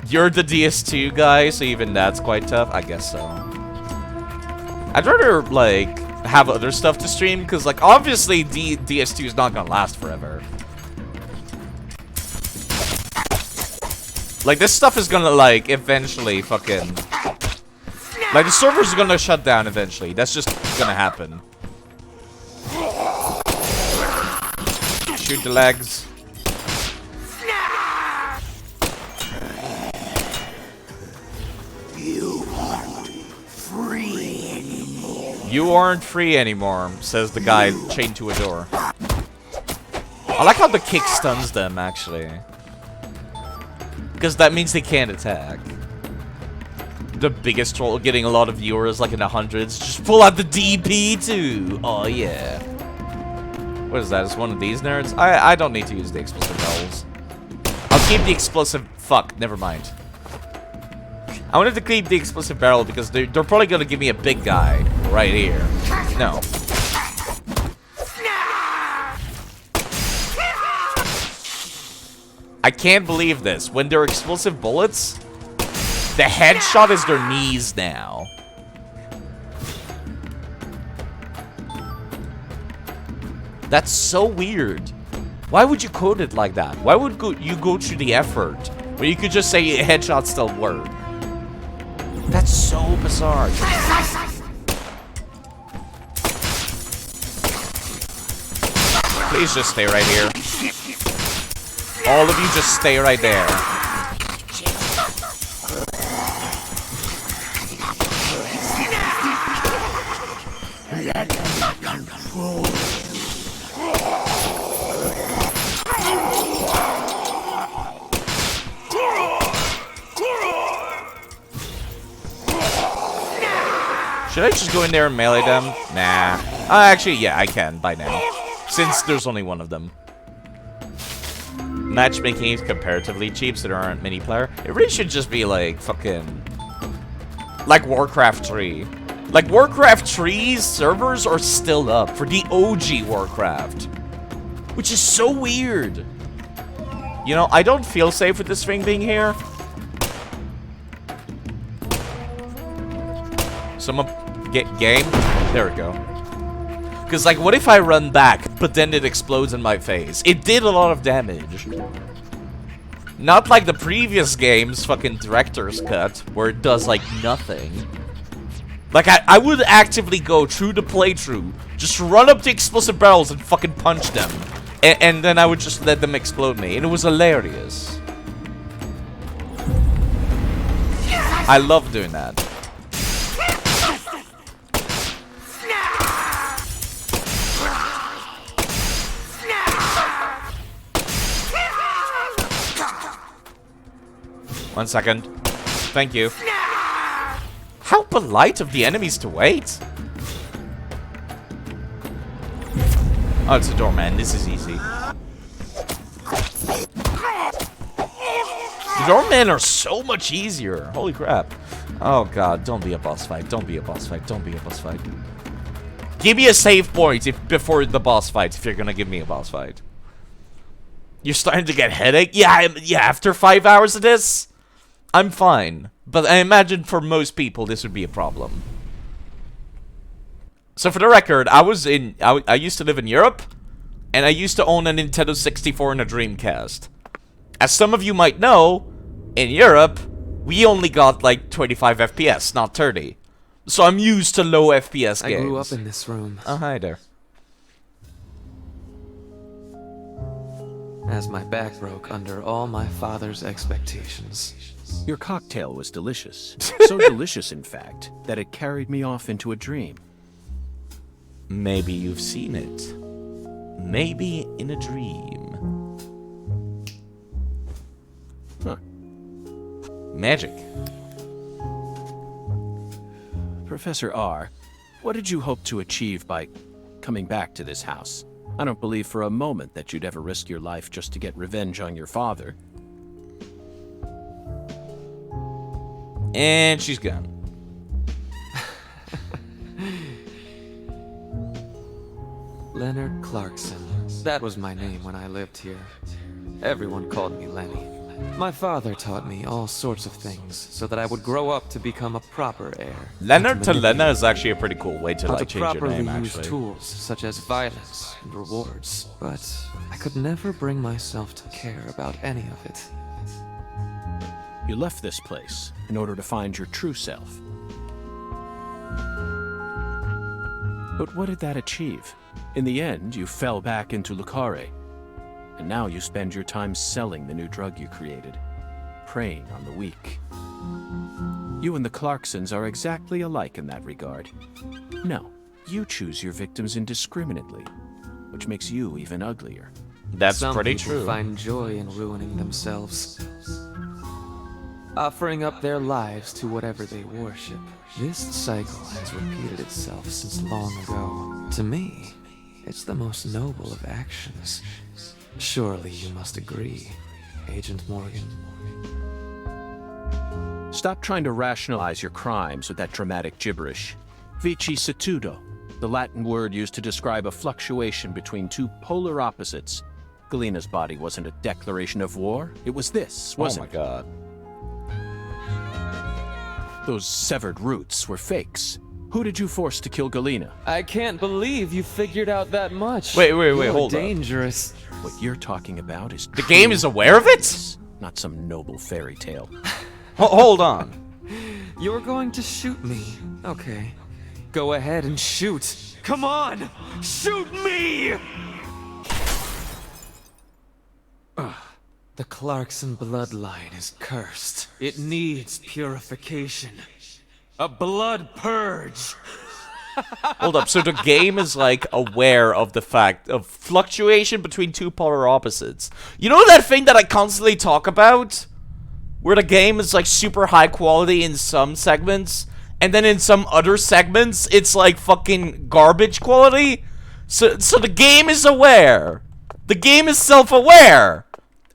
You're the DS2 guy, so even that's quite tough. I guess so. I'd rather, like, have other stuff to stream, because, like, obviously DS2 is not gonna last forever. Like, this stuff is gonna, like, eventually fucking... Like, the server's gonna shut down eventually. That's just gonna happen. Shoot the legs. You aren't free anymore. You aren't free anymore, says the guy chained to a door. I like how the kick stuns them, actually. Because that means they can't attack. The biggest troll getting a lot of viewers, like in the hundreds. Just pull out the DP too. Oh yeah. What is that? Is one of these nerds? I don't need to use the explosive barrels. I'll keep the explosive. Fuck. Never mind. I wanted to keep the explosive barrel because they're probably gonna give me a big guy right here. No. I can't believe this. When they're explosive bullets, the headshot is their knees now. That's so weird. Why would you code it like that? Why would you go through the effort where you could just say headshots still work? That's so bizarre. Please just stay right here. All of you just stay right there. Should I just go in there and melee them? Nah. Actually, yeah, I can by now. Since there's only one of them. Matchmaking is comparatively cheap, so there aren't many players. It really should just be like fucking... like Warcraft 3. Like Warcraft 3's servers are still up for the OG Warcraft. Which is so weird. You know, I don't feel safe with this thing being here. Someone get game? There we go. Because, like, what if I run back, but then it explodes in my face? It did a lot of damage. Not like the previous game's fucking director's cut, where it does, like, nothing. Like, I would actively go through the playthrough, just run up to explosive barrels and fucking punch them. And then I would just let them explode me. And it was hilarious. I love doing that. One second. Thank you. How polite of the enemies to wait. Oh, it's a doorman. This is easy. The doormen are so much easier. Holy crap. Oh god, don't be a boss fight. Don't be a boss fight. Don't be a boss fight. Give me a save point before the boss fight if you're gonna give me a boss fight. You're starting to get headache? Yeah, after 5 hours of this? I'm fine, but I imagine for most people this would be a problem. So for the record, I used to live in Europe, and I used to own a Nintendo 64 and a Dreamcast. As some of you might know, in Europe, we only got like 25 FPS, not 30. So I'm used to low FPS games. I grew up in this room. Oh, hi there. As my back broke under all my father's expectations. Your cocktail was delicious. So delicious, in fact, that it carried me off into a dream. Maybe you've seen it. Maybe in a dream. Huh. Magic. Professor R, what did you hope to achieve by coming back to this house? I don't believe for a moment that you'd ever risk your life just to get revenge on your father. And she's gone. Leonard Clarkson. That was my name when I lived here. Everyone called me Lenny. My father taught me all sorts of things so that I would grow up to become a proper heir. Leonard to Lena is actually a pretty cool way to How like to change your properly name, use actually. tools such as violence and rewards, but I could never bring myself to care about any of it. You left this place in order to find your true self. But what did that achieve? In the end, you fell back into Lucare. And now you spend your time selling the new drug you created, preying on the weak. You and the Clarksons are exactly alike in that regard. No, you choose your victims indiscriminately, which makes you even uglier. That's Some pretty people true. find joy in ruining themselves, offering up their lives to whatever they worship. This cycle has repeated itself since long ago. To me, it's the most noble of actions. Surely you must agree, Agent Morgan. Stop trying to rationalize your crimes with that dramatic gibberish. Vicissitudo, the Latin word used to describe a fluctuation between two polar opposites. Galena's body wasn't a declaration of war. It was this, wasn't it? Oh my god. Those severed roots were fakes. Who did you force to kill Galena? I can't believe you figured out that much. Wait, You're hold up. dangerous. What you're talking about is The game is aware of it? not some noble fairy tale. Hold on. You're going to shoot me. Okay. Go ahead and shoot. Come on! Shoot me! The Clarkson bloodline is cursed. It needs purification. A blood purge. Hold up, so the game is like aware of the fact of fluctuation between two polar opposites. You know that thing that I constantly talk about? Where the game is like super high quality in some segments, and then in some other segments, it's like fucking garbage quality? So the game is aware. The game is self-aware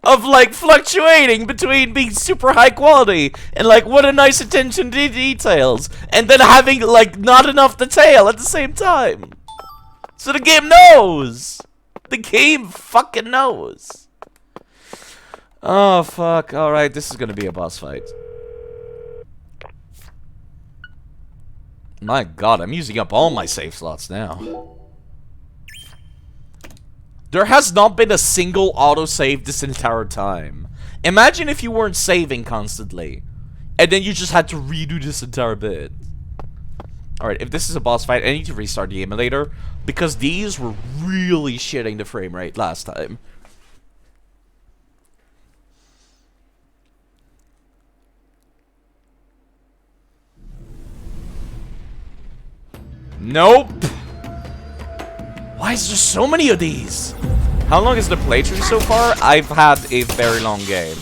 of like fluctuating between being super high quality and like what a nice attention to details, and then having like not enough detail at the same time. So the game knows. The game fucking knows. Oh fuck. Alright, this is gonna be a boss fight. My god, I'm using up all my save slots now. There has not been a single autosave this entire time. Imagine if you weren't saving constantly, and then you just had to redo this entire bit. Alright, if this is a boss fight, I need to restart the emulator, because these were really shitting the frame rate last time. Nope. Why is there so many of these? How long is the playthrough so far? I've had a very long game.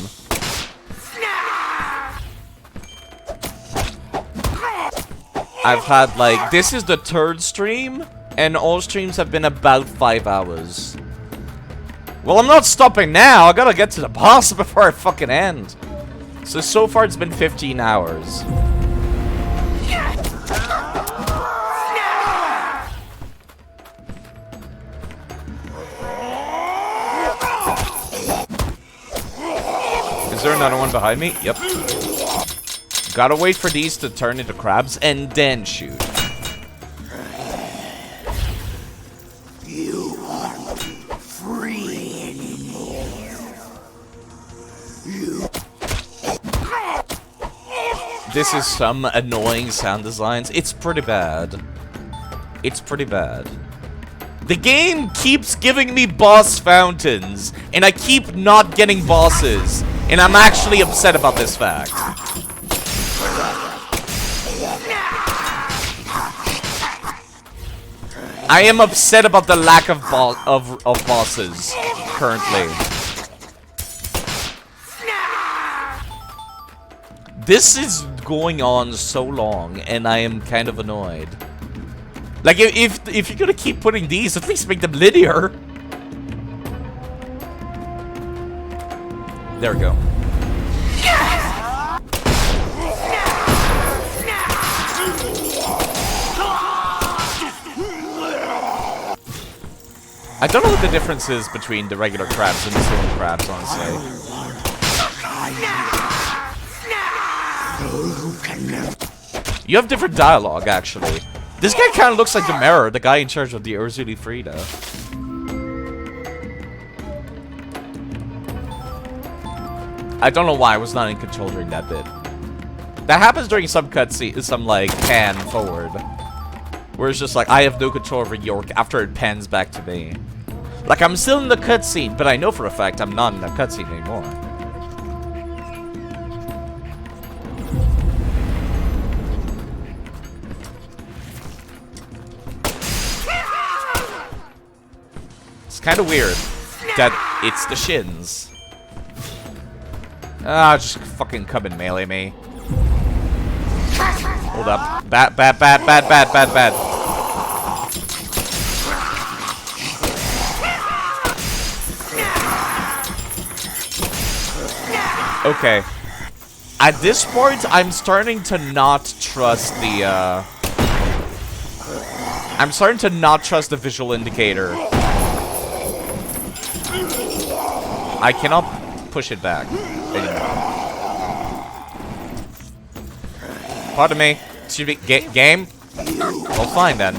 I've had like, this is the third stream, and all streams have been about 5 hours. Well, I'm not stopping now. I gotta get to the boss before I fucking end. So far it's been 15 hours. Is there another one behind me? Yep. Gotta wait for these to turn into crabs and then shoot. You aren't free anymore. This is some annoying sound designs. It's pretty bad. It's pretty bad. The game keeps giving me boss fountains, and I keep not getting bosses, and I'm actually upset about this fact. I am upset about the lack of bosses currently. This is going on so long, and I am kind of annoyed. Like, if you're gonna keep putting these, at least make them linear. There we go. I don't know what the difference is between the regular crabs and the silver crabs, honestly. You have different dialogue, actually. This guy kind of looks like the Mirror, the guy in charge of the Urzuli Frida. I don't know why I was not in control during that bit. That happens during some cutscene, some like pan forward, where it's just like I have no control over York after it pans back to me. Like I'm still in the cutscene, but I know for a fact I'm not in the cutscene anymore. It's kind of weird that it's the shins. Ah, just fucking come and melee me. Hold up. Bad. Okay. At this point, I'm starting to not trust the, I'm starting to not trust the visual indicator. I cannot push it back anymore. Pardon me. Should be game? Well, fine then.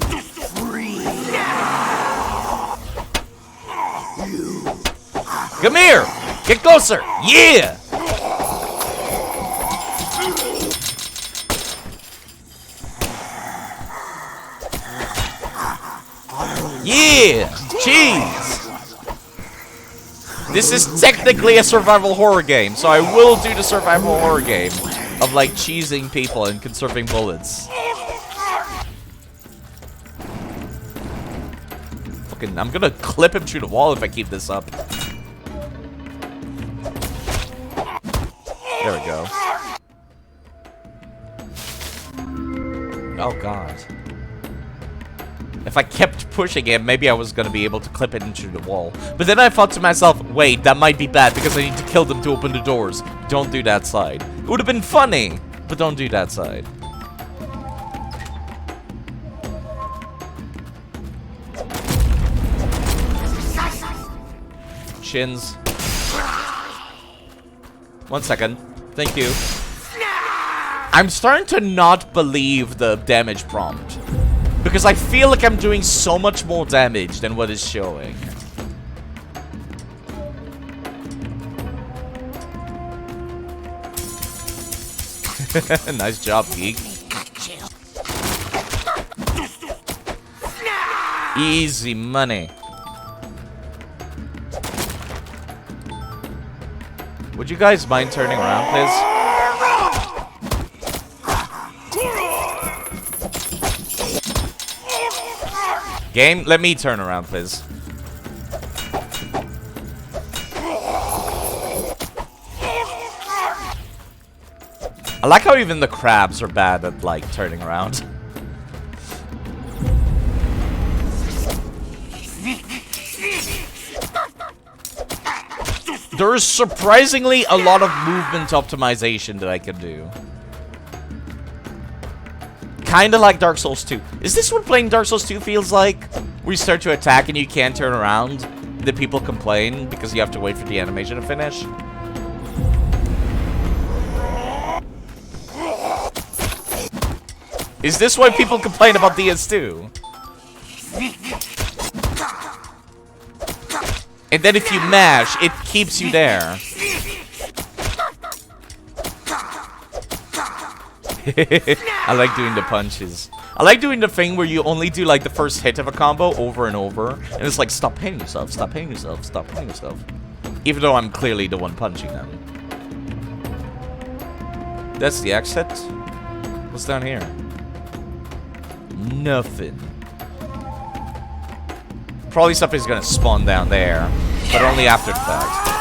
Come here! Get closer! Yeah! Yeah! Cheese! This is technically a survival horror game, so I will do the survival horror game of like cheesing people and conserving bullets. Fucking, I'm gonna clip him through the wall if I keep this up. There we go. Oh god. If I kept pushing it, maybe I was gonna be able to clip it into the wall. But then I thought to myself, wait, that might be bad because I need to kill them to open the doors. Don't do that side. It would have been funny, but don't do that side. Shins. 1 second. Thank you. I'm starting to not believe the damage prompt. Because I feel like I'm doing so much more damage than what is showing. Nice job, geek. Easy money. Would you guys mind turning around, please? Game, let me turn around, please. I like how even the crabs are bad at, like, turning around. There is surprisingly a lot of movement optimization that I can do. Kinda like Dark Souls 2. Is this what playing Dark Souls 2 feels like? Where you start to attack and you can't turn around? Then people complain because you have to wait for the animation to finish? Is this why people complain about DS2? And then if you mash, it keeps you there. I like doing the punches. I like doing the thing where you only do like the first hit of a combo over and over. And it's like, stop hitting yourself, stop hitting yourself, stop hitting yourself. Even though I'm clearly the one punching them. That's the exit. What's down here? Nothing. Probably something's gonna spawn down there, but only after the fact.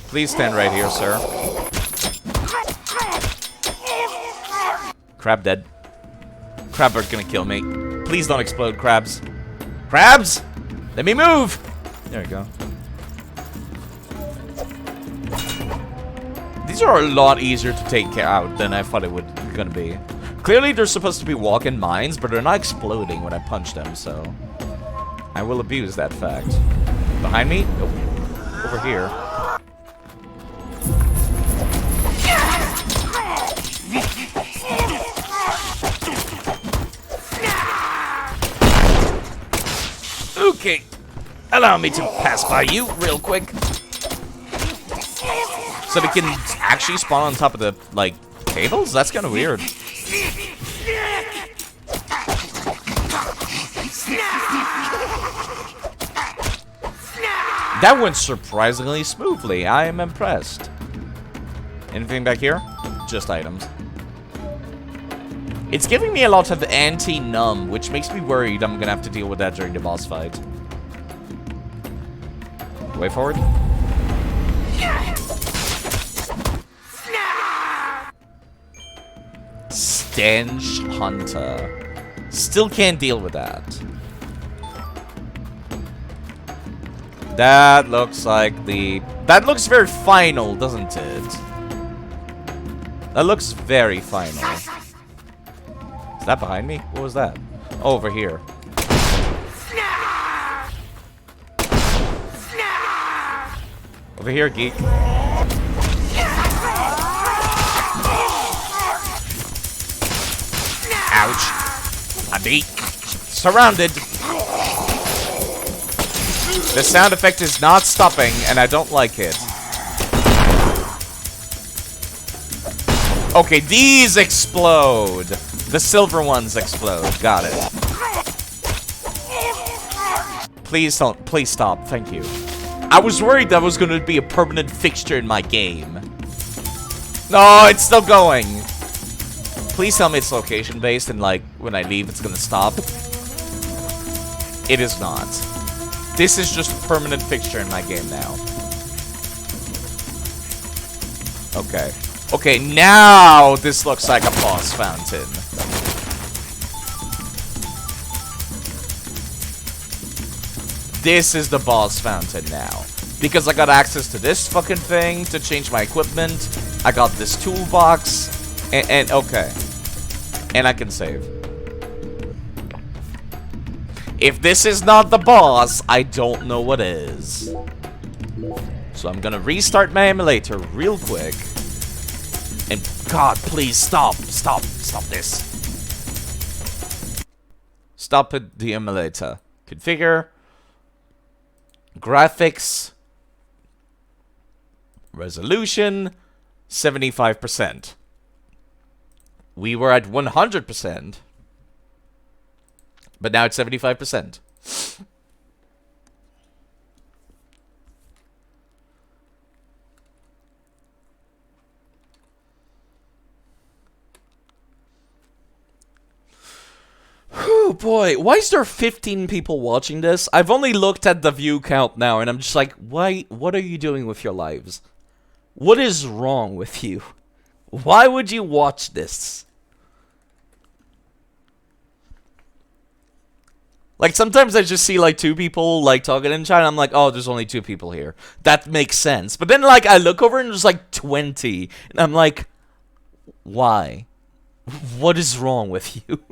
Please stand right here, sir. Crab dead. Crab are gonna kill me. Please don't explode, crabs. Crabs! Let me move! There we go. Did these are a lot easier to take out than I thought it was gonna be. Clearly, they're supposed to be walk-in mines, but they're not exploding when I punch them, so I will abuse that fact. Behind me? Nope. Over here. Okay. Allow me to pass by you real quick. So they can actually spawn on top of the, like, tables? That's kind of weird. That went surprisingly smoothly. I am impressed. Anything back here? Just items. It's giving me a lot of anti-numb, which makes me worried I'm gonna have to deal with that during the boss fight. Way forward. Stench Hunter. Still can't deal with that. That looks like the... That looks very final, doesn't it? That looks very final. Is that behind me? What was that? Oh, over here. Over here, geek. Ouch. I'm beat. Surrounded. The sound effect is not stopping, and I don't like it. Okay, these explode. The silver ones explode. Got it. Please don't. Please stop. Thank you. I was worried that was going to be a permanent fixture in my game. No, it's still going. Please tell me it's location-based and, like, when I leave, it's going to stop. It is not. This is just a permanent fixture in my game now. Okay. Okay, now this looks like a boss fountain. This is the boss fountain now. Because I got access to this fucking thing to change my equipment. I got this toolbox. And okay. And I can save. If this is not the boss, I don't know what is. So I'm gonna restart my emulator real quick. And God, please stop. Stop this. Stop it, the emulator. Configure. Graphics. Resolution. 75%. We were at 100%. But now it's 75%. Whew, boy. Why is there 15 people watching this? I've only looked at the view count now, and I'm just like, why? What are you doing with your lives? What is wrong with you? Why would you watch this? Like, sometimes I just see, like, 2 people, like, talking in chat, and I'm like, oh, there's only 2 people here. That makes sense. But then, like, I look over, and there's, like, 20. And I'm like, why? What is wrong with you?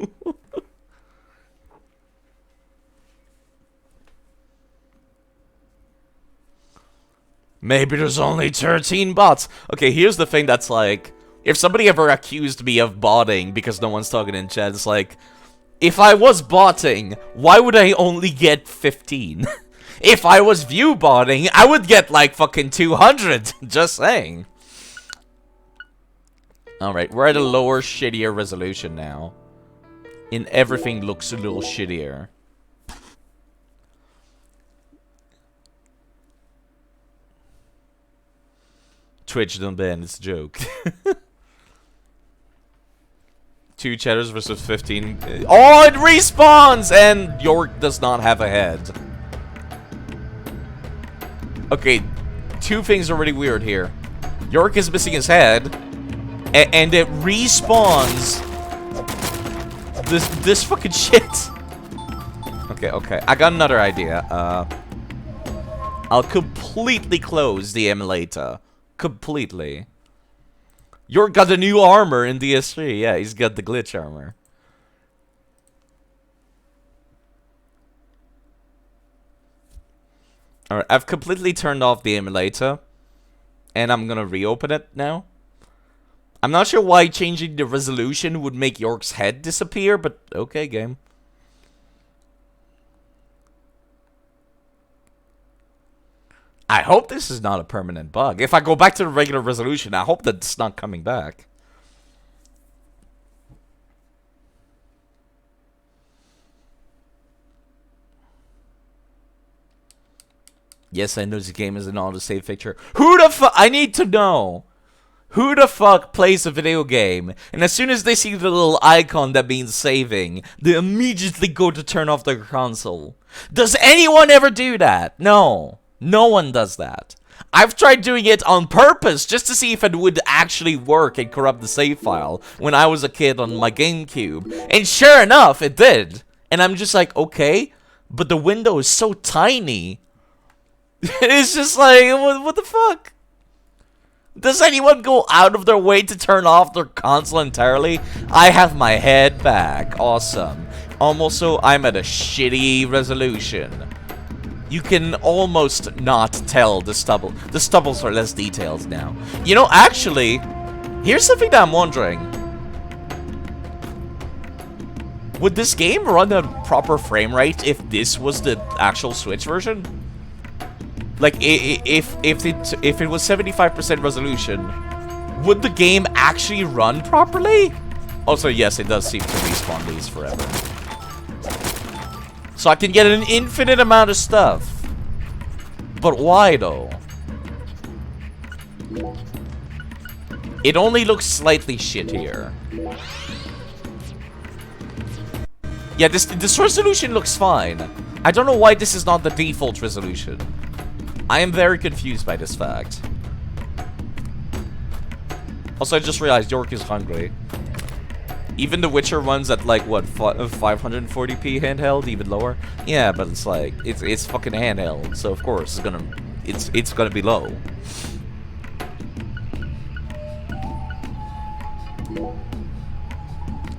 Maybe there's only 13 bots. Okay, here's the thing that's, like, if somebody ever accused me of botting because no one's talking in chat, it's like... If I was botting, why would I only get 15? If I was view botting, I would get like fucking 200. Just saying. Alright, we're at a lower, shittier resolution now. And everything looks a little shittier. Twitch don't ban, it's a joke. 2 cheddars versus 15. Oh, it respawns! And York does not have a head. Okay, 2 things are really weird here. York is missing his head. And it respawns. This fucking shit. Okay. I got another idea. I'll completely close the emulator. Completely. York got the new armor in DS3. Yeah, he's got the glitch armor. Alright, I've completely turned off the emulator. And I'm gonna reopen it now. I'm not sure why changing the resolution would make York's head disappear, but okay, game. I hope this is not a permanent bug. If I go back to the regular resolution, I hope that it's not coming back. Yes, I know this game is an autosave feature. Who the fuck? I need to know. Who the fuck plays a video game, and as soon as they see the little icon that means saving, they immediately go to turn off their console? Does anyone ever do that? No. No one does that. I've tried doing it on purpose just to see if it would actually work and corrupt the save file when I was a kid on my GameCube. And sure enough, it did. And I'm just like, okay, but the window is so tiny. It's just like, what the fuck? Does anyone go out of their way to turn off their console entirely? I have my head back. Awesome. Also, I'm at a shitty resolution. You can almost not tell the stubble. The stubbles are less detailed now. You know, actually, here's something that I'm wondering. Would this game run at proper frame rate if this was the actual Switch version? Like, if it was 75% resolution, would the game actually run properly? Also, yes, it does seem to respawn these forever. So I can get an infinite amount of stuff. But why, though? It only looks slightly shittier. Yeah, this resolution looks fine. I don't know why this is not the default resolution. I am very confused by this fact. Also, I just realized York is hungry. Even The Witcher runs at like what, 540p handheld, even lower. Yeah, but it's like it's fucking handheld, so of course it's gonna be low.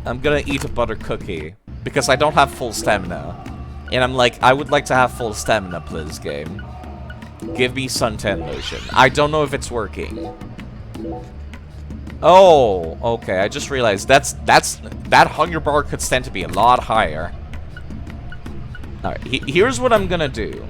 I'm gonna eat a butter cookie because I don't have full stamina, and I'm like, I would like to have full stamina, please, game. Give me suntan lotion. I don't know if it's working. Oh, okay. I just realized that hunger bar could stand to be a lot higher. All right, here's what I'm gonna do.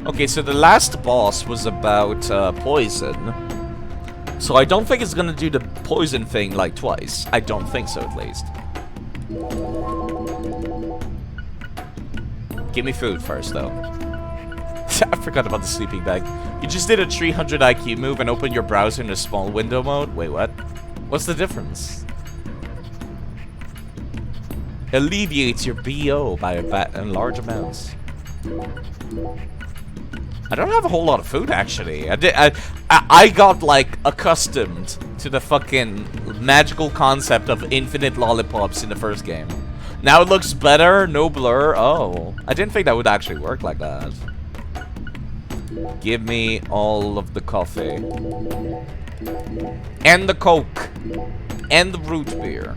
Okay, so the last boss was about poison. So I don't think it's gonna do the poison thing like twice. I don't think so, at least. Give me food first, though. I forgot about the sleeping bag. You just did a 300 IQ move and opened your browser in a small window mode? Wait, what? What's the difference? Alleviates your BO by in large amounts. I don't have a whole lot of food, actually. I got, like, accustomed to the fucking magical concept of infinite lollipops in the first game. Now it looks better, no blur. Oh, I didn't think that would actually work like that. Give me all of the coffee. And the Coke. And the root beer.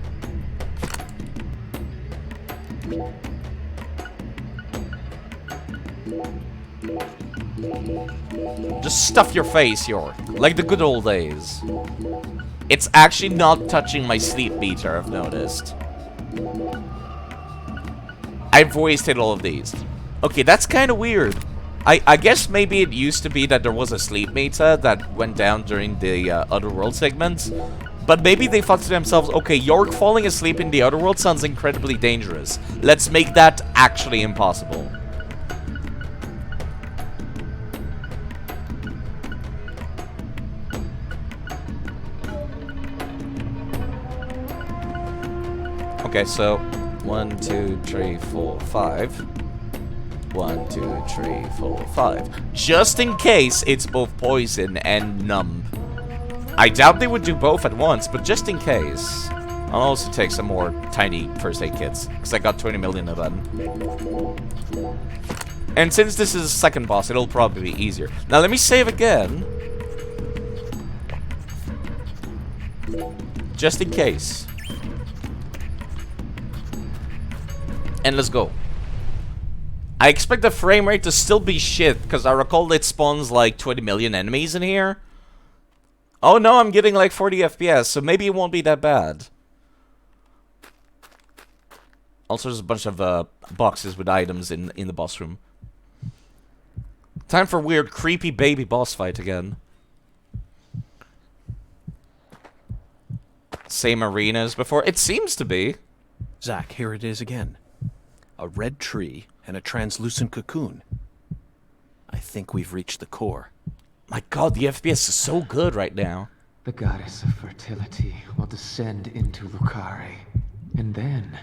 Just stuff your face, York. Like the good old days. It's actually not touching my sleep meter, I've noticed. I've wasted all of these. Okay, that's kind of weird. I guess maybe it used to be that there was a sleep meter that went down during the Otherworld segments. But maybe they thought to themselves, okay, York falling asleep in the Otherworld sounds incredibly dangerous. Let's make that actually impossible. Okay, so 1, 2, 3, 4, 5. 1, 2, 3, 4, 5. Just in case it's both poison and numb. I doubt they would do both at once, but just in case. I'll also take some more tiny first aid kits, because I got 20 million of them. And since this is a second boss, it'll probably be easier. Now let me save again. Just in case. And let's go. I expect the frame rate to still be shit, because I recall it spawns like 20 million enemies in here. Oh no, I'm getting like 40 FPS, so maybe it won't be that bad. Also, there's a bunch of boxes with items in the boss room. Time for weird, creepy baby boss fight again. Same arena as before. It seems to be. Zack, here it is again. A red tree and a translucent cocoon. I think we've reached the core. My god, the FPS is so good right now. The goddess of fertility will descend into Lucare, and then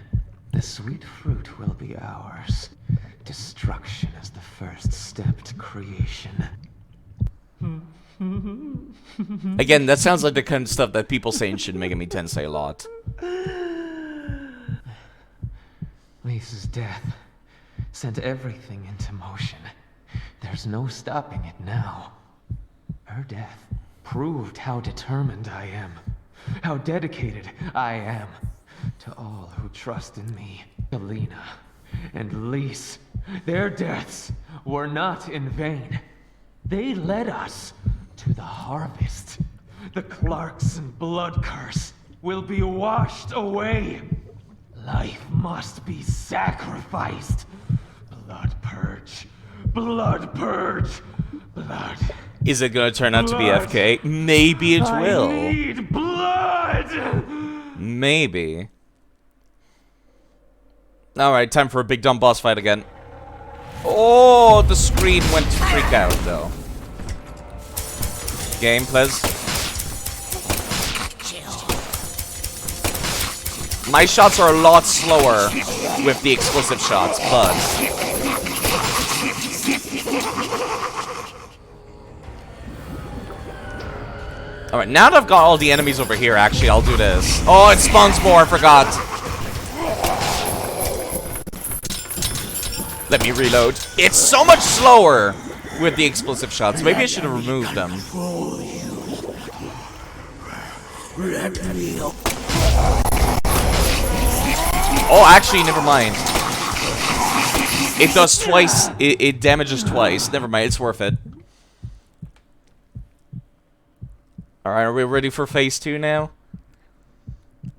the sweet fruit will be ours. Destruction is the first step to creation. Again, that sounds like the kind of stuff that people say in Shin Megami Tensei a lot. Lisa's death sent everything into motion. There's no stopping it now. Her death proved how determined I am, how dedicated I am to all who trust in me. Alina and Lise, their deaths were not in vain. They led us to the harvest. The Clarkson blood curse will be washed away. Life must be sacrificed. Blood purge. Blood purge. Blood. Is it gonna turn out to be FK? Maybe it will. I need blood! Maybe. Alright, time for a big dumb boss fight again. Oh, the screen went to freak out though. Game, please. My shots are a lot slower with the explosive shots, but... Alright, now that I've got all the enemies over here, actually, I'll do this. Oh, it spawns more, I forgot. Let me reload. It's so much slower with the explosive shots. Maybe I should have removed them. Oh, actually, never mind. It does twice. It damages twice. Never mind, it's worth it. Alright, are we ready for phase 2 now?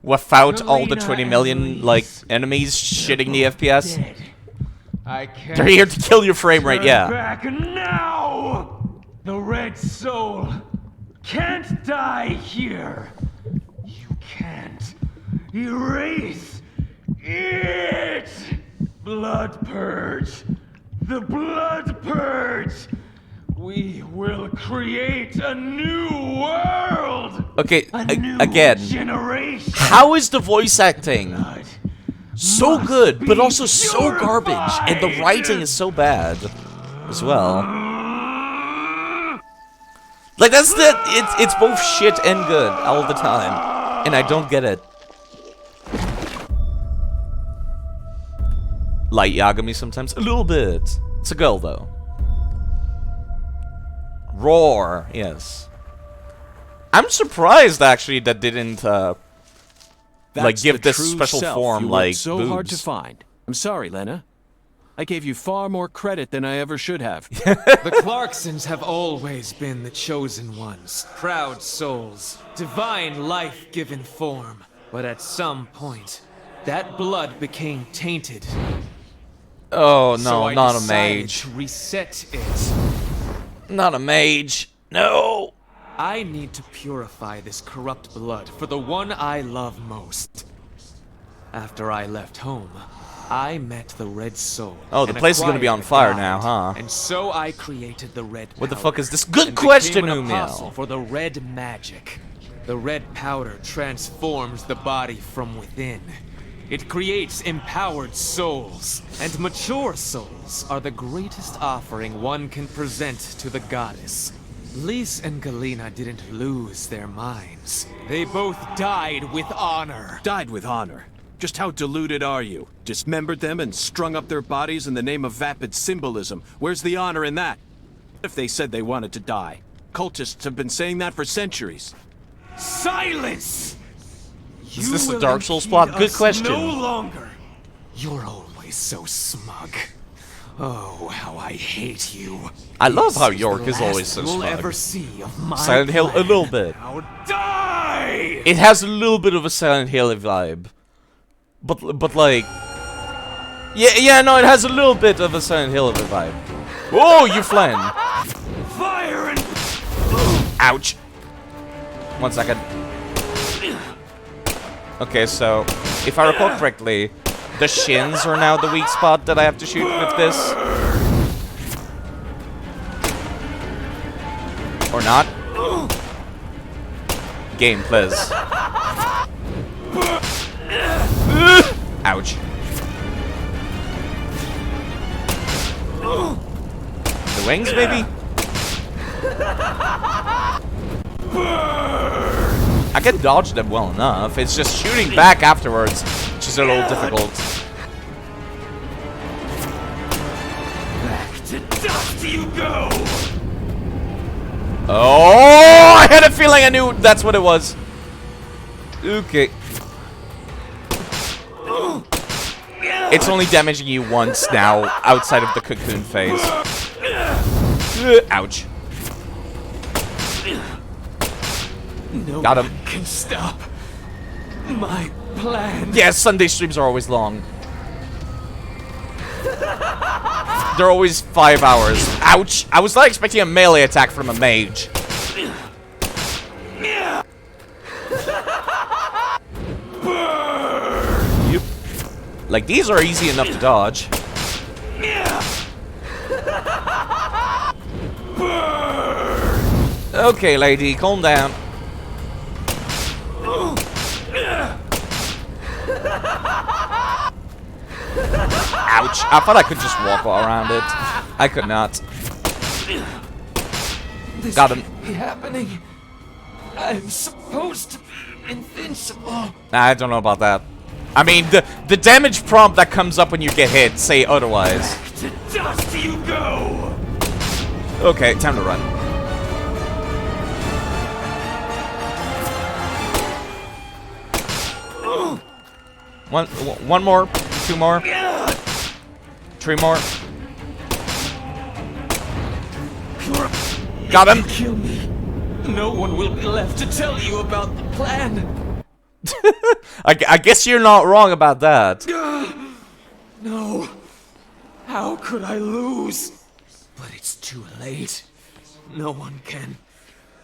Without all the 20 million, like, enemies shitting the FPS? They're here to kill your frame rate, yeah. Back now! The red soul can't die here. You can't erase it! Blood purge. The blood purge. We will create a new world. Okay, new again. generation. How is the voice acting so good, but also so garbage, and the writing is so bad as well? Like that's it's both shit and good all the time, and I don't get it. Light Yagami sometimes, a little bit. It's a girl though. Roar, yes. I'm surprised actually that didn't like give this special form like so boobs. hard to find. I'm sorry, Lena. I gave you far more credit than I ever should have. The Clarksons have always been the chosen ones, proud souls, divine life-given form. But at some point, that blood became tainted. Oh no, So I not a decided mage. to reset it. Not a mage. No. I need to purify this corrupt blood for the one I love most. After I left home, I met the Red Soul. Oh, the and place is gonna be on acquired fire the now, guide. huh? And so I created the Red What the Powder fuck is this? Good and question, became an Umiel. apostle for the Red Magic. The Red Powder transforms the body from within. It creates empowered souls, and mature souls are the greatest offering one can present to the goddess. Lys and Galena didn't lose their minds. They both died with honor. Died with honor? Just how deluded are you? Dismembered them and strung up their bodies in the name of vapid symbolism. Where's the honor in that? If they said they wanted to die. Cultists have been saying that for centuries. Silence! Is this the Dark Souls plot? Good question. No longer. You're always so smug. Oh, how I hate you. I love how York is always so We'll smug. ever see of my Silent Hill, a plan. little bit. Now die! It has a little bit of a Silent Hill vibe. But like... Yeah, no, it has a little bit of a Silent Hill vibe. Whoa, you flan. Fire and... Ouch. 1 second. Okay, so, if I recall correctly, the shins are now the weak spot that I have to shoot with this. Or not. Game, please. Ouch. The wings, maybe? I can dodge them well enough. It's just shooting back afterwards, which is a little difficult. Back to dust you go! Oh, I had a feeling I knew that's what it was. Okay. It's only damaging you once now, outside of the cocoon phase. Ouch. No Got him. one can stop my plan. Yes, Sunday streams are always long. They're always 5 hours. Ouch! I was not expecting a melee attack from a mage. Yep. Like, these are easy enough to dodge. Okay, lady, calm down. Ouch. I thought I could just walk around it. I could not. This Got him. can't be happening. I'm supposed to be invincible. Nah, I don't know about that. I mean, the damage prompt that comes up when you get hit say otherwise. To dust you go! Okay, time to run. One more, 2 more, 3 more. Got him. Kill me. No one will be left to tell you about the plan. I guess you're not wrong about that. No. How could I lose? But it's too late. No one can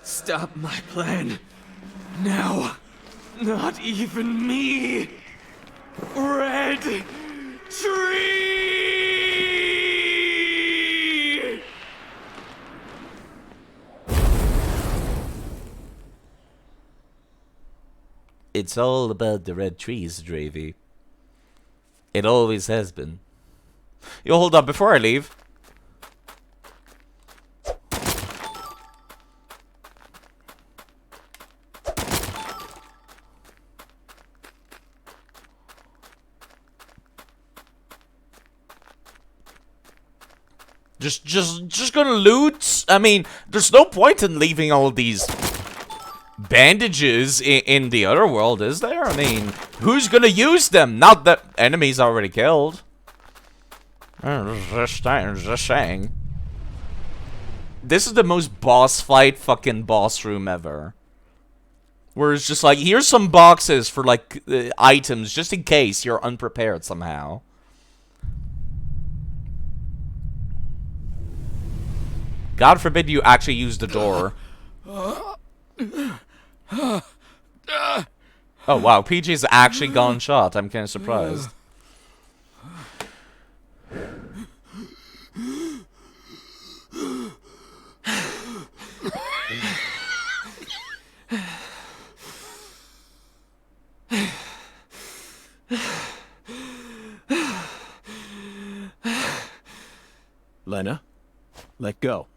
stop my plan. Now. Not even me. Red Tree! It's all about the red trees, Dravy. It always has been. Yo, hold up, before I leave. Just gonna loot? I mean, there's no point in leaving all these bandages in the other world, is there? I mean, who's gonna use them? Not that enemies already killed. Just saying. This is the most boss fight fucking boss room ever. Where it's just like, here's some boxes for like items, just in case you're unprepared somehow. God forbid you actually use the door. Oh wow, PJ's actually gone shot. I'm kind of surprised. Lena, let go.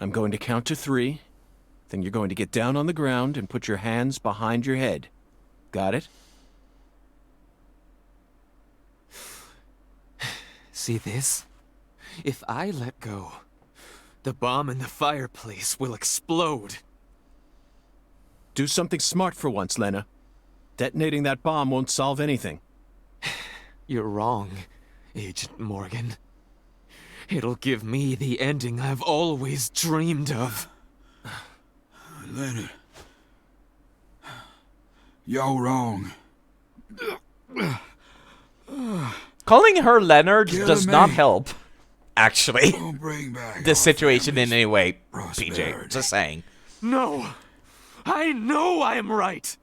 I'm going to count to 3. Then you're going to get down on the ground and put your hands behind your head. Got it? See this? If I let go, the bomb in the fireplace will explode. Do something smart for once, Lena. Detonating that bomb won't solve anything. You're wrong, Agent Morgan. It'll give me the ending I've always dreamed of. Leonard. You're wrong. Calling her Leonard Killing does me. not help, actually, Don't bring back this our situation in family's any way, PJ. prosperity. Just saying. No! I know I am right!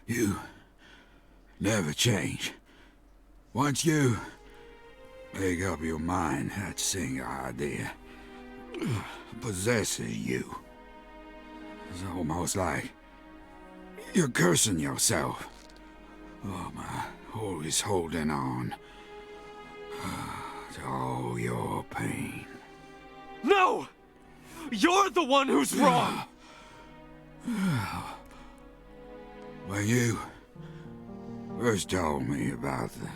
You never change. Once you make up your mind, that single idea possesses you. It's almost like you're cursing yourself. Oh, my, always holding on to all your pain. No! You're the one who's wrong! When you first told me about the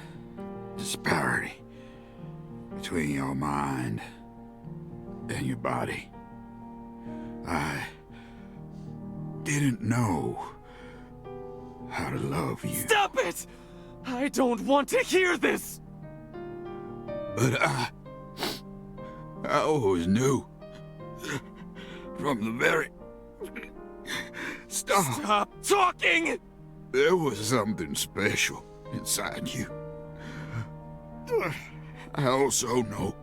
disparity between your mind and your body, I didn't know how to love you. Stop it! I don't want to hear this! But I always knew from the very start. Stop talking! There was something special inside you. I also know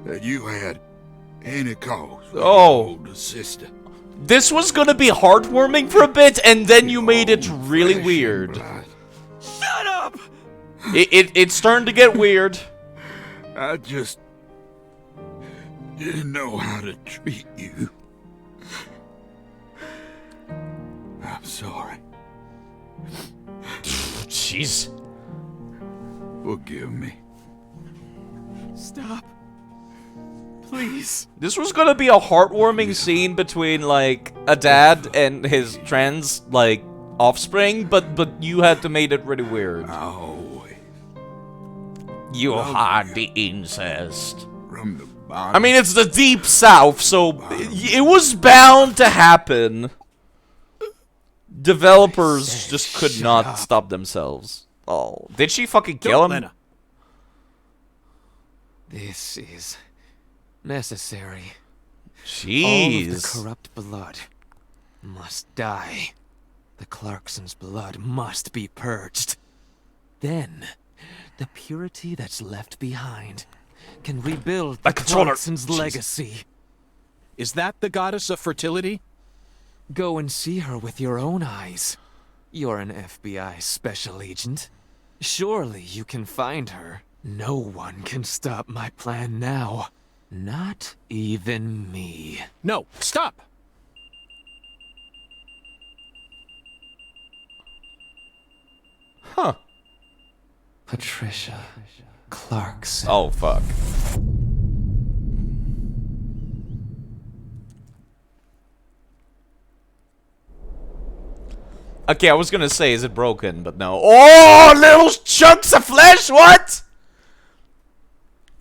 that you had any cause with your older sister. This was gonna be heartwarming for a bit, and then you made it really weird. Shut up! It's starting to get weird. I just didn't know how to treat you. I'm sorry. Jeez. Forgive me. Stop. Please. This was gonna be a heartwarming scene between, like, a dad and his trans, like, offspring, but you had to make it really weird. You had the incest. From the I mean, it's the deep south, so it was bound to happen. Developers just could not stop themselves. Oh, did she fucking kill him? Lena. This is necessary. Jeez. All of the corrupt blood must die. The Clarksons' blood must be purged. Then, the purity that's left behind can rebuild the Clarksons' legacy. Is that the goddess of fertility? Go and see her with your own eyes. You're an FBI special agent. Surely you can find her. No one can stop my plan now. Not even me. No, stop! Huh. Patricia Clarkson. Oh, fuck. Okay, I was gonna say, is it broken? But no. Oh, little chunks of flesh? What?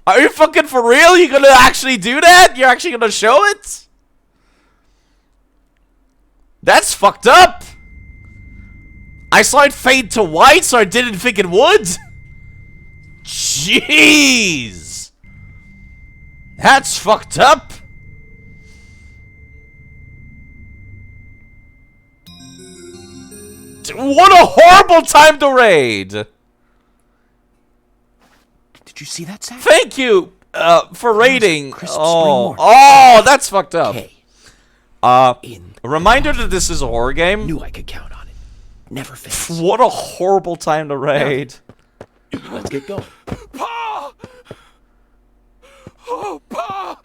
Are you fucking for real? You gonna actually do that? You're actually gonna show it? That's fucked up. I saw it fade to white, so I didn't think it would. Jeez. That's fucked up. What a horrible time to raid. Did you see that, Zach? Thank you for raiding. Oh, that's fucked up. A reminder that this is a horror game. Knew I could count on it. Never fails. What a horrible time to raid. Let's get going. Pa! Oh, Pa!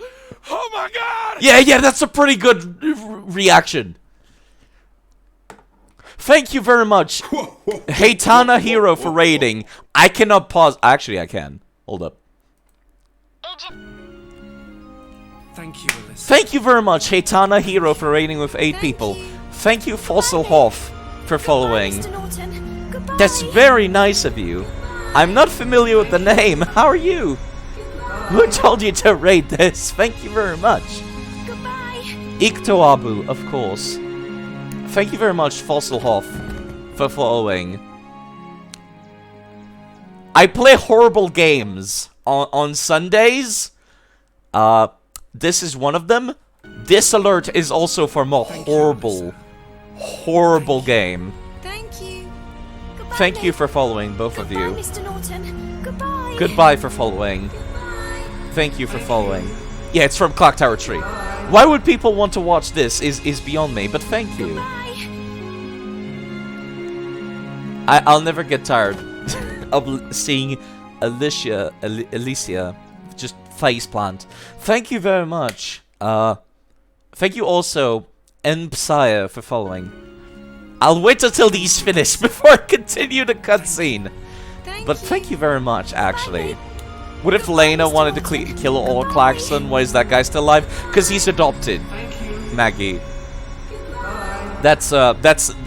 Oh my God! Yeah, that's a pretty good reaction. Thank you very much, Heitana Hero, for raiding. I cannot pause. Actually, I can. Hold up. Thank you, Alyssa. Thank you very much, Heitana Hero, for raiding with 8 people. Thank you, Fossil Hoff, for following. That's very nice of you. I'm not familiar with the name. How are you? Who told you to raid this? Thank you very much. Iktoabu, of course. Thank you very much, Fossil Hoff, for following. I play horrible games on Sundays. This is one of them. This alert is also from a horrible game. Thank you. Goodbye, Thank you for following, both of you. Mr. Norton. Goodbye. Goodbye for following. Thank you for following. Yeah, it's from Clock Tower Tree. Why would people want to watch this is beyond me, but thank you. I'll never get tired of seeing Alicia just faceplant. Thank you very much. Thank you also, Mpsire, for following. I'll wait until these finish before I continue the cutscene. But thank you very much, actually. What if Lena wanted to kill all Clarkson? Why is that guy still alive? Because he's adopted. Maggie.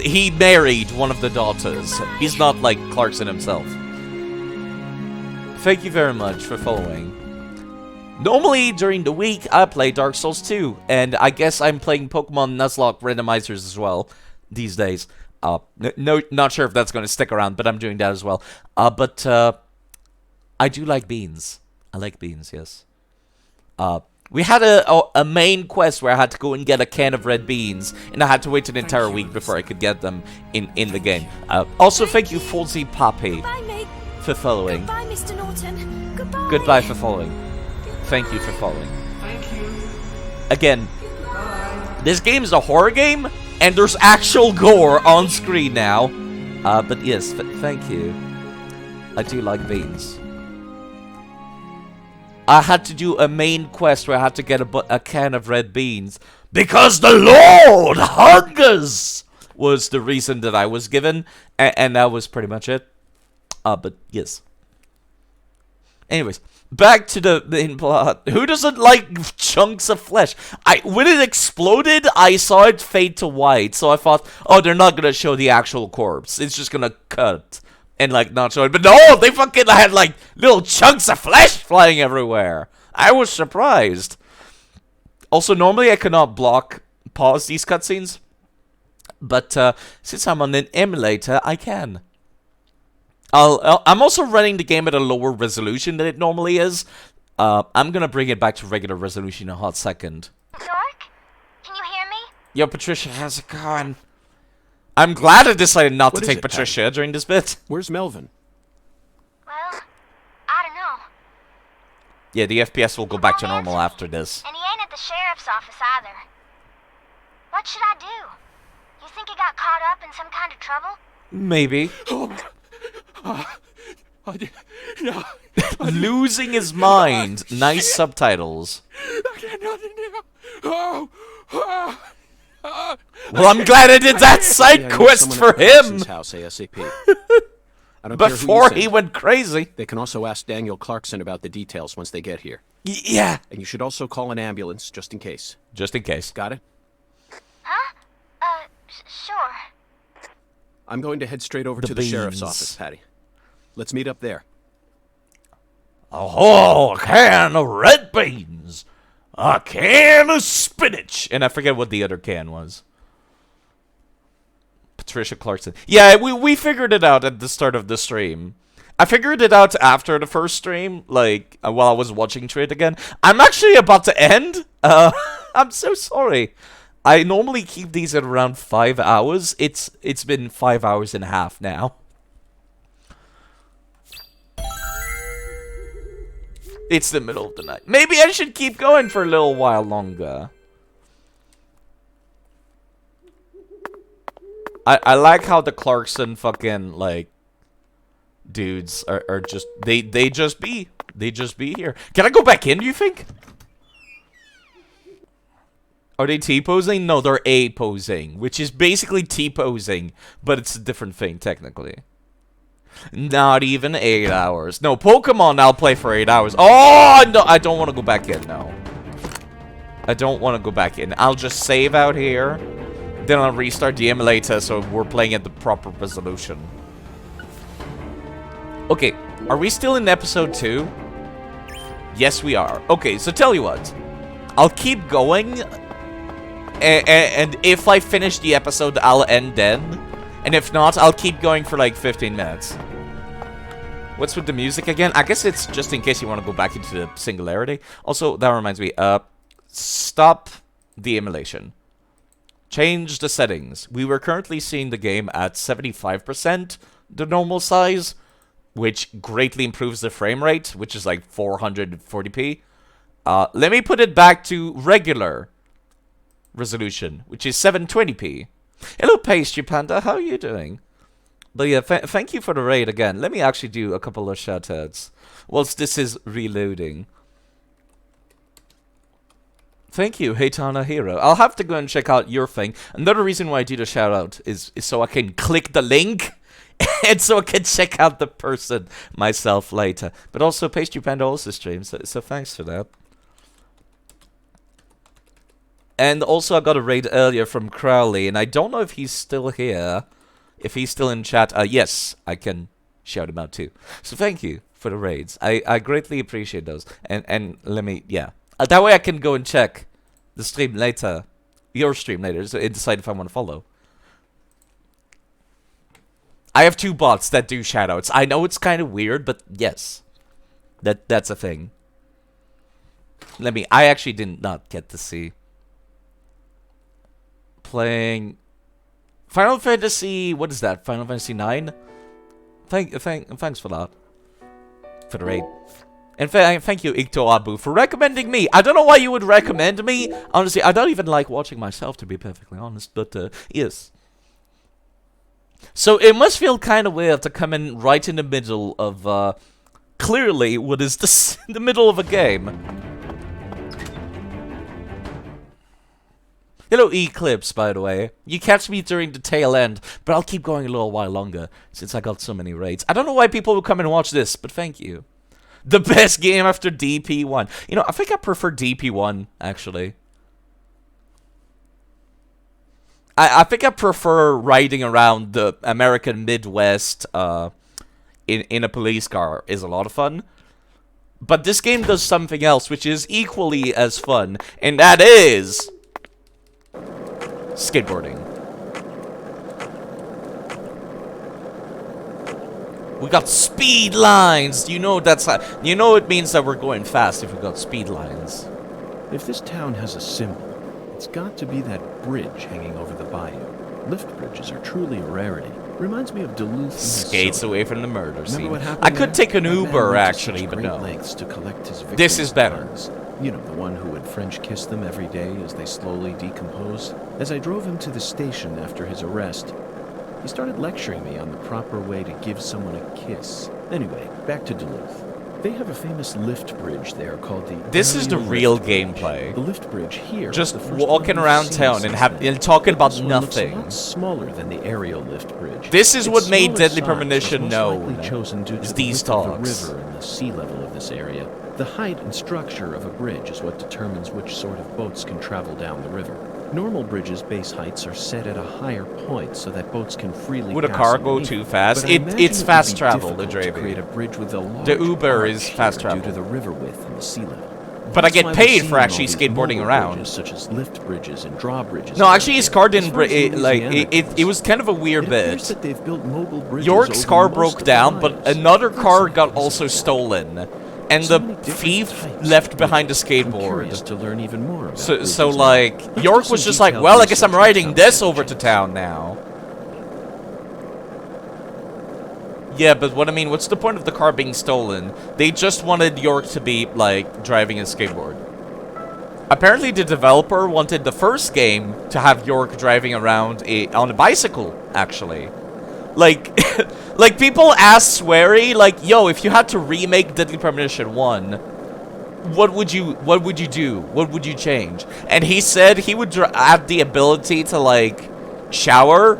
He married one of the daughters. He's not like Clarkson himself. Thank you very much for following. Normally, during the week, I play Dark Souls 2, and I guess I'm playing Pokemon Nuzlocke randomizers as well these days. No, not sure if that's going to stick around, but I'm doing that as well. But I do like beans. I like beans, yes. We had a main quest where I had to go and get a can of red beans, and I had to wait an entire week before I could get them in the game. Also, thank you, Fulzy Papi, for following. Goodbye, Mr. Norton. Goodbye. Goodbye for following. Thank you for following. Thank you. Again, this game is a horror game, and there's actual gore on screen now. But yes, thank you. I do like beans. I had to do a main quest where I had to get a can of red beans because the Lord hungers was the reason that I was given, and that was pretty much it. But yes. Anyways, back to the main plot. Who doesn't like chunks of flesh? When it exploded, I saw it fade to white, so I thought, oh, they're not gonna show the actual corpse. It's just gonna cut and like not show it. But no, they fucking had like little chunks of flesh flying everywhere. I was surprised. Also, normally I cannot pause these cutscenes, but since I'm on an emulator, I can. I'm also running the game at a lower resolution than it normally is. I'm gonna bring it back to regular resolution in a hot second. York? Can you hear me? Yo, Patricia, how's it going? I'm glad I decided not What to is take it, Patricia Patty? during this bit. Where's Melvin? Well, I don't know. Yeah, the FPS will go back to normal after this. And he ain't at the sheriff's office either. What should I do? You think he got caught up in some kind of trouble? Maybe. No. Losing his mind. Nice subtitles. I got nothing now. Well, I'm glad I did that side quest for him House ASAP. I don't care who you before send. he went crazy. They can also ask Daniel Clarkson about the details once they get here. Yeah. And you should also call an ambulance just in case. Just in case. Got it? Huh? Sure. I'm going to head straight over to the sheriff's office, Patty. Let's meet up there. A whole can of red beans. A can of spinach. And I forget what the other can was. Patricia Clarkson. Yeah, we figured it out at the start of the stream. I figured it out after the first stream, like, while I was watching through it again. I'm actually about to end. I'm so sorry. I normally keep these at around 5 hours. It's been 5 hours and a half now. It's the middle of the night. Maybe I should keep going for a little while longer. I like how the Clarkson fucking, like, dudes are just, they just be here. Can I go back in, do you think? Are they T-posing? No, they're A-posing, which is basically T-posing, but it's a different thing, technically. Not even 8 hours. No, Pokemon I'll play for 8 hours. Oh, no, I don't want to go back in, no. I don't want to go back in. I'll just save out here. Then I'll restart the emulator so we're playing at the proper resolution. Okay, are we still in episode 2? Yes, we are. Okay, so tell you what. I'll keep going. And if I finish the episode, I'll end then. And if not, I'll keep going for like 15 minutes. What's with the music again? I guess it's just in case you want to go back into the singularity. Also, that reminds me, stop the emulation. Change the settings. We were currently seeing the game at 75% the normal size, which greatly improves the frame rate, which is like 440p. Let me put it back to regular resolution, which is 720p. Hello, Pastry Panda, how are you doing? But yeah, thank you for the raid again. Let me actually do a couple of shoutouts whilst this is reloading. Thank you, Heitana Hero. I'll have to go and check out your thing. Another reason why I do the shoutout is so I can click the link and so I can check out the person myself later. But also, Pastry Panda also streams, so thanks for that. And also, I got a raid earlier from Crowley, and I don't know if he's still here. If he's still in chat, yes, I can shout him out too. So thank you for the raids. I greatly appreciate those. And let me, yeah. That way I can go and check the stream later. Your stream later, so and decide if I want to follow. I have 2 bots that do shoutouts. I know it's kind of weird, but yes. That's a thing. I actually did not get to see. Playing Final Fantasy, what is that? Final Fantasy 9? Thanks for that. For the raid. And thank you, Ikto Abu, for recommending me. I don't know why you would recommend me. Honestly, I don't even like watching myself, to be perfectly honest. But, yes. So, it must feel kind of weird to come in right in the middle of, clearly, what is the middle of a game. Hello, Eclipse, by the way. You catch me during the tail end, but I'll keep going a little while longer, since I got so many raids. I don't know why people will come and watch this, but thank you. The best game after DP1. You know, I think I prefer DP1, actually. I think I prefer riding around the American Midwest in a police car is a lot of fun. But this game does something else, which is equally as fun, and that is skateboarding. We got speed lines. You know you know it means that we're going fast if we got speed lines. If this town has a symbol, it's got to be that bridge hanging over the bayou. Lift bridges are truly a rarity. Reminds me of Duluth. Skates away from the murder scene. What happened I could there? take an Uber actually, but no. To collect his this is better. Funds. You know, the one who would French kiss them every day as they slowly decomposed. As I drove him to the station after his arrest, he started lecturing me on the proper way to give someone a kiss. Anyway, back to Duluth. They have a famous lift bridge there called the... This is the real gameplay. The lift bridge here... Just walking around town and talking about nothing. It's a lot smaller than the aerial lift bridge. This is what made Deadly Premonition known. Chosen due to these the width of talks. the river and the sea level of this area. The height and structure of a bridge is what determines which sort of boats can travel down the river. Normal bridges' base heights are set at a higher point so that boats can freely Would a pass car go underneath. too fast? But I imagine It's it fast would be travel, the difficult to Draven. create a bridge with a large The Uber arch is fast here travel. due to the river width and the sea level. But I That's get why we're paid seeing for all actually these skateboarding mobile around. bridges, such as lift bridges and drawbridges. No, actually, his car didn't As far as it was kind of a weird it appears bit. that they've built mobile bridges York's over car most broke of the down, but miles. another car got also stolen. And the thief left behind the I'm skateboard. curious to learn even more about So bridges like, now. York was just like, well, I guess I'm riding this over to town now. Yeah, but what I mean, what's the point of the car being stolen? They just wanted York to be, like, driving a skateboard. Apparently the developer wanted the first game to have York driving around on a bicycle, actually. Like, like people ask Swery, like, yo, if you had to remake Deadly Premonition 1, what would you do? What would you change? And he said he would add the ability to, like, shower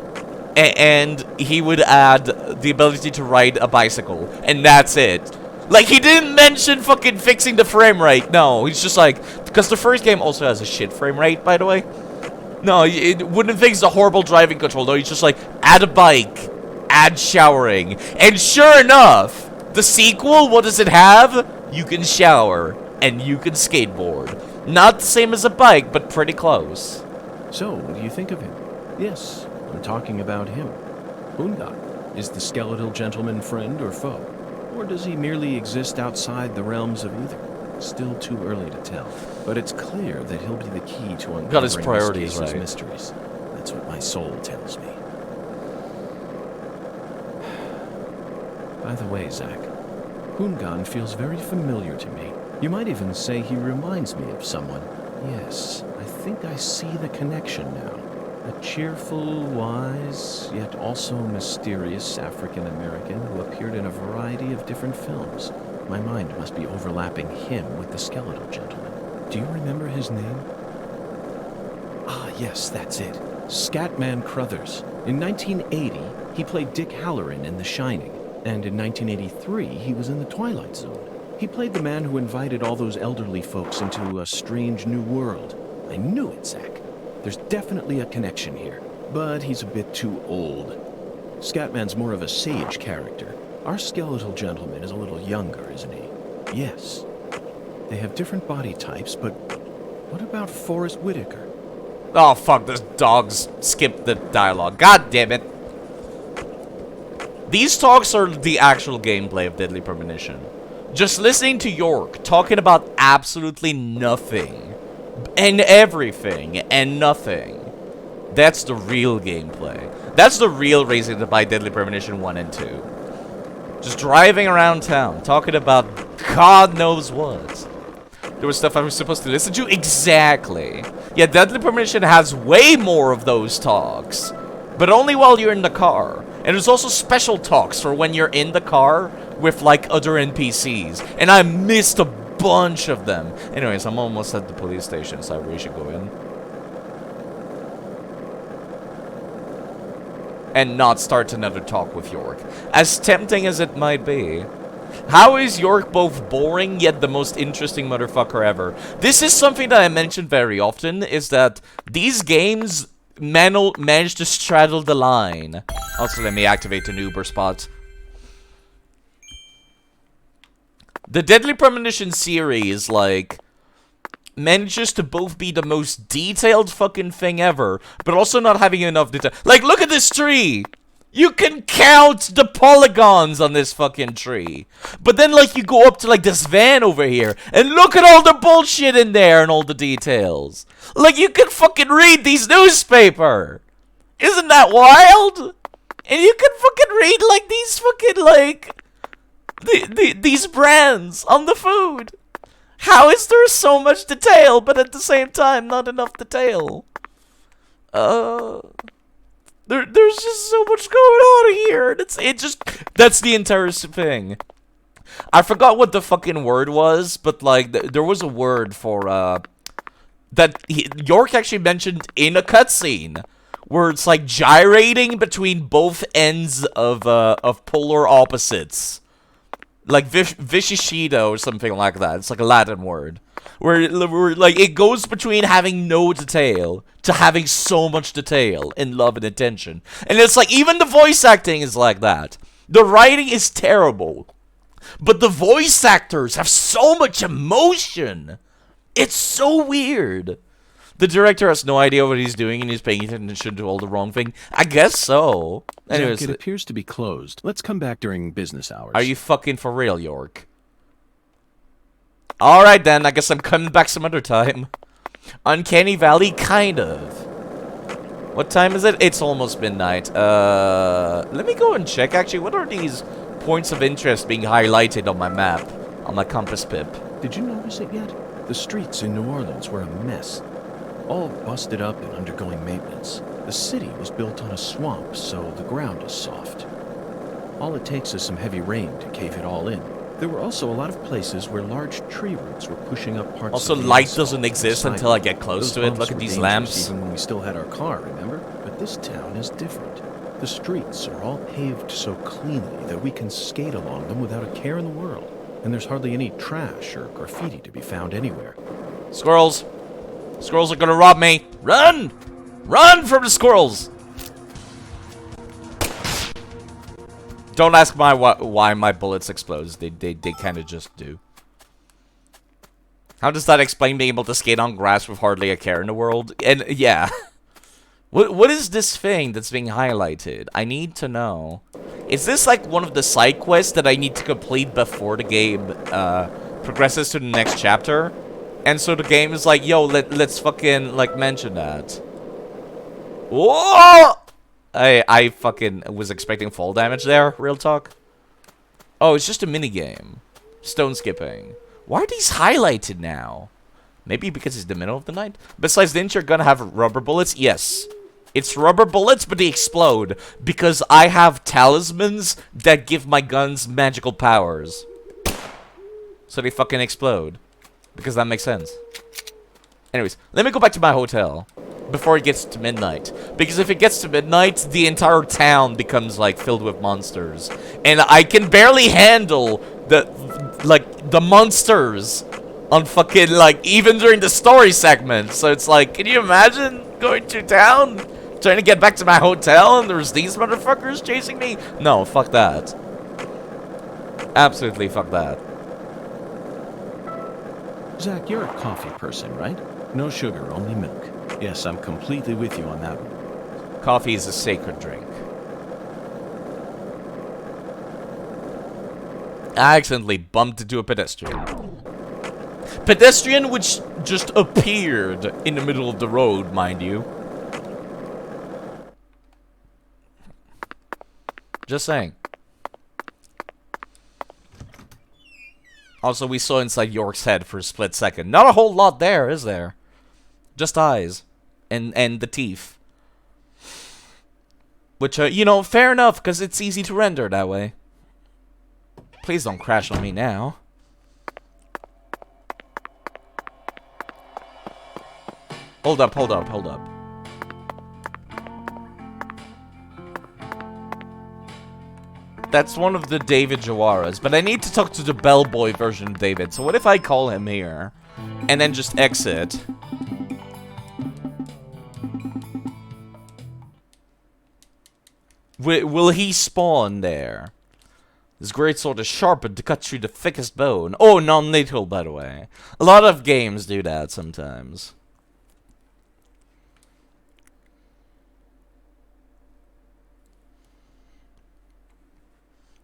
and he would add the ability to ride a bicycle, and that's it. Like, he didn't mention fucking fixing the frame rate. No, he's just like, because the first game also has a shit frame rate, by the way. No, it wouldn't fix the horrible driving control. No, he's just like, add a bike, add showering. And sure enough, the sequel, what does it have? You can shower, and you can skateboard. Not the same as a bike, but pretty close. So, what do you think of him? Yes, I'm talking about him. Hungan. Is the skeletal gentleman friend or foe? Or does he merely exist outside the realms of either? Still too early to tell. But it's clear that he'll be the key to uncovering got his priorities this case's right. mysteries. That's what my soul tells me. By the way, Zach, Hungan feels very familiar to me. You might even say he reminds me of someone. Yes, I think I see the connection now. A cheerful, wise, yet also mysterious African-American who appeared in a variety of different films. My mind must be overlapping him with the skeletal gentleman. Do you remember his name? Ah, yes, that's it. Scatman Crothers. In 1980, he played Dick Halloran in The Shining. And in 1983, he was in The Twilight Zone. He played the man who invited all those elderly folks into a strange new world. I knew it, Zach. There's definitely a connection here. But he's a bit too old. Scatman's more of a sage character. Our skeletal gentleman is a little younger, isn't he? Yes. They have different body types, but what about Forrest Whitaker? Oh, fuck, this dog's skipped the dialogue. God damn it. These talks are the actual gameplay of Deadly Premonition. Just listening to York talking about absolutely nothing. And everything and nothing. That's the real gameplay. That's the real reason to buy Deadly Premonition 1 and 2. Just driving around town, talking about God knows what. There was stuff I was supposed to listen to? Exactly. Yeah, Deadly Premonition has way more of those talks. But only while you're in the car. And there's also special talks for when you're in the car with, like, other NPCs. And I missed a bunch of them. Anyways, I'm almost at the police station, so I really should go in. And not start another talk with York. As tempting as it might be. How is York both boring, yet the most interesting motherfucker ever? This is something that I mention very often, is that these games manage to straddle the line. Also, let me activate an Uber spot. The Deadly Premonition series, like, manages to both be the most detailed fucking thing ever, but also not having enough detail. Like, look at this tree! You can count the polygons on this fucking tree. But then, like, you go up to, like, this van over here, and look at all the bullshit in there and all the details. Like, you can fucking read these newspaper. Isn't that wild? And you can fucking read, like, these fucking, like, these brands on the food. How is there so much detail, but at the same time, not enough detail? There's just so much going on here. That's the entire thing. I forgot what the fucking word was, but like there was a word for that York actually mentioned in a cutscene, where it's like gyrating between both ends of polar opposites, like Vichishido or something like that. It's like a Latin word. Where like it goes between having no detail to having so much detail in love and attention. And it's like even the voice acting is like that. The writing is terrible, but the voice actors have so much emotion. It's so weird. The director has no idea what he's doing and he's paying attention to all the wrong thing. I guess so. Anyways, Zach, it appears to be closed. Let's come back during business hours. Are you fucking for real, York? Alright then, I guess I'm coming back some other time. Uncanny Valley, kind of. What time is it? It's almost midnight. Let me go and check, actually. What are these points of interest being highlighted on my map? On my compass pip? Did you notice it yet? The streets in New Orleans were a mess. All busted up and undergoing maintenance. The city was built on a swamp, so the ground is soft. All it takes is some heavy rain to cave it all in. There were also a lot of places where large tree roots were pushing up parts also, of the light asphalt doesn't exist until I get close to it. Look at these lamps. Even when we still had our car, remember? But this town is different. The streets are all paved so cleanly that we can skate along them without a care in the world. And there's hardly any trash or graffiti to be found anywhere. Squirrels! Squirrels are gonna rob me! Run! Run from the squirrels! Don't ask why my bullets explode. They kind of just do. How does that explain being able to skate on grass with hardly a care in the world? And yeah. What is this thing that's being highlighted? I need to know. Is this like one of the side quests that I need to complete before the game progresses to the next chapter? And so the game is like, yo, let's fucking like mention that. Whoa! I fucking was expecting fall damage there, real talk. Oh, it's just a minigame. Stone skipping. Why are these highlighted now? Maybe because it's the middle of the night? Besides, didn't your gun have rubber bullets? Yes. It's rubber bullets, but they explode. Because I have talismans that give my guns magical powers. So they fucking explode. Because that makes sense. Anyways, let me go back to my hotel. Before it gets to midnight. Because if it gets to midnight, the entire town becomes, like, filled with monsters. And I can barely handle the monsters on fucking, like, even during the story segment. So it's like, can you imagine going to town? Trying to get back to my hotel and there's these motherfuckers chasing me? No, fuck that. Absolutely fuck that. Zach, you're a coffee person, right? No sugar, only milk. Yes, I'm completely with you on that one. Coffee is a sacred drink. I accidentally bumped into a pedestrian. Pedestrian which just appeared in the middle of the road, mind you. Just saying. Also, we saw inside York's head for a split second. Not a whole lot there, is there? Just eyes. And the teeth. Which, you know, fair enough, because it's easy to render that way. Please don't crash on me now. Hold up, hold up, hold up. That's one of the David Jawaras, but I need to talk to the bellboy version of David. So what if I call him here, and then just exit? Will he spawn there? This great sword is sharpened to cut through the thickest bone. Oh, non-lethal, by the way. A lot of games do that sometimes.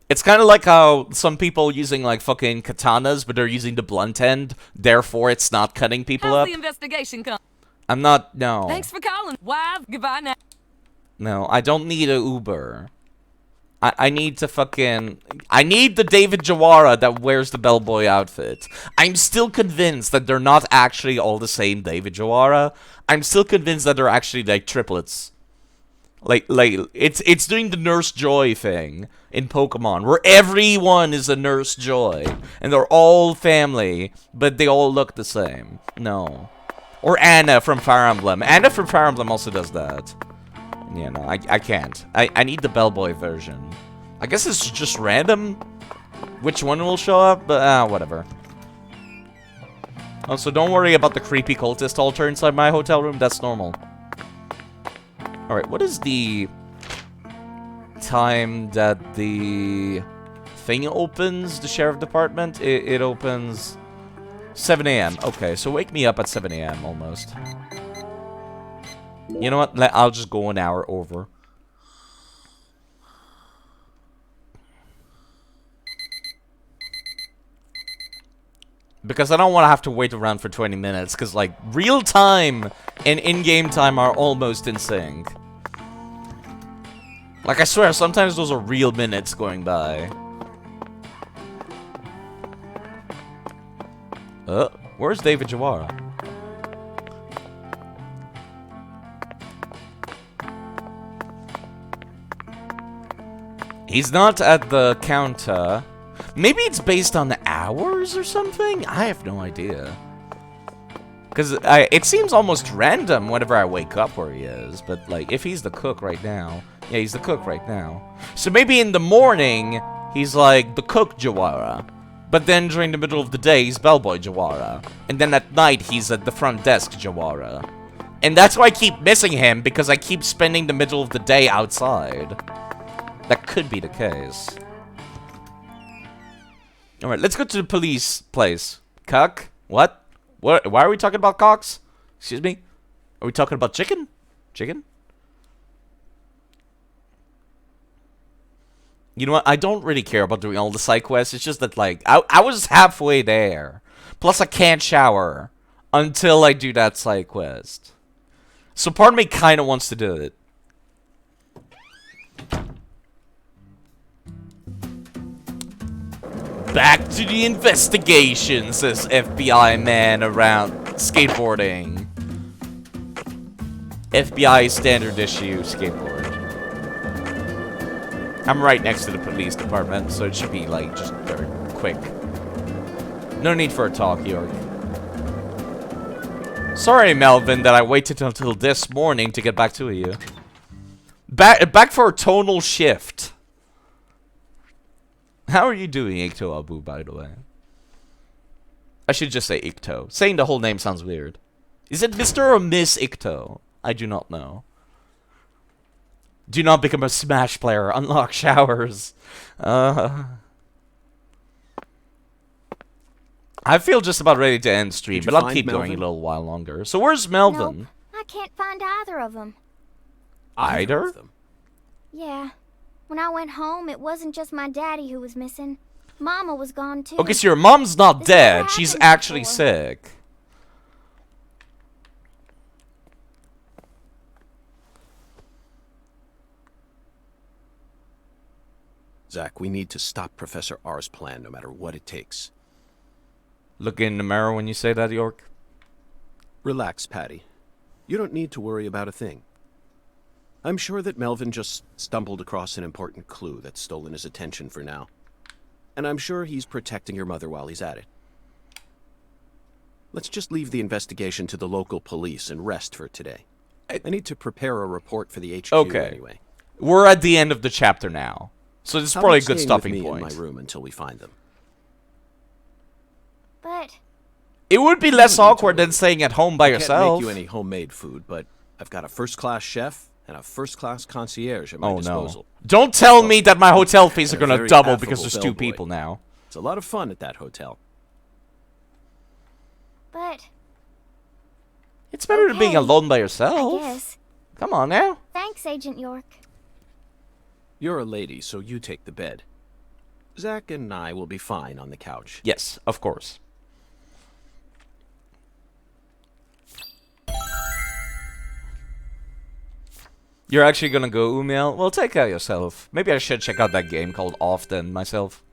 It's kind of like how some people using like fucking katanas, but they're using the blunt end. Therefore, it's not cutting people up. How's the investigation come? I'm not. No. Thanks for calling. Wise. Goodbye now. No, I don't need a Uber. I need to fucking... I need the David Jawara that wears the bellboy outfit. I'm still convinced that they're not actually all the same David Jawara. I'm still convinced that they're actually like triplets. Like it's doing the Nurse Joy thing in Pokemon, where everyone is a Nurse Joy, and they're all family, but they all look the same. No. Or Anna from Fire Emblem. Anna from Fire Emblem also does that. Yeah, no, I can't. I need the bellboy version. I guess it's just random which one will show up, but whatever. Also, don't worry about the creepy cultist altar inside my hotel room. That's normal. Alright, what is the time that the thing opens, the sheriff department? It opens 7 a.m. Okay, so wake me up at 7 a.m. almost. You know what? I'll just go an hour over. Because I don't want to have to wait around for 20 minutes. Because, like, real time and in-game time are almost in sync. Like, I swear, sometimes those are real minutes going by. Where's David Jawara? He's not at the counter. Maybe it's based on the hours or something? I have no idea. Because it seems almost random whenever I wake up where he is. But, like, if he's the cook right now... Yeah, he's the cook right now. So maybe in the morning, he's, like, the cook Jawara. But then during the middle of the day, he's bellboy Jawara. And then at night, he's at the front desk Jawara. And that's why I keep missing him, because I keep spending the middle of the day outside. That could be the case. Alright, let's go to the police place. Cock? What? Why are we talking about cocks? Excuse me? Are we talking about chicken? Chicken? You know what? I don't really care about doing all the side quests. It's just that, like, I was halfway there. Plus, I can't shower until I do that side quest. So part of me kind of wants to do it. Back to the investigation, says FBI man around skateboarding. FBI standard issue skateboard. I'm right next to the police department, so it should be, like, just very quick. No need for a talk, York. Sorry, Melvin, that I waited until this morning to get back to you. Back for a tonal shift. How are you doing, Ikto Abu, by the way? I should just say Ikto. Saying the whole name sounds weird. Is it Mr. or Miss Ikto? I do not know. Do not become a Smash player. Unlock showers. I feel just about ready to end stream, but I'll keep going a little while longer. So where's Melvin? Nope, I can't find either of them. Either? Yeah. When I went home, it wasn't just my daddy who was missing. Mama was gone too. Okay, so your mom's not dead. She's actually sick. Zach, we need to stop Professor R's plan no matter what it takes. Look in the mirror when you say that, York. Relax, Patty. You don't need to worry about a thing. I'm sure that Melvin just stumbled across an important clue that's stolen his attention for now. And I'm sure he's protecting your mother while he's at it. Let's just leave the investigation to the local police and rest for today. I need to prepare a report for the HQ anyway. We're at the end of the chapter now. So this is probably a good stopping point. In my room until we find them. But it would be less awkward than staying at home by yourself. I can't make you any homemade food, but I've got a first-class chef and a first-class concierge at my disposal. No. Don't tell me that my hotel fees are going to double because there's two people now. It's a lot of fun at that hotel. But it's better than being alone by yourself. I guess. Come on now. Thanks, Agent York. You're a lady, so you take the bed. Zach and I will be fine on the couch. Yes, of course. You're actually gonna go, Umiel? Well, take care of yourself. Maybe I should check out that game called Often myself.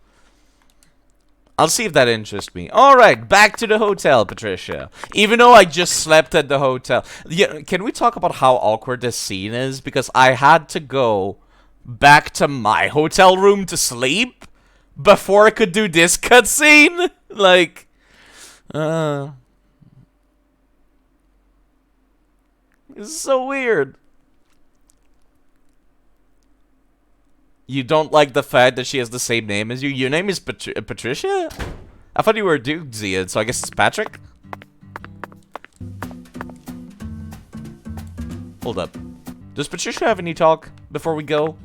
I'll see if that interests me. Alright, back to the hotel, Patricia. Even though I just slept at the hotel. Yeah, can we talk about how awkward this scene is? Because I had to go back to my hotel room to sleep before I could do this cutscene. Like, it's so weird. You don't like the fact that she has the same name as you? Your name is Patricia? I thought you were Duke Ziad, so I guess it's Patrick? Hold up. Does Patricia have any talk before we go?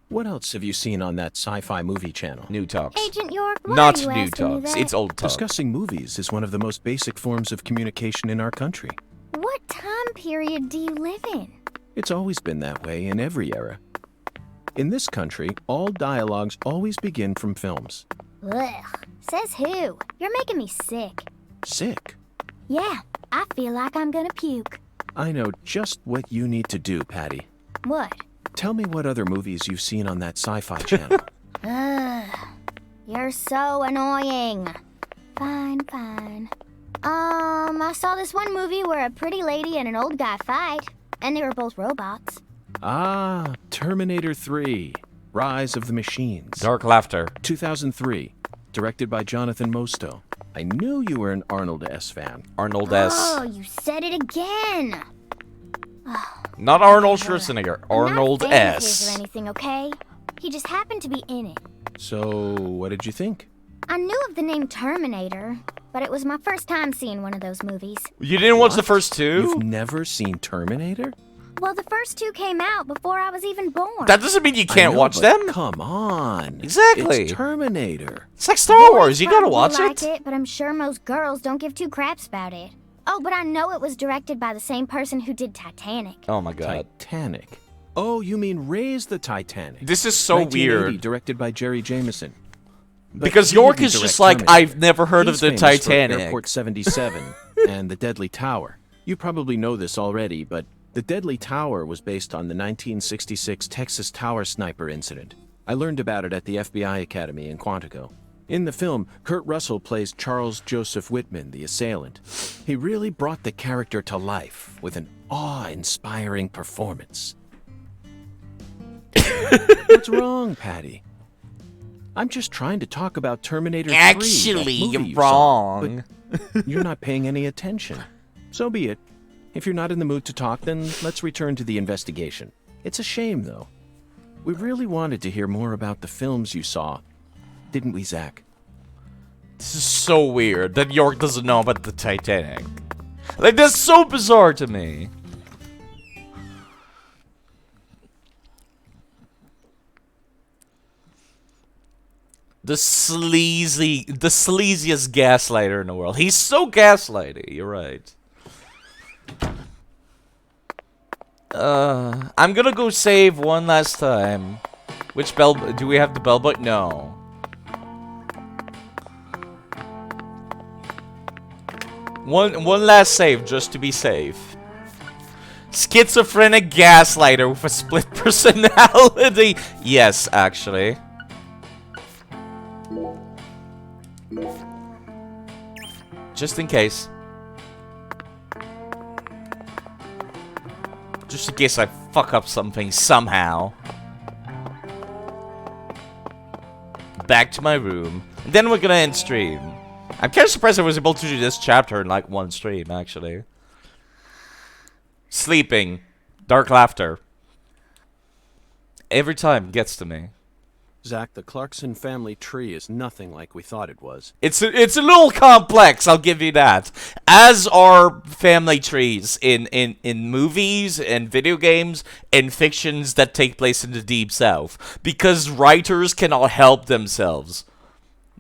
What else have you seen on that sci-fi movie channel? New talks. Agent York, why Not are you new asking me talks. that? It's old talk. Discussing movies is one of the most basic forms of communication in our country. What time period do you live in? It's always been that way in every era. In this country, all dialogues always begin from films. Ugh. Says who? You're making me sick. Sick? Yeah, I feel like I'm gonna puke. I know just what you need to do, Patty. What? Tell me what other movies you've seen on that sci-fi channel. Ugh. You're so annoying. Fine, fine. I saw this one movie where a pretty lady and an old guy fight, and they were both robots. Ah, Terminator 3, Rise of the Machines. Dark laughter. 2003. directed by Jonathan Mostow. I knew you were an Arnold S. fan. Arnold S. Oh, you said it again. Not Arnold Schwarzenegger. Arnold I'm not a fan of his S. or anything, okay? He just happened to be in it. So, what did you think? I knew of the name Terminator, but it was my first time seeing one of those movies. You didn't watch the first two? You've never seen Terminator? Well, the first two came out before I was even born. That doesn't mean you can't I know, watch but them. Come on. Exactly. It's Terminator. It's like Star Boys Wars. You gotta probably watch like it. But I'm sure most girls don't give two craps about it. Oh, but I know it was directed by the same person who did Titanic. Oh my god. Titanic. Oh, you mean Raise the Titanic. This is so 1980, weird. directed by Jerry Jameson. But Because he York didn't is just direct like, Terminator. I've never heard of He's the famous for Titanic. Airport 77 and the Deadly Tower. You probably know this already, but the Deadly Tower was based on the 1966 Texas Tower Sniper incident. I learned about it at the FBI Academy in Quantico. In the film, Kurt Russell plays Charles Joseph Whitman, the assailant. He really brought the character to life with an awe-inspiring performance. What's wrong, Patty? I'm just trying to talk about Terminator 3. Actually, you're wrong. But you're not paying any attention. So be it. If you're not in the mood to talk, then let's return to the investigation. It's a shame, though. We really wanted to hear more about the films you saw. Didn't we, Zach? This is so weird that York doesn't know about the Titanic. Like, that's so bizarre to me. The sleaziest gaslighter in the world. He's so gaslighty, you're right. I'm gonna go save one last time. Which bell? Do we have the bell button? No. One last save just to be safe. Schizophrenic gaslighter with a split personality. Yes, actually. Just in case. Just in case I fuck up something somehow. Back to my room. And then we're gonna end stream. I'm kind of surprised I was able to do this chapter in like one stream, actually. Sleeping. Dark laughter. Every time gets to me. Zach, the Clarkson family tree is nothing like we thought it was. It's a little complex, I'll give you that. As are family trees in movies and video games and fictions that take place in the Deep South. Because writers cannot help themselves.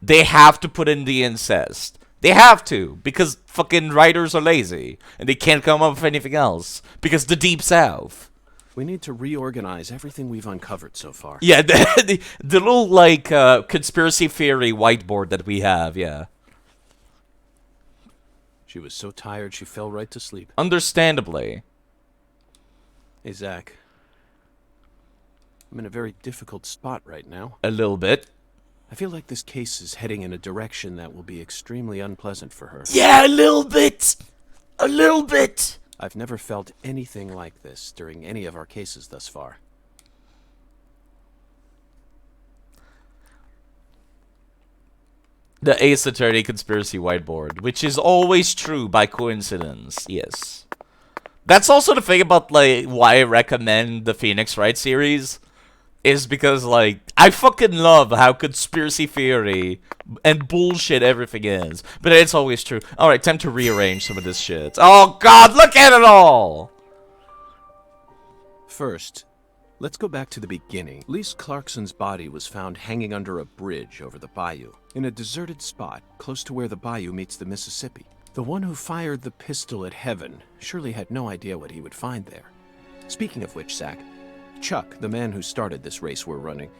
They have to put in the incest. They have to, because fucking writers are lazy. And they can't come up with anything else. Because the Deep South. We need to reorganize everything we've uncovered so far. Yeah, the little, like, conspiracy theory whiteboard that we have, yeah. She was so tired she fell right to sleep. Understandably. Hey, Zach. I'm in a very difficult spot right now. A little bit. I feel like this case is heading in a direction that will be extremely unpleasant for her. Yeah, a little bit! A little bit! I've never felt anything like this during any of our cases thus far. The Ace Attorney conspiracy whiteboard, which is always true by coincidence, yes. That's also the thing about, like, why I recommend the Phoenix Wright series, is because, like, I fucking love how conspiracy theory and bullshit everything is. But it's always true. Alright, time to rearrange some of this shit. Oh god, look at it all! First, let's go back to the beginning. Lise Clarkson's body was found hanging under a bridge over the bayou, in a deserted spot close to where the bayou meets the Mississippi. The one who fired the pistol at Heaven surely had no idea what he would find there. Speaking of which, Zach, Chuck, the man who started this race we're running,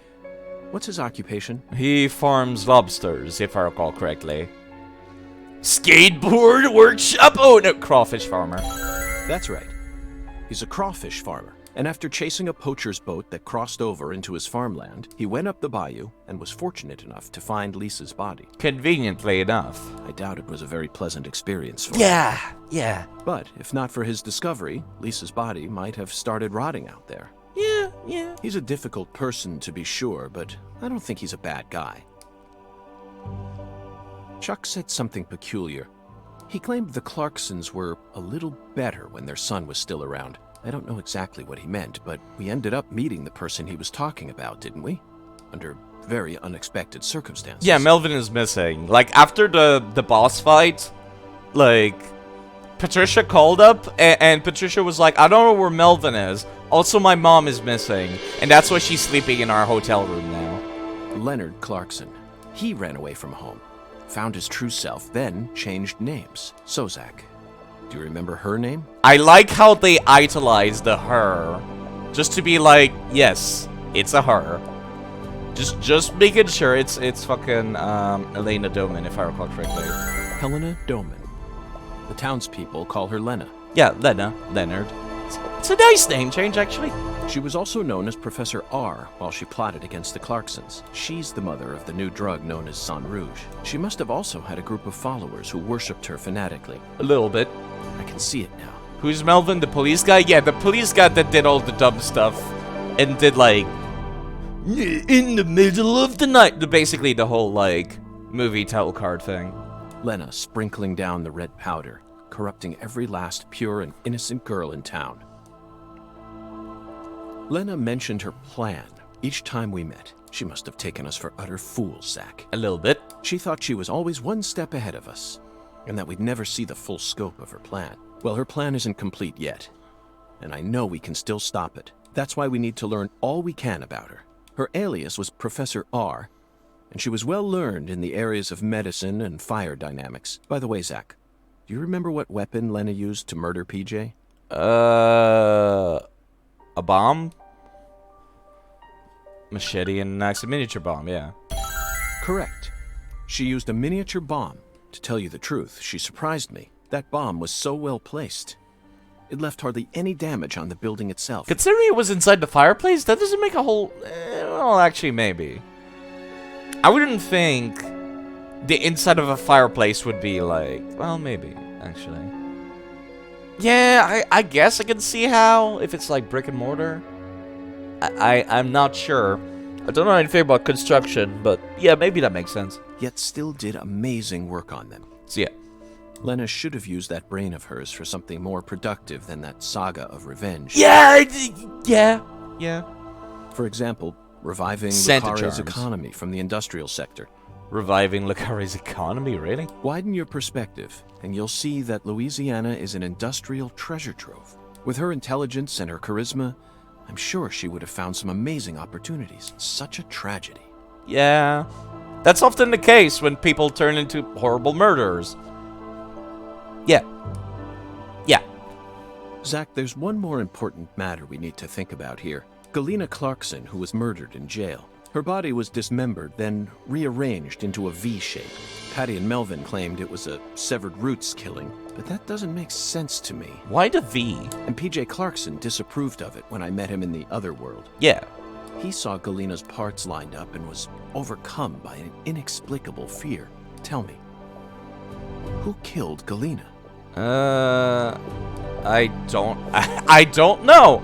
what's his occupation? He farms lobsters, if I recall correctly. Skateboard workshop? Oh, no, crawfish farmer. That's right. He's a crawfish farmer. And after chasing a poacher's boat that crossed over into his farmland, he went up the bayou and was fortunate enough to find Lisa's body. Conveniently enough. I doubt it was a very pleasant experience for him. Yeah. But if not for his discovery, Lisa's body might have started rotting out there. Yeah. He's a difficult person to be sure, but I don't think he's a bad guy. Chuck said something peculiar. He claimed the Clarksons were a little better when their son was still around. I don't know exactly what he meant, but we ended up meeting the person he was talking about, didn't we? Under very unexpected circumstances. Yeah, Melvin is missing. Like, after the boss fight, like, Patricia called up, and Patricia was like, I don't know where Melvin is. Also, my mom is missing, and that's why she's sleeping in our hotel room now. Leonard Clarkson. He ran away from home, found his true self, then changed names. So, Zach, do you remember her name? I like how they italized the her. Just to be like, yes, it's a her. Just making sure it's fucking Elena Doman, if I recall correctly. Helena Doman. The townspeople call her Lena. Yeah, Lena. Leonard. It's a nice name change, actually. She was also known as Professor R while she plotted against the Clarksons. She's the mother of the new drug known as Sang Rouge. She must have also had a group of followers who worshipped her fanatically. A little bit. I can see it now. Who's Melvin, the police guy? Yeah, the police guy that did all the dumb stuff and did, like, in the middle of the night. Basically the whole, like, movie title card thing. Lena sprinkling down the red powder, corrupting every last pure and innocent girl in town. Lena mentioned her plan each time we met. She must have taken us for utter fools, Zach. A little bit. She thought she was always one step ahead of us, and that we'd never see the full scope of her plan. Well, her plan isn't complete yet, and I know we can still stop it. That's why we need to learn all we can about her. Her alias was Professor R, and she was well learned in the areas of medicine and fire dynamics. By the way, Zach, do you remember what weapon Lena used to murder PJ? A bomb? Machete and an axe, a miniature bomb, yeah. Correct. She used a miniature bomb. To tell you the truth, she surprised me. That bomb was so well placed. It left hardly any damage on the building itself. Considering it was inside the fireplace, that doesn't make a whole... well, actually, maybe. I wouldn't think the inside of a fireplace would be like... well, maybe, actually. Yeah, I guess I can see how, if it's like brick and mortar. I'm not sure. I don't know anything about construction, but yeah, maybe that makes sense. Yet still did amazing work on them. So yeah. Lena should have used that brain of hers for something more productive than that saga of revenge. Yeah. For example, reviving Santa Le Carre's Charms. economy from the industrial sector. Reviving Le Carre's economy, really? Widen your perspective, and you'll see that Louisiana is an industrial treasure trove. With her intelligence and her charisma, I'm sure she would have found some amazing opportunities. Such a tragedy. Yeah. That's often the case when people turn into horrible murderers. Yeah. Zach, there's one more important matter we need to think about here. Galena Clarkson, who was murdered in jail. Her body was dismembered, then rearranged into a V shape. Patty and Melvin claimed it was a severed roots killing, but that doesn't make sense to me. Why the V? And PJ Clarkson disapproved of it when I met him in the other world. Yeah. He saw Galena's parts lined up and was overcome by an inexplicable fear. Tell me, who killed Galena? I don't know.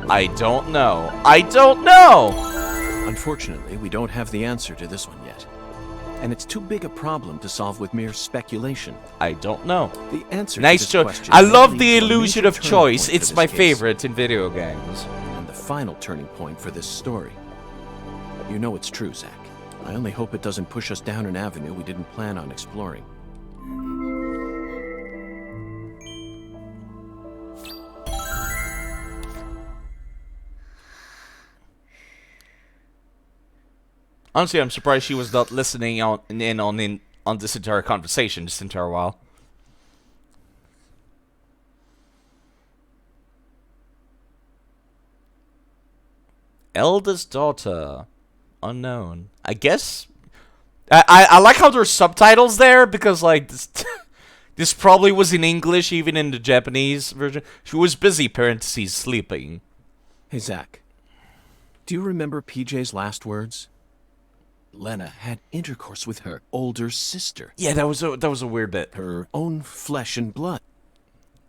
Unfortunately, we don't have the answer to this one yet. And it's too big a problem to solve with mere speculation. I don't know. The answer nice to this choice. question I may love lead the to a illusion major of turning choice. point for It's this my case. favorite in video games. And the final turning point for this story. You know it's true, Zach. I only hope it doesn't push us down an avenue we didn't plan on exploring. Honestly, I'm surprised she was not listening on this entire conversation this entire while. Eldest daughter, unknown. I guess. I like how there's subtitles there because like this, this probably was in English even in the Japanese version. She was busy parentheses sleeping. Hey Zach, do you remember PJ's last words? Lena had intercourse with her older sister. Yeah, that was a weird bit. Her own flesh and blood.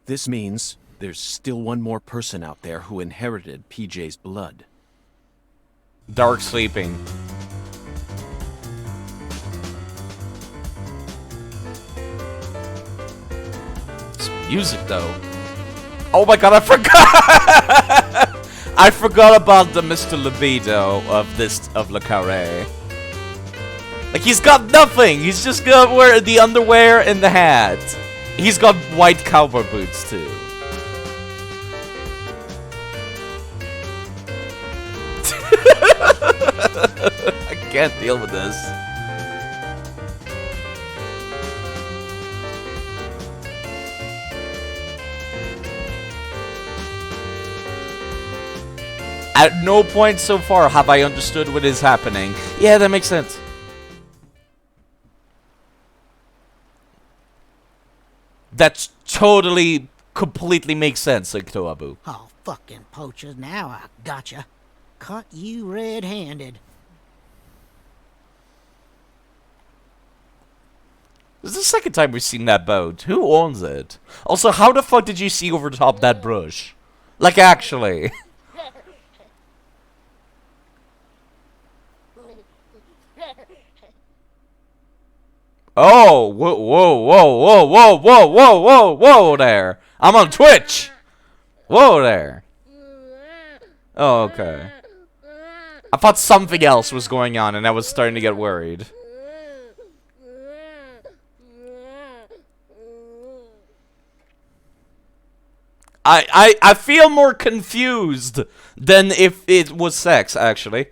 This means there's still one more person out there who inherited PJ's blood. Dark sleeping. music though. Oh my god, I forgot! I forgot about the Mr. Libido of Le Carré. Like, he's got nothing! He's just gonna wear the underwear and the hat. He's got white cowboy boots too. I can't deal with this. At no point so far have I understood what is happening. Yeah, that makes sense. That's totally, completely makes sense, like Toabu. Oh, fucking poachers, now I gotcha. Caught you red-handed. This is the second time we've seen that boat. Who owns it? Also, how the fuck did you see over the top of that brush? Like, actually. Oh, whoa, whoa, whoa, whoa, whoa, whoa, whoa, whoa, whoa there. I'm on Twitch. Whoa there. Oh, okay. I thought something else was going on and I was starting to get worried. I feel more confused than if it was sex, actually.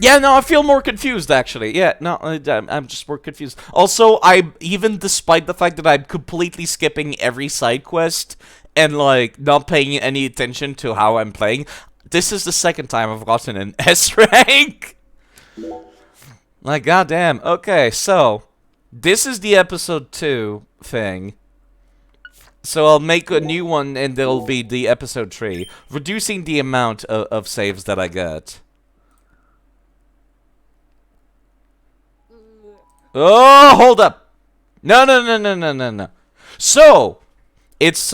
Yeah, no, I feel more confused, actually. Yeah, no, I'm just more confused. Also, even despite the fact that I'm completely skipping every side quest and, like, not paying any attention to how I'm playing, this is the second time I've gotten an S rank. Like, goddamn. Okay, so, this is the episode 2 thing. So I'll make a new one and there'll be the episode 3, reducing the amount of saves that I get. Oh, hold up. No. So, it's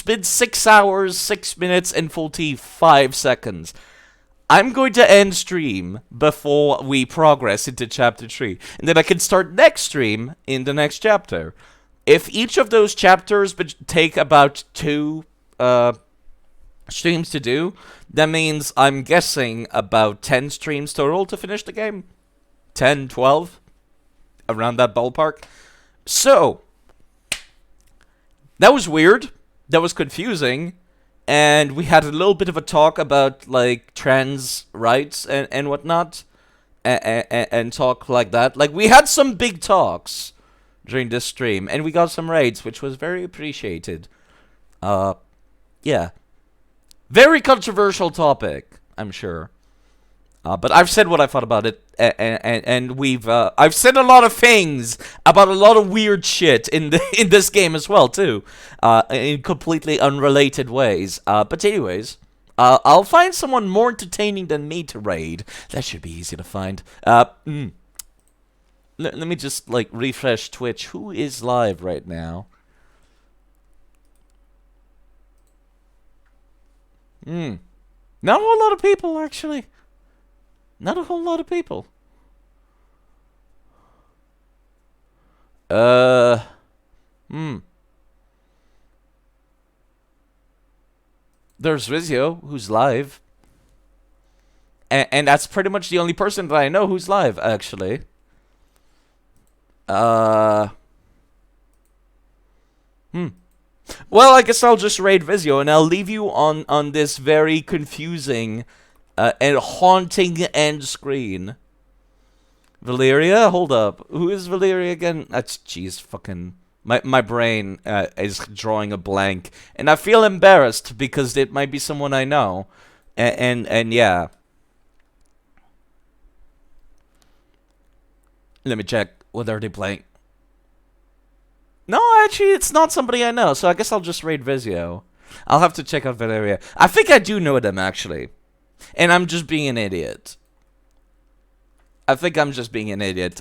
been 6 hours, 6 minutes, and 45 seconds. I'm going to end stream before we progress into chapter 3. And then I can start next stream in the next chapter. If each of those chapters take about 2 streams to do, that means I'm guessing about 10 streams total to finish the game. 10, 12. Around that ballpark. So, that was weird. That was confusing. And we had a little bit of a talk about, like, trans rights and whatnot. And talk like that. Like, we had some big talks during this stream. And we got some raids, which was very appreciated. Yeah. Very controversial topic, I'm sure. But I've said what I thought about it, and I've said a lot of things about a lot of weird shit in this game as well, too, in completely unrelated ways. But anyways, I'll find someone more entertaining than me to raid. That should be easy to find. Let me just, like, refresh Twitch. Who is live right now? Not a whole lot of people, actually. Not a whole lot of people. There's Rizio, who's live. And that's pretty much the only person that I know who's live, actually. Well, I guess I'll just raid Vizio, and I'll leave you on this very confusing and haunting end screen. Valeria? Hold up. Who is Valeria again? Jeez, fucking... My brain is drawing a blank. And I feel embarrassed because it might be someone I know. And yeah. Let me check. What are they playing? No, actually, it's not somebody I know. So I guess I'll just raid Vizio. I'll have to check out Valeria. I think I do know them, actually. And I'm just being an idiot. I think I'm just being an idiot.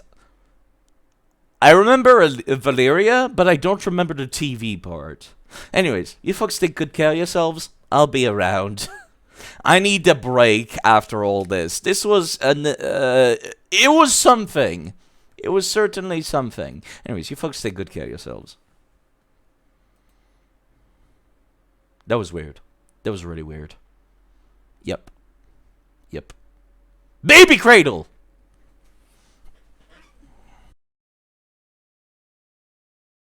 I remember Valeria, but I don't remember the TV part. Anyways, you folks take good care of yourselves. I'll be around. I need a break after all this. This was it was something. It was certainly something. Anyways, you folks take good care of yourselves. That was weird. That was really weird. Yep. Baby cradle!